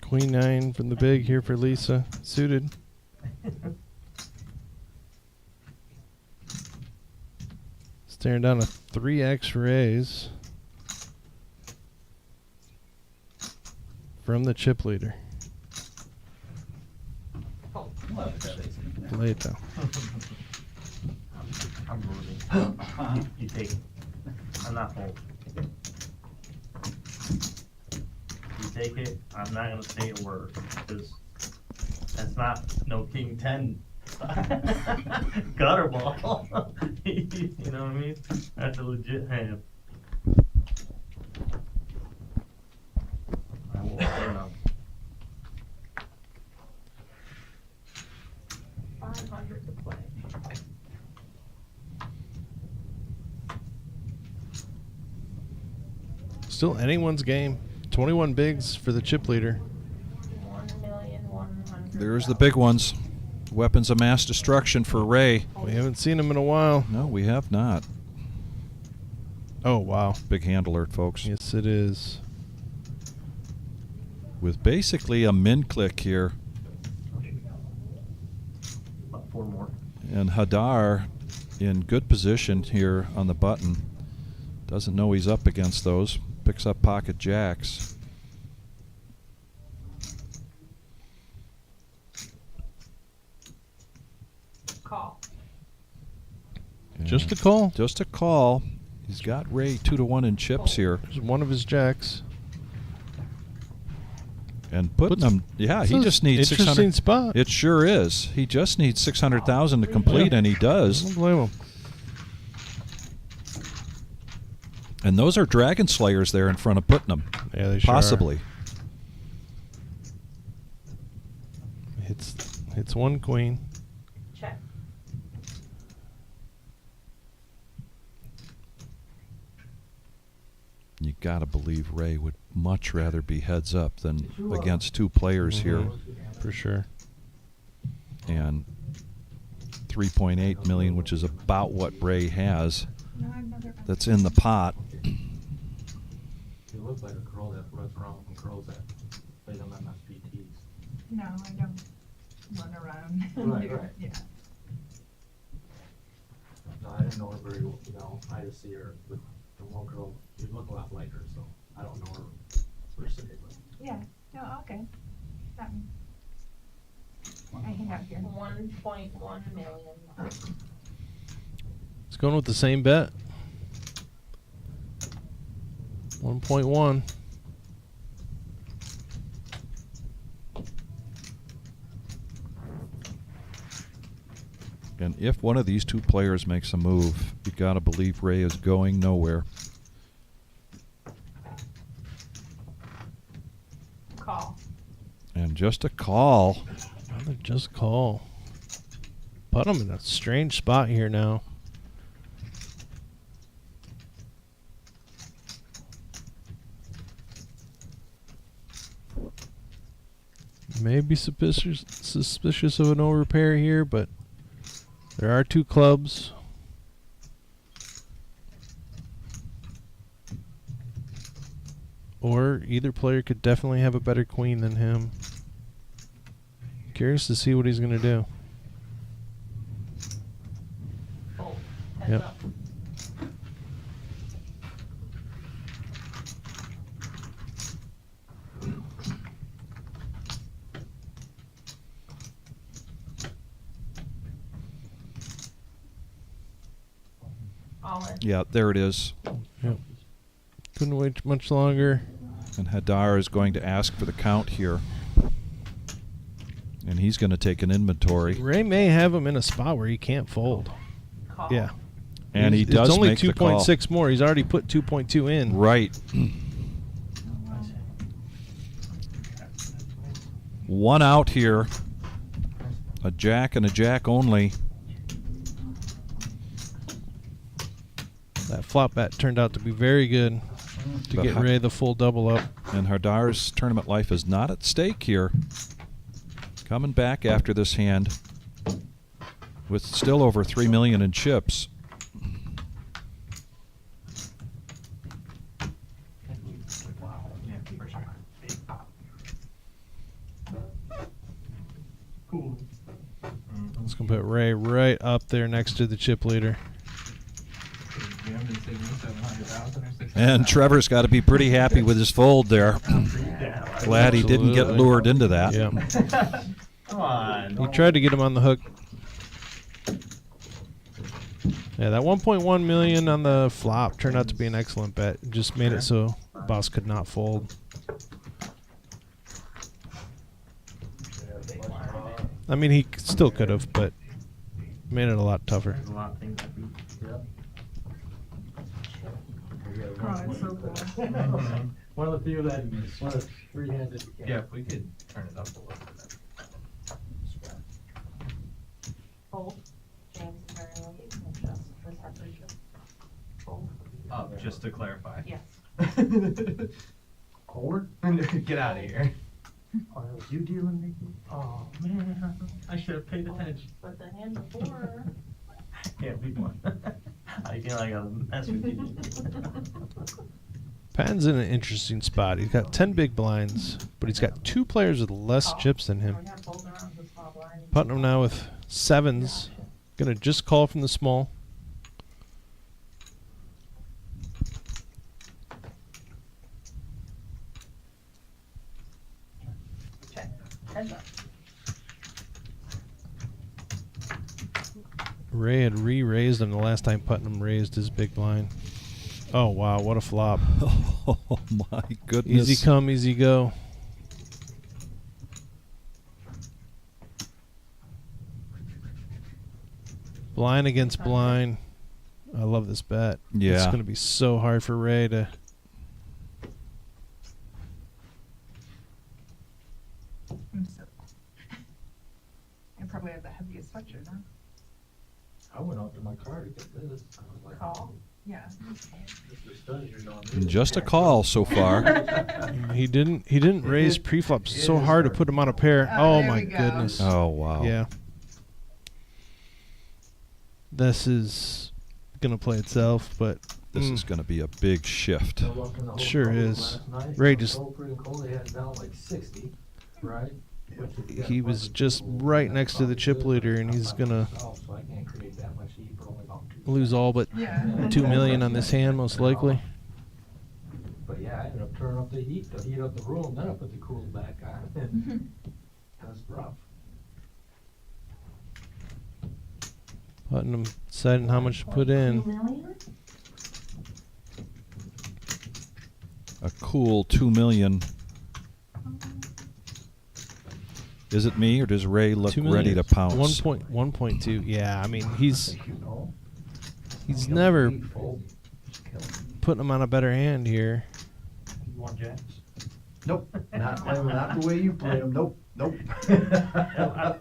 Queen 9 from the big here for Lisa. Suited. Staring down a 3x raise from the chip leader. Fold. Toledo. I'm moving. You take it. I'm not fold. You take it. I'm not gonna say a word because that's not no King 10 gutter ball. You know what I mean? That's a legit hand. I will turn up. 500 to play. Still anyone's game. 21 bigs for the chip leader. 1,100,000. There's the big ones. Weapons of mass destruction for Ray. We haven't seen him in a while. No, we have not. Oh, wow. Big hand alert, folks. Yes, it is. With basically a min click here. About 4 more. And Hadar in good position here on the button. Doesn't know he's up against those. Picks up pocket jacks. Call. Just a call. Just a call. He's got Ray 2-1 in chips here. There's one of his jacks. And Putnam, yeah, he just needs interesting 600. spot. It sure is. He just needs 600,000 to complete, and he does. Don't blame him. And those are Dragon Slayers there in front of Putnam. Yeah, they sure Possibly. are. Hits one queen. Check. You got to believe Ray would much rather be heads up than against 2 players here. For sure. And 3.8 million, which is about what Ray has. That's in the pot. You look like a girl that runs around and girls that play them MSPTs. No, I don't run around. Right, right. Yeah. No, I didn't know her very well, I just see her with the one girl, you look a lot like her, so I don't know her per se, but. Yeah. No, okay. That one. I hang out here. 1.1 million. It's going with the same bet. 1.1. And if one of these 2 players makes a move, you got to believe Ray is going nowhere. Call. And just a call. Another just call. Put him in a strange spot here now. Maybe suspicious of an overpair here, but there are 2 clubs. Or either player could definitely have a better queen than him. Curious to see what he's going to do. Fold. Yep. Up. All in. Yeah, there it is. Yep. Couldn't wait much longer. And Hadar is going to ask for the count here. And he's going to take an inventory. Ray may have him in a spot where he can't fold. Call. Yeah. And he does It's only make the call. 2.6 more. He's already put 2.2 in. Right. One out here. A jack and a jack only. That flop bet turned out to be very good to But get Ray the full double up. And Hadar's tournament life is not at stake here. Coming back after this hand with still over 3 million in chips. Yeah, for sure. Cool. Let's go put Ray right up there next to the chip leader. And Trevor's got to be pretty happy with his fold there. Glad he didn't get Absolutely. lured into that. Yeah. Come on. He tried to get him on the hook. Yeah, that 1.1 million on the flop turned out to be an excellent bet. It just made it so boss could not fold. I mean, he still could have, but made it a lot tougher. There's a lot of things that we, yep. Oh, it's so cool. One of the few that, one of the 3 hands that you can. Yeah, if we could turn it up a little bit. Fold. James is very low. You can adjust the temperature. Fold. Just to clarify. Yes. Forward? Get out of here. Oh, that was you dealing, Nikki? Oh, man, I should have paid attention. But the hand before. Can't beat one. I feel like I gotta mess with you. Patton's in an interesting spot. He's got 10 big blinds, but he's got 2 players with less chips than him. We're not folding around the small blind. Putnam now with 7s. Gonna just call from the small. Check. Heads up. Ray had re-raised him the last time Putnam raised his big blind. Oh, wow, what a flop. Oh, my goodness. Easy come, easy go. Blind against blind. I love this bet. Yeah. It's going to be so hard for Ray to... You probably have the heaviest sweatshirt, huh? I went out to my car to get this. I was like, Call. Yeah. Mr. Studs, you're knowing Just a call so far. He didn't raise preflops. It's so hard to put him on a pair. Oh, Oh, there my we go. goodness. Oh, wow. Yeah. This is going to play itself, but This is going to be a big shift. Sure is. Ray just... So freaking cold, they had it down like 60, right? He was just right next to the chip leader, and he's going to So I can't create that much heat for only about 2. lose all but Yeah. 2 million on this hand, most likely. But yeah, I ended up turning up the heat to heat up the room, then I put the cool back on. That's rough. Putnam deciding how much to put in. A cool 2 million. Is it me, or does Ray look 2 million. ready to pounce? 1.2. Yeah, I mean, he's never putting him on a better hand here. You want jacks? Nope, not the way you played them. Nope, nope.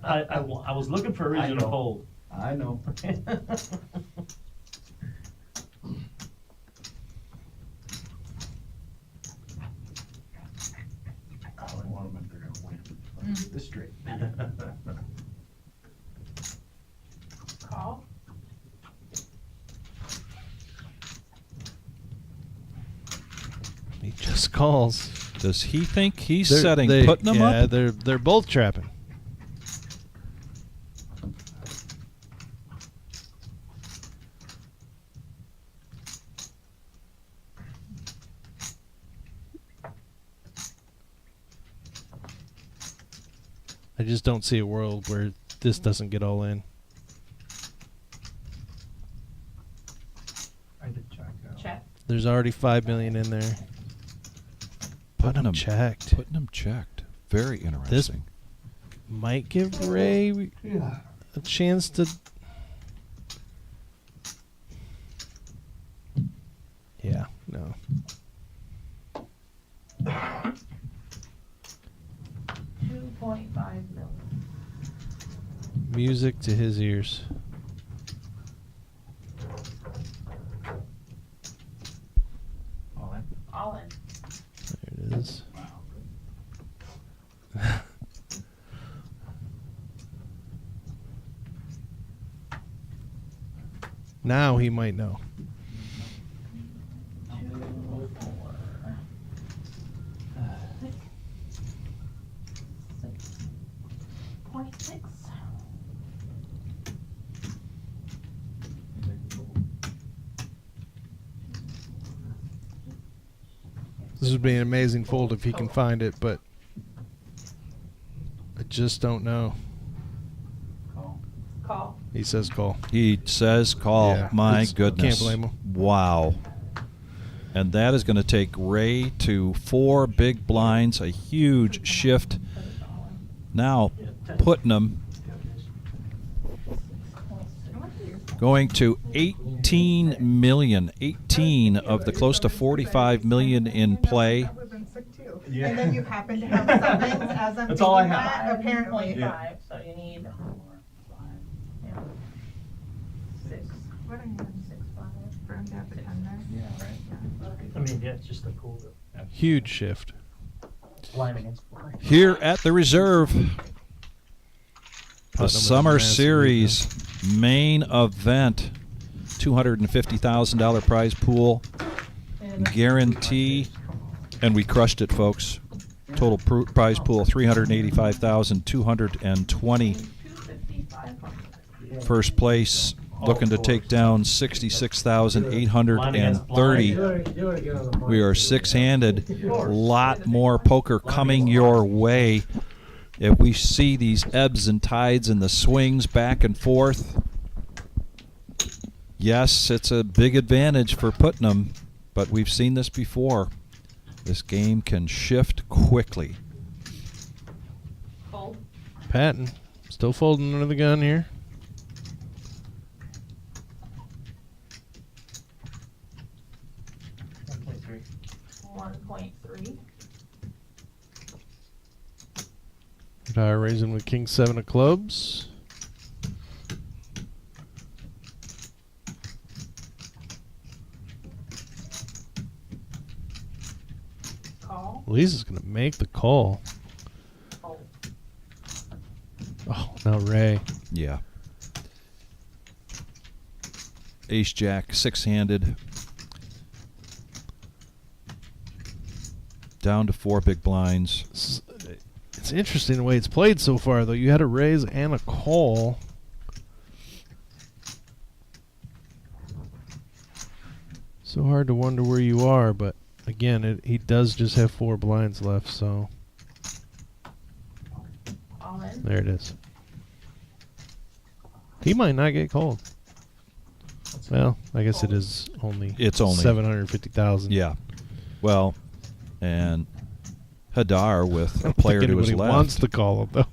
I was looking for a reason to fold. I know. I don't want them if they're gonna win. Let me get this straight. Call. He just calls. Does he think he's They're- setting they- Putnam yeah, up? they're both trapping. I just don't see a world where this doesn't get all in. There's already 5 million in there. Putnam checked. Putnam checked. Very interesting. This might give Ray a chance to. Yeah, no. $2.5 million. Music to his ears. All in. There it is. Now he might know. 6.6. This would be an amazing fold if he can find it, but I just don't know. Call. He says call. He says call. Yeah, My it's- goodness. can't blame him. Wow. And that is going to take Ray to 4 big blinds, a huge shift. Now, Putnam going to 18 million. 18 of the close to 45 million in play. That would've been sick too. And then you happen to have sevens as I'm That's all I thinking have. that, apparently. 5, so you need 6. What are you doing? 6, 5. Burned out the 10 there? Yeah, right. I mean, yeah, it's just a cool. Huge shift. Line against line. Here at the reserve, the Putnam Summer with a massive Series main event, $250,000 prize pool guarantee, and we crushed it, folks. Total prize pool $385,220. First place looking to take down $66,830. We are 6-handed. A lot more poker coming your way. If we see these ebbs and tides and the swings back and forth, yes, it's a big advantage for Putnam, but we've seen this before. This game can shift quickly. Fold. Patton still folding under the gun here. $1.3. Raising with King 7 of clubs. Call. Lisa's going to make the call. Fold. Oh, now Ray. Yeah. Ace Jack, 6-handed. Down to 4 big blinds. It's interesting the way it's played so far, though. You had a raise and a call. So hard to wonder where you are, but again, he does just have 4 blinds left, so All in. there it is. He might not get called. Well, I guess it is only. It's only 750,000. Yeah. Well, and Hadar with a player to his left. Wants to call him though.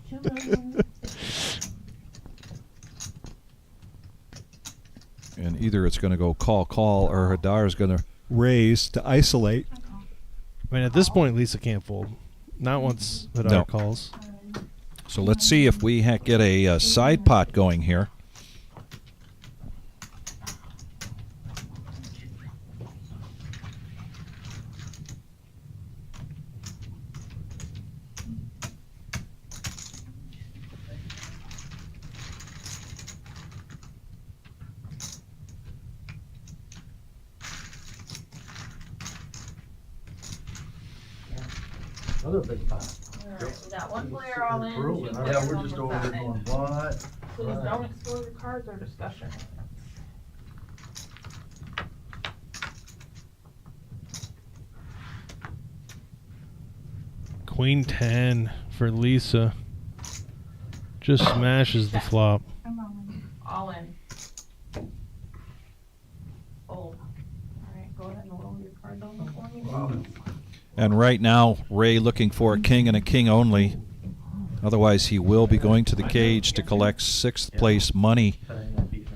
And either it's going to go call, or Hadar is going to raise to isolate. I mean, at this point, Lisa can't fold. Not once Hadar No. calls. So let's see if we get a side pot going here. Another big pot. Alright, we got one player all in. Two Yeah, players we're on just the over there side. going, what? Please don't explore the cards or discussion. Queen 10 for Lisa. Just smashes the flop. I'm on. All in. Fold. Alright, go ahead and roll. And right now, Ray looking for a king and a king only. Otherwise, he will be going to the cage to collect 6th place money.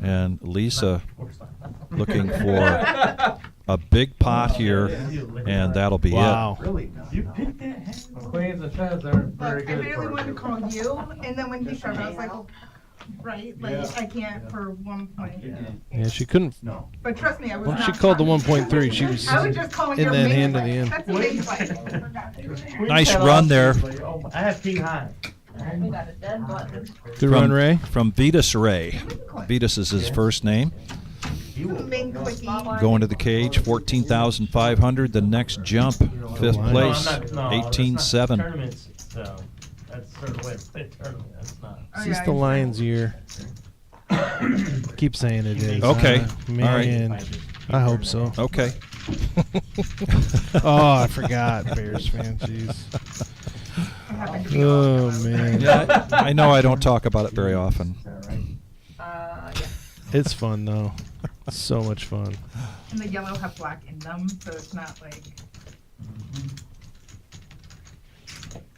And Lisa looking for a big pot here, and that'll be Wow. Really? You picked that hand? Queens and tens aren't very Look, I good. really for wanted to you. call you, and then when he started, I was like, oh, right, like, I can't for 1 point. Yeah, she couldn't. No. But trust me, I was Once not. she called the 1.3, she was I was just calling in your that main hand to the play. end. That's a big play. Queen Nice 10 run off, there. but, oh, I have king high. We got a dead button. Good run, Ray. From Vitas Ray. Vitas is his first name. Main quickie. Going to the cage, 14,500. The next jump, 5th Wow. place, No, I'm not- no, 18.7. Tournaments, so that's a certain way to play a tournament. That's not. Is this the Lions' year? Keep saying it is. Okay. Man, I hope so. Okay. Oh, I forgot. Bears fan. Jeez. Oh, man. Yeah, I know I don't talk about it very often. Yeah. It's fun, though. So much fun. And the yellow have black in them, so it's not like.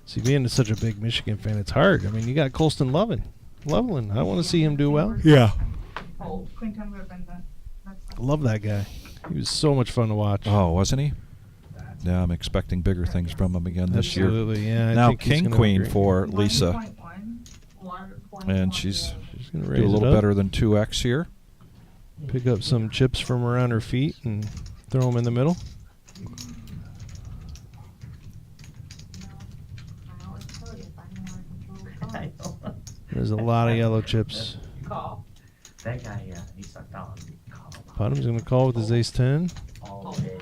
See, being such a big Michigan fan, it's hard. I mean, you got Colston Loveland. I want to see him do well. Yeah. Oh, Queen 10 would have been the. I love that guy. He was so much fun to watch. Oh, wasn't he? Yeah, I'm expecting bigger things from him again this year. Absolutely, yeah. I Now think he's king gonna queen agree. for Lisa, 1.1. and she's gonna do raise a it little up. better than 2x here. Pick up some chips from around her feet and throw them in the middle. There's a lot of yellow chips. Call. That guy, he sucked on. Bottom's going to call with his ace-10. All day.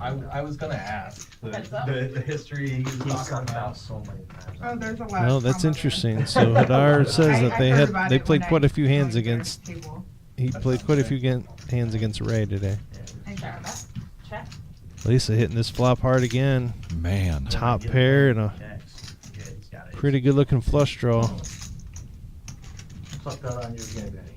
I was gonna ask Heads up. the history he was He talking sucked about. out so many times. Oh, there's a lot. Well, of that's drama interesting. there. So Hadar says that I heard about they it played when quite I a few hands joined their against. table. He played quite a few hands against Ray today. Check. Lisa hitting this flop hard again. Man. Top pair and a Jacks. Yeah, he's got it. pretty good looking flush draw. Sucked out on you again, Daddy.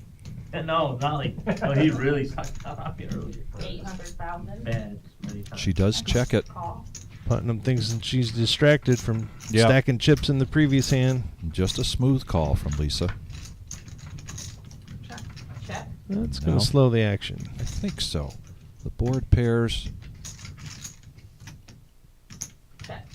No, not like. No, he really sucked out on me earlier. 800,000. Bad. Many times. She does check it. Call. Putnam thinks that she's distracted from Yeah. stacking chips in the previous hand. Just a smooth call from Lisa. Check. That's going No. to slow the action. I think so. The board pairs. Check.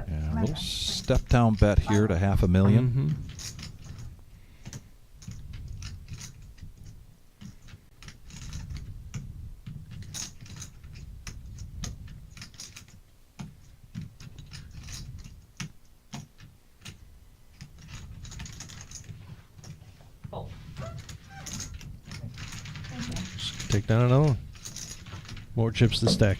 And a little step down bet here to $500,000. Mhm. Take down another one. More chips to stack.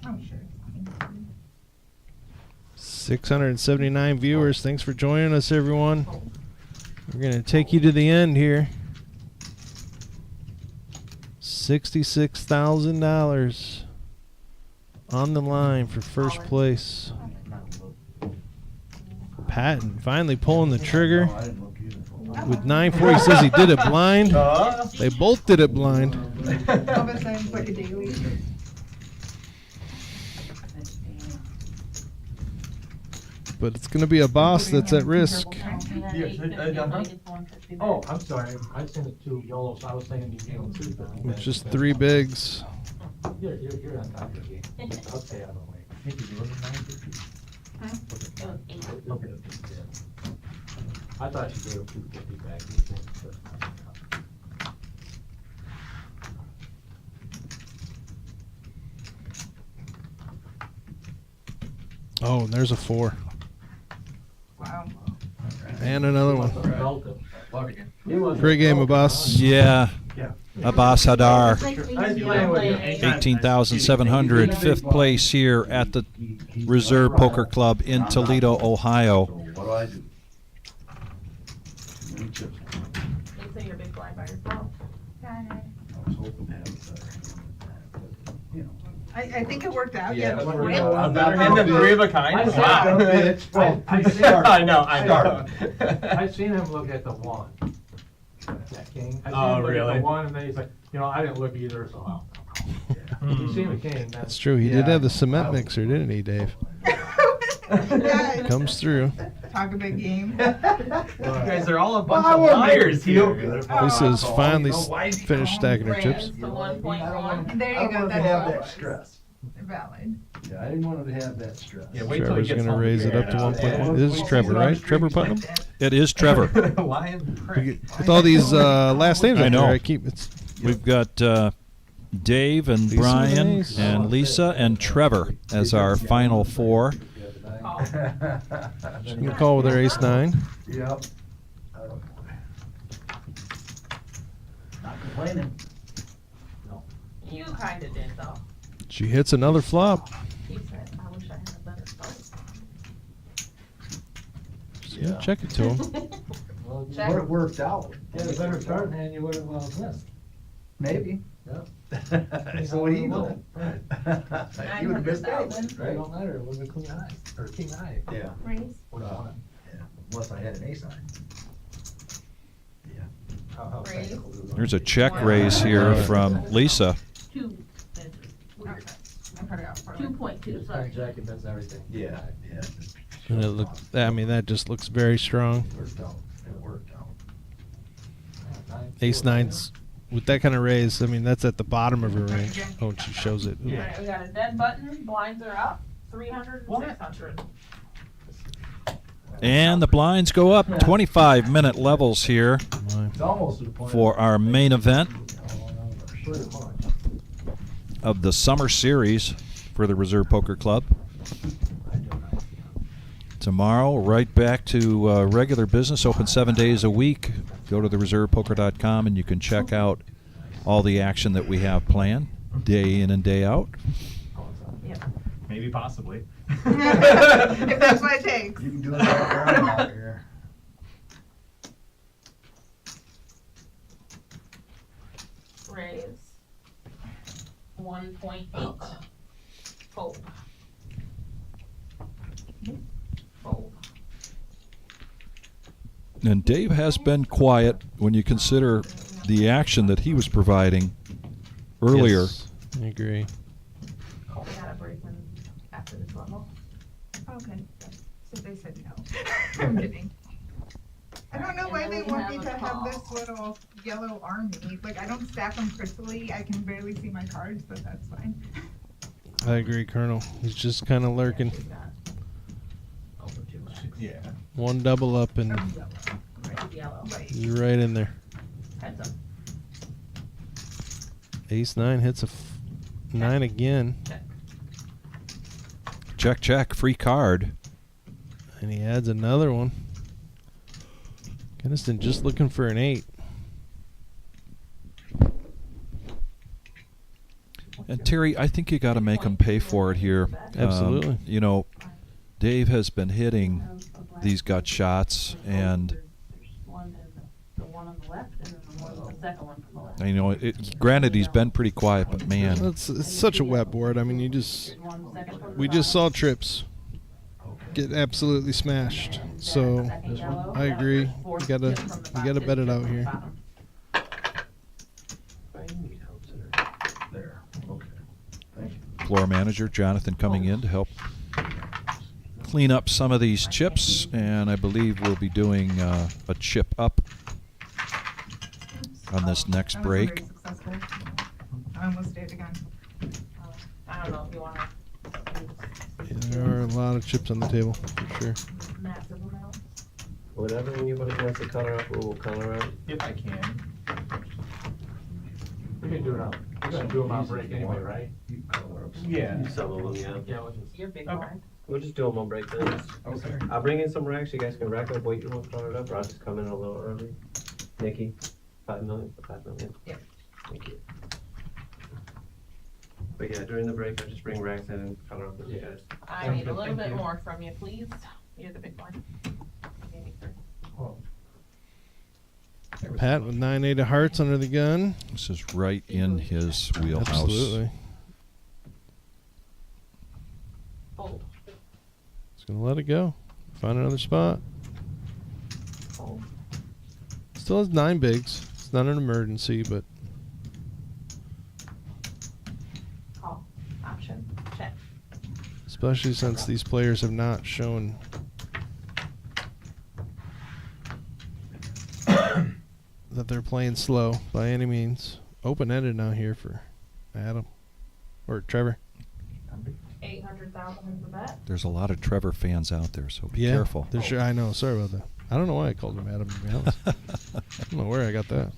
I'm sure. 679 viewers. Thanks for joining us, everyone. We're going to take you to the end here. $66,000 on the line for first place. Patton finally pulling the trigger. With 9-4, he says he did it blind. They both did it blind. Elvis ends like a daily. But it's going to be a boss that's at risk. Oh, I'm sorry. I sent it to YOLO, so I was thinking you gave them two. With just 3 bigs. You're on top of the game. I'll stay out of the way. I think you were 950. Okay. I thought you gave him 250 back. Oh, and there's a 4. Wow. And another one. Great Great game, boss. Yeah. Abbas Hadar, Nice 18,700, fifth place here at the Reserve Poker Club in Toledo, Ohio. What do I do? Many chips. You say you're a big blind by yourself. I was hoping to have a better hand than that, but, you know. I think it worked out. Yeah, Yeah, it worked great. out. A better hand than three of a kind? Wow. Well, I know. I've seen him look at the one. That king. I seen Oh, him look really? At the one, and then he's like, I didn't look either, so I'll. You see the king. That's true. He did have the cement mixer, didn't he, Dave? Yeah, Comes through. talk a big game. You guys are all a bunch of liars here. Lisa's finally finished stacking her chips. The 1.1. There I you don't go. want to have that That's stress. valid. Yeah, I didn't want him to have that stress. Yeah, wait till he Trevor's gets going to home raise it figure up to out. 1.1. This is Trevor, right? Trevor Putnam? It is Trevor. Lion prick. With all these last names I up know. there, I keep it's We've got Dave and Lisa Brian and Ace. and Lisa and Trevor as our final four. you can call with her ace nine. Yep. Not complaining. You kinda did though. She hits another flop. He said, I wish I had a better start. Yeah. Check it to him. Well, Check. it worked out. Yeah, the better start, man, you would have missed. Maybe. Yep. So what do you know? Right. You would have missed out, It right? don't matter, it was a queen high, or king high. Yeah. Raise. Yeah. Unless I had an ace nine. Yeah. How Raise. thankful we were. There's a check raise here from Lisa. 2. Okay. I cut it out for you. 2.2, Just sorry. Jack and that's everything. Yeah, yeah. And it look, I mean, that just looks very strong. Worked out. It worked out. Ace nines with that kind of raise. I mean, that's at the bottom of her range. Oh, and she shows it. Ooh. Alright, we got a dead button, blinds are up, 300 and 600. And the blinds go up 25-minute levels here It's almost to the point. for our main event of the summer series for the Reserve Poker Club. Tomorrow, right back to regular business, open 7 days a week. Go to thereservepoker.com and you can check out all the action that we have planned, day in and day out. Maybe possibly. If that's what it takes. You can do it all around out here. Raise. 1.8. Fold. Fold. And Dave has been quiet when you consider the action that he was providing earlier. Yes, I agree. We gotta break in after this level. Okay. So they said no. I'm kidding. I don't know why they want me to have this little yellow army. Like, I don't stack them crystally. I can barely see my cards, but that's fine. I agree, Colonel. He's just kind of lurking. Yeah. One double up and Yellow. he's right in there. Heads up. Ace nine hits a nine again. Check, check, free card. And he adds another one. Keniston just looking for an 8. And Terry, I think you got to make him pay for it here. Absolutely. You know, Dave has been hitting these gut shots, and There's one in the one on the left and then the second one from the left. you know, granted he's been pretty quiet, but man, It's such a wet board. I mean, we just saw Trips get absolutely smashed. So I agree. You gotta bet it out here. There. Okay. Thank you. floor manager Jonathan coming in to help clean up some of these chips, and I believe we'll be doing a chip up on this next That was break. very successful. I almost did it again. I don't know if you want to. Yeah, there are a lot of chips on the table for sure. Massive amount. Whatever anybody wants to color up, we'll color up. If I can. We can do it out. We're gonna do them on break anyway, right? Yeah. Some of them, yeah. Yeah, we'll just. You're big Okay. blind. We'll just do them on break then. Okay. I'll bring in some racks. You guys can rack up what you want colored up, or I'll just come in a little early. Nikki? 5 million? 5 million? Yep. Thank you. But yeah, during the break, I just bring racks in and color up with you guys. I need a little bit more from you, please. You're the big one. Maybe 3. Oh. Pat with 9-8 of hearts under the gun. This is right in his wheelhouse. Absolutely. Fold. He's going to let it go. Find another spot. Fold. Still has 9 bigs. It's not an emergency, but Call. Option. Check. especially since these players have not shown that they're playing slow by any means. Open-ended now here for Adam or Trevor. 800,000 is the bet. There's a lot of Trevor fans out there, so be Yeah, careful. there's sure. I know. Sorry about that. I don't know why I called him Adam. To be honest, I don't know where I got that.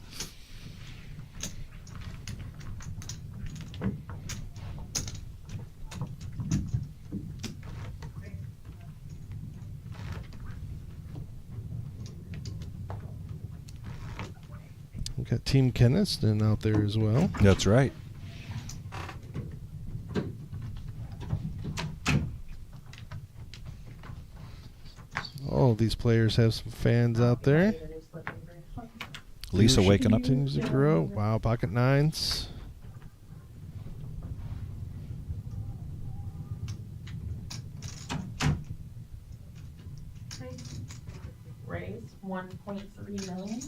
We got Team Keniston out there as well. That's right. All these players have some fans out there. Lisa waking up. Continues to grow. Wow, pocket 9s. Raise 1.3 million.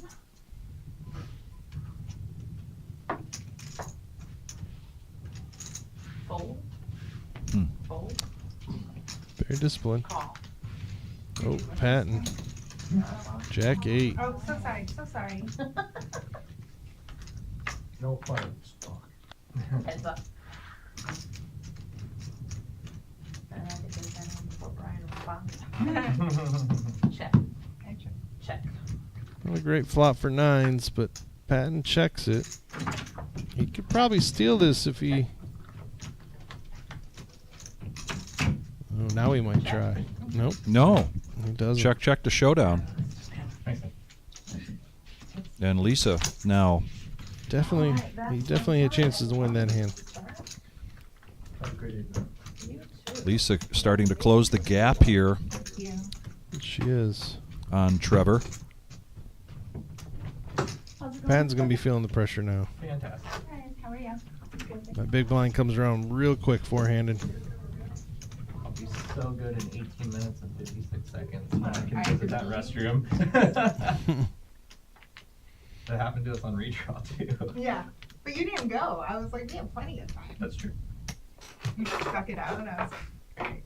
Fold. Hmm. Fold. Very disciplined. Call. Oh, Patton. Jack 8. Oh, so sorry, so sorry. No fun. Heads up. And I think it's down before Brian responds. Check. Check. Not a great flop for 9s, but Patton checks it. He could probably steal this if he... Oh, now he might try. Nope. No. He doesn't. Check the showdown. And Lisa now. Definitely, he definitely had chances to win that hand. Lisa starting to close the gap here She is. on Trevor. Patton's going to be feeling the pressure now. Fantastic. Hi, how are you? That big blind comes around real quick four-handed. I'll be so good in 18 minutes and 56 seconds. I can visit that restroom. That happened to us on redraw too. Yeah, but you didn't go. I was like, we have plenty of time. That's true. You stuck it out, and I was like, great.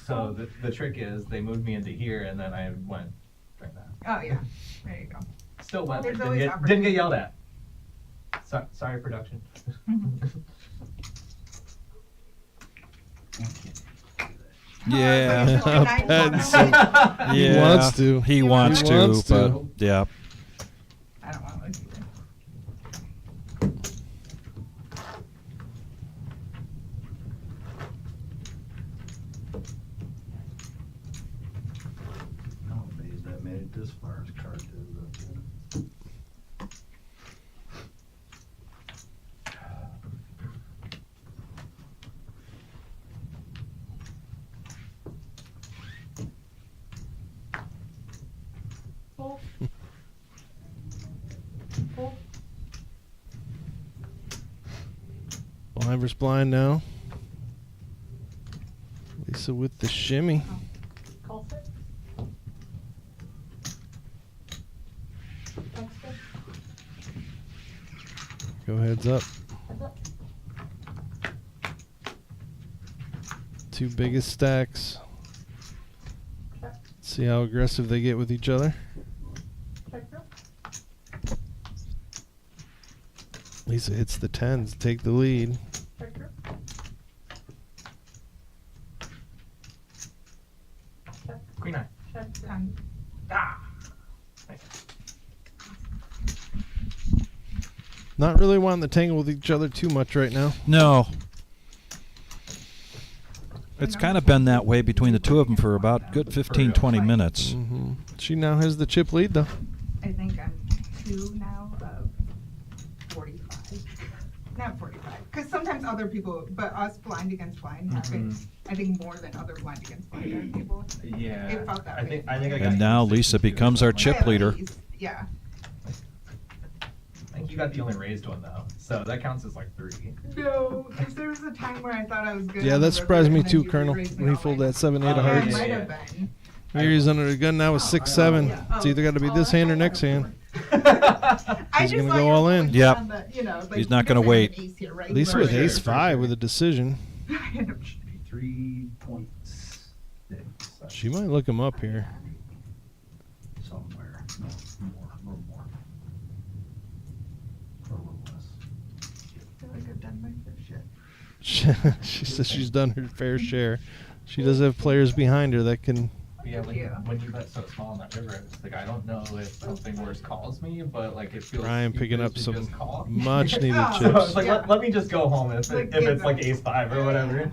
So the trick is they moved me into here and then I went like that. Oh yeah, there you go. Still went, There's but always didn't get yelled at. Sorry, production. Yeah. Pattinson. He Yeah. wants to. He wants He to, wants but to. yeah. I don't want to look either. I'm amazed I made it this far as card is. Fold. Fold. Blind versus blind now. Lisa with the shimmy. Call six. Text it. Go heads up. Heads up. Two biggest stacks. Check. See how aggressive they get with each other. Check through. Lisa hits the 10s to take the lead. Check through. Check. Queen eye. Check. Ah. Not really wanting to tangle with each other too much right now. No. It's kind of been that way between the two of them for about good 15, 20 minutes. She now has the chip lead though. I think I'm 2 2 now of 45. Not 45, because sometimes other people, but us blind against blind have been, I think, more than other blind against blind people. Yeah. It felt that way. I got And now Lisa becomes our chip leader. Yeah. I think you got the only raised one though, so that counts as like 3. No, because there was a time where I thought I was good. Yeah, on the that surprised river, me and then too, you Colonel. re-raised me When he all folded the way. that 7-8 of It hearts. might have been. Here he's under the gun now with 6-7. It's either got to be this hand or next hand. He's going to go all in. Yep. Like, He's not going to wait. At least with ace-5 with a decision. 3 points. She might look him up here. Somewhere. No, more, a little more. Or a little less. I feel like I've done my fair share. She says she's done her fair share. She does have players behind her that can. Yeah, when you bet so small on that river, it's like I don't know if something worse calls me, but like it feels. Brian picking up easier to some just call. much needed Oh, So chips. it's like let me just go home if it's like give ace-5 or whatever.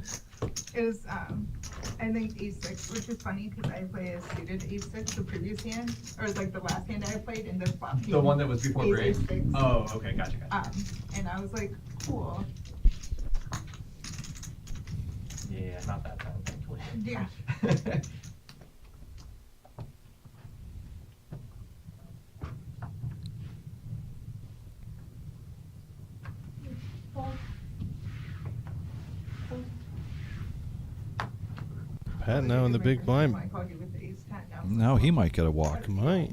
It was, I think ace-6, which is funny because I play a suited ace-6 the previous hand, or like the last hand I played, and this flop came The one that was before ace, break? ace-6. Oh, okay, gotcha. And I was like, cool. Yeah, not that time, thankfully. Yeah. Pat now in the big blind. I called you with the ace-10 now. Now he might get a walk. Might.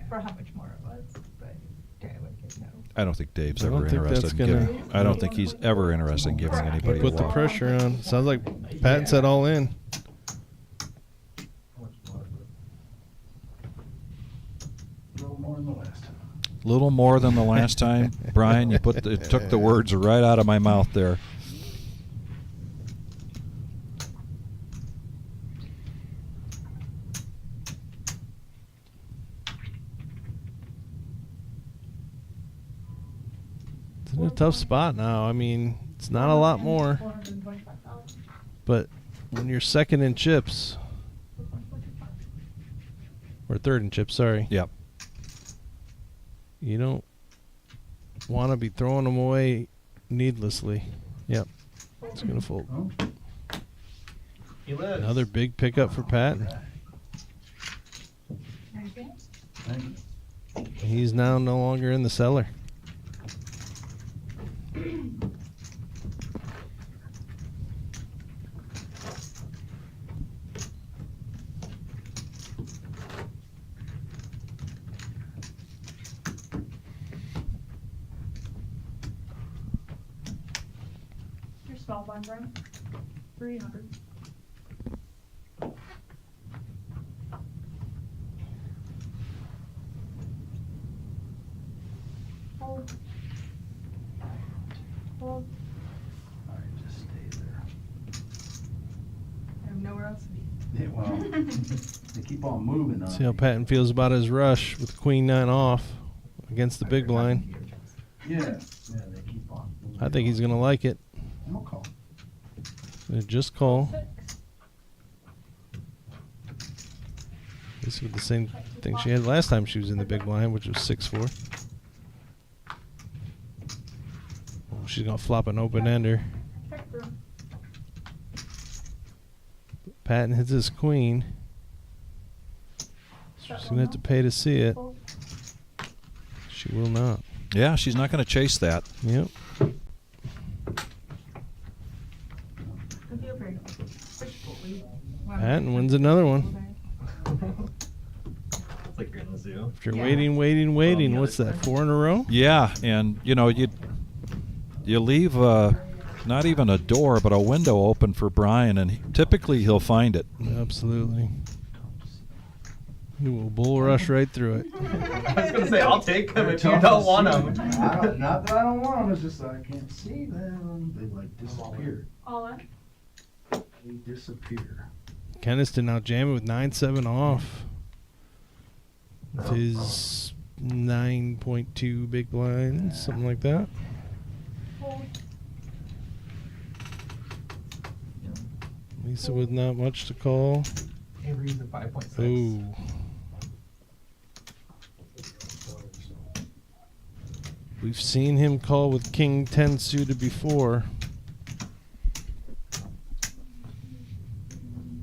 For how much more it was, but I would get no. I don't think Dave's I ever don't think interested that's in gonna- giving. I don't think he's ever interested in giving anybody a Put the walk. pressure on. Sounds like Pat said all in. A little more than the last time. Little more than the last time, Brian. You took the words right out of my mouth there. It's in a tough spot now. I mean, it's not a lot more. But when you're second in chips, or third in chips, sorry. Yep. You don't want to be throwing them away needlessly. Yep. It's going to fold. He lives. Another big pickup for Pat. He's now no longer in the cellar. Your small blind, Brian? 300. Hold. Hold. All right, just stay there. I have nowhere else to be. Yeah, well, they keep on moving. See how Patton feels about his rush with Queen 9 off against the big blind. Yeah, yeah, they keep on moving. I think he's going to like it. No call. Just call. This is the same thing she had last time she was in the big blind, which was 6-4. Oh, she's going to flop an open ender. Patton hits his queen. She's going to have to pay to see it. She will not. Yeah, she's not going to chase that. Yep. Patton wins another one. It's like you're in the zoo. If you're waiting, what's that, 4 in a row? Yeah, and you know you leave not even a door but a window open for Brian, and typically he'll find it. Absolutely. He will bull rush right through it. I was gonna say I'll take them if you don't want them. Not that I don't want them, it's just that I can't see them. They like disappear. All in. They disappear. Keniston now jamming with 9-7 off. With his 9.2 big blinds, something like that. Lisa with not much to call. Avery's at 5.6. Ooh. We've seen him call with King 10 suited before.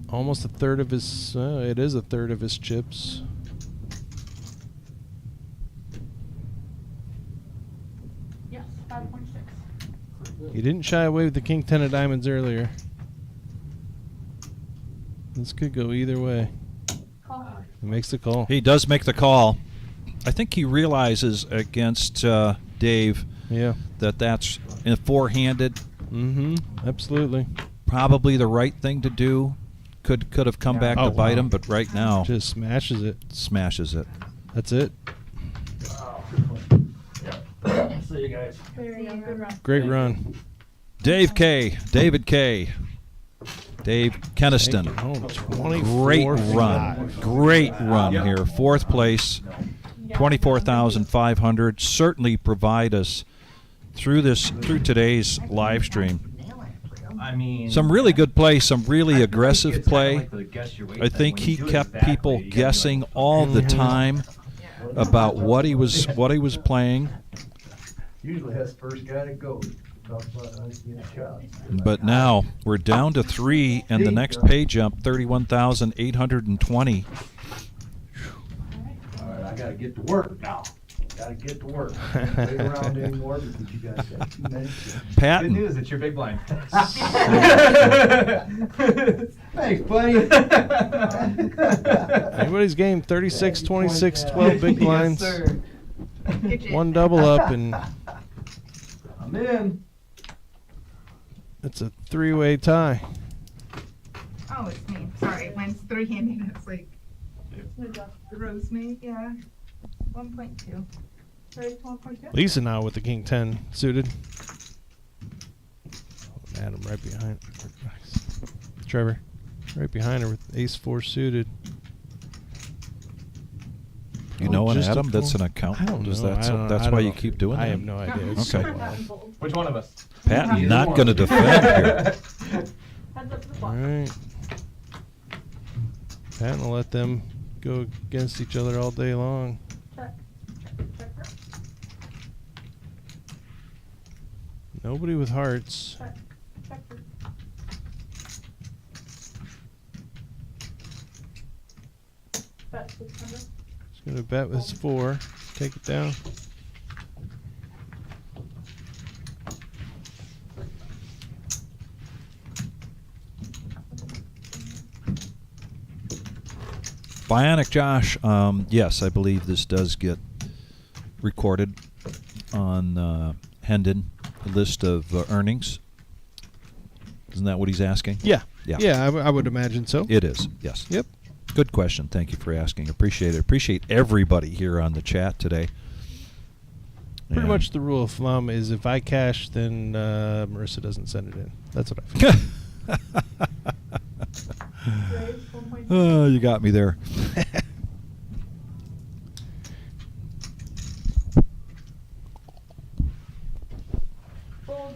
Almost a third of his, it is a third of his chips. Yes, 5.6. He didn't shy away with the King 10 of diamonds earlier. This could go either way. Call. He makes the call. He does make the call. I think he realizes against Dave that that's four-handed. Mm-hmm. Absolutely. Probably the right thing to do. Could have come back to bite him, but right now just smashes it. Smashes it. That's it. See you guys. There you go. Good run. Great run. David K. Dave Keniston. Great run. Great run here. Fourth place. 24,500. Certainly provide us through today's live stream. I mean, Some really good play, some really aggressive play. I think he kept people guessing all the time about what he was playing. Usually that's the first guy that goes. But now we're down to 3, and the next pay jump 31,820. All right, I gotta get to work now. Gotta get to work. Can't wait around anymore because you guys got 2 minutes. Patton. Good news, it's your big blind. Thanks, buddy. Anybody's game 36, 26, 12 big blinds. Yes, sir. One double up, and I'm in. it's a 3-way tie. Oh, it's me. Sorry, mine's three-handed. It's like throws me. Yeah. 1.2. Sorry, 1.2. Lisa now with the King 10 suited. Adam right behind. Nice. Trevor right behind her with Ace 4 suited. You know an just a Adam that's full- an accountant? I don't Is know. that I don't- that's I why don't you know. keep doing that? I have no idea. It's Okay. so wild. Which one of us? Patton not going to defend here. Heads up to the All block. right. Patton will let them go against each other all day long. Check. Check. Nobody with hearts. Check. Bet 600. He's going to bet with his 4. Take it down. Bionic Josh, yes, I believe this does get recorded on Hendon, a list of earnings. Isn't that what he's asking? Yeah. Yeah. Yeah, I would imagine so. It is, yes. Yep. Good question. Thank you for asking. Appreciate it. Appreciate everybody here on the chat today. Pretty Yeah. much the rule of thumb is if I cash, then Marissa doesn't send it in. That's what I feel. Oh, you got me there. Fold.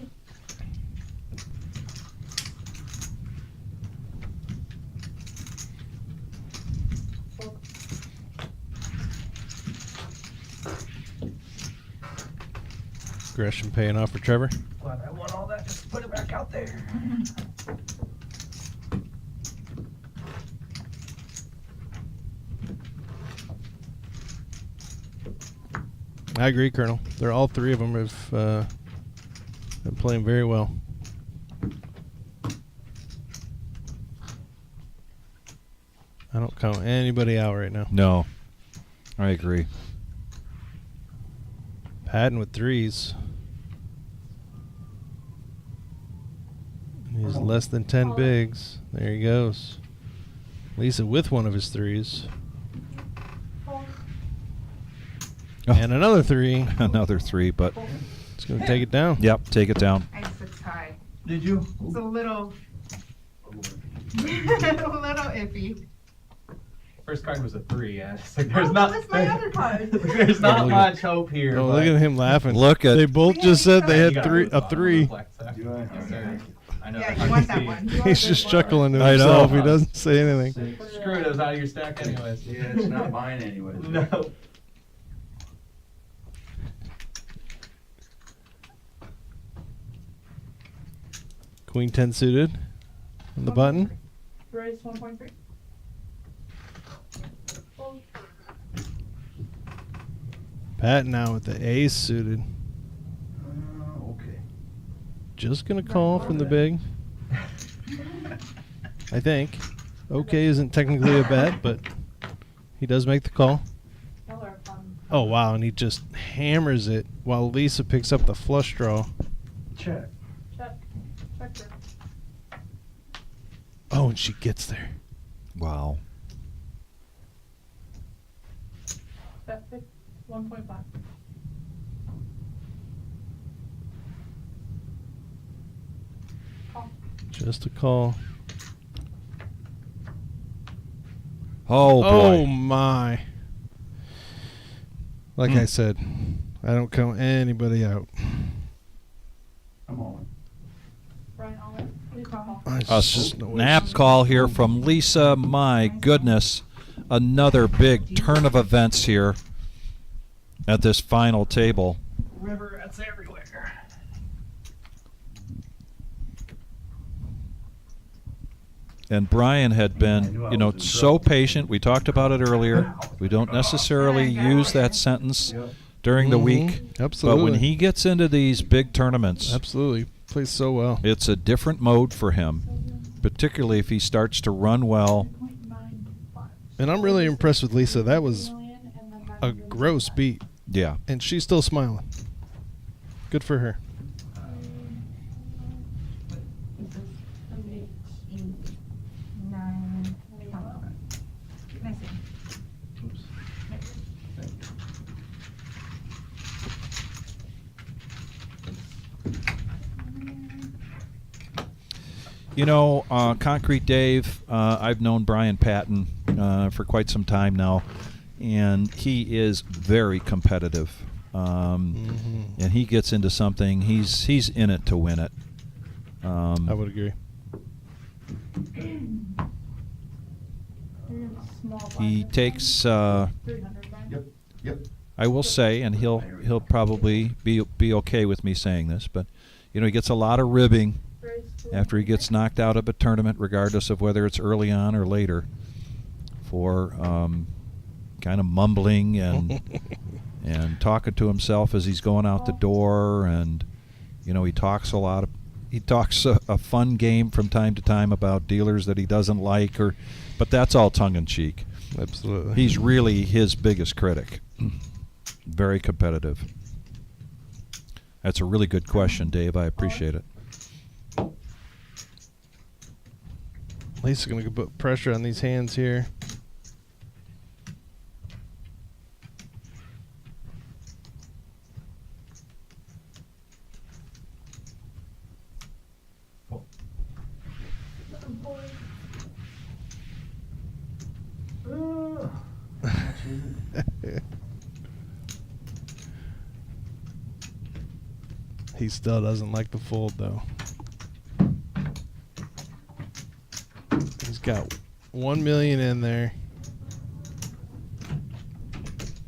Fold. Aggression paying off for Trevor. Glad I won all that. Just put it back out there. I agree, Colonel. They're all 3 of them have been playing very well. I don't count anybody out right now. No, I agree. Patton with 3s. He's less than 10 bigs. There he goes. Lisa with one of his 3s. Fold. Oh. And another 3. Another 3, but It's going to take it down. yep, take it down. I just a tie. Did you? It's a little, a little iffy. First card was a 3. Yeah, it's like there's Oh, not. what's my other card? There's not Oh, look much hope here. Oh, but- look at him laughing. Look at They both just said they You had gotta 3 lose a on 3. reflex, huh? Yes, sir. I know. Yeah, I you want that see. one. He's just chuckling to I know. himself. He doesn't say anything. Screw it, it was out of your stack anyways. Yeah, it's not mine anyway. No. Queen 10 suited on the button. Raise 1.3. Fold. Pat now with the ace suited. Okay. Just gonna call from the big. I think. Okay isn't technically a bet, but he does make the call. Y'all are fun. Oh wow, and he just hammers it while Lisa picks up the flush draw. Check. Check. Check her. Oh, and she gets there. Wow. Bet 1.5. Call. Just a call. Oh boy. Oh my. Like I said, I don't count anybody out. I'm on. Brian, all in. Please call. A snap call here from Lisa. My goodness. Another big turn of events here at this final table. River, that's everywhere. And Brian had been, you know, so patient. We talked about it earlier. We don't necessarily use that sentence during the week. Absolutely. But when he gets into these big tournaments, absolutely plays so well. It's a different mode for him, particularly if he starts to run well. And I'm really impressed with Lisa. That was a gross beat. Yeah. And she's still smiling. Good for her. You know, Concrete Dave, I've known Brian Patton for quite some time now, and he is very competitive. And he gets into something, he's in it to win it. I would agree. He takes. Yep. I will say, and he'll probably be okay with me saying this, but you know, he gets a lot of ribbing after he gets knocked out of a tournament, regardless of whether it's early on or later, for kind of mumbling and and talking to himself as he's going out the door, and you know, he talks a lot of. He talks a fun game from time to time about dealers that he doesn't like, but that's all tongue-in-cheek. Absolutely. He's really his biggest critic. Very competitive. That's a really good question, Dave. I appreciate it. Lisa's going to put pressure on these hands here. He still doesn't like the fold, though. He's got 1 million in there.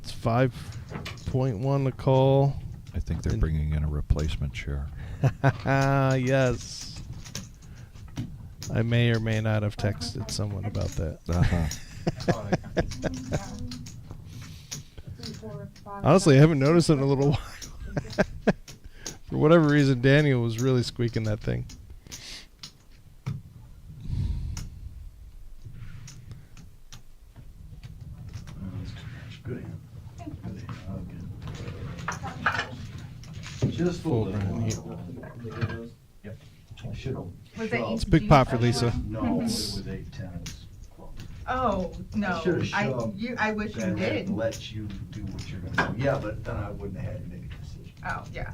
It's 5.1 to call. I think they're bringing in a replacement share. Yes. I may or may not have texted someone about that. Honestly, I haven't noticed it in a little while. For whatever reason, Daniel was really squeaking that thing. Good hand. Good hand. Okay. Just Full fold it. brand. Yep. I should have. Was it It's a big pot for Lisa. No, it was 8-10. Oh, no. should've shoved I wish you and did. let you do what you're gonna do. Yeah, but then I wouldn't have had to make a decision. Oh, yeah.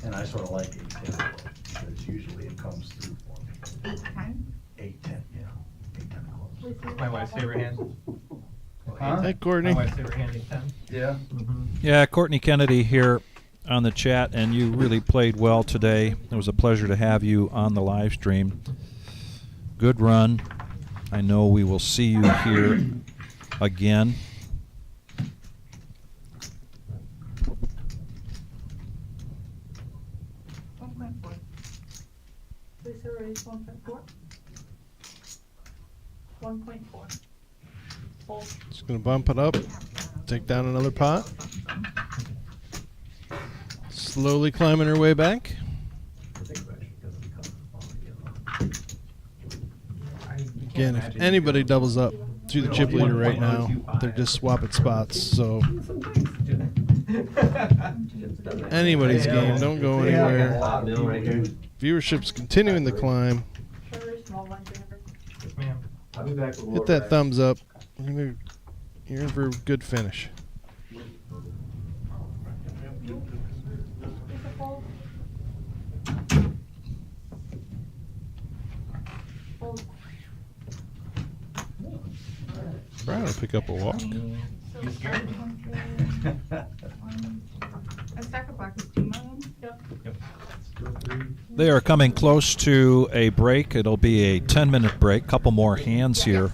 And I sort of like 8-10 because usually it comes through for me. 8-10? 8-10, yeah. 8-10 clubs. My wife's favorite hand. Huh? Hey, Courtney. My wife's favorite hand, 8-10. Yeah. Yeah, Courtney Kennedy here on the chat, and you really played well today. It was a pleasure to have you on the live stream. Good run. I know we will see you here again. Lisa Gonna bump it up. Take down another pot. Slowly climbing her way back. Again, if anybody doubles up to the chip leader right now, they're just swapping spots. So anybody's game, don't go anywhere. Viewership's continuing to climb. I'll be back with Hit that thumbs up. You're in for a good finish. Brian will pick up a walk. A stack of black is 2 million? Yep. They are coming close to a break. It'll be a 10-minute break. Couple more hands here.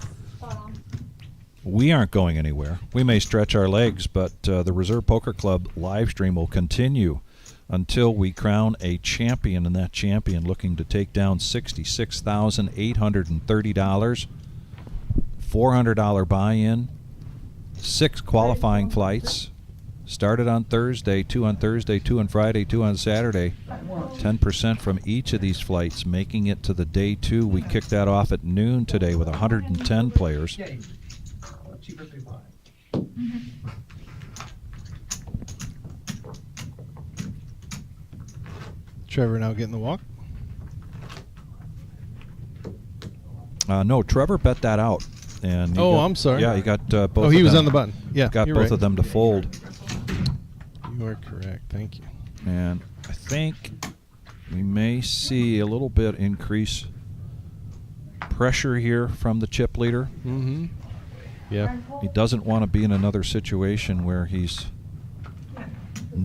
We aren't going anywhere. We may stretch our legs, but the Reserve Poker Club live stream will continue until we crown a champion, and that champion looking to take down $66,830, $400 buy-in, 6 qualifying flights. Started on Thursday, 2 on Thursday, 2 on Friday, 2 on Saturday. 10% from each of these flights, making it to the day 2. We kicked that off at noon today with 110 players. Cheaper to buy. Trevor now getting the walk. No, Trevor bet that out. And I'm sorry. Yeah, he got both. Oh, he of was them. on the button. Yeah, got you're both right. of them to fold. You are correct. Thank you. And I think we may see a little bit increase pressure here from the chip leader. Mm-hmm. Yeah. He doesn't want to be in another situation where he's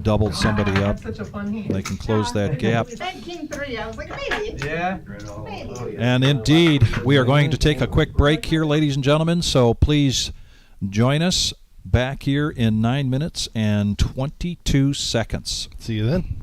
doubled somebody up. Such a fun game. They can close that gap. That king 3, I was like, maybe. Yeah. Maybe. And indeed, we are going to take a quick break here, ladies and gentlemen, so please join us back here in 9 minutes and 22 seconds. See you then.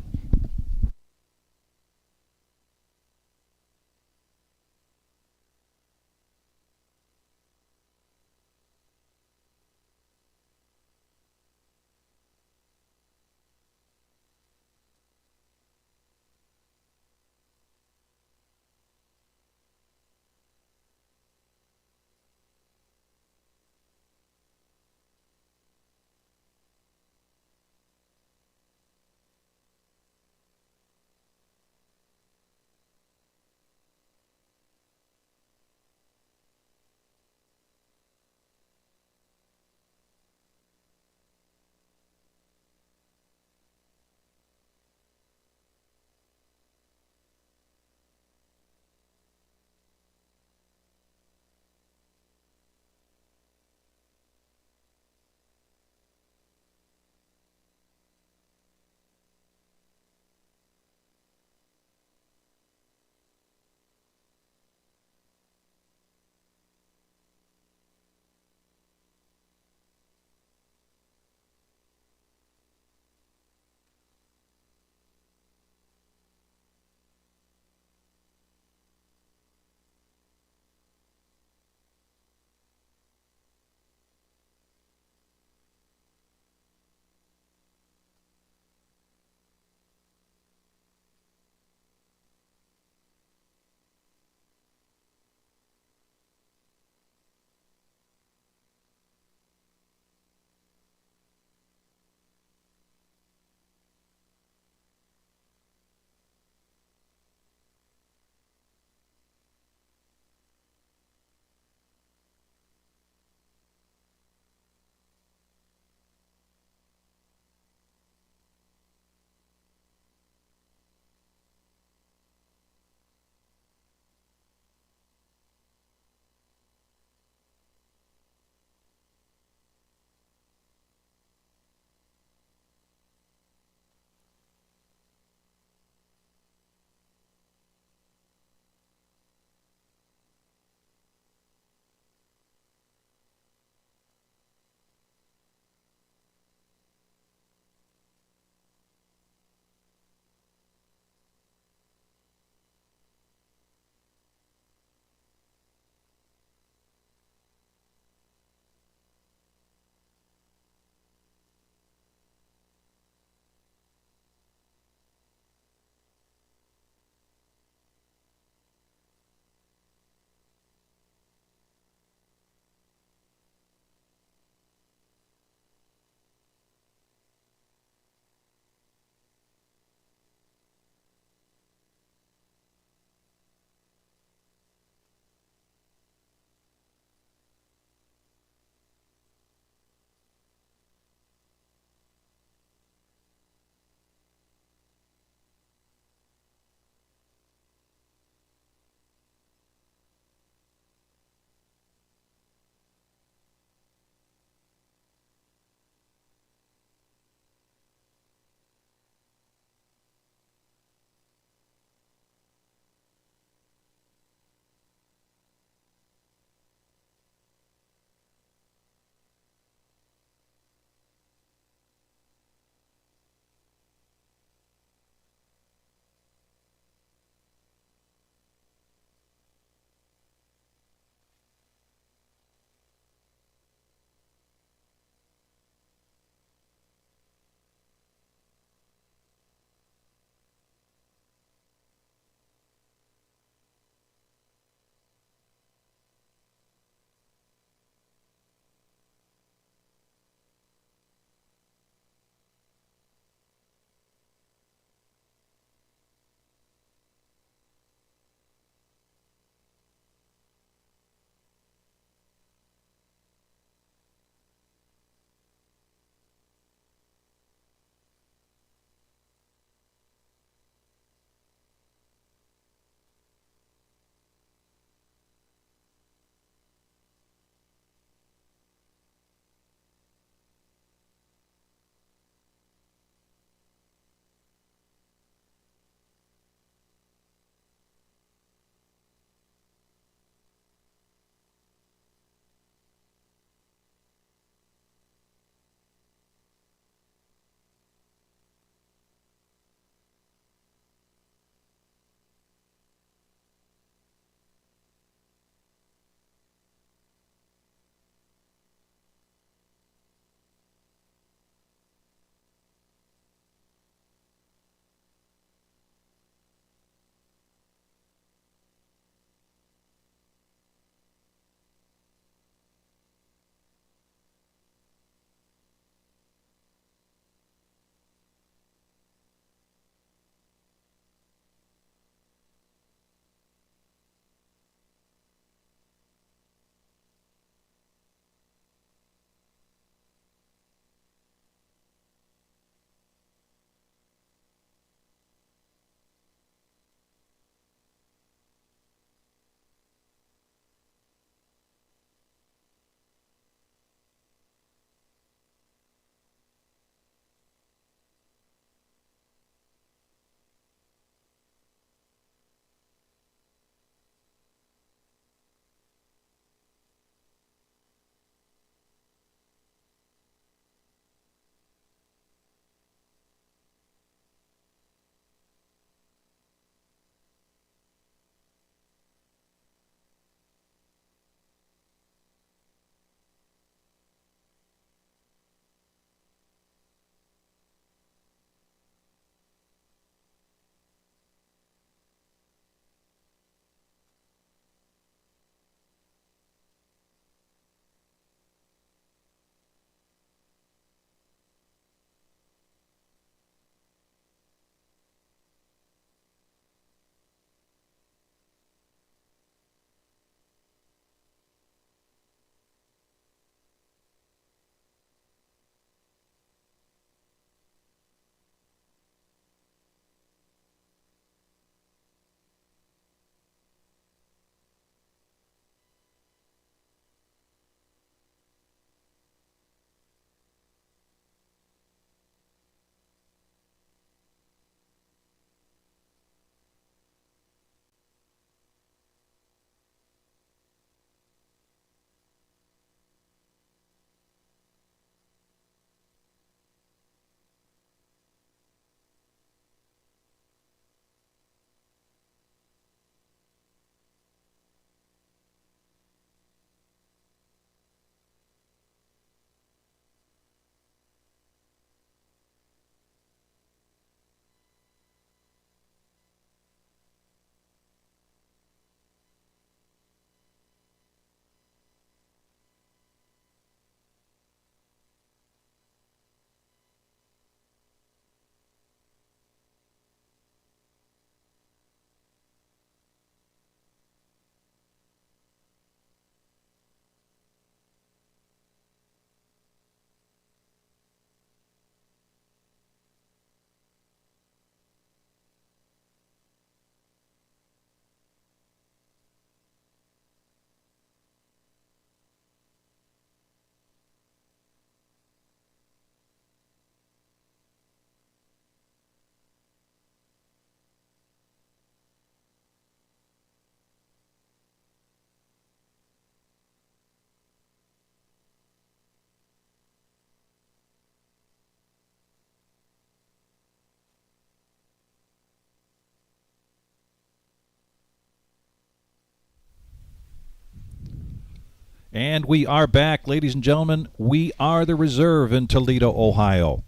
And we are back, ladies and gentlemen. We are the reserve in Toledo, Ohio.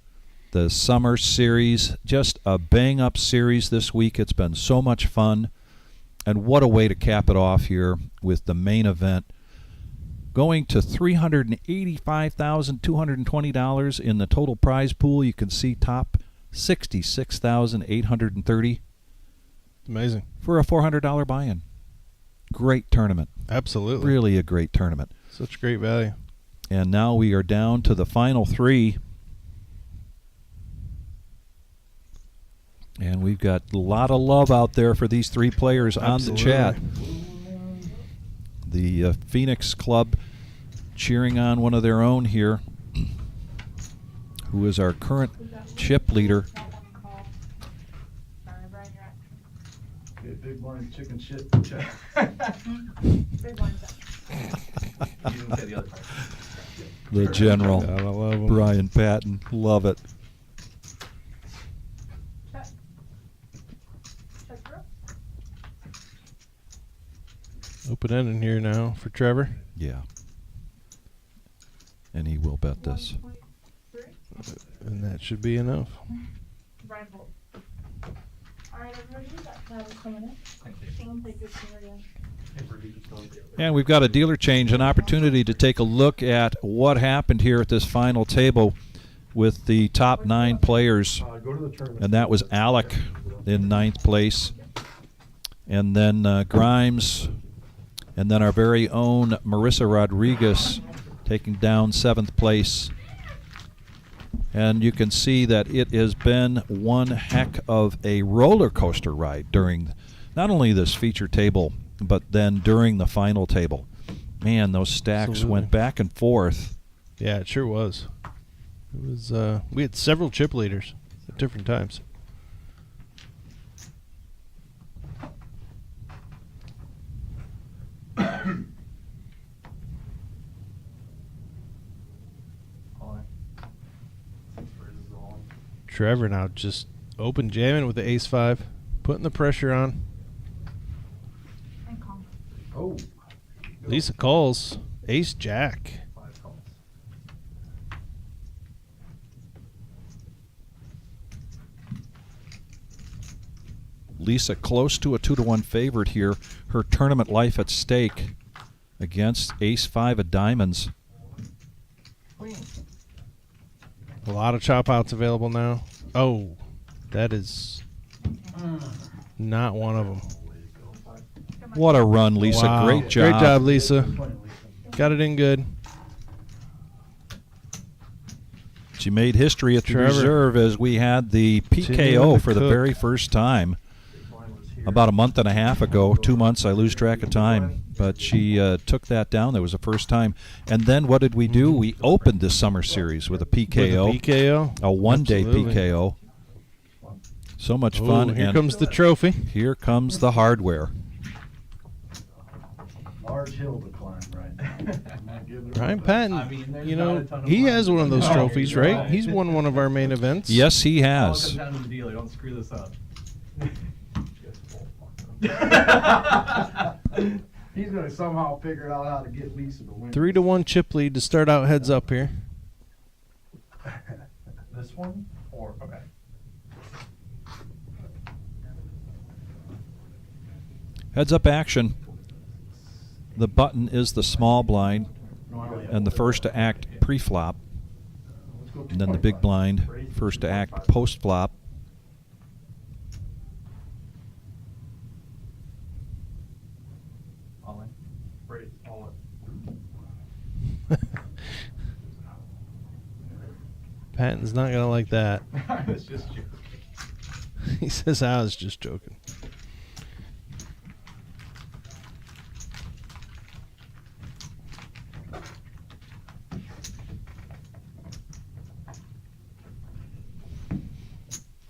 The summer series, just a bang-up series this week. It's been so much fun. And what a way to cap it off here with the main event. Going to $385,220 in the total prize pool. You can see top $66,830. Amazing. For a $400 buy-in. Great tournament. Absolutely. Really a great tournament. Such great value. And now we are down to the final three. And we've got a lot of love out there for these three players on the chat. The Phoenix Club cheering on one of their own here, who is our current chip leader. Big blind chicken shit. Big ones. You didn't say the other part. The General, Gotta love 'em. Brian Patton. Love it. Open ending here now for Trevor. Yeah. And he will bet this. And that should be enough. Rival. Alright, everybody, that was coming in. Thank you. Someone take this one again. And we've got a dealer change, an opportunity to take a look at what happened here at this final table with the top 9 players. And that was Alec in 9th place. And then Grimes. And then our very own Marissa Rodriguez taking down 7th place. And you can see that it has been one heck of a roller coaster ride during not only this feature table, but then during the final table. Man, those stacks Absolutely. went back and forth. Yeah, it sure was. It was. We had several chip leaders at different times. Trevor now just open jamming with the ace-5, putting the pressure on. Oh. Lisa calls ace-jack. Lisa close to a 2-1 favorite here. Her tournament life at stake against ace-5 of diamonds. A lot of chop outs available now. Oh, that is not one of them. What a run, Lisa. Wow. Great job. Great job, Lisa. Got it in good. She made history at the Trevor. reserve as we had the PKO for the cook. very first time about a month and a half ago. 2 months, I lose track of time. But she took that down. That was the first time. And then what did we do? We opened this summer series with a PKO. With a PKO. A one-day Absolutely. PKO. So much Ooh, fun. here and comes the trophy. Here comes the hardware. Large hill to climb, right? Ryan Patton, I mean, there's you not know, a ton of he money. has one of those No, trophies, you're right? right. He's won one of our main events. Yes, he It all has. comes down to the dealer. Don't screw this up. He's gonna somehow figure out how to get Lisa to win. 3-1 chip lead to start out heads up here. This one? Or, okay. Heads up action. The button is the small blind and the first to act pre-flop. And then the big blind, first to act post-flop. All in. Raise, all Patton's not going to like that. I was just joking. He says, I was just joking.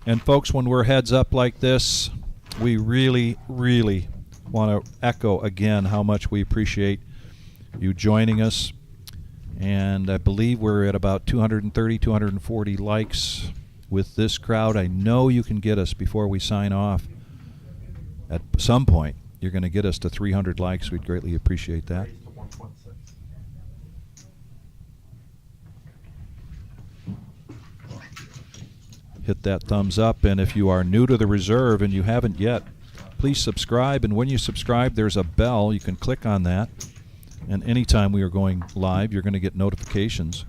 And folks, when we're heads up like this, we really, really want to echo again how much we appreciate you joining us. And I believe we're at about 230, 240 likes with this crowd. I know you can get us before we sign off. At some point, you're going to get us to 300 likes. We'd greatly appreciate that. hit that thumbs up. And if you are new to the reserve and you haven't yet, please subscribe. And when you subscribe, there's a bell. You can click on that. And anytime we are going live, you're going to get notifications.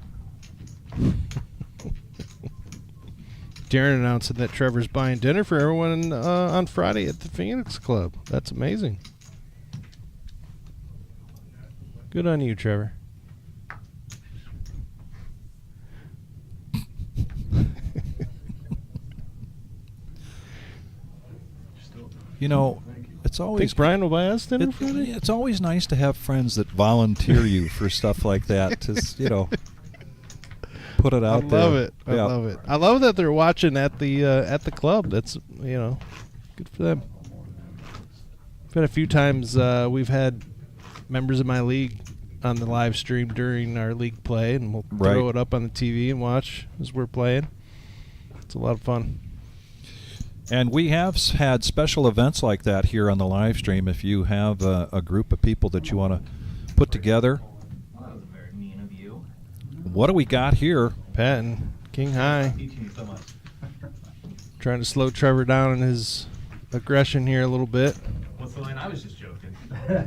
Darren announcing that Trevor's buying dinner for everyone on Friday at the Phoenix Club. That's amazing. Good on you, Trevor. You know, it's always... Think Brian will buy us dinner Friday? It's always nice to have friends that volunteer you for stuff like that. Just, you know, put it out there. I love it. I love it. I love that they're watching at the club. That's, you know, good for them. Been a few times we've had members of my league on the live stream during our league play, and we'll throw it up on the TV and watch as we're playing. It's a lot of fun. And we have had special events like that here on the live stream. If you have a group of people that you want to put together. Well, that was very mean of you. What do we got here? Patton, King High. Teaching you so much. Trying to slow Trevor down in his aggression here a little bit. What's the line? I was just joking. Yeah.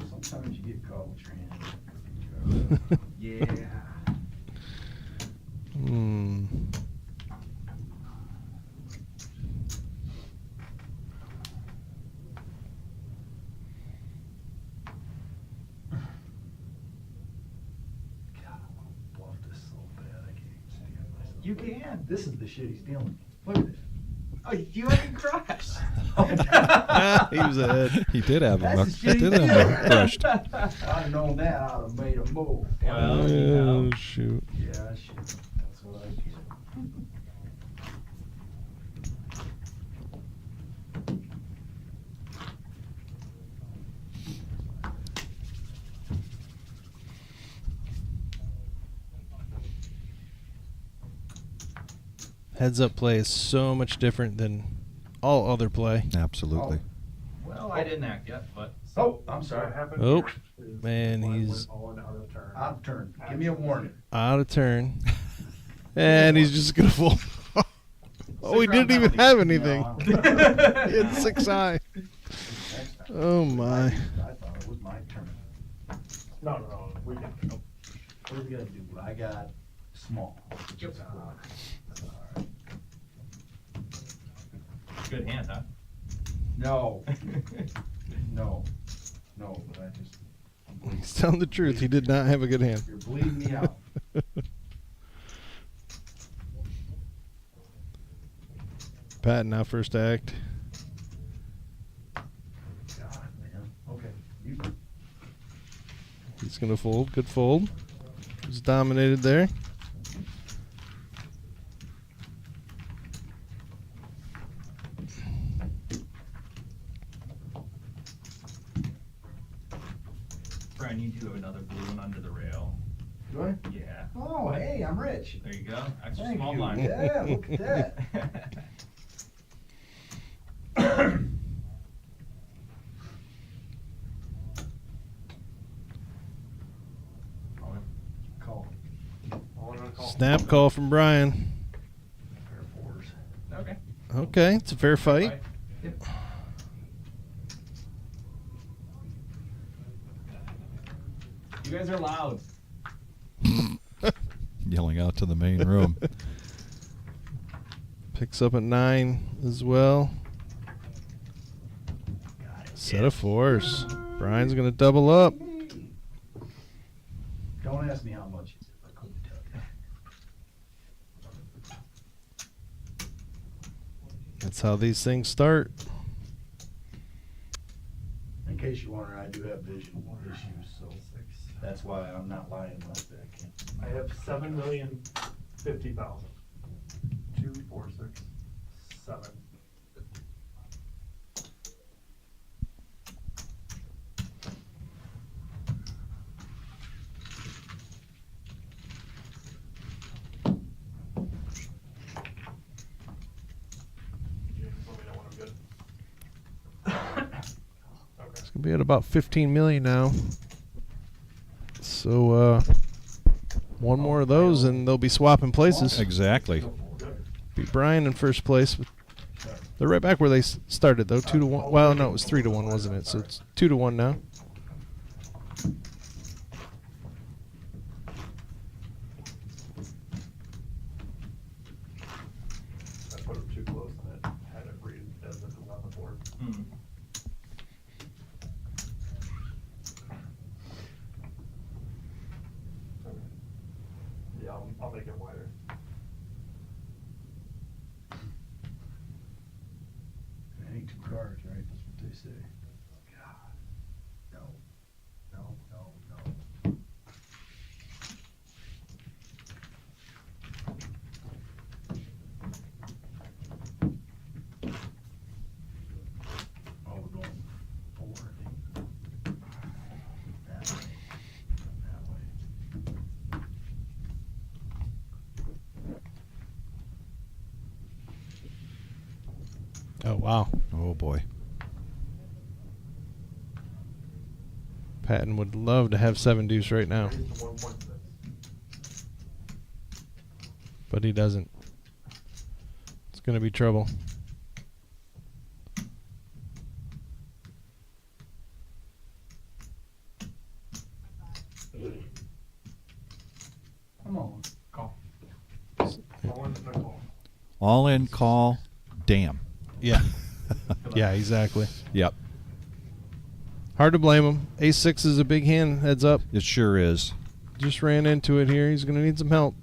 Sometimes you get caught with your hand. Yeah. You can. This is the shit he's dealing with. Look at this. Oh, you haven't crushed. He was ahead. He did have him. That's the He shit did he have did. him crushed. I'd have known that, I'd have made a move. Well, you know. Shoot. Yeah, shit. That's what I do. Heads up play is so much different than all other play. Absolutely. Well, I didn't act yet, but. Oh, I'm sorry. Oh, man, he's Out of turn. Give me a warning. out of turn. And he's just going to fold. Oh, he didn't even have anything. He had 6 high. Oh, my. I thought it was my turn. No, we can. Nope. What are we gonna do? I got small. Yep. All right. Good hand, huh? No. No, but I just. He's telling the truth. He did not have a good hand. You're bleeding me out. Patton now first act. God, man. Okay. He's going to fold. Good fold. He's dominated there. Brian, you do have another blue one under the rail. Do I? Yeah. Oh, hey, I'm rich. There you go. Extra Thank small you. line. Yeah, look at that. Call. Snap call from Brian. Pair of fours. Okay. Okay, it's a fair fight. Yep. You guys are loud. Yelling out to the main room. Picks up at 9 as well. Set of 4s. Brian's going to double up. Don't ask me how much it is. I couldn't tell you. That's how these things start. In case you wonder, I do have vision issues, so that's why I'm not lying like that. I have 7,050,000. 2, 4, 6, 7. It's going to be at about 15 million now. So one more of those, and they'll be swapping places. Exactly. Be Brian in first place. They're right back where they started, though. 2-1. Well, no, it was 3-1, wasn't it? So it's 2-1 now. I put him too close and it had it read as if it was on the board. Yeah, I'll make it wider. It ain't two cards, right? That's what they say. God. No. No, no, no. Oh, we're going forward. That way. That way. Oh, wow. Oh, boy. Patton would love to have 7 deuce right now. But he doesn't. It's going to be trouble. Come on, call. All in, call, damn. Yeah. Yeah, exactly. Yep. Hard to blame him. Ace-6 is a big hand, heads up. It sure is. Just ran into it here. He's going to need some help.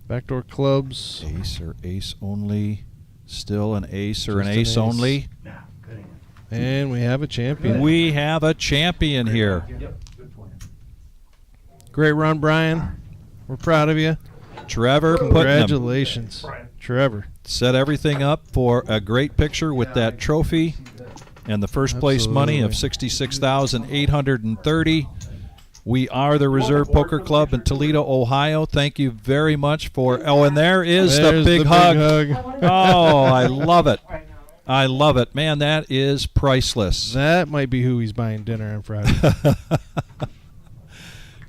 Backdoor clubs. Ace or ace only. Still an ace or an Just an ace ace. only. Nah, good hand. And we have a champion. We have a champion here. Yep, good plan. Great run, Brian. We're proud of you. Trevor Putnam. Congratulations, Trevor. Set everything up for a great picture with that trophy and the first place money of $66,830. We are the Reserve Poker Club in Toledo, Ohio. Thank you very much for. Oh, and there's the big hug. Oh, I love it. I love it. Man, that is priceless. That might be who he's buying dinner on Friday.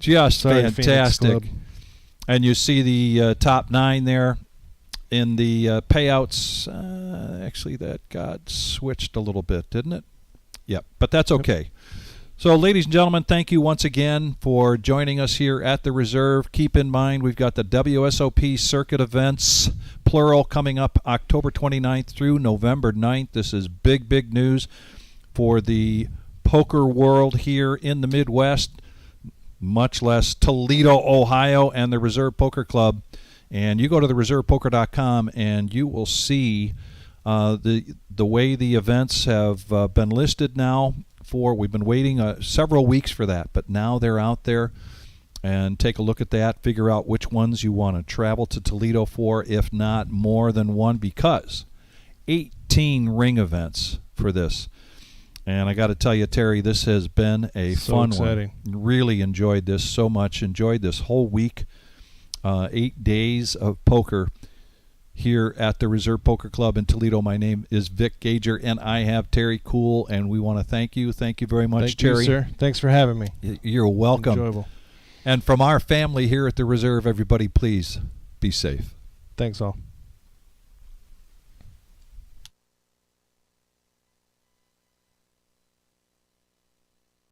Just Sorry, Phoenix fantastic. Club. And you see the top 9 there in the payouts. Actually, that got switched a little bit, didn't it? Yep, but that's okay. So, ladies and gentlemen, thank you once again for joining us here at the Reserve. Keep in mind, we've got the WSOP circuit events, plural, coming up October 29th through November 9th. This is big, big news for the poker world here in the Midwest, much less Toledo, Ohio, and the Reserve Poker Club. And you go to thereservepoker.com and you will see the way the events have been listed now. We've been waiting several weeks for that, but now they're out there. And take a look at that, figure out which ones you want to travel to Toledo for, if not more than one, because 18 ring events for this. And I got to tell you, Terry, this has been a fun exciting one. Really enjoyed this so much. Enjoyed this whole week, 8 days of poker here at the Reserve Poker Club in Toledo. My name is Vic Gager, and I have Terry Cool, and we want to thank you. Thank you very much, Thank Terry. you, sir. Thanks for having me. You're welcome. Enjoyable. And from our family here at the Reserve, everybody, please be safe. Thanks all.